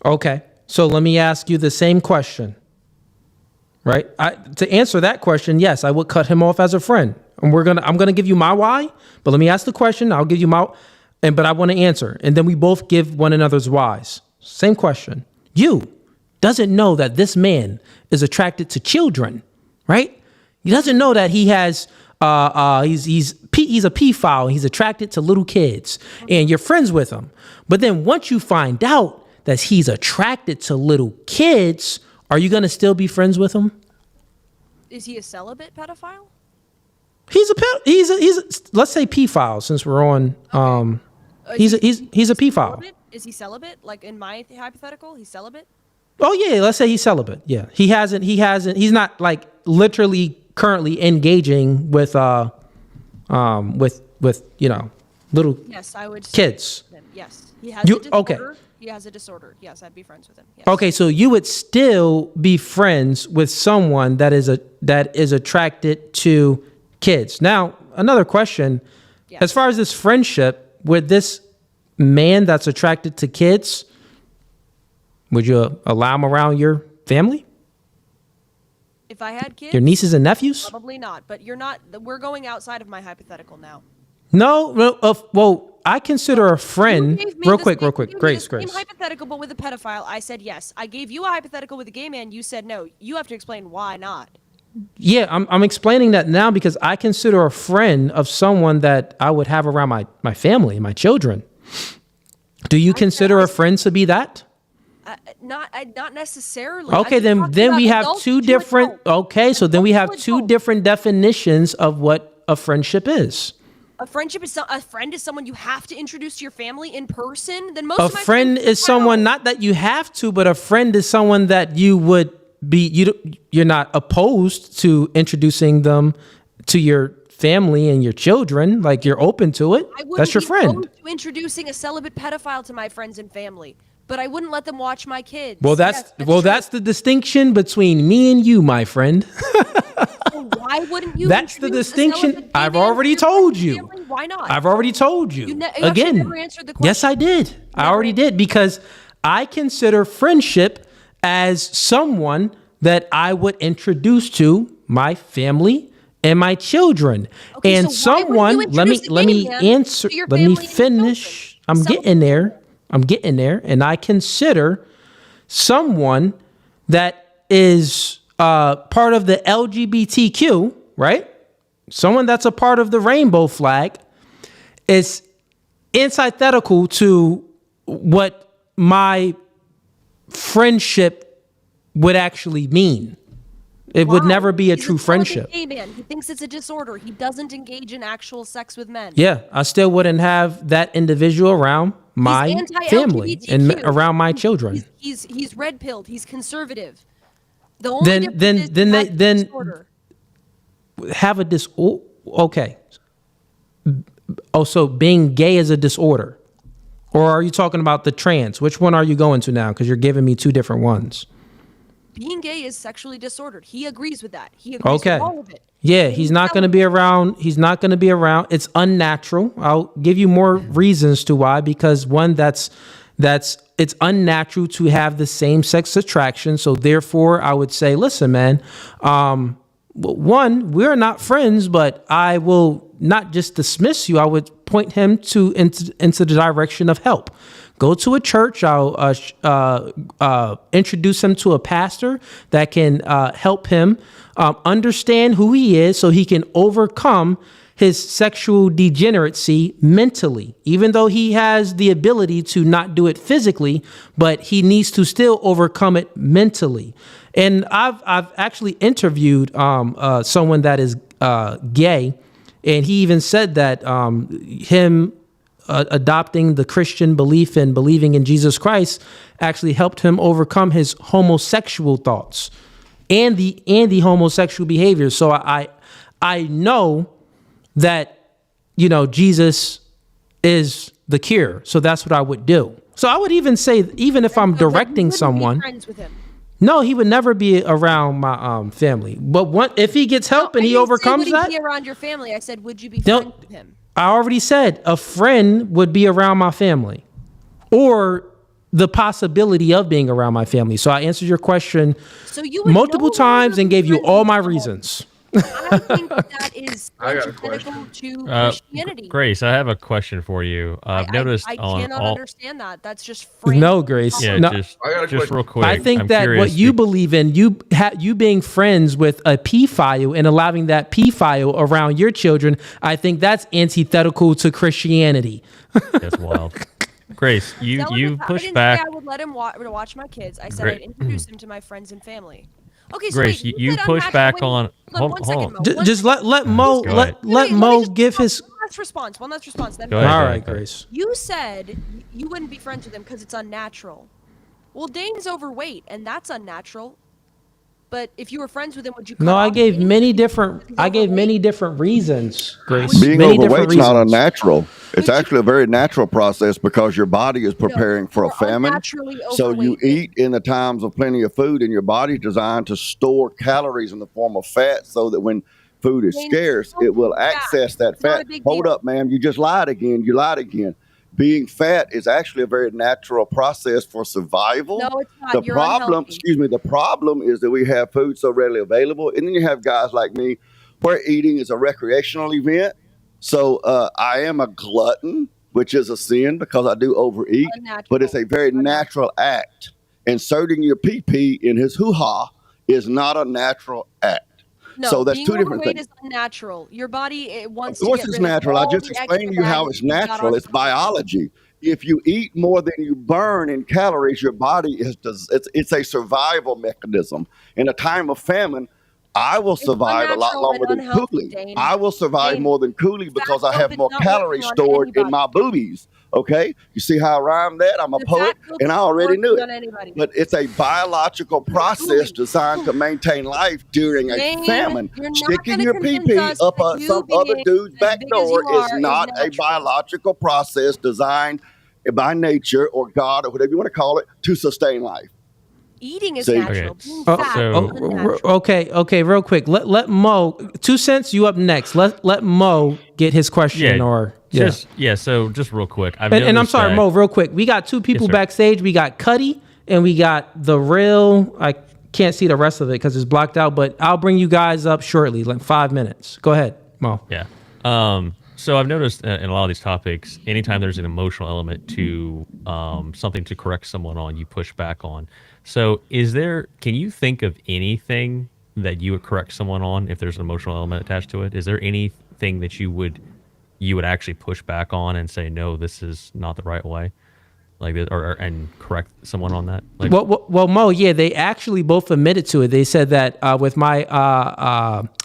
Okay, so let me ask you the same question. Right. To answer that question, yes, I would cut him off as a friend. And I'm gonna give you my why, but let me ask the question. I'll give you but I want to answer, and then we both give one another's whys. Same question. You doesn't know that this man is attracted to children, right? He doesn't know that he has he's a pedophile. He's attracted to little kids, and you're friends with him. But then once you find out that he's attracted to little kids, are you going to still be friends with him? Is he a celibate pedophile? He's let's say pedophile, since we're on. He's a pedophile. Is he celibate? Like in my hypothetical, he's celibate? Oh yeah, let's say he's celibate. Yeah. He's not like literally currently engaging with little yes, I would kids. Yes. He has a disorder. Okay. He has a disorder. Yes, I'd be friends with him. Yes. Okay, so you would still be friends with someone that is attracted to kids. Now, another question. Yes. As far as this friendship with this man that's attracted to kids, would you allow him around your family? If I had kids? Your nieces and nephews? Probably not, but we're going outside of my hypothetical now. No, well, I consider a friend. Real quick. Grace. Same hypothetical, but with a pedophile. I said yes. I gave you a hypothetical with a gay man. You said no. You have to explain why not. Yeah, I'm explaining that now because I consider a friend of someone that I would have around my family, my children. Do you consider a friend to be that? Not necessarily. Okay, then we have two different. Okay, so then we have two different definitions of what a friendship is. A friend is someone you have to introduce to your family in person. Then most a of my friend is someone not that you have to, but a friend is someone that you would be. You're not opposed to introducing them to your family and your children. Like you're open to it. That's your friend. I wouldn't be opposed to introducing a celibate pedophile to my friends and family, but I wouldn't let them watch my kids. Well, that's the distinction between me and you, my friend. Why Why wouldn't you? That's the distinction. I've already told you. Why not? I've already told you. You Again, never answered the question. yes, I did. I already did, because I consider friendship as someone that I would introduce to my family and my children. Okay, and so why someone, wouldn't you let me introduce the gay man answer, to your let me family and your finish. I'm getting there. And I consider someone that is part of the LGBTQ, right? Someone that's a part of the rainbow flag is antithetical to what my friendship would actually mean. It would never be a true friendship. Hey man, he thinks it's a disorder. He doesn't engage in actual sex with men. Yeah, I still wouldn't have that individual around my family and around my children. He's red pilled. He's conservative. The only Then disorder. have a disorder. Okay. Oh, so being gay is a disorder, or are you talking about the trans? Which one are you going to now? Because you're giving me two different ones. Being gay is sexually disordered. He agrees with that. He agrees with all of it. Yeah, he's not going to be around. He's not going to be around. It's unnatural. I'll give you more reasons to why. Because one, it's unnatural to have the same sex attraction. So therefore, I would say, listen, man. One, we're not friends, but I will not just dismiss you. I would point him into the direction of help. Go to a church. I'll introduce him to a pastor that can help him understand who he is, so he can overcome his sexual degeneracy mentally. Even though he has the ability to not do it physically, but he needs to still overcome it mentally. And I've actually interviewed someone that is gay, and he even said that him adopting the Christian belief and believing in Jesus Christ actually helped him overcome his homosexual thoughts and the homosexual behavior. So I know that, Jesus is the cure. So that's what I would do. So I would even say, even if I'm directing someone, friends with him. no, he would never be around my family. But if he gets help and he overcomes that, would he be around your family? I said, would you be friends with him? I already said a friend would be around my family, or the possibility of being around my family. So I answered your question multiple times and gave you all my reasons. I think that is antithetical to Christianity. Grace, I have a question for you. I've noticed I on cannot all... understand that. That's just free. No, Grace. Yeah, no. just real quick. I think I'm that curious what you believe in, you being friends with a pedophile and allowing that pedophile around your children, I think that's antithetical to Christianity. That's wild. Grace, you push back. I would let him watch my kids. I said I'd introduce him to my friends and family. Okay, so Grace, wait, you push back on. Hold on. Just let Mo let Mo give his. One last response. Then Go ahead, all go right, ahead. Grace. You said you wouldn't be friends with him because it's unnatural. Well, Dane's overweight, and that's unnatural. But if you were friends with him, would you? No, I gave many different reasons, Grace. Being many overweight's not unnatural. It's actually a very natural process because your body is preparing for a famine. So you eat in the times of plenty of food, and your body's designed to store calories in the form of fat so that when food is scarce, it will access that fat. Hold up, ma'am. You just lied again. You lied again. Being fat is actually a very natural process for survival. No, it's not. The problem is that we have food so readily available. And then you have guys like me where eating is a recreational event. So I am a glutton, which is a sin because I do overeat, but it's a very natural act. Inserting your pee-pee in his hoo-ha is not a natural act. No, so that's two different things. Being overweight is unnatural. Your body wants to Of course get it's rid of natural. I all just the explained to extra you how baggage it's you got natural. on It's biology. If you eat more than you burn in calories, your body it's a survival mechanism. In a time of famine, I will survive a lot longer than Cooley. I will survive more than Cooley because I have more calories stored in my boobies. Okay? You see how I rhymed that? I'm a poet, and I already knew it. But it's a biological process designed to maintain life during a famine. Sticking your pee-pee up some other dude's back door is not a biological process designed by nature or God or whatever you want to call it to sustain life. Eating is See? natural. Being fat is unnatural. Okay, real quick. Let Mo 2 cents. You up next. Let Mo get his question So just real quick. And I'm sorry, Mo, real quick. We got 2 people backstage. We got Cuddy and we got the real. I can't see the rest of it because it's blocked out, but I'll bring you guys up shortly, like 5 minutes. Go ahead, Mo. Yeah. So I've noticed in a lot of these topics, anytime there's an emotional element to something to correct someone on, you push back on. So can you think of anything that you would correct someone on if there's an emotional element attached to it? Is there anything that you would actually push back on and say, no, this is not the right way? Like, and correct someone on that? Like, well, Mo, yeah, they actually both admitted to it. They said that with my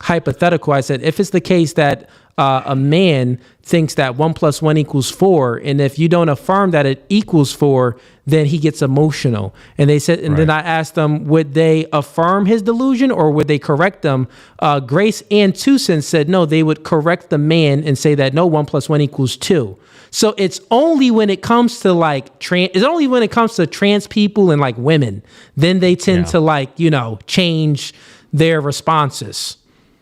hypothetical, I said, if it's the case that a man thinks that 1 + 1 = 4, and if you don't affirm that it equals 4, then he gets emotional. And they said, and then I asked them, would they affirm his delusion or would they correct them? Grace and 2 cents said, no, they would correct the man and say that no, 1 + 1 = 2. So it's only when it comes to trans people and like women, then they tend to change their responses.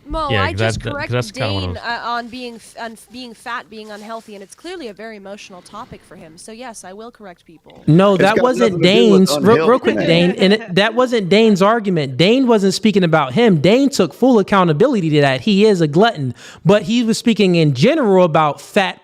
Mo, I just corrected Dane on being fat, being unhealthy, and it's clearly a very emotional topic for him. So yes, I will correct people. No, that wasn't Dane's. Real quick, Dane, and that wasn't Dane's argument. Dane wasn't speaking about him. Dane took full accountability to that. He is a glutton, but he was speaking in general about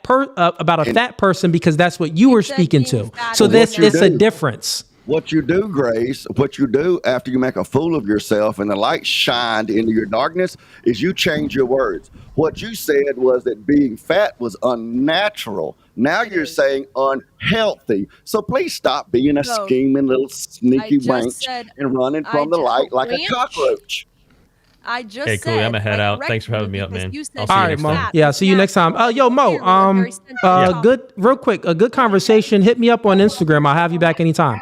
about a fat person because that's what you were speaking to. So it's a difference. What you do, Grace, what you do after you make a fool of yourself and the light shined into your darkness is you change your words. What you said was that being fat was unnatural. Now you're saying unhealthy. So please stop being a scheming little sneaky wench and running from the light like a cockroach. I just hey, cool. I'm gonna head out. Thanks for having me up, man. All right, Mo. Yeah, see you next time. Yo, Mo. Good. Real quick, a good conversation. Hit me up on Instagram. I'll have you back anytime.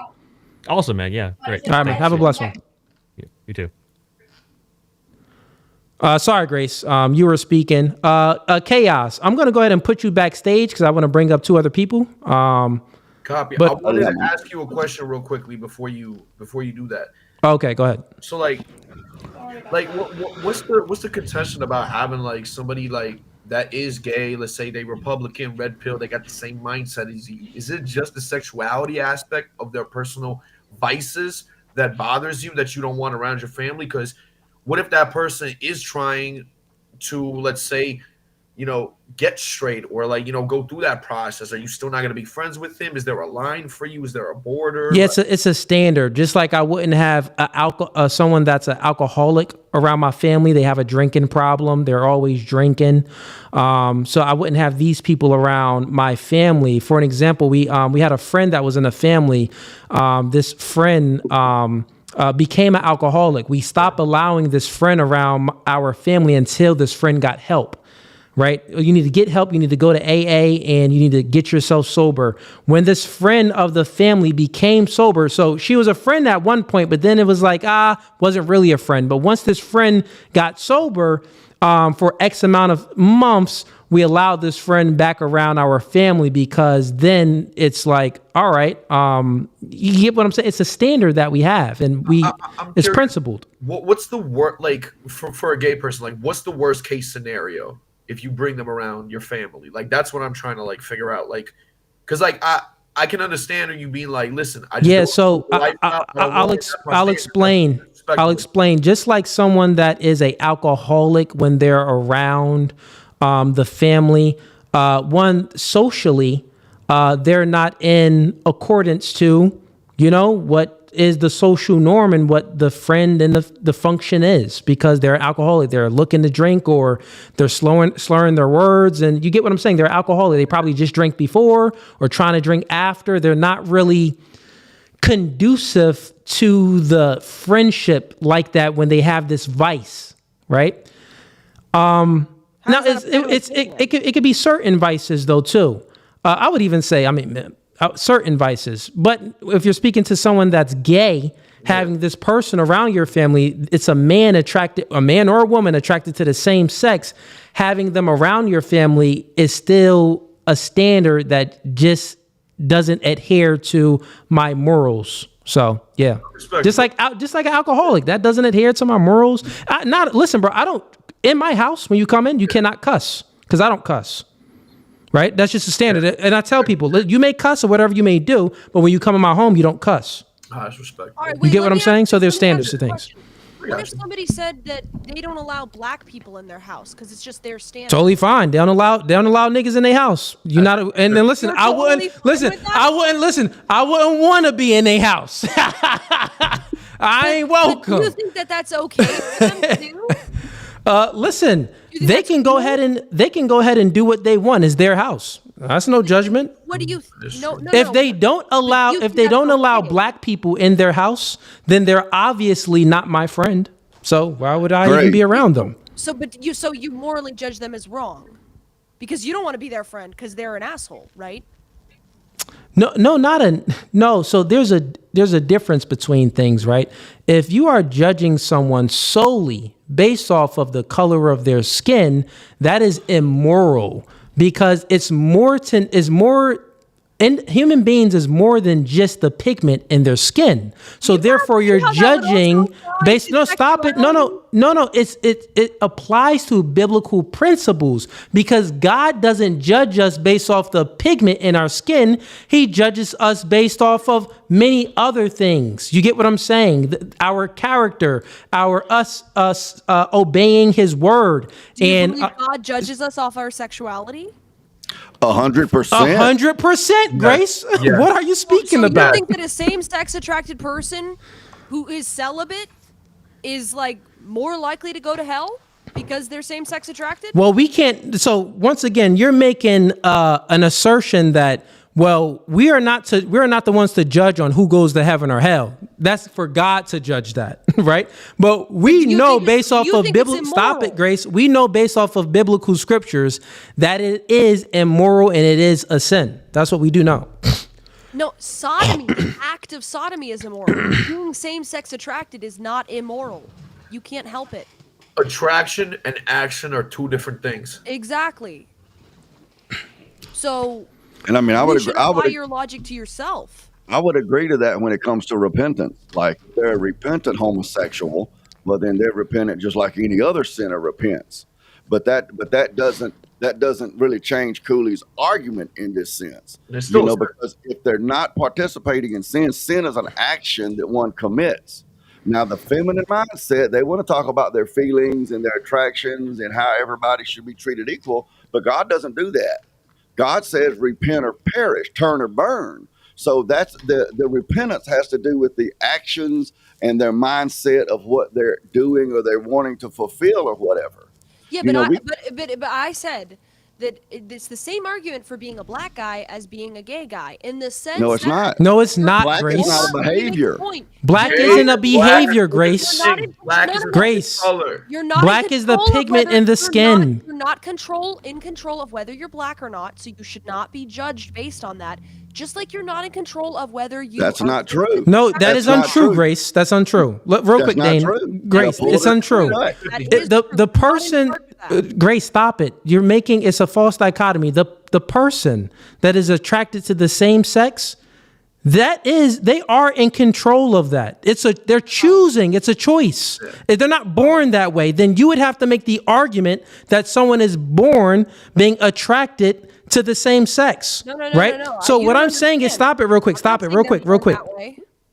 Awesome, man. Yeah, great. All right, man. Have a blessed one. You too. Sorry, Grace. You were speaking. Chaos. I'm going to go ahead and put you backstage because I want to bring up 2 other people. Copy. I wanted to ask you a question real quickly before you do that. Okay, go ahead. So what's the contention about having like somebody like that is gay? Let's say they Republican, red pill, they got the same mindset as you. Is it just the sexuality aspect of their personal vices that bothers you that you don't want around your family? Because what if that person is trying to, let's say, get straight or go through that process? Are you still not going to be friends with him? Is there a line for you? Is there a border? Yeah, it's a standard. Just like I wouldn't have someone that's an alcoholic around my family. They have a drinking problem. They're always drinking. So I wouldn't have these people around my family. For an example, we had a friend that was in a family. This friend became an alcoholic. We stopped allowing this friend around our family until this friend got help. Right? You need to get help. You need to go to AA and you need to get yourself sober. When this friend of the family became sober, so she was a friend at one point, but then it was like, wasn't really a friend. But once this friend got sober, for X amount of months, we allowed this friend back around our family because then it's like, all right, you get what I'm saying? It's a standard that we have and it's principled. What's the worst, like for a gay person, like what's the worst case scenario? If you bring them around your family, like that's what I'm trying to like figure out, like, because like I can understand you being like, listen, I'll explain. I'll explain. Just like someone that is a alcoholic when they're around the family, socially, they're not in accordance to, what is the social norm and what the friend and the function is because they're alcoholic. They're looking to drink or they're slurring their words. And you get what I'm saying? They're alcoholic. They probably just drank before or trying to drink after. They're not really conducive to the friendship like that when they have this vice, right? Now it could be certain vices though too. I would even say, certain vices. But if you're speaking to someone that's gay, having this person around your family, it's a man or a woman attracted to the same sex, having them around your family is still a standard that just doesn't adhere to my morals. So yeah, Respect. just like an alcoholic, that doesn't adhere to my morals. Listen, bro. I don't. In my house, when you come in, you cannot cuss because I don't cuss. Right? That's just a standard. And I tell people, you may cuss or whatever you may do, but when you come in my home, you don't cuss. That's respect. All right, You wait, get let what I'm me saying? ask- So there's let me ask standards you to a things. question. What if somebody said that they don't allow black people in their house because it's just their standard? Totally fine. They don't allow niggas in their house. You not. And then listen, I wouldn't want to be in their house. I ain't welcome. Do you think that that's okay for them to do? Listen, they can go ahead and do what they want. It's their house. That's no judgment. What do you? No. If they don't allow black people in their house, then they're obviously not my friend. So why would I even be around them? So you morally judge them as wrong because you don't want to be their friend because they're an asshole, right? No. So there's a difference between things, right? If you are judging someone solely based off of the color of their skin, that is immoral because and human beings is more than just the pigment in their skin. So therefore you're judging based. No, stop it. No. It applies to biblical principles because God doesn't judge us based off the pigment in our skin. He judges us based off of many other things. You get what I'm saying? Our character, us obeying his word. Do you believe God judges us off our sexuality? 100%. 100%, Grace. Yeah. What are you speaking about? You think that a same-sex attracted person who is celibate is like more likely to go to hell because they're same-sex attracted? Well, we can't. So once again, you're making an assertion that, well, we are not the ones to judge on who goes to heaven or hell. That's for God to judge that, right? But we know based off of biblical. Stop it, Grace. We know based off of biblical scriptures that it is immoral and it is a sin. That's what we do know. No, sodomy, the act of sodomy is immoral. Being same-sex attracted is not immoral. You can't help it. Attraction and action are two different things. Exactly. So, And I mean, I would you should agree. apply your logic to yourself. I would agree to that when it comes to repentance. Like they're a repentant homosexual, well then they're repentant just like any other sinner repents. But that doesn't really change Cooley's argument in this sense. Because if they're not participating in sin, sin is an action that one commits. Now the feminine mindset, they want to talk about their feelings and their attractions and how everybody should be treated equal, but God doesn't do that. God says repent or perish, turn or burn. So that's the repentance has to do with the actions and their mindset of what they're doing or they're wanting to fulfill or whatever. Yeah, but I said that it's the same argument for being a black guy as being a gay guy in the sense. No, it's not. No, it's not. Black Grace. is not a behavior. Black isn't a behavior, Grace. Black is Grace. color. You're not Black is the pigment in the skin. You're not in control of whether you're black or not, so you should not be judged based on that. Just like you're not in control of whether you. That's not true. No, that is untrue, Grace. That's untrue. Real quick, Dane. Grace, it's untrue. The person, Grace, stop it. You're making it's a false dichotomy. The person that is attracted to the same sex, they are in control of that. They're choosing. It's a choice. If they're not born that way, then you would have to make the argument that someone is born being attracted to the same sex. Right? So what I'm saying is stop it real quick. Stop it real quick.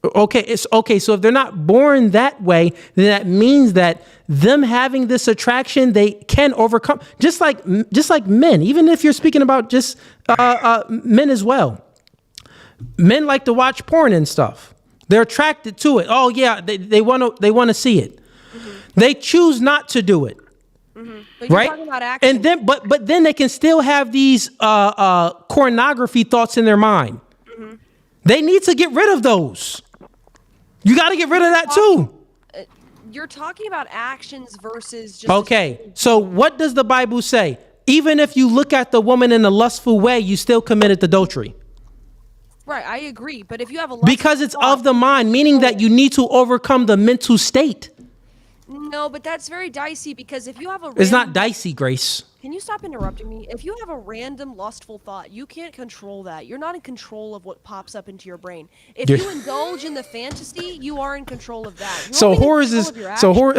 Okay, it's okay. So if they're not born that way, then that means that them having this attraction, they can overcome. Just like men, even if you're speaking about just men as well. Men like to watch porn and stuff. They're attracted to it. Oh yeah, they want to see it. Mm-hmm. They choose not to do it. But you're right? talking about action. And then, but then they can still have these pornography thoughts in their mind. Mm-hmm. They need to get rid of those. You got to get rid of that too. You're talking about actions versus just. Okay, so what does the Bible say? Even if you look at the woman in a lustful way, you still committed adultery. Right, I agree. But if you have a because it's of the mind, meaning that you need to overcome the mental state. No, but that's very dicey because if you have a It's not dicey, Grace. Can you stop interrupting me? If you have a random lustful thought, you can't control that. You're not in control of what pops up into your brain. If you indulge in the fantasy, you are in control of that. So horrors is so horror.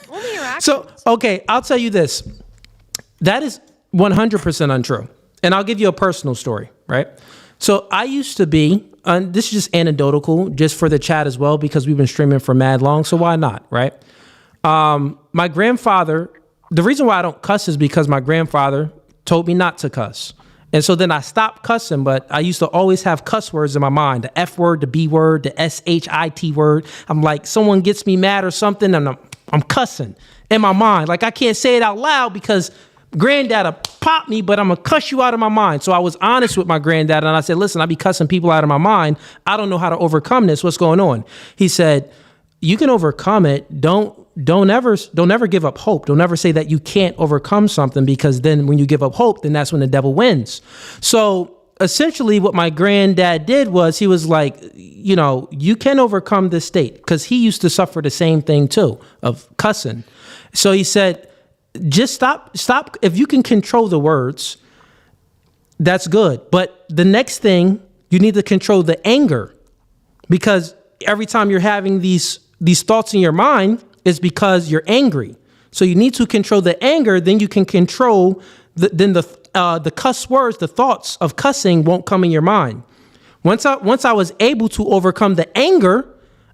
Only your actions. So okay, I'll tell you this. That is 100% untrue, and I'll give you a personal story. Right. So I used to be. This is just anecdotal, just for the chat as well, because we've been streaming for mad long. So why not? Right. My grandfather. The reason why I don't cuss is because my grandfather told me not to cuss. And so then I stopped cussing, but I used to always have cuss words in my mind, the F word, the B word, the SHIT word. I'm like, someone gets me mad or something, and I'm cussing in my mind. Like I can't say it out loud because granddad popped me, but I'm gonna cuss you out of my mind. So I was honest with my granddad and I said, listen, I be cussing people out of my mind. I don't know how to overcome this. What's going on? He said, you can overcome it. Don't ever give up hope. Don't ever say that you can't overcome something, because then when you give up hope, then that's when the devil wins. So essentially what my granddad did was he was like, you can overcome this state, because he used to suffer the same thing too, of cussing. So he said, just stop. If you can control the words, that's good. But the next thing, you need to control the anger, because every time you're having these thoughts in your mind, is because you're angry. So you need to control the anger, then you can control the cuss words. The thoughts of cussing won't come in your mind. Once I was able to overcome the anger,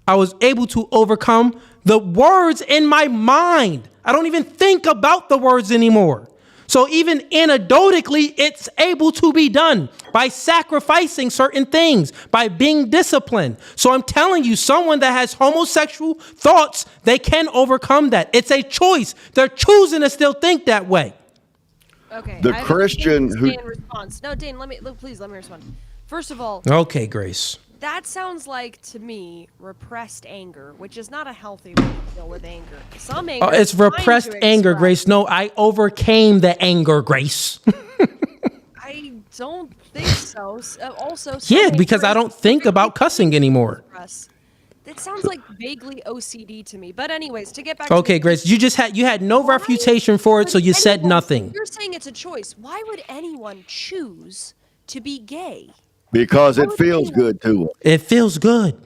I was able to overcome the words in my mind. I don't even think about the words anymore. So even anecdotally, it's able to be done by sacrificing certain things, by being disciplined. So I'm telling you, someone that has homosexual thoughts, they can overcome that. It's a choice. They're choosing to still think that way. Okay. The Christian who... No, Dane, please let me respond. First of all... Okay, Grace. That sounds like, to me, repressed anger, which is not a healthy way to deal with anger. Some anger. It's repressed anger, Grace. No, I overcame the anger, Grace. I don't think so. Also, yeah, because I don't think about cussing anymore. That sounds like vaguely OCD to me. But anyways, to get back. Okay, Grace, you had no refutation for it, so you said nothing. You're saying it's a choice. Why would anyone choose to be gay? Because it feels good to them. It feels good.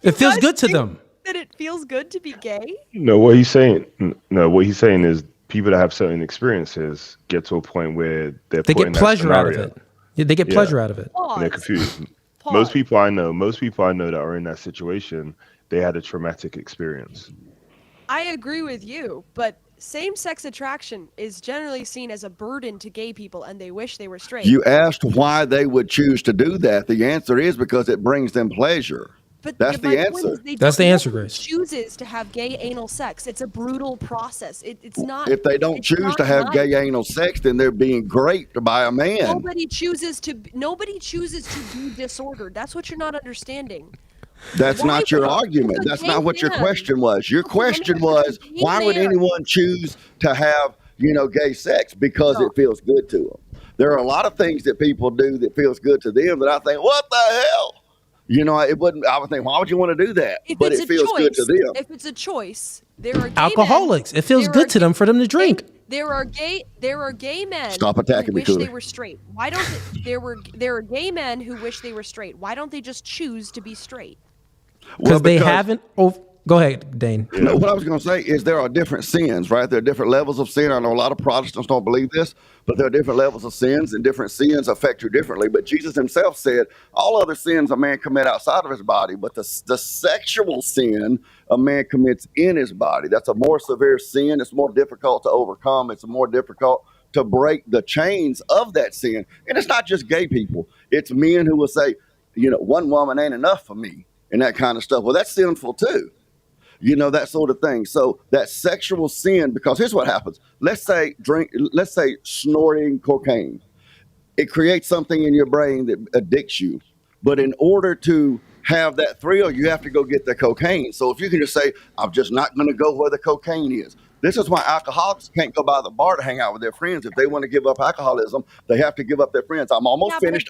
It feels good to them. That it feels good to be gay? No, what he's saying is people that have certain experiences get to a point where they get pleasure out of it. Yeah, they get pleasure out of it. And they're confused. Most people I know that are in that situation, they had a traumatic experience. I agree with you, but same-sex attraction is generally seen as a burden to gay people, and they wish they were straight. You asked why they would choose to do that. The answer is because it brings them pleasure. But that's the answer. That's the answer, Grace. Chooses to have gay anal sex. It's a brutal process. It's not. If they don't choose to have gay anal sex, then they're being raped by a man. Nobody chooses to be disordered. That's what you're not understanding. That's not your argument. That's not what your question was. Your question was, why would anyone choose to have, gay sex? Because it feels good to them. There are a lot of things that people do that feels good to them that I think, what the hell? It wouldn't. I would think, why would you want to do that? But it feels good to them. If it's a choice, there are gay alcoholics. It feels good to them for them to drink. There are gay men Stop attacking who me, wish they were straight. Why don't there are gay men who wish they were straight? Why don't they just choose to be straight? Because they haven't. Go ahead, Dane. No, what I was going to say is there are different sins, right? There are different levels of sin. I know a lot of Protestants don't believe this, but there are different levels of sins, and different sins affect you differently. But Jesus himself said all other sins a man commit outside of his body, but the sexual sin a man commits in his body, that's a more severe sin. It's more difficult to overcome. It's more difficult to break the chains of that sin. And it's not just gay people. It's men who will say, one woman ain't enough for me, and that kind of stuff. Well, that's sinful too. That sort of thing. So that sexual sin, because here's what happens. Let's say snorting cocaine. It creates something in your brain that addicts you. But in order to have that thrill, you have to go get the cocaine. So if you can just say, I'm just not going to go where the cocaine is. This is why alcoholics can't go by the bar to hang out with their friends. If they want to give up alcoholism, they have to give up their friends. I'm almost finished.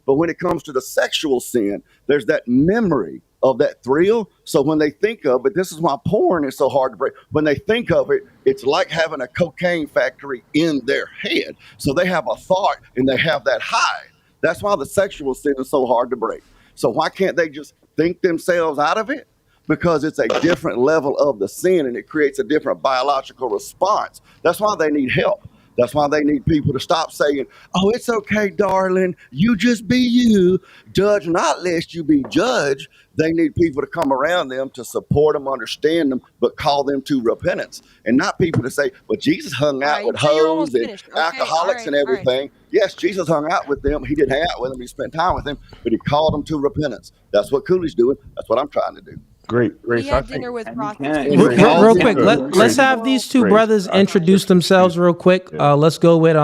But when it comes to the sexual sin, there's that memory of that thrill. So when they think of it, this is why porn is so hard to break. When they think of it, it's like having a cocaine factory in their head. So they have a thought and they have that high. That's why the sexual sin is so hard to break. So why can't they just think themselves out of it? Because it's a different level of the sin and it creates a different biological response. That's why they need help. That's why they need people to stop saying, oh, it's okay, darling. You just be you. Judge not lest you be judged. They need people to come around them to support them, understand them, but call them to repentance. And not people to say, well, Jesus hung out with hoes and alcoholics and everything. Yes, Jesus hung out with them. He didn't hang out with them. He spent time with them, but he called them to repentance. That's what Cooley's doing. That's what I'm trying to do. Great. He had dinner with prostitutes. Real quick, let's have these two brothers introduce themselves real quick. Let's go with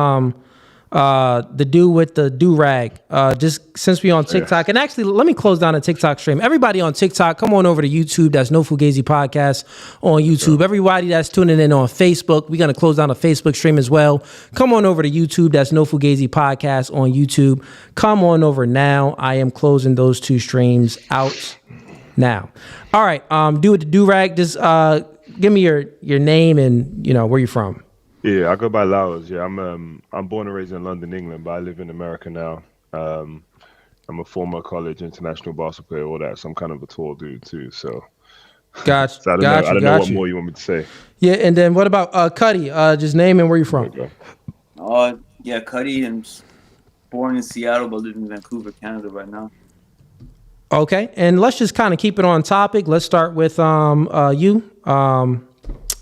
the dude with the do-rag. Just since we on TikTok, and actually let me close down a TikTok stream. Everybody on TikTok, come on over to YouTube. That's No Fugazee Podcast on YouTube. Everybody that's tuning in on Facebook, we're gonna close down a Facebook stream as well. Come on over to YouTube. That's No Fugazee Podcast on YouTube. Come on over now. I am closing those two streams out now. All right, do it the do-rag. Just give me your name and where you're from. Yeah, I go by Lowers. Yeah, I'm born and raised in London, England, but I live in America now. I'm a former college international basketball player, all that. So I'm kind of a tall dude too. So Gotcha. I don't know what more you want me to say. Yeah, and then what about Cuddy? Just name and where you from. Yeah, Cuddy. I'm born in Seattle, but live in Vancouver, Canada right now. Okay, and let's just kind of keep it on topic. Let's start with you.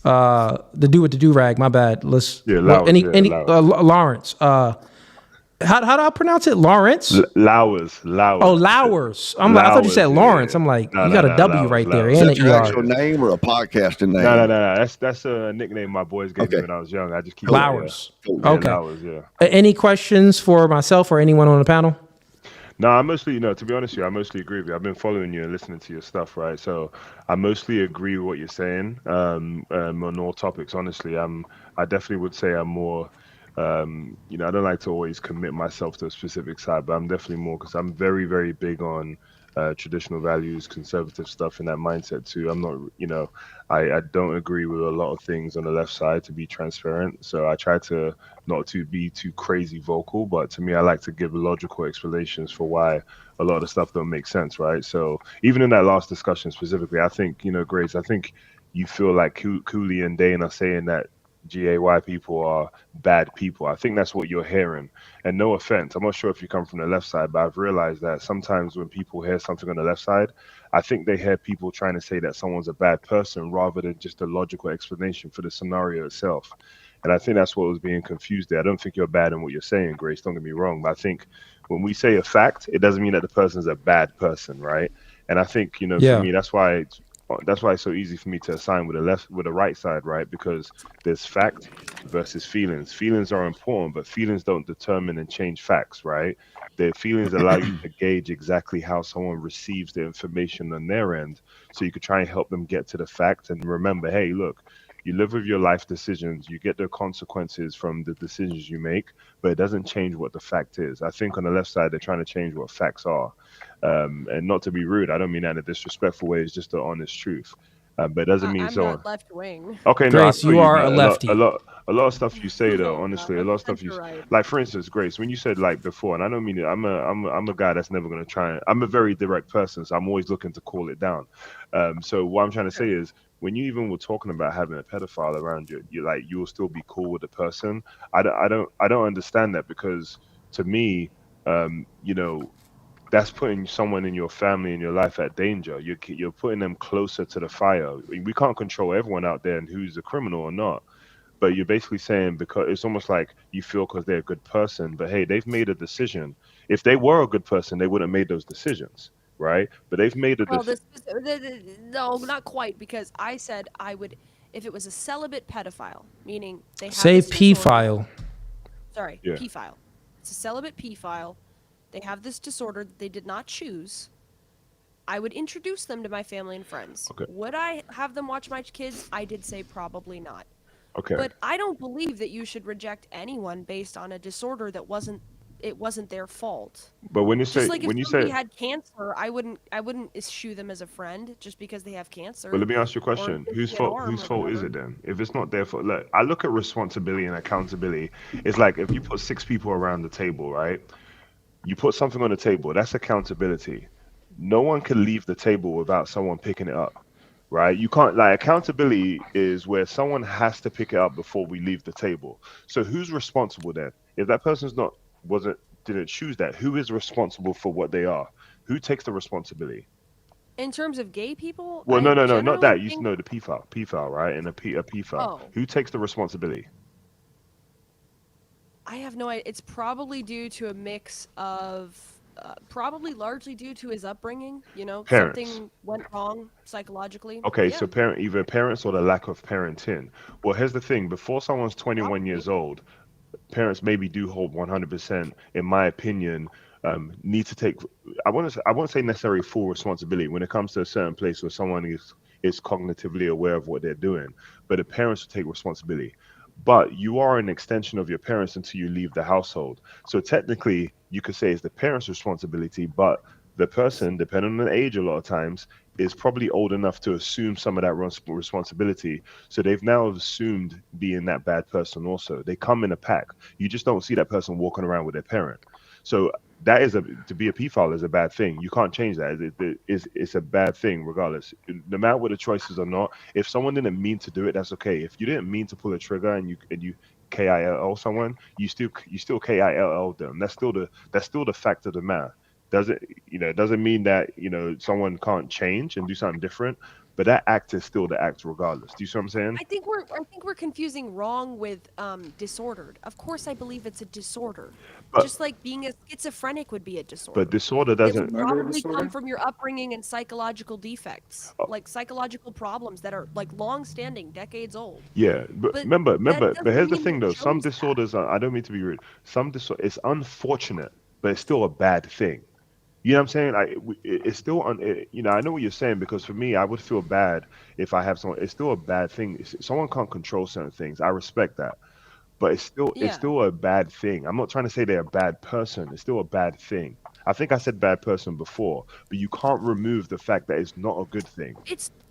The dude with the do-rag, my bad. Lawrence. Lawrence. How do I pronounce it? Lawrence? Lowers. Oh, Lowers. I thought you said Lawrence. I'm like, you got a W right there. Is And that an your ER. actual name or a podcasting name? No. That's a nickname my boys gave me when I was young. I just keep Lowers. Okay. Lowers, yeah. Any questions for myself or anyone on the panel? No, I mostly, to be honest with you, I mostly agree with you. I've been following you and listening to your stuff, right? So I mostly agree with what you're saying on all topics, honestly. I definitely would say I'm more, I don't like to always commit myself to a specific side, but I'm definitely more because I'm very, very big on traditional values, conservative stuff in that mindset too. I'm not, I don't agree with a lot of things on the left side, to be transparent. So I try to not to be too crazy vocal, but to me, I like to give logical explanations for why a lot of stuff don't make sense, right? So even in that last discussion specifically, I think, Grace, I think you feel like Cooley and Dane are saying that GAY people are bad people. I think that's what you're hearing. And no offense, I'm not sure if you come from the left side, but I've realized that sometimes when people hear something on the left side, I think they hear people trying to say that someone's a bad person rather than just a logical explanation for the scenario itself. And I think that's what was being confused there. I don't think you're bad in what you're saying, Grace, don't get me wrong, but I think when we say a fact, it doesn't mean that the person's a bad person, right? And I think, for me, that's why it's so easy for me to assign with the right side, right? Because there's fact versus feelings. Feelings are important, but feelings don't determine and change facts, right? The feelings allow you to gauge exactly how someone receives the information on their end, so you could try and help them get to the fact. And remember, hey, look, you live with your life decisions, you get the consequences from the decisions you make, but it doesn't change what the fact is. I think on the left side, they're trying to change what facts are. And not to be rude, I don't mean that in a disrespectful way, it's just the honest truth. But it doesn't mean I'm not left wing. Okay, Grace, no, you are a lefty. A lot of stuff you say though, honestly, a lot of stuff you like. For instance, Grace, when you said like before, and I don't mean it. I'm a guy that's never gonna try. I'm a very direct person, so I'm always looking to call it down. So what I'm trying to say is, when you even were talking about having a pedophile around you, you'll still be cool with the person. I don't understand that, because to me, that's putting someone in your family, in your life, at danger. You're putting them closer to the fire. We can't control everyone out there and who's a criminal or not. But you're basically saying, because it's almost like you feel because they're a good person, but hey, they've made a decision. If they were a good person, they wouldn't have made those decisions, right? But they've made a decision. No, not quite, because I said I would, if it was a celibate pedophile, meaning they have Say this disorder- P-file. Sorry, Yeah. P-file. It's a celibate P-file. They have this disorder that they did not choose. I would introduce them to my family and friends. Okay. Would I have them watch my kids? I did say probably not. Okay. But I don't believe that you should reject anyone based on a disorder that wasn't it wasn't their fault. But when you Just say like if somebody had cancer, I wouldn't eschew them as a friend just because they have cancer. But let me ask you a or question: missing whose an fault? arm Whose or fault is whatever. it then? If it's not their fault, look, I look at responsibility and accountability. It's like if you put 6 people around the table, right? You put something on the table. That's accountability. No one can leave the table without someone picking it up, right? You can't, like, accountability is where someone has to pick it up before we leave the table. So who's responsible then? If that person's not didn't choose that, who is responsible for what they are? Who takes the responsibility? In terms of gay people, Well, I no, not generally that. You think, know the PFAL, right? And a PFAL. Oh. Who takes the responsibility? I have no idea. It's probably due to a mix of, probably largely due to his upbringing. You know, Parents. something went wrong psychologically. Okay, Yeah. so either parents or the lack of parenting. Well, here's the thing: before someone's 21 years old, parents maybe do hold 100%, in my opinion, need to take. I won't say necessarily full responsibility when it comes to a certain place where someone is cognitively aware of what they're doing, but the parents will take responsibility. But you are an extension of your parents until you leave the household. So technically, you could say it's the parents' responsibility, but the person, depending on the age, a lot of times, is probably old enough to assume some of that responsibility. So they've now assumed being that bad person also. They come in a pack. You just don't see that person walking around with their parent. So that is to be a pedophile is a bad thing. You can't change that. It's a bad thing regardless. No matter what the choices are not, if someone didn't mean to do it, that's okay. If you didn't mean to pull a trigger and you KILL someone, you still KILL them. That's still the fact of the matter. Doesn't mean that someone can't change and do something different, but that act is still the act regardless. Do you see what I'm saying? I think we're confusing wrong with disordered. Of course, I believe it's a disorder. But- Just like being a schizophrenic would be a disorder. But disorder It doesn't. would probably come from your upbringing and psychological defects, like psychological problems that are like long-standing, decades old. Yeah, but But remember, that but here's the doesn't thing mean though. you Some chose that. disorders are, I don't mean to be rude. It's unfortunate, but it's still a bad thing. You know what I'm saying? It's still, I know what you're saying, because for me, I would feel bad if I have someone. It's still a bad thing. Someone can't control certain things. I respect that, but it's Yeah. still a bad thing. I'm not trying to say they're a bad person. It's still a bad thing. I think I said bad person before, but you can't remove the fact that it's not a good thing.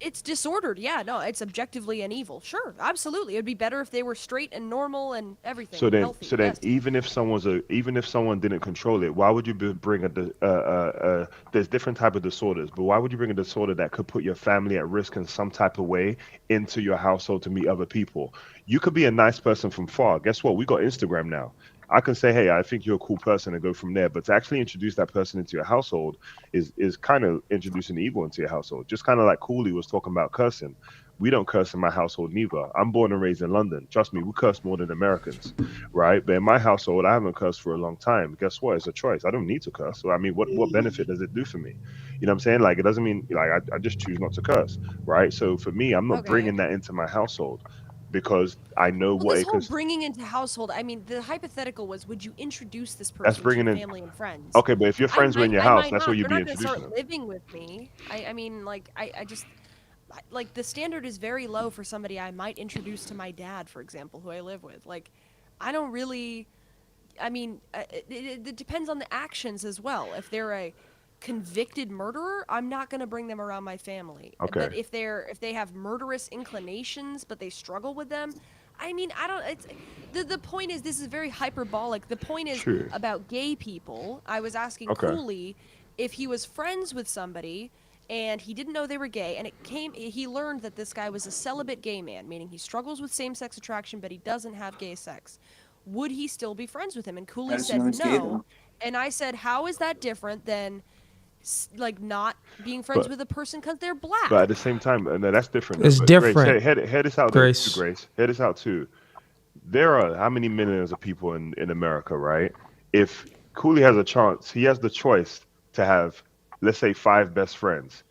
It's disordered. Yeah, no, it's objectively an evil. Sure, absolutely. It'd be better if they were straight and normal and everything. So then, healthy. even if someone didn't control it, why would you bring there's different type of disorders, but why would you bring a disorder that could put your family at risk in some type of way into your household to meet other people? You could be a nice person from far. Guess what? We got Instagram now. I can say, hey, I think you're a cool person, and go from there. But to actually introduce that person into your household is kind of introducing evil into your household. Just kind of like Cooley was talking about cursing. We don't curse in my household neither. I'm born and raised in London. Trust me, we curse more than Americans, right? But in my household, I haven't cursed for a long time. Guess what? It's a choice. I don't need to curse. So I mean, what benefit does it do for me? You know what I'm saying? Like, it doesn't mean like I just choose not to curse, right? So for me, I'm not bringing that into my household, because I know Well, what this it whole could. bring into household, I mean, the hypothetical was, would you introduce this That's person to bringing your in family and friends? Okay, but if your friends were in your house, might that's not. what you'd They're be not gonna introducing start them. living with me. I mean, like, I just, like, the standard is very low for somebody I might introduce to my dad, for example, who I live with. Like, I don't really, I mean, it depends on the actions as well. If they're a convicted murderer, I'm not going to bring them around my family. Okay. But if they have murderous inclinations, but they struggle with them, I mean, I don't. It's the point is, this is very hyperbolic. The point is True. about gay people. I was asking Okay. Cooley if he was friends with somebody and he didn't know they were gay, and he learned that this guy was a celibate gay man, meaning he struggles with same-sex attraction, but he doesn't have gay sex. Would he still be friends with him? And Cooley How does he said know he's gay, no. though? And I said, how is that different than like not being friends But- with a person because they're black? But at the same time, no, that's different. It's But different. Grace, hear this out, Grace. Too, Grace. Hear this out too. There are how many millions of people in America, right? If Cooley has a chance, he has the choice to have, let's say, 5 best friends.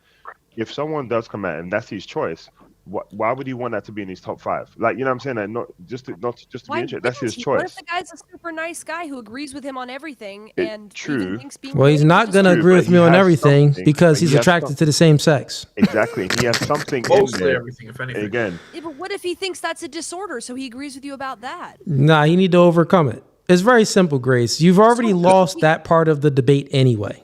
If someone does come out and that's his choice, why would he want that to be in his top 5? Like, you know what I'm saying? Like, not just to Why be interested. That's his wouldn't he? What if choice. the guy's a super nice guy who agrees with him on everything It- and true. even thinks being Well, he's gay is not just going to True, agree but with he me on has everything something, because but he's he has attracted some- to the same sex. Exactly. He has something in Mostly there. everything, if anything. Again, Yeah, but what if he thinks that's a disorder, so he agrees with you about that? Nah, he need to overcome it. It's very simple, Grace. You've already lost that part of the debate anyway.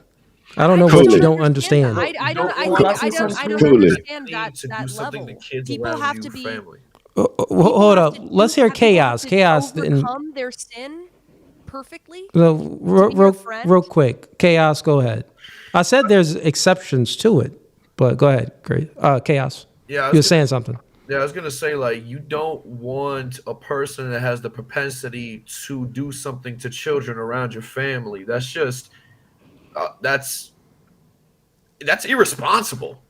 I don't know what you don't understand. I don't understand that level. People have to be Hold up. Let's hear Chaos. Chaos. overcome their sin perfectly. No, real quick. Chaos, go ahead. I said there's exceptions to it, but go ahead, Grace. Chaos. Yeah, you were saying something. Yeah, I was gonna say, like, you don't want a person that has the propensity to do something to children around your family. That's just that's irresponsible.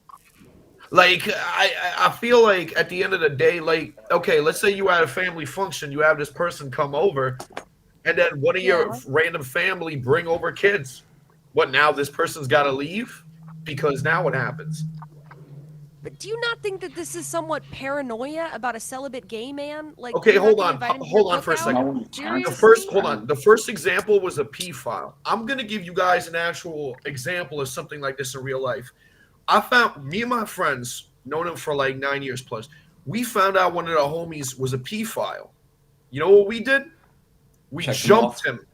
Like, I feel like at the end of the day, like, okay, let's say you at a family function, you have this person come over, and then one of your random family bring over kids. What, now this person's got to leave? Because now what happens? But do you not think that this is somewhat paranoia about a celibate gay man? Like, okay, you're not hold gonna on invite him to for your a second. cookout? The first example was a P-file. I'm gonna give you guys an actual example of something like this in real life. I found, me and my friends, known him for like 9 years plus, we found out one of the homies was a P-file. You know what we did? We jumped him.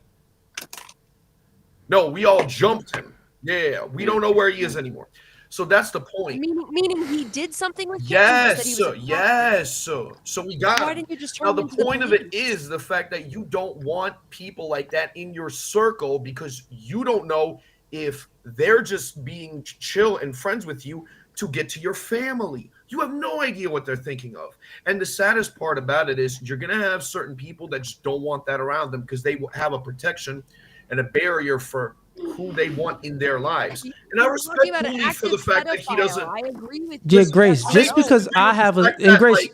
No, we all jumped him. Yeah, we don't know where he is anymore. So that's the point. Meaning he did something with kids? Yes, so we got Why him. didn't you just turn Now him the into the point of it is the fact that you don't want people like that in your circle because you don't know if they're just being chill and friends with you to get to your family. You have no idea what they're thinking of. And the saddest part about it is you're going to have certain people that just don't want that around them because they will have a protection and a barrier for who they want in their lives. And I respect Cooley for the fact that he doesn't. I agree with Yeah, Grace, just because I have a, and Grace,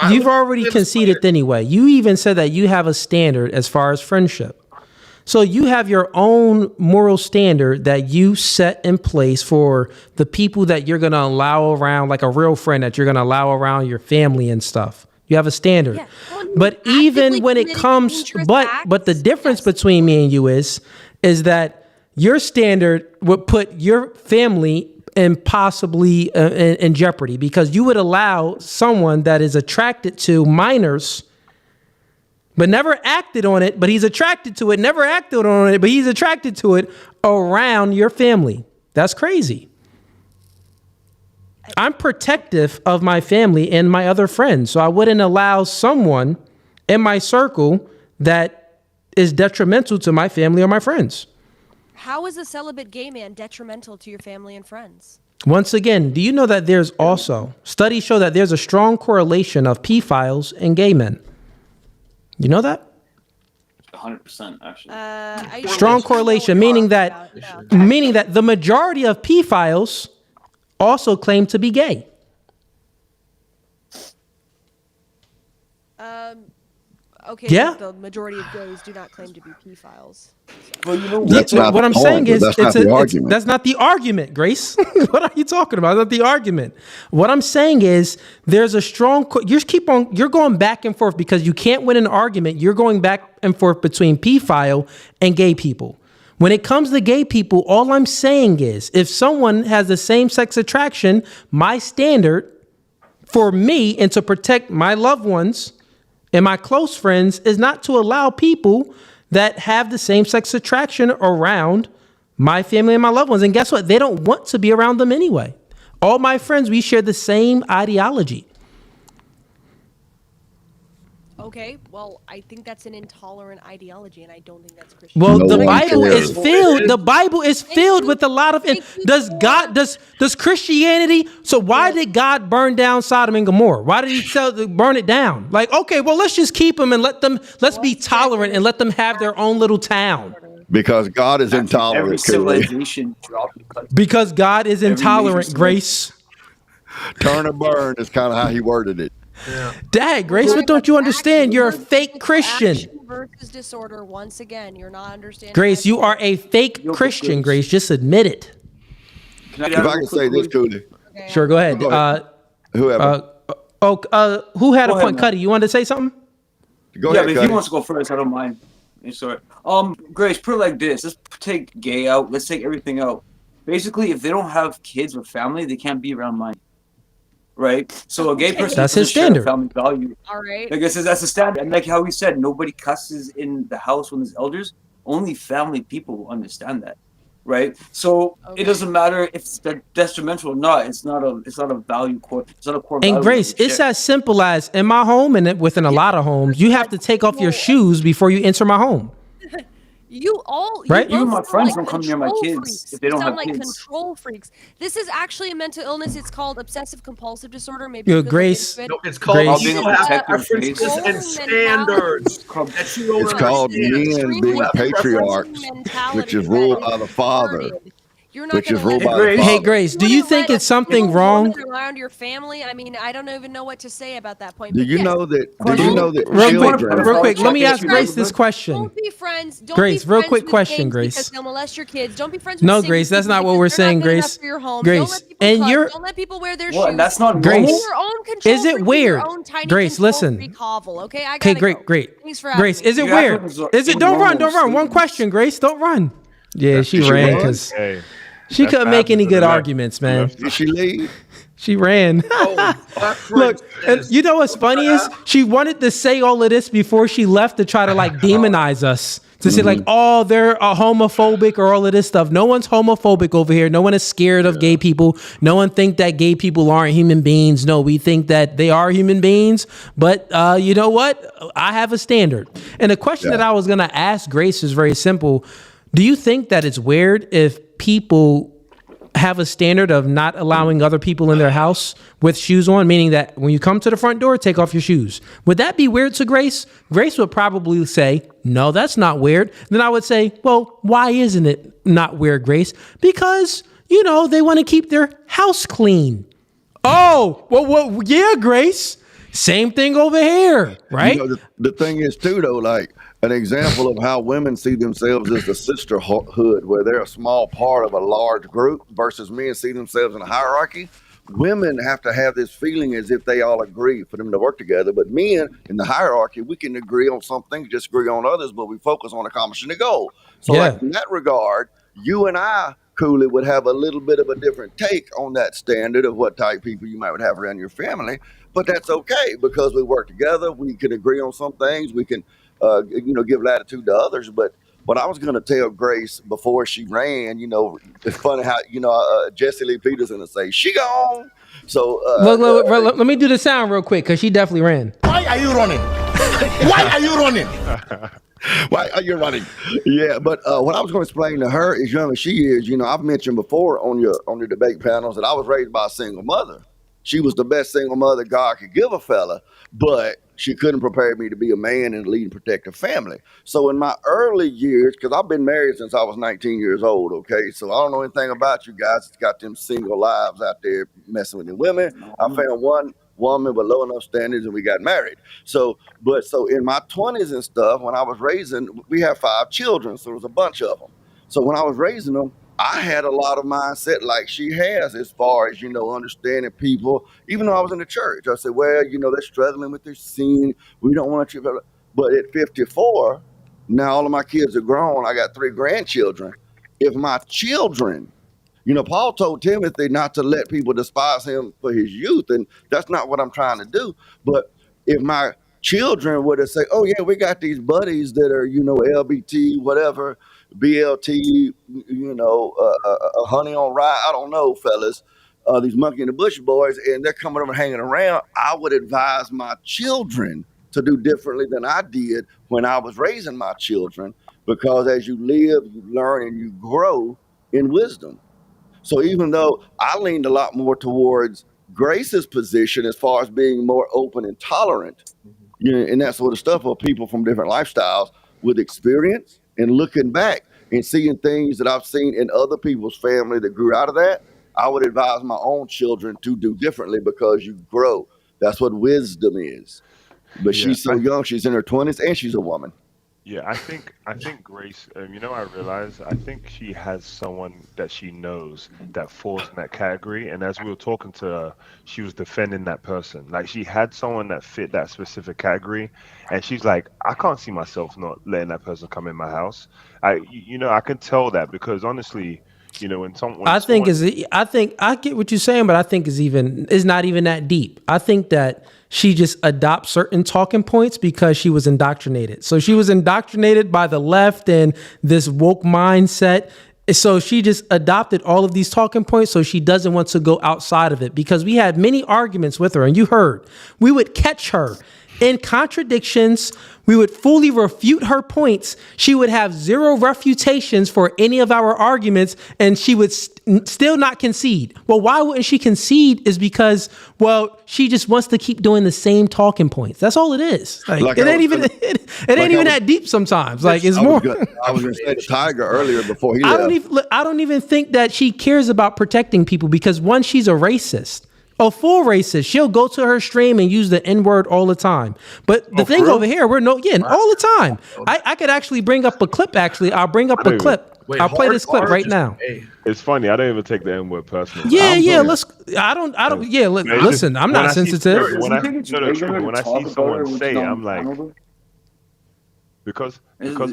you've already conceded anyway. You even said that you have a standard as far as friendship. So you have your own moral standard that you set in place for the people that you're going to allow around, like a real friend that you're going to allow around your family and stuff. You have a standard. Yeah. But even when it comes, but the difference between me and you is that your standard would put your family in possibly in jeopardy because you would allow someone that is attracted to minors but never acted on it, but he's attracted to it, never acted on it, but he's attracted to it around your family. That's crazy. I'm protective of my family and my other friends, so I wouldn't allow someone in my circle that is detrimental to my family or my friends. How is a celibate gay man detrimental to your family and friends? Once again, do you know that there's also studies show that there's a strong correlation of pedophiles and gay men? You know that? 100% actually. Strong correlation, meaning that the majority of pedophiles also claim to be gay. Okay. Yeah. The majority of gays do not claim to be pedophiles. Well, you know, that's not what I'm saying is that's not the argument. That's not the argument, Grace. What are you talking about? That's not the argument. What I'm saying is there's a strong. You're going back and forth because you can't win an argument. You're going back and forth between pedophile and gay people. When it comes to gay people, all I'm saying is if someone has the same sex attraction, my standard for me and to protect my loved ones and my close friends is not to allow people that have the same sex attraction around my family and my loved ones. And guess what? They don't want to be around them anyway. All my friends, we share the same ideology. Okay, well, I think that's an intolerant ideology, and I don't think that's Christian. Well, the Bible is filled. The Bible is filled with a lot of. Does Christianity? So why did God burn down Sodom and Gomorrah? Why did He burn it down? Like, okay, well, let's just keep them and let's be tolerant and let them have their own little town. Because God is intolerant. Every civilization dropped. Because God is intolerant, Grace. Turn and burn is kind of how He worded it. Yeah. Dad, Grace, what don't you understand? You're a fake Christian. Action versus disorder. Once again, you're not understanding. Grace, you are a fake Christian, Grace. Just admit it. If I can say this, Cooley. Sure, go ahead. Whoever. Who had a point? Cuddy, you wanted to say something? Go ahead, but if Cuddy. he wants to go first, I don't mind. Sorry. Grace, put it like this. Let's take gay out. Let's take everything out. Basically, if they don't have kids or family, they can't be around mine. right? So a gay person That's his doesn't share standard. family value. All right. Like I said, that's a standard. And like how we said, nobody cusses in the house when there's elders. Only family people will understand that, right? So it doesn't matter if it's detrimental or not. It's not a value core. It's not a core value. And Grace, it's as simple as in my home and within a lot of homes, you have to take off your shoes before you enter my home. You all, Right? you Even both my friends sound don't come near my control kids freaks. if they You don't sound have like kids. control freaks. This is actually a mental illness. It's called obsessive compulsive disorder. Maybe Yo, you could Grace, look into it. No, it's called Grace. you have preferences and standards that you don't It's called understand. men being patriarchs, which is ruled by the father. Which is ruled by the father. Hey, Grace, do you think it's something wrong? Around your family, I mean, I don't even know what to say about that point. Do but you yes, know that? Do you know that Real quick, let me ask Grace this question. Don't be friends. Don't Grace, be real friends quick with question, gays Grace. because they'll molest your kids. Don't be friends with No, single Grace, that's people not what because we're they're not saying, good enough Grace. for your home. Grace, Don't let people and cuss. you're Don't let people wear their What? shoes. And that's not Grace, normal? Your own control is it freak with weird? your own tiny Grace, control listen. freak hovel, okay, I Okay, gotta great, go. great. Thanks for having Grace, me. is it weird? Is it? Don't run. One question, Grace. Don't run. Yeah, she Did she ran run? because Hey, she that's couldn't what make any happens to good the left. arguments, man. Did she leave? She ran. Look, and you know what's funny is she wanted to say all of this before she left to try to like demonize us. To say like, oh, they're homophobic or all of this stuff. No one's homophobic over here. No one is scared of gay people. No one think that gay people aren't human beings. No, we think that they are human beings. But you know what? I have a standard. And the question that I was going to ask Grace is very simple. Do you think that it's weird if people have a standard of not allowing other people in their house with shoes on, meaning that when you come to the front door, take off your shoes? Would that be weird to Grace? Grace would probably say, no, that's not weird. Then I would say, well, why isn't it not weird, Grace? Because, you know, they want to keep their house clean. Oh, well, yeah, Grace. Same thing over here, right? You know, the thing is too, though, like an example of how women see themselves as the sisterhood, where they're a small part of a large group versus men see themselves in a hierarchy. Women have to have this feeling as if they all agree for them to work together. But men in the hierarchy, we can agree on some things, disagree on others, but we focus on accomplishing the goal. So like in that regard, you and I, Cooley, would have a little bit of a different take on that standard of what type of people you might have around your family. But that's okay because we work together. We can agree on some things. We can, give latitude to others. But what I was going to tell Grace before she ran, it's funny how, Jesse Lee Peterson would say, she gone. So look, let me do the sound real quick because she definitely ran. Why are you running? Why are you running? Why are you running? Yeah, but what I was going to explain to her, as young as she is, I've mentioned before on your debate panels that I was raised by a single mother. She was the best single mother God could give a fella, but she couldn't prepare me to be a man and lead and protect a family. So in my early years, because I've been married since I was 19 years old, okay? So I don't know anything about you guys. It's got them single lives out there messing with the women. I found one woman with low enough standards and we got married. So in my 20s and stuff, when I was raising, we had 5 children, so there was a bunch of them. So when I was raising them, I had a lot of mindset like she has as far as, understanding people. Even though I was in the church, I said, well, they're struggling with their sin. We don't want to. But at 54, now all of my kids are grown. I got 3 grandchildren. If my children, Paul told Timothy not to let people despise him for his youth. And that's not what I'm trying to do. But if my children were to say, oh, yeah, we got these buddies that are, LBT, whatever, BLT, honey on rye, I don't know, fellas, these monkey in the bush boys, and they're coming over and hanging around, I would advise my children to do differently than I did when I was raising my children, because as you live, you learn, and you grow in wisdom. So even though I leaned a lot more towards Grace's position as far as being more open and tolerant, and that sort of stuff, of people from different lifestyles with experience and looking back and seeing things that I've seen in other people's family that grew out of that, I would advise my own children to do differently because you grow. That's what wisdom is. But she's so young, she's in her 20s, and she's a woman. Yeah, I think Grace, I realize, I think she has someone that she knows that falls in that category. And as we were talking to her, she was defending that person. Like, she had someone that fit that specific category. And she's like, I can't see myself not letting that person come in my house. I can tell that because honestly, You know, when I think I get what you're saying, but I think is not even that deep. I think that she just adopts certain talking points because she was indoctrinated. So she was indoctrinated by the left and this woke mindset. So she just adopted all of these talking points. So she doesn't want to go outside of it, because we had many arguments with her, and you heard we would catch her in contradictions. We would fully refute her points. She would have zero refutations for any of our arguments, and she would still not concede. Well, why wouldn't she concede? Is because, well, she just wants to keep doing the same talking points. That's all it is. Like it ain't even that deep sometimes. Like it's more. I was going to say to Tiger earlier before he I left. don't even think that she cares about protecting people, because one, she's a racist. A full racist. She'll go to her stream and use the N-word all the time. But the thing over here, all the time. I could actually bring up a clip. Actually, I'll bring up a clip. I'll play this clip right now. It's funny. I don't even take the N-word personally. Yeah. Listen, I'm not sensitive. When I see someone say, I'm like, because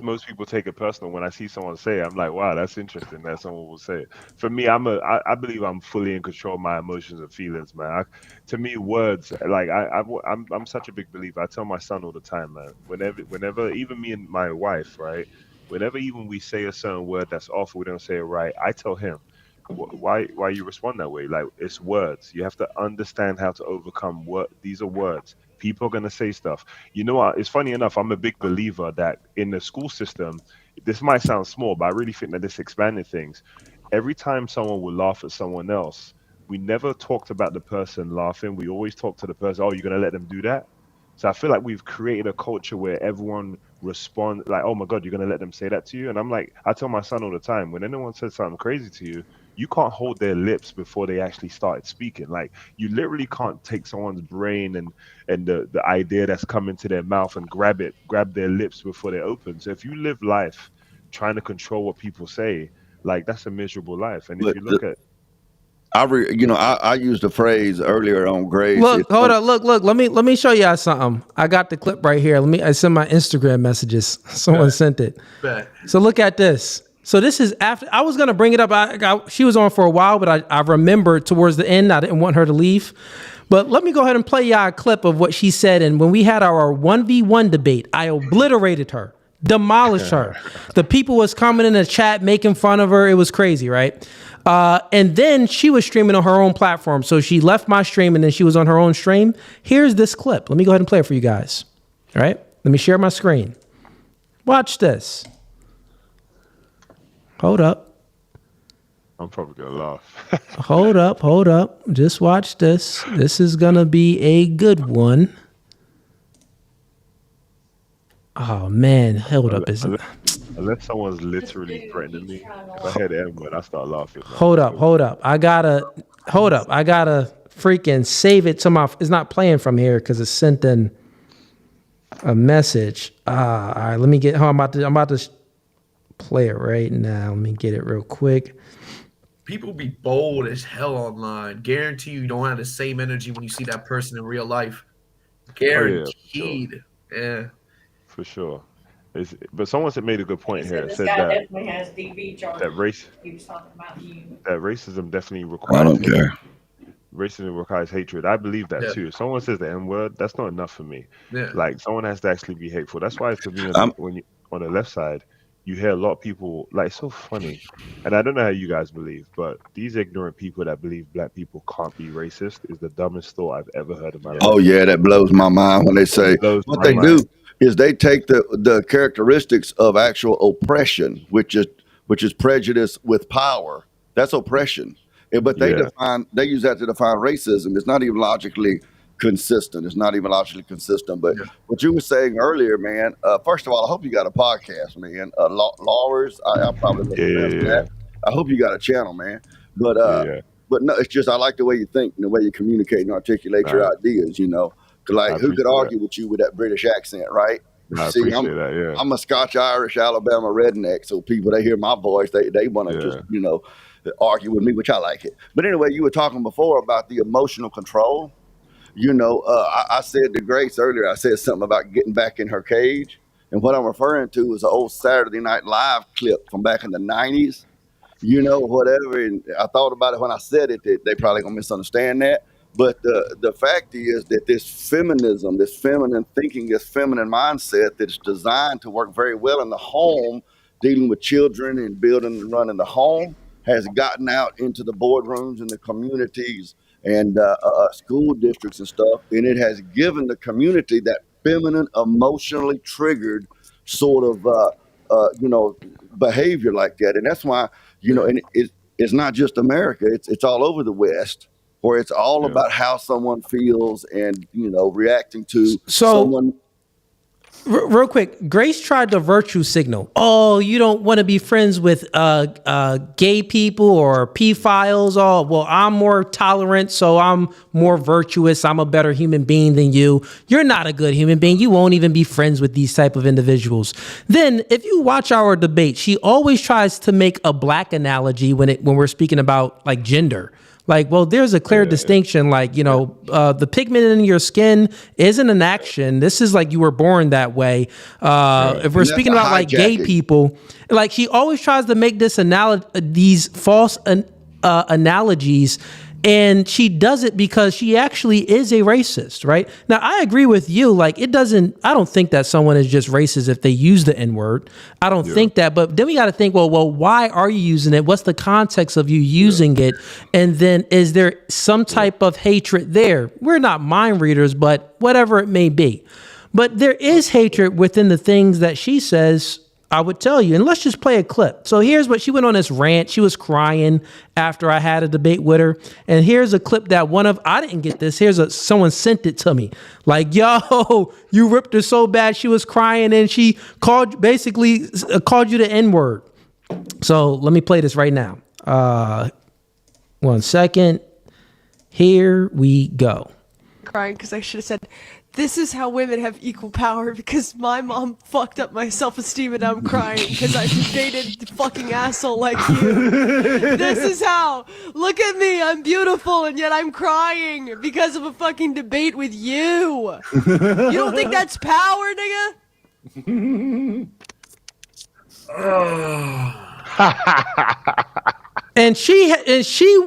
most people take it personal. When I see someone say, I'm like, wow, that's interesting that someone will say it. For me, I believe I'm fully in control of my emotions and feelings, man. To me, words, like I'm such a big believer. I tell my son all the time, man. Whenever, even me and my wife, right? Whenever even we say a certain word that's off, we don't say it right. I tell him, why you respond that way? Like, it's words. You have to understand how to overcome these are words. People are going to say stuff. You know what? It's funny enough, I'm a big believer that in the school system, this might sound small, but I really think that this expanded things. Every time someone will laugh at someone else, we never talked about the person laughing. We always talk to the person, oh, you're going to let them do that? So I feel like we've created a culture where everyone responds like, oh my God, you're going to let them say that to you? And I'm like, I tell my son all the time, when anyone says something crazy to you, you can't hold their lips before they actually started speaking. Like, you literally can't take someone's brain and the idea that's coming to their mouth and grab their lips before they open. So if you live life trying to control what people say, like, that's a miserable life. And if you look at, I used a phrase earlier on Grace. Look, hold on. Look. Let me show y'all something. I got the clip right here. I send my Instagram messages. Someone sent it. So look at this. So this is after I was gonna bring it up. She was on for a while, but I remembered towards the end. I didn't want her to leave. But let me go ahead and play y'all a clip of what she said. And when we had our 1v1 debate, I obliterated her, demolished her. The people was coming in the chat making fun of her. It was crazy, right? And then she was streaming on her own platform. So she left my stream and then she was on her own stream. Here's this clip. Let me go ahead and play it for you guys. All right. Let me share my screen. Watch this. Hold up. I'm probably going to laugh. Hold up. Just watch this. This is going to be a good one. Oh, man. Hold up. Unless someone's literally threatening me, if I hear the N-word, I start laughing. Hold up. I gotta freaking save it to my. It's not playing from here because it's sent in a message. All right, let me get. I'm about to play it right now. Let me get it real quick. People be bold as hell online. Guarantee you don't have the same energy when you see that person in real life. Guaranteed. Yeah. For sure. But someone made a good point here. This Said guy that definitely has deep reach on that race. He was talking about you. That racism definitely requires. I don't care. Racism requires hatred. I believe that too. If someone says the N-word, that's not enough for me. Yeah. Like, someone has to actually be hateful. That's why for me, when you on the left side, you hear a lot of people, like, it's so funny. And I don't know how you guys believe, but these ignorant people that believe black people can't be racist is the dumbest thought I've ever heard in my life. Oh yeah, that blows my mind when they say what they do is they take the characteristics of actual oppression, which is prejudice with power. That's oppression. But they use that to define racism. It's not even logically consistent. But what you were saying earlier, man, first of all, I hope you got a podcast, man. Lawers, I'll probably look that. I hope you got a channel, man. But no, it's just I like the way you think and the way you communicate and articulate your ideas, you know. Like, who could argue with you with that British accent, right? I appreciate that, yeah. I'm a Scotch, Irish, Alabama redneck, so people, they hear my voice, they want to just, you know, argue with me, which I like it. But anyway, you were talking before about the emotional control. You know, I said to Grace earlier, I said something about getting back in her cage. And what I'm referring to is an old Saturday Night Live clip from back in the 90s whatever. And I thought about it when I said it, that they probably gonna misunderstand that. But the fact is that this feminism, this feminine thinking, this feminine mindset that's designed to work very well in the home, dealing with children and building and running the home, has gotten out into the boardrooms and the communities and school districts and stuff. And it has given the community that feminine, emotionally triggered sort of, behavior like that. And that's why, and it's not just America, it's all over the West, where it's all about how someone feels and, reacting to someone. Real quick, Grace tried to virtue signal. Oh, you don't want to be friends with gay people or pedophiles. Oh, well, I'm more tolerant, so I'm more virtuous. I'm a better human being than you. You're not a good human being. You won't even be friends with these type of individuals. Then, if you watch our debate, she always tries to make a black analogy when we're speaking about like gender. Like, well, there's a clear distinction. Like, the pigment in your skin isn't an action. This is like you were born that way. If we're speaking about like gay people, like she always tries to make this these false analogies. And she does it because she actually is a racist, right? Now, I agree with you. Like, I don't think that someone is just racist if they use the N-word. I don't think that. But then we got to think, well, why are you using it? What's the context of you using it? And then is there some type of hatred there? We're not mind readers, but whatever it may be. But there is hatred within the things that she says, I would tell you. And let's just play a clip. So here's what she went on this rant. She was crying after I had a debate with her. And here's a clip that I didn't get this. Someone sent it to me. Like, yo, you ripped her so bad. She was crying and she called you the N-word. So let me play this right now. 1 second. Here we go. Crying because I should have said, this is how women have equal power because my mom fucked up my self-esteem and I'm crying because I dated a fucking asshole like you. This is how. Look at me. I'm beautiful and yet I'm crying because of a fucking debate with you. You don't think that's power, nigga? And she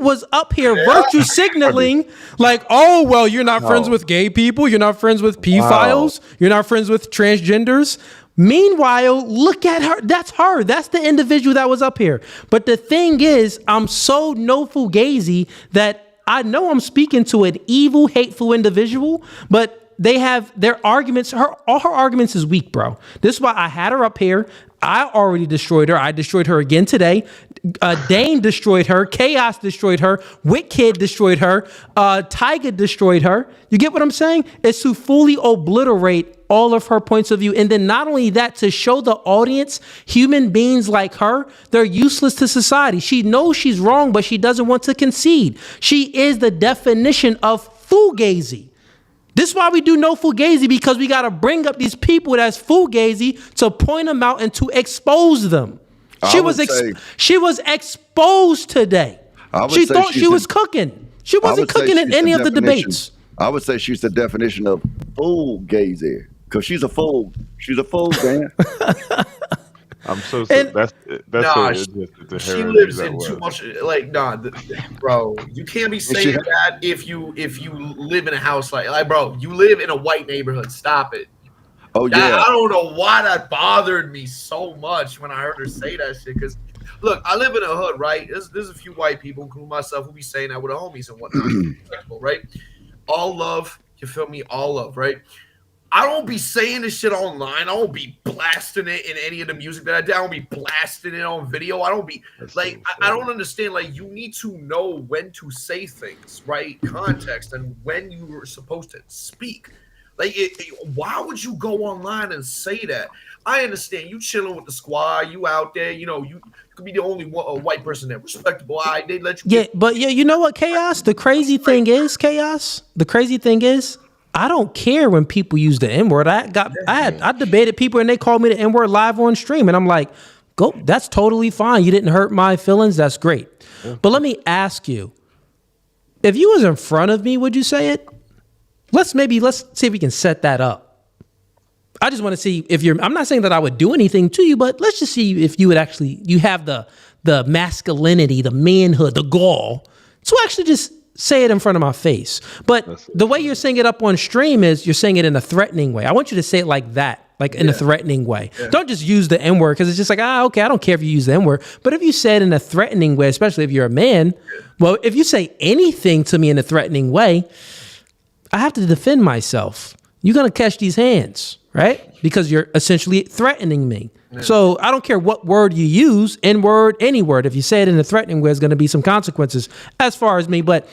was up here virtue signaling like, oh, well, you're not friends with gay people. You're not friends with pedophiles. You're not friends with transgenders. Meanwhile, look at her. That's her. That's the individual that was up here. But the thing is, I'm so no Fugazee that I know I'm speaking to an evil, hateful individual, but they have their arguments. All her arguments is weak, bro. This is why I had her up here. I already destroyed her. I destroyed her again today. Dane destroyed her. Chaos destroyed her. Witkid destroyed her. Tyga destroyed her. You get what I'm saying? It's to fully obliterate all of her points of view. And then not only that, to show the audience human beings like her, they're useless to society. She knows she's wrong, but she doesn't want to concede. She is the definition of Fugazee. This is why we do no Fugazee, because we got to bring up these people that's Fugazee to point them out and to expose them. She was exposed today. She thought she was cooking. She wasn't cooking in any of the debates. I would say she's the definition of Fugazee, because she's a fool. She's a fool, man. I'm so sorry. That's nah, so she lives in too much. Like, bro, you can't be saying that if you live in a house like, bro, you live in a white neighborhood. Stop it. Oh yeah. I don't know why that bothered me so much when I heard her say that shit. Because look, I live in a hood, right? There's a few white people, including myself, who be saying that with the homies and whatnot. Respectable, right? All love, you feel me? All love, right? I don't be saying this shit online. I don't be blasting it in any of the music that I do. I don't be blasting it on video. I don't be like, I don't understand. Like, you need to know when to say things, right? Context and when you were supposed to speak. Like, why would you go online and say that? I understand you chilling with the squad, you out there, you could be the only white person there. Respectable, they let you. Yeah, but you know what, Chaos? The crazy thing is, I don't care when people use the N-word. I debated people and they called me the N-word live on stream, and I'm like, go, that's totally fine. You didn't hurt my feelings. That's great. But let me ask you, if you was in front of me, would you say it? Let's see if we can set that up. I just want to see if I'm not saying that I would do anything to you, but let's just see if you would actually, you have the the masculinity, the manhood, the gall to actually just say it in front of my face. But the way you're saying it up on stream is you're saying it in a threatening way. I want you to say it like that. Like in a threatening way. Yeah. Don't just use the N-word because it's just like, okay, I don't care if you use the N-word. But if you say it in a threatening way, especially if you're a man, well, if you say anything to me in a threatening way, I have to defend myself. You're going to catch these hands, right? Because you're essentially threatening me. Yeah. So I don't care what word you use, N-word, any word. If you say it in a threatening way, there's going to be some consequences as far as me. But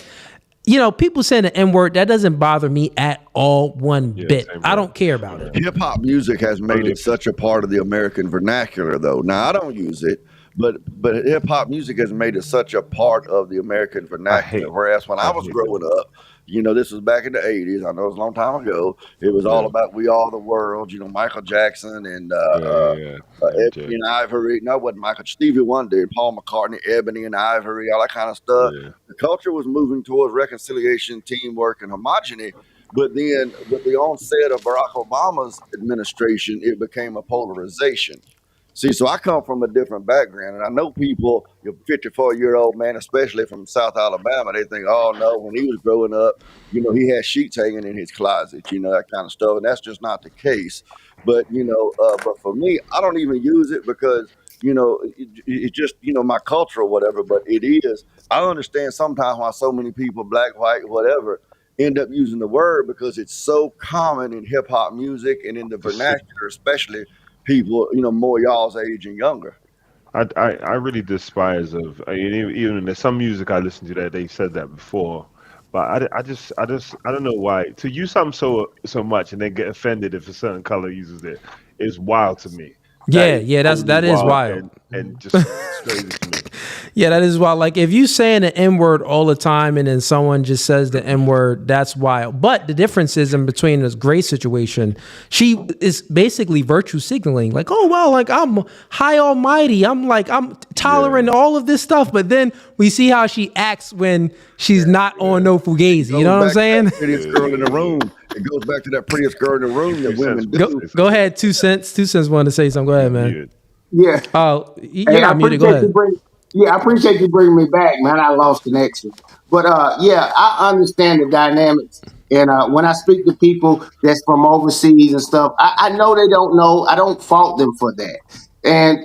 you know, people saying the N-word, that doesn't bother me at all one bit. I don't care about it. Hip-hop music has made it such a part of the American vernacular, though. Now, I don't use it, but hip-hop music has made it such a part of the American vernacular. Whereas when I was growing up, you know, this was back in the 80s. I know it was a long time ago. It was all about We Are the World, you know, Michael Jackson and Ebony and Ivory. No, it wasn't Michael. Stevie Wonder, Paul McCartney, Ebony and Ivory, all that kind of stuff. Yeah. The culture was moving towards reconciliation, teamwork, and homogeny. But then with the onset of Barack Obama's administration, it became a polarization. See, so I come from a different background, and I know people, a 54-year-old man, especially from South Alabama, they think, oh, no, when he was growing up, you know, he had sheets hanging in his closet, you know, that kind of stuff, and that's just not the case. But, you know, but for me, I don't even use it because, you know, it's just, you know, my culture or whatever, but it is. I understand sometimes why so many people, black, white, whatever, end up using the word because it's so common in hip-hop music and in the vernacular, especially people, you know, more y'all's age and younger. I really despise of even there's some music I listen to that they said that before, but I don't know why to use something so much and then get offended if a certain color uses it is wild to me. That is wild and just crazy to me. Yeah, that is wild. Like if you saying the N-word all the time and then someone just says the N-word, that's wild. But the difference is in between this Grace situation, she is basically virtue signaling. Like, oh, well, like I'm high almighty. I'm tolerant all of this stuff. But then we see how she acts when she's not on no Fugazi. You know what I'm saying? Prettiest girl in the room. It goes back to that prettiest girl in the room that women do. Go ahead, 2 Cents. 2 Cents wanted to say something. Go ahead, man. Yeah. Oh, you got muted. Go ahead. I appreciate you bringing me back, man. I lost connection. But yeah, I understand the dynamics. And when I speak to people that's from overseas and stuff, I know they don't know. I don't fault them for that. And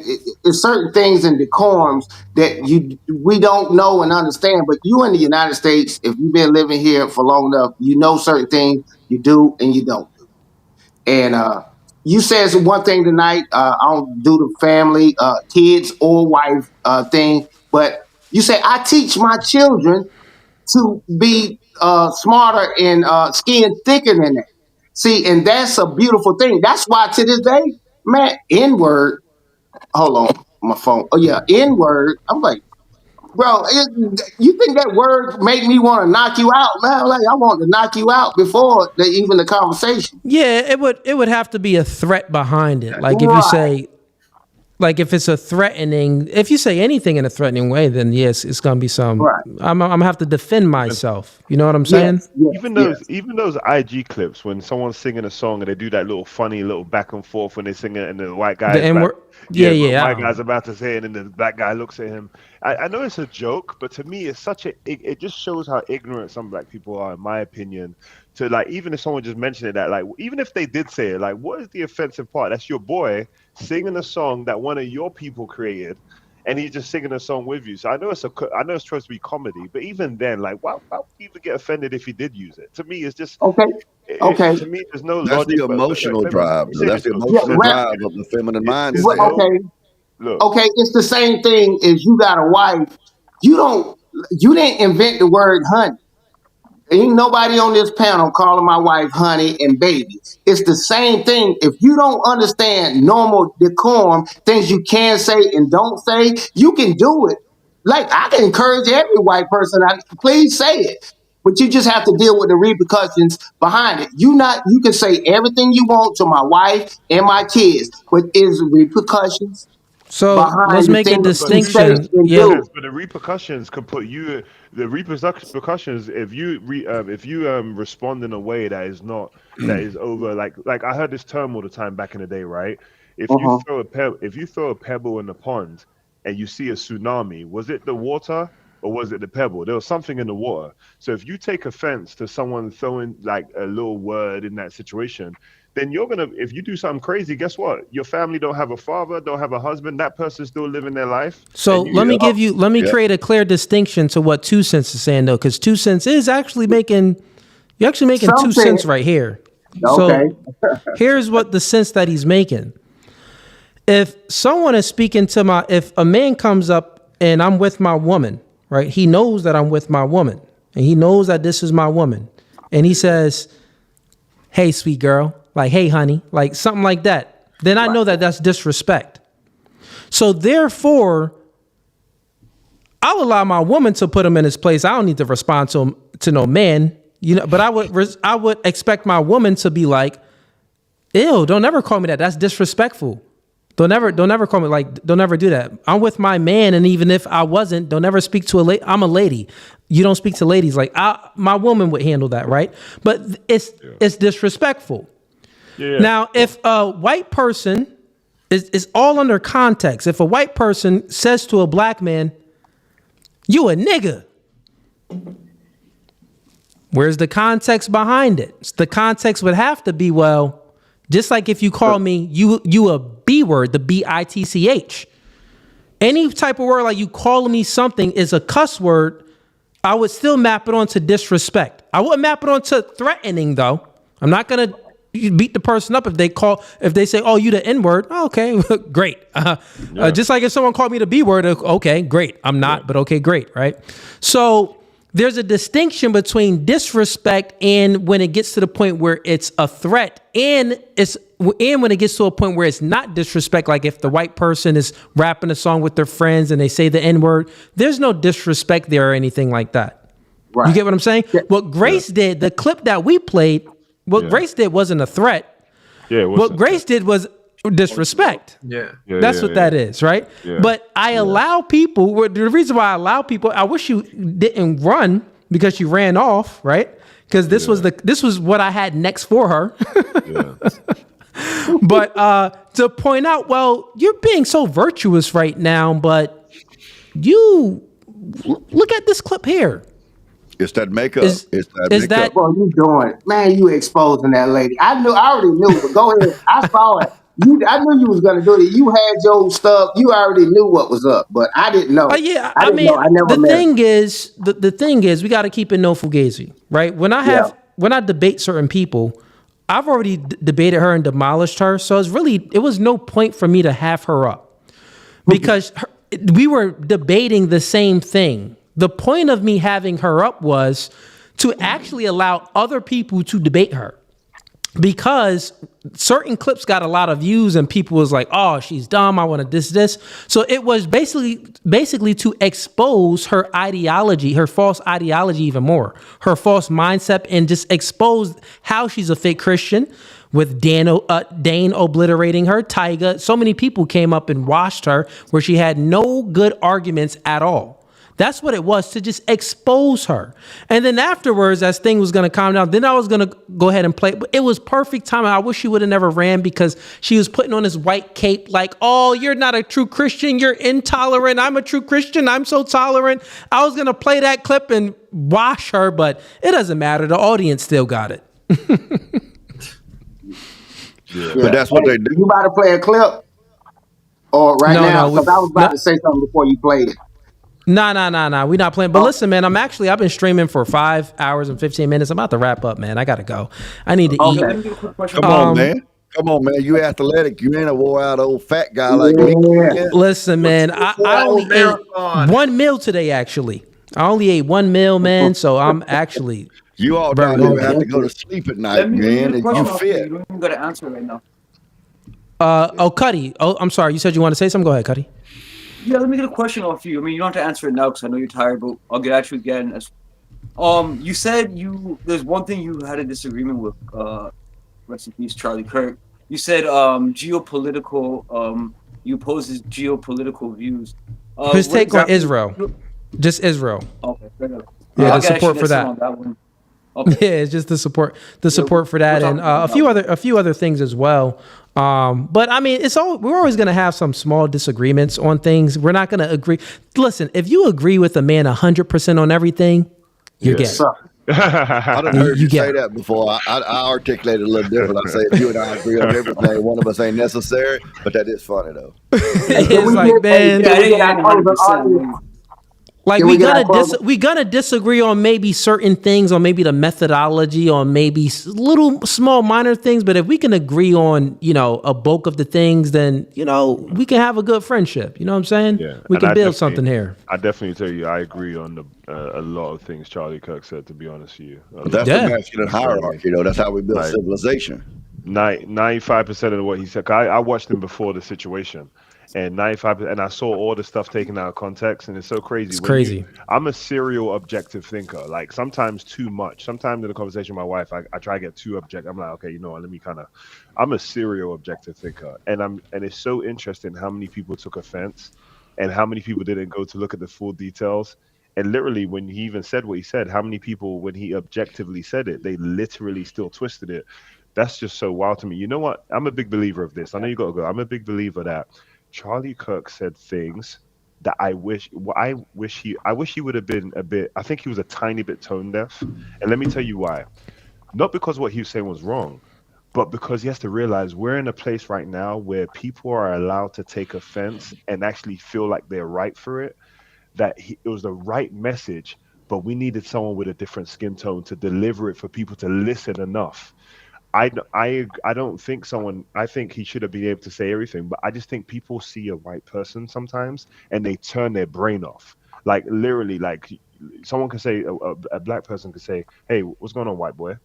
it's certain things in decorums that we don't know and understand. But you in the United States, if you've been living here for long enough, you know certain things you do and you don't do. And you said one thing tonight. I don't do the family, kids or wife thing, but you say I teach my children to be smarter and skin thicker than that. See, and that's a beautiful thing. That's why to this day, man, N-word. Hold on, my phone. Oh yeah, N-word. I'm like, bro, you think that word make me want to knock you out, man? Like I want to knock you out before even the conversation. Yeah, it would have to be a threat behind it. Like if you say, like if it's a threatening, if you say anything in a threatening way, then yes, it's gonna be some. Right. I'm gonna have to defend myself. You know what I'm saying? Yes, even those IG clips when someone's singing a song and they do that little funny little back and forth when they sing it and the white guy. The N-word. The white guy's about to say it and the black guy looks at him. I know it's a joke, but to me, it's it just shows how ignorant some black people are, in my opinion. To like, even if someone just mentioned it, that like, even if they did say it, like, what is the offensive part? That's your boy singing a song that one of your people created, and he's just singing a song with you. So I know it's supposed to be comedy, but even then, like, why would you even get offended if he did use it? To me, it's just okay. To me, there's no. That's logic, the emotional drive. That's the emotional drive of the feminine mindset. Okay, it's the same thing as you got a wife. You didn't invent the word honey. Ain't nobody on this panel calling my wife honey and baby. It's the same thing. If you don't understand normal decorum, things you can say and don't say, you can do it. Like I can encourage every white person, please say it. But you just have to deal with the repercussions behind it. You can say everything you want to my wife and my kids, but is repercussions. So let's make a distinction. Yeah, but the repercussions could put you. The repercussions if you respond in a way that is over. Like I heard this term all the time back in the day, right? If you throw a pebble in the pond, and you see a tsunami, was it the water or was it the pebble? There was something in the water. So if you take offense to someone throwing like a little word in that situation, then you're gonna, if you do something crazy, guess what? Your family don't have a father, don't have a husband. That person's still living their life. So let me create a clear distinction to what 2 cents is saying though, because 2 cents is actually making, you're actually making 2 cents right here. Okay. So here's what the sense that he's making. If someone is speaking to if a man comes up and I'm with my woman, right? He knows that I'm with my woman and he knows that this is my woman. And he says, hey, sweet girl, like, hey, honey, like something like that. Then I know that that's disrespect. So therefore, I'll allow my woman to put him in his place. I don't need to respond to him, to no man, you know, but I would expect my woman to be like, ew, don't ever call me that. That's disrespectful. Don't ever call me like, don't ever do that. I'm with my man. And even if I wasn't, don't ever speak to a lady. I'm a lady. You don't speak to ladies. Like my woman would handle that. Right. But it's disrespectful. Yeah. Now, if a white person is all under context, if a white person says to a black man, you a nigga, where's the context behind it? The context would have to be, well, just like if you call me, you a B word, the bitch. Any type of word like you calling me something is a cuss word, I would still map it onto disrespect. I wouldn't map it onto threatening though. I'm not gonna beat the person up if they say, oh, you the N word. Oh, okay, great. Just like if someone called me the B word, okay, great. I'm not, but okay, great, right? So there's a distinction between disrespect and when it gets to the point where it's a threat, and when it gets to a point where it's not disrespect, like if the white person is rapping a song with their friends and they say the N-word, there's no disrespect there or anything like that. Right. You get what I'm saying? Yeah. What Grace did, the clip that we played, Grace did wasn't a threat. Yeah. What Grace did was disrespect. That's what that is, right? But I allow people, the reason why I allow people, I wish you didn't run because you ran off, right? Because this was what I had next for her. But to point out, well, you're being so virtuous right now, but you look at this clip here. It's that makeup. It's that makeup. What you doing? Man, you exposing that lady. I already knew, but go ahead. I saw it. I knew you was gonna do it. You had your stuff. You already knew what was up, but I didn't know. I mean, the thing is, we got to keep it no fugazi, right? When I debate certain people, I've already debated her and demolished her, so it was no point for me to have her up because we were debating the same thing. The point of me having her up was to actually allow other people to debate her. Because certain clips got a lot of views and people was like, oh, she's dumb. I want to this. So it was basically to expose her ideology, her false ideology even more, her false mindset, and just expose how she's a fake Christian with Dane obliterating her, Tyga. So many people came up and washed her where she had no good arguments at all. That's what it was, to just expose her. And then afterwards, as things was going to calm down, then I was going to go ahead and play. But it was perfect timing. I wish she would have never ran because she was putting on this white cape like, oh, you're not a true Christian. You're intolerant. I'm a true Christian. I'm so tolerant. I was going to play that clip and wash her, but it doesn't matter. The audience still got it. But that's what they do. You about to play a clip? Or now? Because I was about to say something before you played it. Nah. We're not playing. But listen, man, I've been streaming for 5 hours and 15 minutes. I'm about to wrap up, man. I gotta go. I need to eat. Come on, man. You athletic. You ain't a wore out old fat guy like me. Listen, man, I only ate 1 meal today, actually. I only ate 1 meal, man. So I'm actually. You all down there have to go to sleep at night, man. And you fit. You don't even got to answer right now. Cuddy. Oh, I'm sorry. You said you want to say something? Go ahead, Cuddy. Yeah, let me get a question off you. I mean, you don't have to answer it now because I know you're tired, but I'll get at you again. You said there's one thing you had a disagreement with. Rest in peace, Charlie Kirk. You said geopolitical. You oppose his geopolitical views. His take on Israel, just Israel. Okay, fair enough. Yeah, the support for that. Okay. Yeah, it's just the support for that, and a few other things as well. But I mean, we're always going to have some small disagreements on things. We're not going to agree. Listen, if you agree with a man 100% on everything, you're gay. I done heard you say that before. I articulate it a little different. I say if you and I agree on everything, one of us ain't necessary. But that is funny though. It's like, man, like we gonna disagree on maybe certain things, on maybe the methodology, on maybe little small minor things. But if we can agree on, a bulk of the things, then we can have a good friendship. You know what I'm saying? Yeah, we and can I build definitely- something here. I definitely tell you, I agree on a lot of things Charlie Kirk said. To be honest with you, But that's the masculine hierarchy, though. That's how we build civilization. 95% of what he said. 'Cause I watched him before the situation, and 95%, and I saw all the stuff taken out of context, and it's so crazy. It's crazy. I'm a serial objective thinker. Like sometimes too much. Sometimes in a conversation with my wife, I try to get too objective. I'm like, okay, you know what? Let me I'm a serial objective thinker, and it's so interesting how many people took offense, and how many people didn't go to look at the full details. And literally, when he even said what he said, how many people, when he objectively said it, they literally still twisted it. That's just so wild to me. You know what? I'm a big believer of this. I know you got to go. I'm a big believer that Charlie Kirk said things that I wish he would have been a bit. I think he was a tiny bit tone deaf. And let me tell you why. Not because what he was saying was wrong, but because he has to realize we're in a place right now where people are allowed to take offense and actually feel like they're right for it. It was the right message, but we needed someone with a different skin tone to deliver it for people to listen enough. I don't think I think he should have been able to say everything, but I just think people see a white person sometimes and they turn their brain off. Like literally, like someone can say, a black person could say, "Hey, what's going on, white boy?"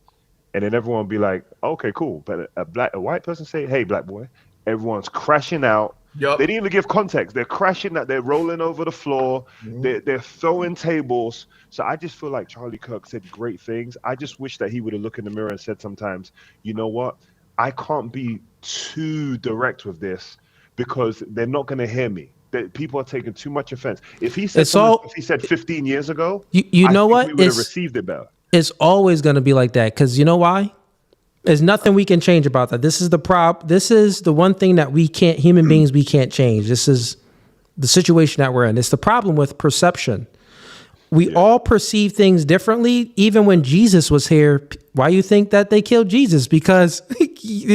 And then everyone will be like, "Okay, cool." But a white person say, "Hey, black boy," everyone's crashing out. Yep. They didn't even give context. They're crashing out. They're rolling over the floor. They're throwing tables. So I just feel like Charlie Kirk said great things. I just wish that he would have looked in the mirror and said sometimes, you know what? I can't be too direct with this because they're not going to hear me. People are taking too much offense. If he said if he said 15 years ago, you know what? we would have received it better. It's always going to be like that because you know why? There's nothing we can change about that. This is This is the one thing that human beings, we can't change. This is the situation that we're in. It's the problem with perception. We all perceive things differently. Even when Jesus was here, why you think that they killed Jesus? Because they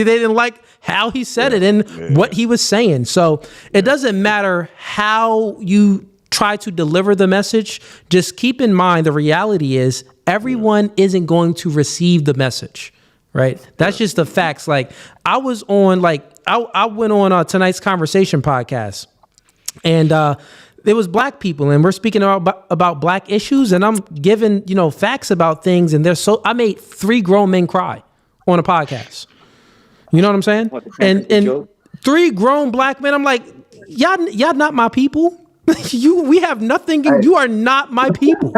didn't like how he said it and what he was saying. So it doesn't matter how you try to deliver the message. Just keep in mind, the reality is everyone isn't going to receive the message. Right. That's just the facts. Like I was on, I went on tonight's conversation podcast and there was black people and we're speaking about black issues and I'm giving, facts about things. And I made 3 grown men cry on a podcast. You know what I'm saying? And 3 grown black men. I'm like, y'all not my people. We have nothing. You are not my people.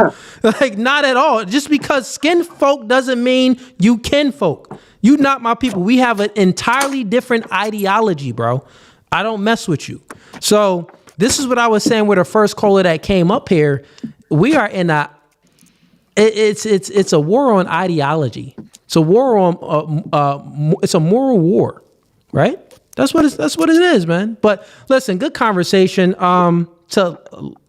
Like, not at all. Just because skin folk doesn't mean you kin folk. You not my people. We have an entirely different ideology, bro. I don't mess with you. So this is what I was saying with the first caller that came up here. We are in it's a war on ideology. It's a war on it's a moral war, right? That's what it is, man. But listen, good conversation. To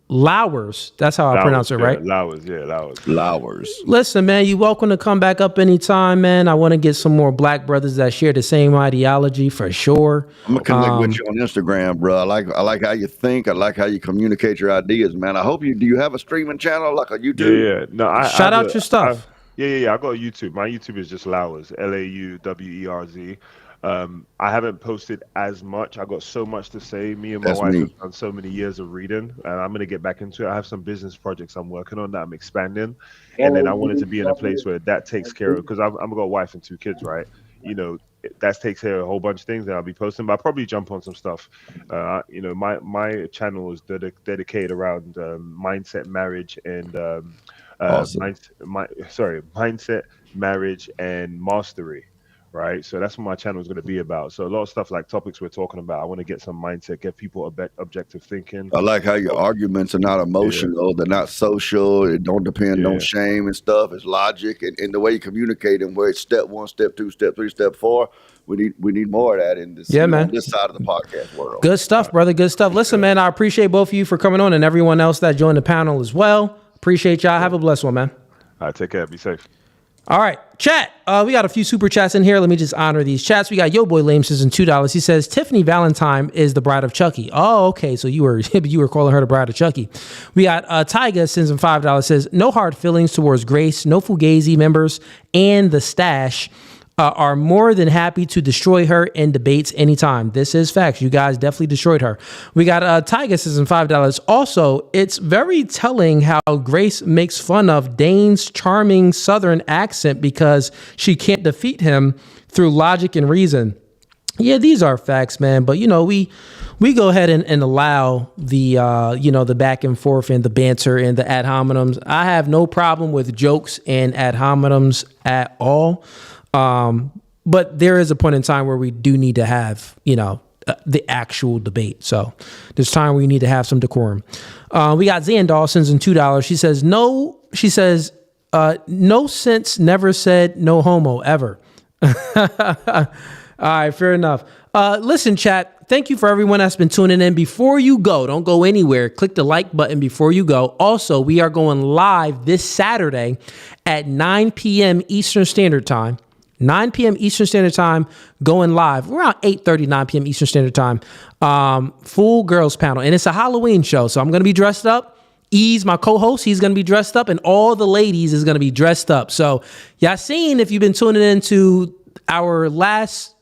Lowers, that's how I pronounce it, right? Lowers. Listen, man, you're welcome to come back up anytime, man. I want to get some more black brothers that share the same ideology for sure. I'm gonna connect with you on Instagram, bro. I like how you think. I like how you communicate your ideas, man. I hope do you have a streaming channel like a YouTube? Yeah. No, shout out your stuff. Yeah. I got a YouTube. My YouTube is just Lowers, Lauwerz. I haven't posted as much. I got so much to say. Me and my wife have done so many years of reading, and I'm gonna get back into it. I have some business projects I'm working on that I'm expanding, and then I wanted to be in a place where that takes care of, because I've got a wife and 2 kids, right? That takes care of a whole bunch of things that I'll be posting, but I'll probably jump on some stuff. My channel is dedicated around mindset, marriage, and awesome. mindset, marriage, and mastery. right? So that's what my channel is going to be about. So a lot of stuff like topics we're talking about, I want to get some mindset, get people objective thinking. I like how your arguments are not emotional, they're not social, it don't depend on shame and stuff, it's logic, and the way you communicate and where it's step 1, step 2, step 3, step 4. We need more of that in this, man. on this side of the podcast world. Good stuff, brother. Good stuff. Listen, man, I appreciate both of you for coming on and everyone else that joined the panel as well. Appreciate y'all. Have a blessed one, man. All right, take care. Be safe. All right, chat. We got a few super chats in here. Let me just honor these chats. We got Yo Boy Lame says in $2. He says Tiffany Valentine is the bride of Chucky. Oh, okay. So you were calling her the bride of Chucky. We got Tyga sends in $5. Says no hard feelings towards Grace. No Fugazi members and the stash are more than happy to destroy her in debates anytime. This is facts. You guys definitely destroyed her. We got Tyga says in $5. Also, it's very telling how Grace makes fun of Dane's charming Southern accent because she can't defeat him through logic and reason. Yeah, these are facts, man. But, we go ahead and allow the, the back and forth and the banter and the ad hominems. I have no problem with jokes and ad hominems at all. But there is a point in time where we do need to have, the actual debate. So there's time where you need to have some decorum. We got Zan Dawson's in $2. She says, no sense, never said no homo ever. All right, fair enough. Listen, chat, thank you for everyone that's been tuning in. Before you go, don't go anywhere. Click the like button before you go. Also, we are going live this Saturday at 9 p.m. Eastern Standard Time. 9 p.m. Eastern Standard Time, going live. We're around 8:30, 9 p.m. Eastern Standard Time. Full girls panel. And it's a Halloween show. So I'm going to be dressed up. Ease, my co-host, he's going to be dressed up. And all the ladies is going to be dressed up. So y'all seen, if you've been tuning into our last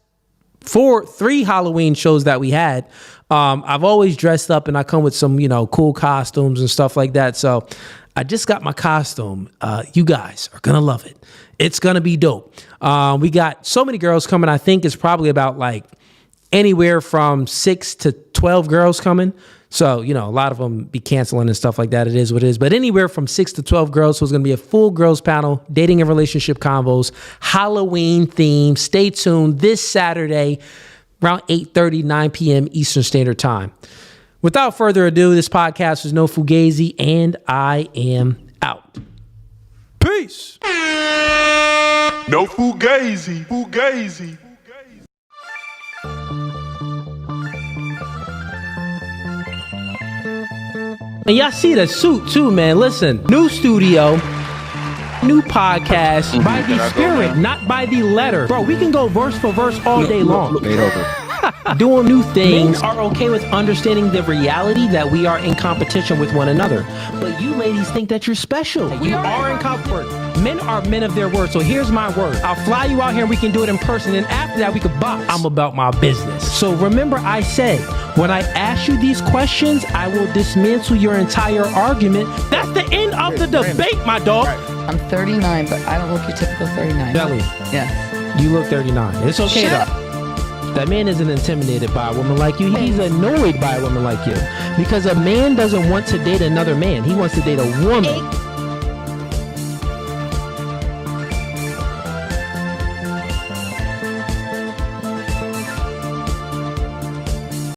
3 Halloween shows that we had, I've always dressed up and I come with some, cool costumes and stuff like that. So I just got my costume. You guys are going to love it. It's going to be dope. We got so many girls coming. I think it's probably about like anywhere from 6 to 12 girls coming. So, a lot of them be canceling and stuff like that. It is what it is. But anywhere from 6 to 12 girls. So it's going to be a full girls panel, dating and relationship convos, Halloween theme. Stay tuned this Saturday around 8:30, 9 p.m. Eastern Standard Time. Without further ado, this podcast is No Fugazi, and I am out. Peace. No Fugazi. Fugazi. And y'all see the suit too, man. Listen, new studio, new podcast by the spirit, not by the letter. Bro, we can go verse for verse all day long. Doing new things. Men are okay with understanding the reality that we are in competition with one another. But you ladies think that you're special. You are in comfort. Men are men of their word. So here's my word. I'll fly you out here and we can do it in person. And after that, we could box. I'm about my business. So remember, I said, when I ask you these questions, I will dismantle your entire argument. That's the end of the debate, my dog. I'm 39, but I don't look your typical 39. Belly. Yeah. You look 39. It's okay, though. That man isn't intimidated by a woman like you. He's annoyed by a woman like you. Because a man doesn't want to date another man. He wants to date a woman.